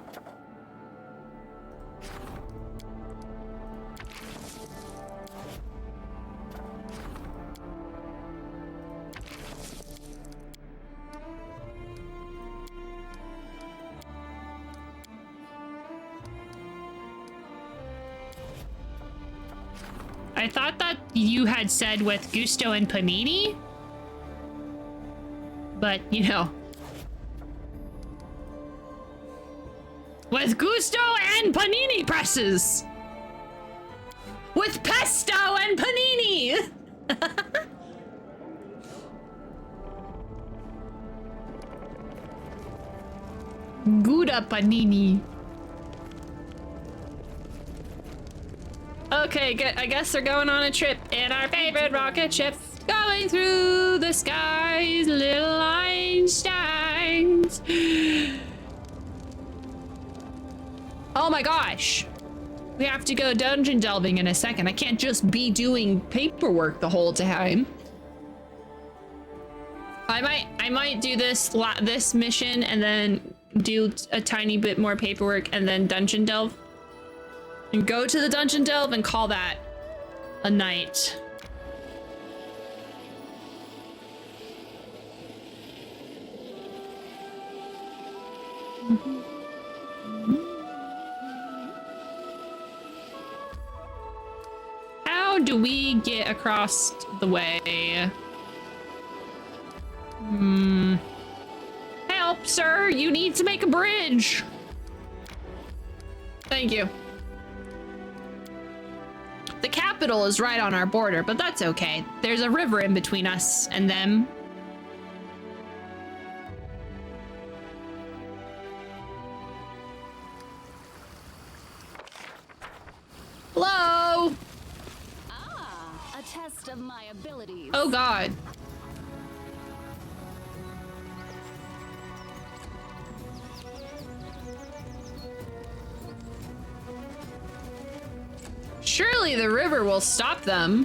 I thought that you had said with Gusto and Panini, but you know, with Gusto and Panini presses, with Pesto and Panini. Gouda Panini. Okay, I guess they're going on a trip in our favorite rocket ship, going through the skies, little Einsteins. Oh my gosh. We have to go dungeon delving in a second. I can't just be doing paperwork the whole time. I might do this mission and then do a tiny bit more paperwork and then dungeon delve. And go to the dungeon delve and call that a night. How do we get across the way? Help, sir! You need to make a bridge! Thank you. The capital is right on our border, but that's okay. There's a river in between us and them. Hello? Ah, a test of my abilities. Oh God. Surely the river will stop them.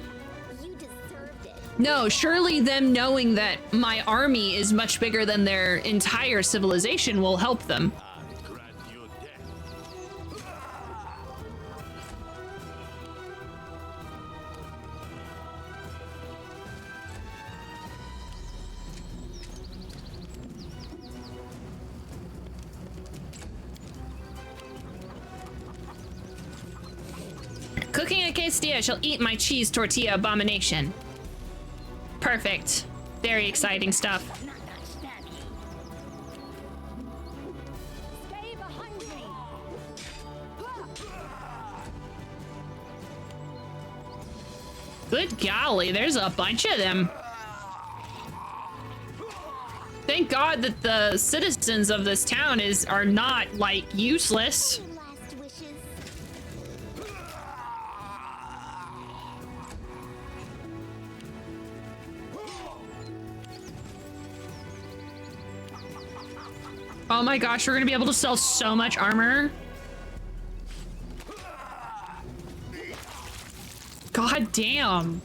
You deserved it. No, surely them knowing that my army is much bigger than their entire civilization will help them. Cooking a quesadilla shall eat my cheese tortilla abomination. Perfect. Very exciting stuff. Stay behind me. Good golly, there's a bunch of them. Thank God that the citizens of this town are not, like, useless. Oh my gosh, we're gonna be able to sell so much armor. God damn.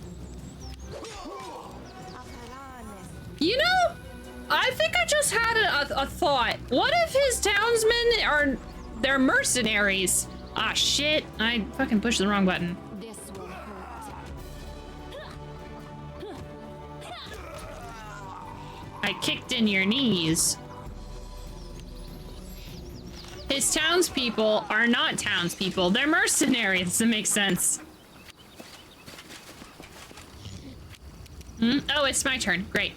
You know, I think I just had a thought. What if his townsmen they're mercenaries? Ah, shit. I fucking pushed the wrong button. This will hurt. I kicked in your knees. His townspeople are not townspeople. They're mercenaries. That makes sense. Oh, it's my turn. Great.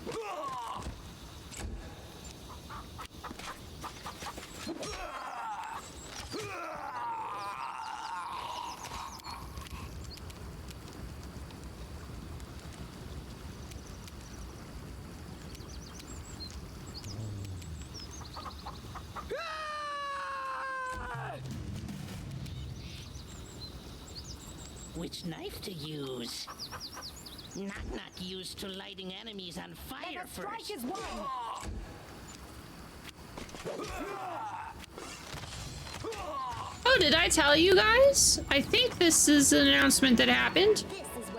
Which knife to use? Not used to lighting enemies on fire first. Strike is won. Oh, did I tell you guys? I think this is an announcement that happened.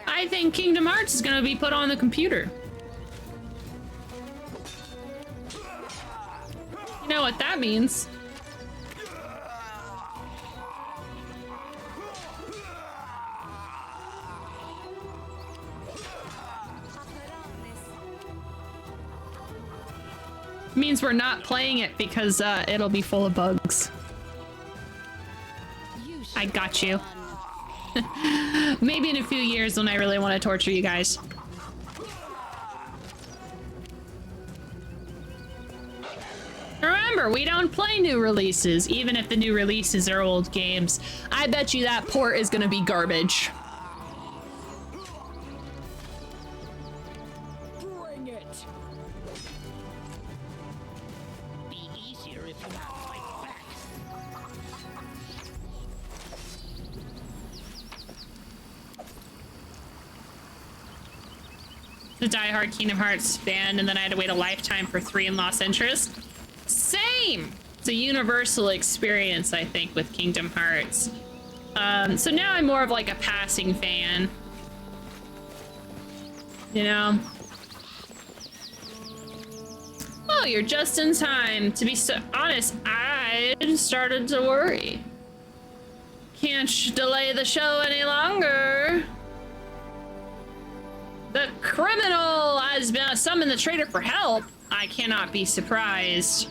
I think Kingdom Hearts is gonna be put on the computer. You know what that means? Means we're not playing it because it'll be full of bugs. I got you. Maybe in a few years when I really want to torture you guys. Remember, we don't play new releases, even if the new releases are old games. I bet you that port is gonna be garbage. Bring it. Be easier if you not fight back. The diehard Kingdom Hearts fan, and then I had to wait a lifetime for 3 and lost interest. Same! It's a universal experience, I think, with Kingdom Hearts. So now I'm more of like a passing fan. You know? Oh, you're just in time. To be so honest, I started to worry. Can't delay the show any longer. The criminal has been summoned the traitor for help. I cannot be surprised.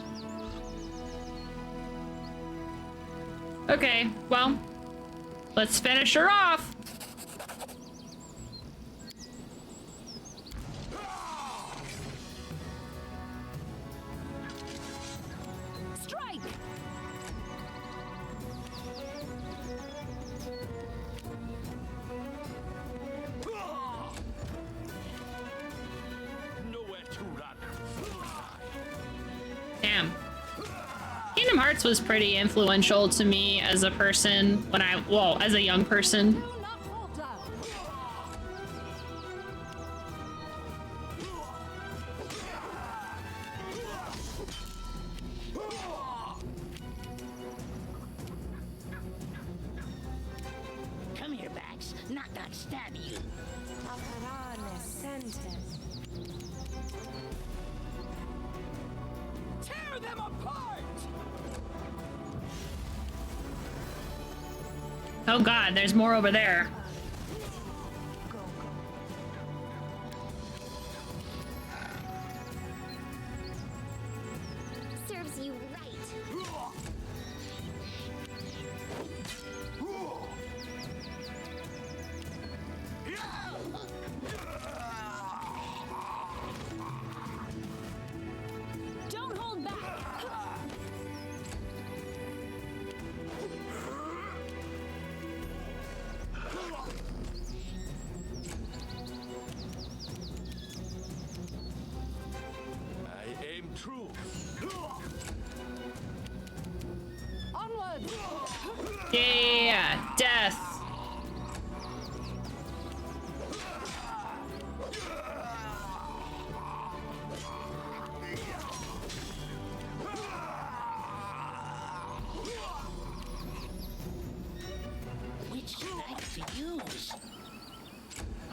Okay, well, let's finish her off. Strike! Nowhere to run. Damn. Kingdom Hearts was pretty influential to me as a person when as a young person. Come here, Bax. Not stab you. Tear them apart! Oh god, there's more over there. Serves you right. Don't hold back. I aim true. Onward. Yeah, death.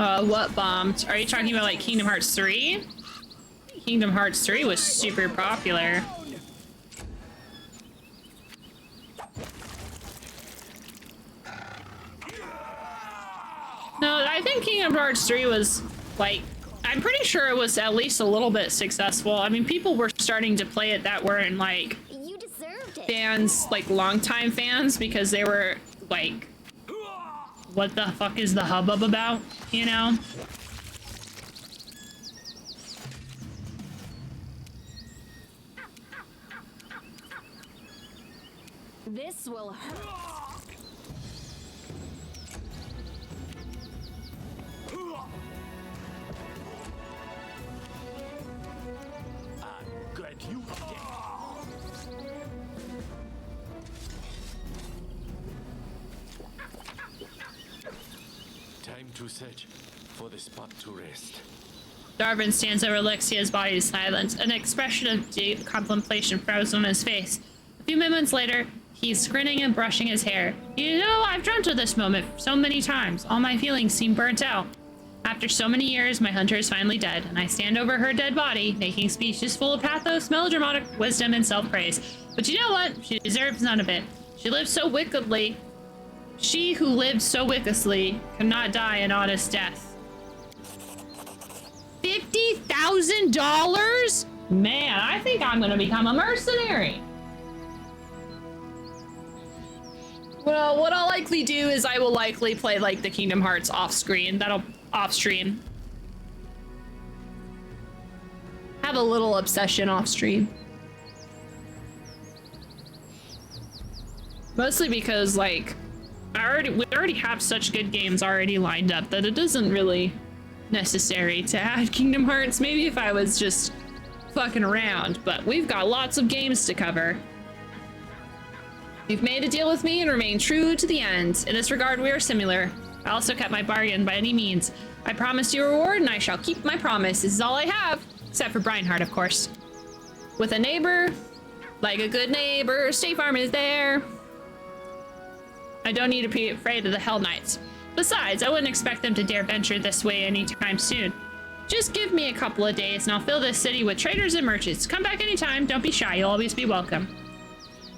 What bombed? Are you talking about like Kingdom Hearts 3? Kingdom Hearts 3 was super popular. No, I think Kingdom Hearts 3 was like, I'm pretty sure it was at least a little bit successful. I mean, people were starting to play it that weren't like fans, like longtime fans, because they were like, what the fuck is the hubbub about, you know? This will hurt. Good, you time to search for the spot to rest. Darvin stands over Lexia's body in silence, an expression of deep contemplation frozen on his face. A few moments later, he's grinning and brushing his hair. You know, I've dreamt of this moment so many times. All my feelings seem burnt out. After so many years, my hunter is finally dead, and I stand over her dead body, making speeches full of pathos, melodramatic wisdom, and self-praise. But you know what? She deserves none of it. She lived so wickedly. She who lived so wickedly cannot die an honest death. $50,000? Man, I think I'm gonna become a mercenary. Well, what I'll likely do is I will likely play like the Kingdom Hearts off-screen. That'll off-stream. Have a little obsession off-stream. Mostly because like we already have such good games already lined up that it isn't really necessary to add Kingdom Hearts. Maybe if I was just fucking around, but we've got lots of games to cover. You've made a deal with me and remained true to the end. In this regard, we are similar. I also kept my bargain by any means. I promised you a reward, and I shall keep my promise. This is all I have, except for Breinhardt, of course. With a neighbor, like a good neighbor, State Farm is there. I don't need to be afraid of the Hell Knights. Besides, I wouldn't expect them to dare venture this way anytime soon. Just give me a couple of days, and I'll fill this city with traders and merchants. Come back anytime. Don't be shy. You'll always be welcome.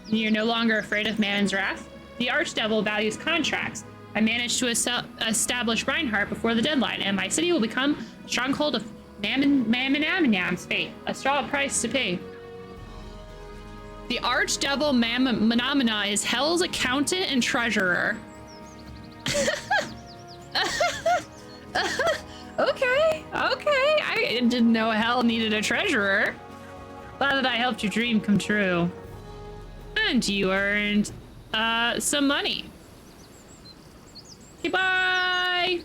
You're no longer afraid of Mammon's wrath? The Archdevil values contracts. I managed to establish Reinhardt before the deadline, and my city will become a stronghold of Mammon's fate. A straw price to pay. The Archdevil Mammona is Hell's accountant and treasurer. Okay. I didn't know Hell needed a treasurer. Glad that I helped your dream come true. And you earned some money. Okay, bye.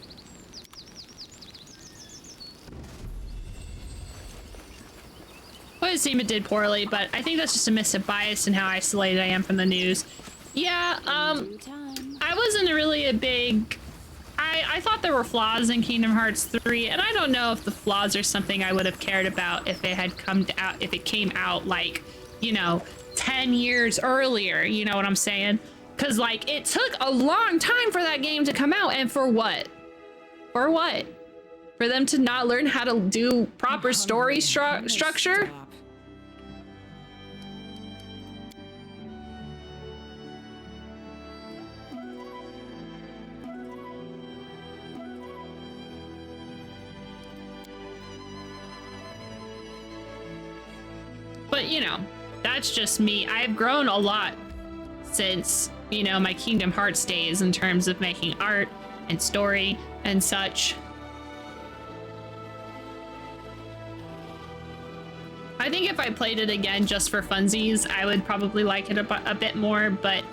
Well, it seemed it did poorly, but I think that's just a miss of bias in how isolated I am from the news. Yeah, I wasn't really a big... I thought there were flaws in Kingdom Hearts 3, and I don't know if the flaws are something I would have cared about if it had if it came out like, you know, 10 years earlier, you know what I'm saying? Because like it took a long time for that game to come out, and for what? For what? For them to not learn how to do proper story structure? But you know, that's just me. I've grown a lot since, you know, my Kingdom Hearts days in terms of making art and story and such. I think if I played it again just for funsies, I would probably like it a bit more, but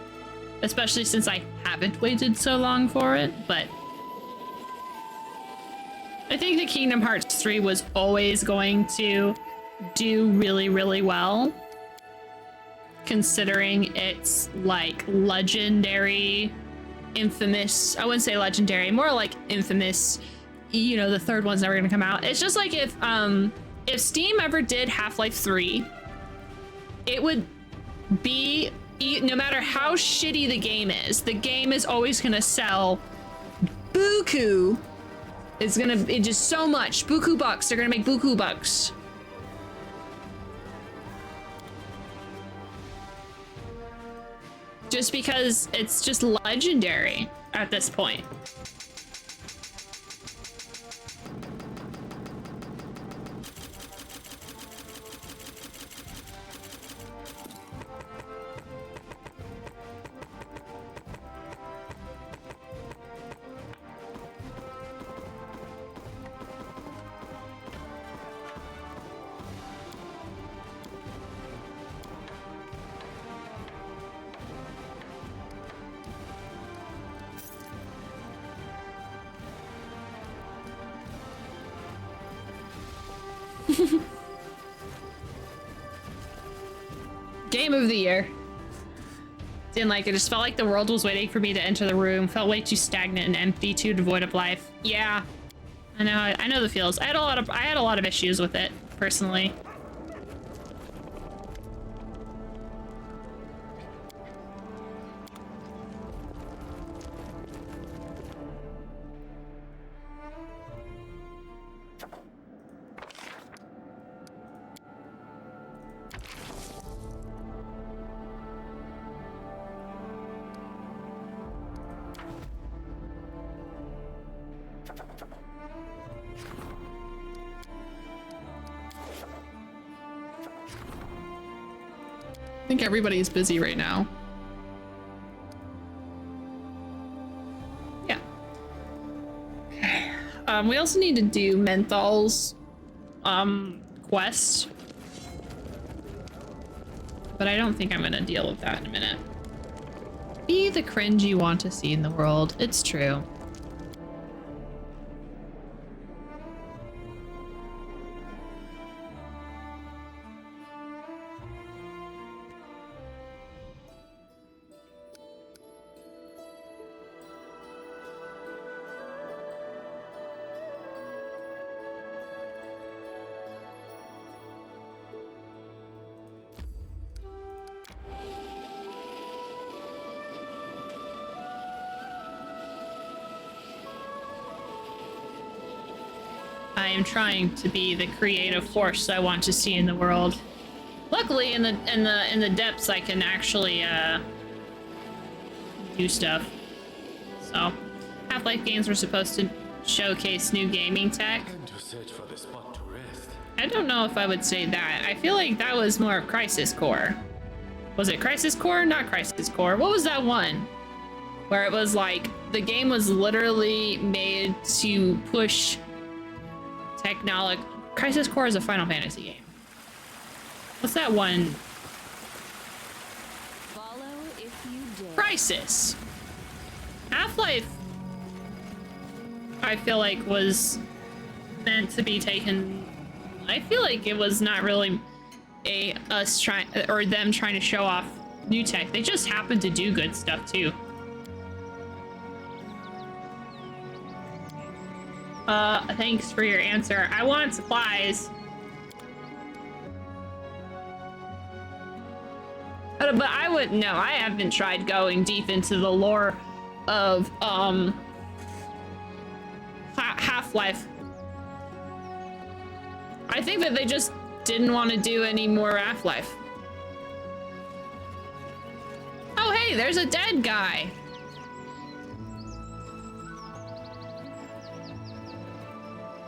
especially since I haven't waited so long for it. But I think the Kingdom Hearts 3 was always going to do really, really well, considering it's like legendary, infamous. I wouldn't say legendary, more like infamous. You know, the third one's never gonna come out. It's just like if Steam ever did Half-Life 3, it would be, no matter how shitty the game is always gonna sell buku It's gonna be just so much. Buku bucks. They're gonna make buku bucks. Just because it's just legendary at this point. Game of the year. Didn't like it. Just felt like the world was waiting for me to enter the room. Felt way too stagnant and empty, too devoid of life. Yeah, I know the feels. I had a lot of issues with it personally. I think everybody's busy right now. Yeah. Okay. We also need to do Menthol's quest. But I don't think I'm gonna deal with that in a minute. Be the cringe you want to see in the world. It's true. I am trying to be the creative force I want to see in the world. Luckily, in the depths, I can actually do stuff. So, Half-Life games were supposed to showcase new gaming tech. I don't know if I would say that. I feel like that was more of Crisis Core. Was it Crisis Core? Not Crisis Core. What was that one? Where it was like the game was literally made to push technology. Crisis Core is a Final Fantasy game. What's that one? Follow if you dare. Crisis. Half-Life, I feel like, was meant to be taken. I feel like it was not really us trying or them trying to show off new tech. They just happened to do good stuff too. Thanks for your answer. I want supplies. But I wouldn't know. I haven't tried going deep into the lore of Half-Life. I think that they just didn't want to do any more Half-Life. Oh hey, there's a dead guy.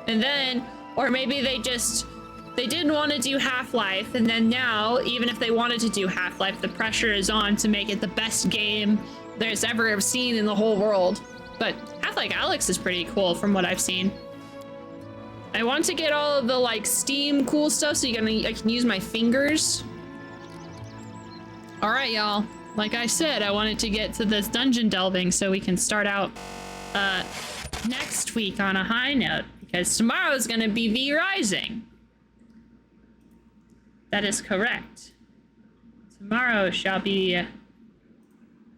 And then, or maybe they didn't want to do Half-Life, and then now, even if they wanted to do Half-Life, the pressure is on to make it the best game there's ever seen in the whole world. But Half-Life Alyx is pretty cool from what I've seen. I want to get all of the like Steam cool stuff so I can use my fingers. All right, y'all. Like I said, I wanted to get to this dungeon delving so we can start out next week on a high note, because tomorrow is going to be V Rising. That is correct. Tomorrow shall be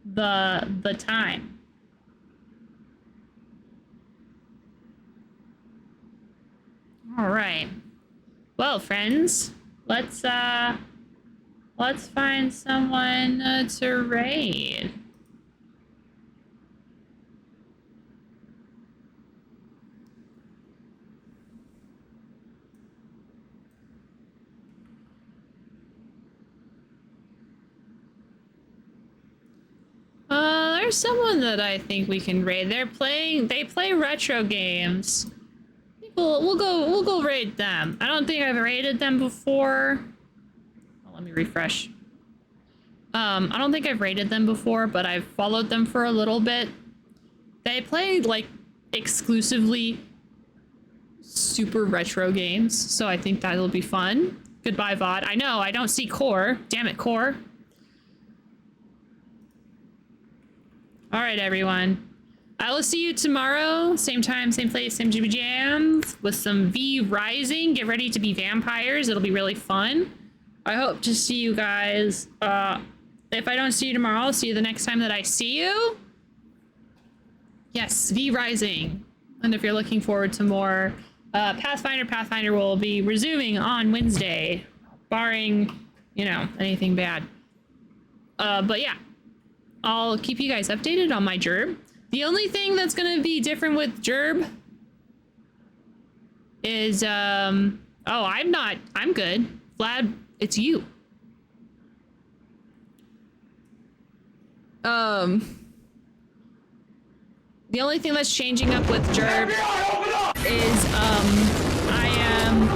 the time. All right. Well, friends, let's find someone to raid. There's someone that I think we can raid. They play retro games. We'll go raid them. I don't think I've raided them before. Oh, let me refresh. I don't think I've raided them before, but I've followed them for a little bit. They play like exclusively super retro games, so I think that'll be fun. Goodbye, VoD. I know, I don't see Core. Damn it, Core. All right, everyone. I will see you tomorrow. Same time, same place, same Jibby Jams with some V Rising. Get ready to be vampires. It'll be really fun. I hope to see you guys. If I don't see you tomorrow, I'll see you the next time that I see you. Yes, V Rising. And if you're looking forward to more Pathfinder will be resuming on Wednesday, barring, you know, anything bad. But yeah, I'll keep you guys updated on my Gerb. The only thing that's gonna be different with Gerb is, oh, I'm good. Vlad, it's you. The only thing that's changing up with Gerb is, I am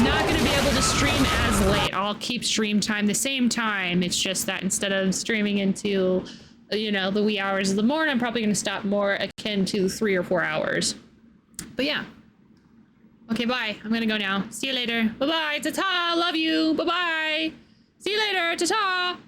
not going to be able to stream as late. I'll keep stream time the same time. It's just that instead of streaming into, you know, the wee hours of the morning, I'm probably going to stop more akin to 3 or 4 hours. But yeah. Okay, bye. I'm going to go now. See you later. Bye-bye. Ta-ta. Love you. Bye-bye. See you later. Ta-ta.